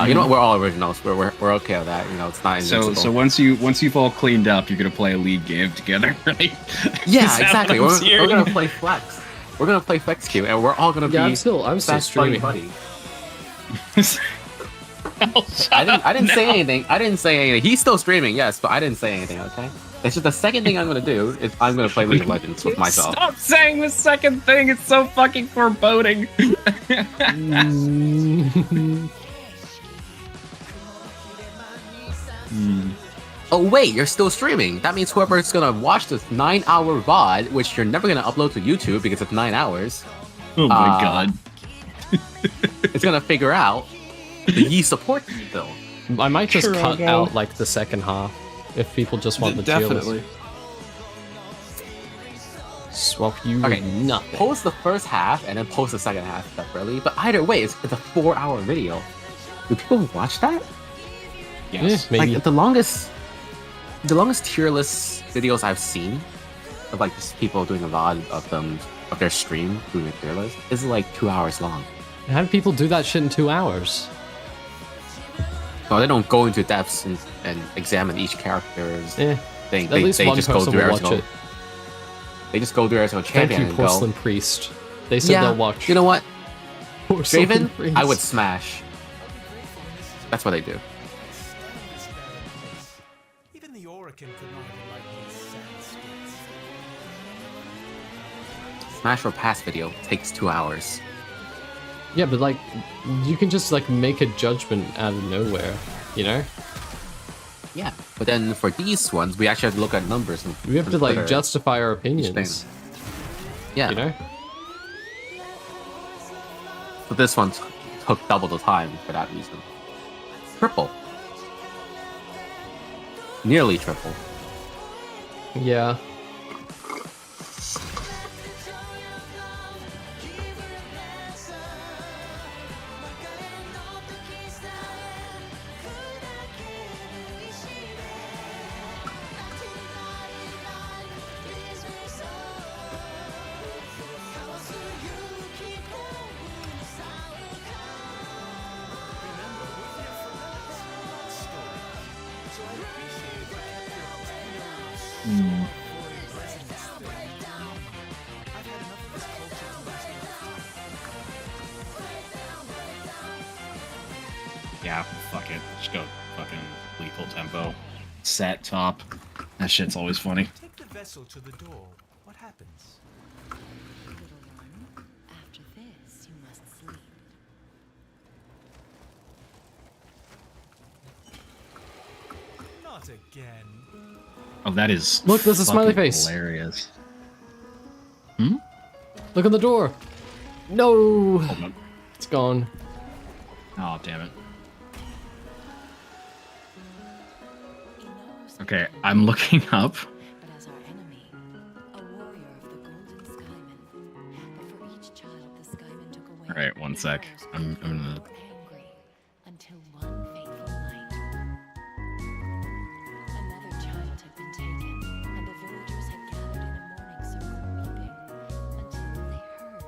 You know what? We're all originals. We're okay with that. You know, it's not invincible. So once you've all cleaned up, you're gonna play a league game together, right? Yeah, exactly. We're gonna play Flex. We're gonna play Flex Q, and we're all gonna be. I'm still streaming. Buddy. I didn't say anything. I didn't say anything. He's still streaming, yes, but I didn't say anything. Okay. It's just the second thing I'm gonna do is I'm gonna play League of Legends with myself. Stop saying the second thing. It's so fucking foreboding. Oh wait, you're still streaming. That means whoever's gonna watch this 9-hour VOD, which you're never gonna upload to YouTube because it's 9 hours. Oh my god. It's gonna figure out the Yi support still. I might just cut out like the second half if people just want the definitely. Swap you nothing. Post the first half and then post the second half separately. But either way, it's a 4-hour video. Do people watch that? Yes, maybe. Like the longest tier list videos I've seen of like just people doing a VOD of their stream doing a tier list is like 2 hours long. How do people do that shit in 2 hours? No, they don't go into depths and examine each character's thing. At least one just person will watch it. They just go through every single champion Thank you, Porcelain Priest. They said they'll watch. You know what? Porcelain Draven, Priest. I would smash. That's what they do. Even the Oracle could not even like these sad scripts. Smash or pass video takes 2 hours. Yeah, but like, you can just like make a judgment out of nowhere, you know? Yeah, but then for these ones, we actually have to look at numbers. And we have to like justify our opinions. Yeah. You know? But this one took double the time for that reason. Triple. Nearly triple. Yeah. Yeah, fuck it. Just go fucking lethal tempo. Set top. That shit's always funny. Take the vessel to the door. What happens? Little one, after this, you must sleep. Not again. Oh, that is. Look, there's a smiley face. Hilarious. Look on the door. No. It's gone. Oh, damn it. Okay, I'm looking up. But as our enemy, a warrior of the Golden Skyman. But for each child the Skyman took away. All right, one sec. I'm gonna. Angry until one fateful night, another child had been taken, and the villagers had gathered in a mourning circle, weeping, until they heard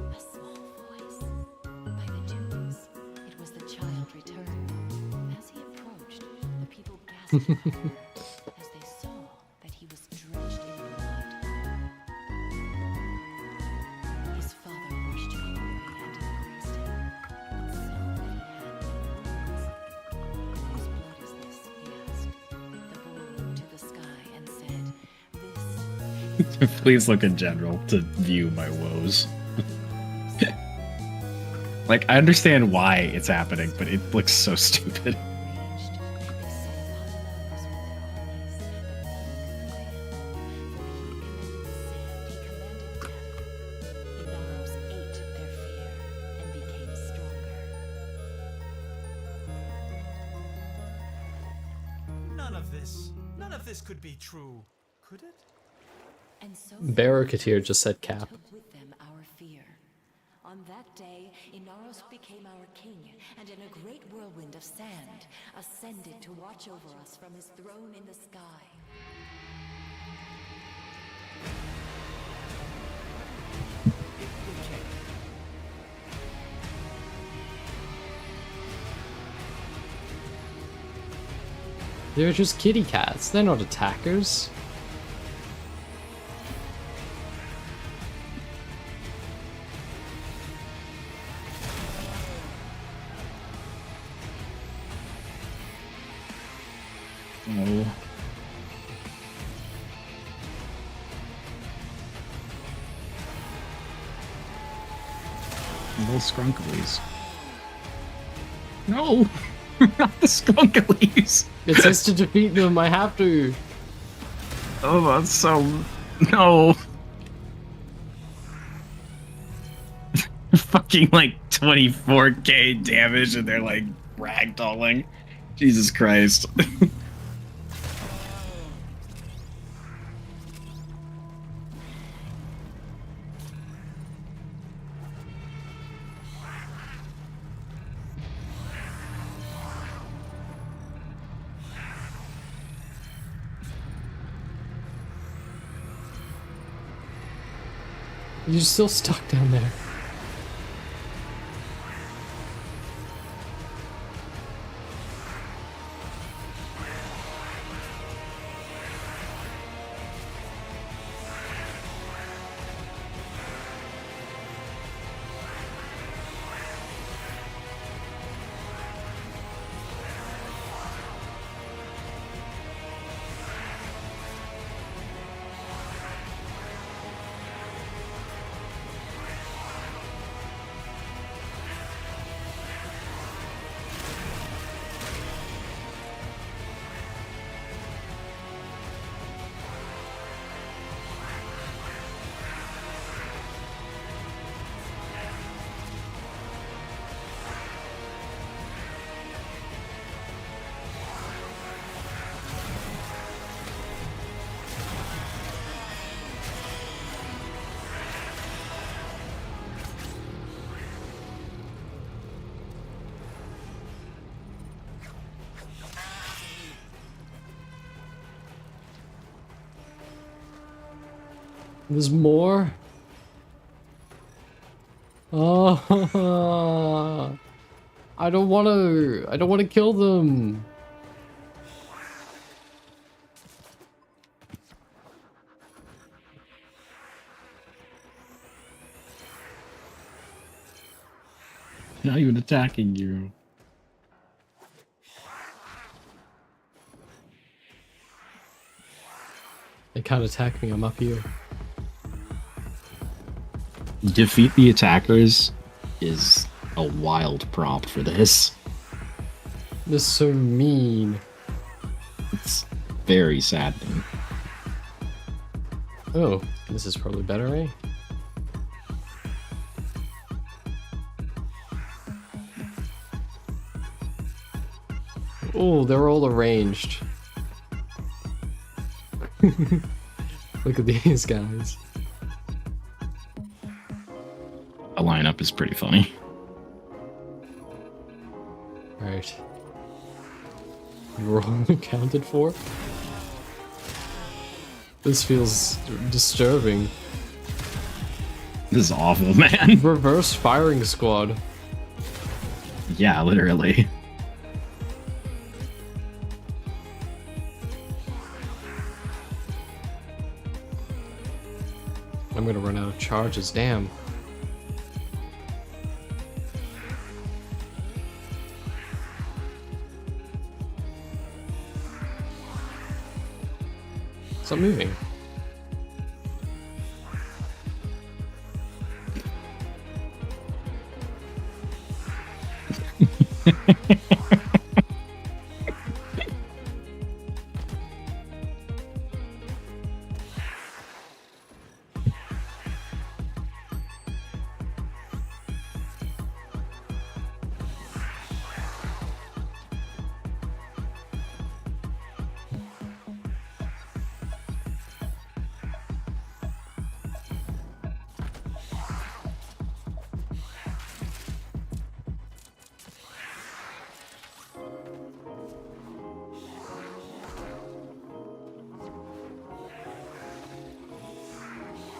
a small voice. By the dunes, it was the child returned. As he approached, the people gasped as they saw that he was drenched in blood. His father washed him away and embraced him, and saw that he had no wounds. Whose blood is this? He asked. The boy looked to the sky and said, "This." Please look in general to view my woes. Like, I understand why it's happening, but it looks so stupid. They saw the hollows with their eyes, but None of this could be true, could it? And so Barricadier just said cap. took with them our fear. On that day, Inaros became our king, and in a great whirlwind of sand, ascended to watch over us from his throne in the sky. They're just kitty cats. They're not attackers. Oh. Little scrunklies. No! Not the scrunklies! It says to defeat them, I have to. Oh, that's so... No! Fucking like 24k damage and they're like ragdolling. Jesus Christ. You're still stuck down there. There's more? Oh, I don't want to kill them. Not even attacking you. They can't attack me, I'm up here. Defeat the attackers is a wild prompt for this. This is so mean. It's very saddening. Oh, this is probably better, eh? Oh, they're all arranged. Look at these guys. A lineup is pretty funny. Alright. We're all accounted for? This feels disturbing. This is awful, man. Reverse firing squad. Yeah, literally. I'm gonna run out of charges, damn. Stop moving.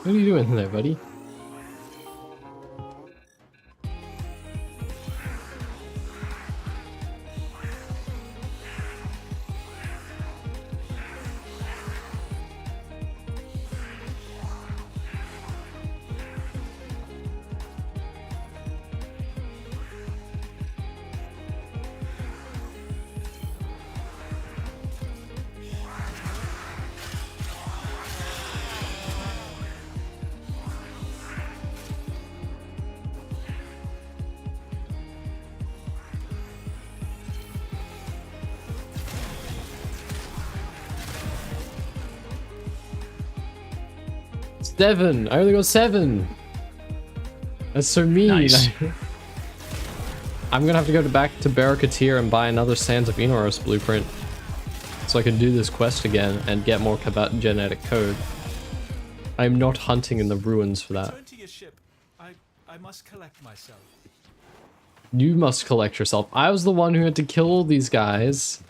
What are you doing there, buddy? Seven. I only got 7. That's so mean. Nice. I'm gonna have to go back to Barracuteer and buy another Sands of Enoros blueprint so I can do this quest again and get more genetic code. I'm not hunting in the ruins for that. Return to your ship. I must collect myself. You must collect yourself. I was the one who had to kill all these guys.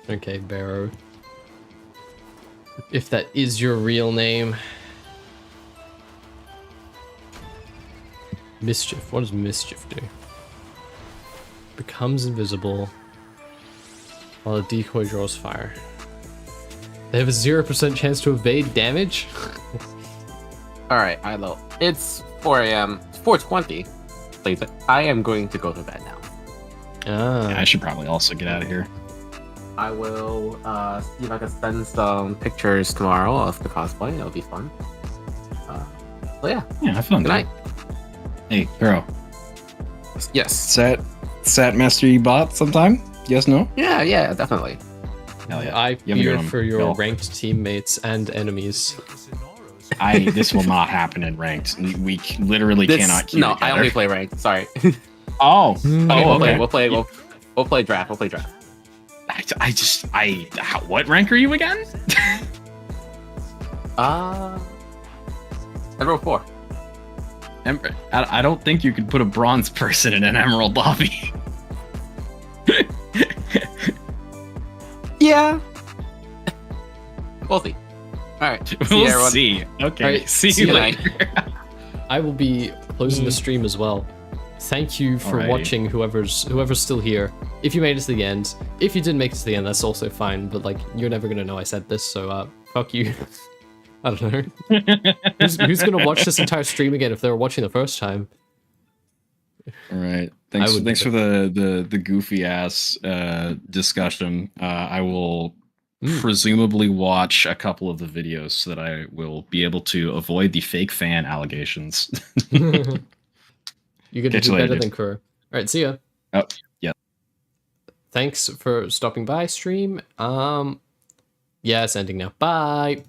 Okay, Barrow. If that is your real name. Mischief. What does mischief do? Becomes invisible while a decoy draws fire. They have a 0% chance to evade damage? Alright, I know. It's 4 a.m. It's 4:20. Please, I am going to go to bed now. Ah. Yeah, I should probably also get out of here. I will see if I can send some pictures tomorrow of the cosplay. It'll be fun. So yeah. Yeah, have fun. Good night. Hey, girl. Yes. Sat Master you bought sometime? Yes, no? Yeah, definitely. Hell yeah. I You have a good fear one, for your Bill. ranked teammates and enemies. This will not happen in ranked. We literally cannot queue No, together. I only play ranked. Sorry. Oh. We'll Okay. play draft. We'll play draft. What rank are you again? Emerald 4. I don't think you could put a bronze person in an emerald lobby. Yeah. We'll see. All right. See you, We'll everyone. see. Okay. All right, see see you you later. I will be closing the stream as well. Thank you for Alrighty. watching, whoever's still here. If you made it to the end, if you didn't make it to the end, that's also fine. But like, you're never gonna know I said this, so fuck you. I don't know. who's gonna watch this entire stream again if they were watching the first time? All right. I would Thanks do for the goofy ass discussion. I will presumably watch a couple of the videos so that I will be able to avoid the fake fan allegations. You're gonna Catch do you later, better dude. than Kur. Alright, see ya. Oh, yeah. Thanks for stopping by, stream. Yeah, it's ending now. Bye.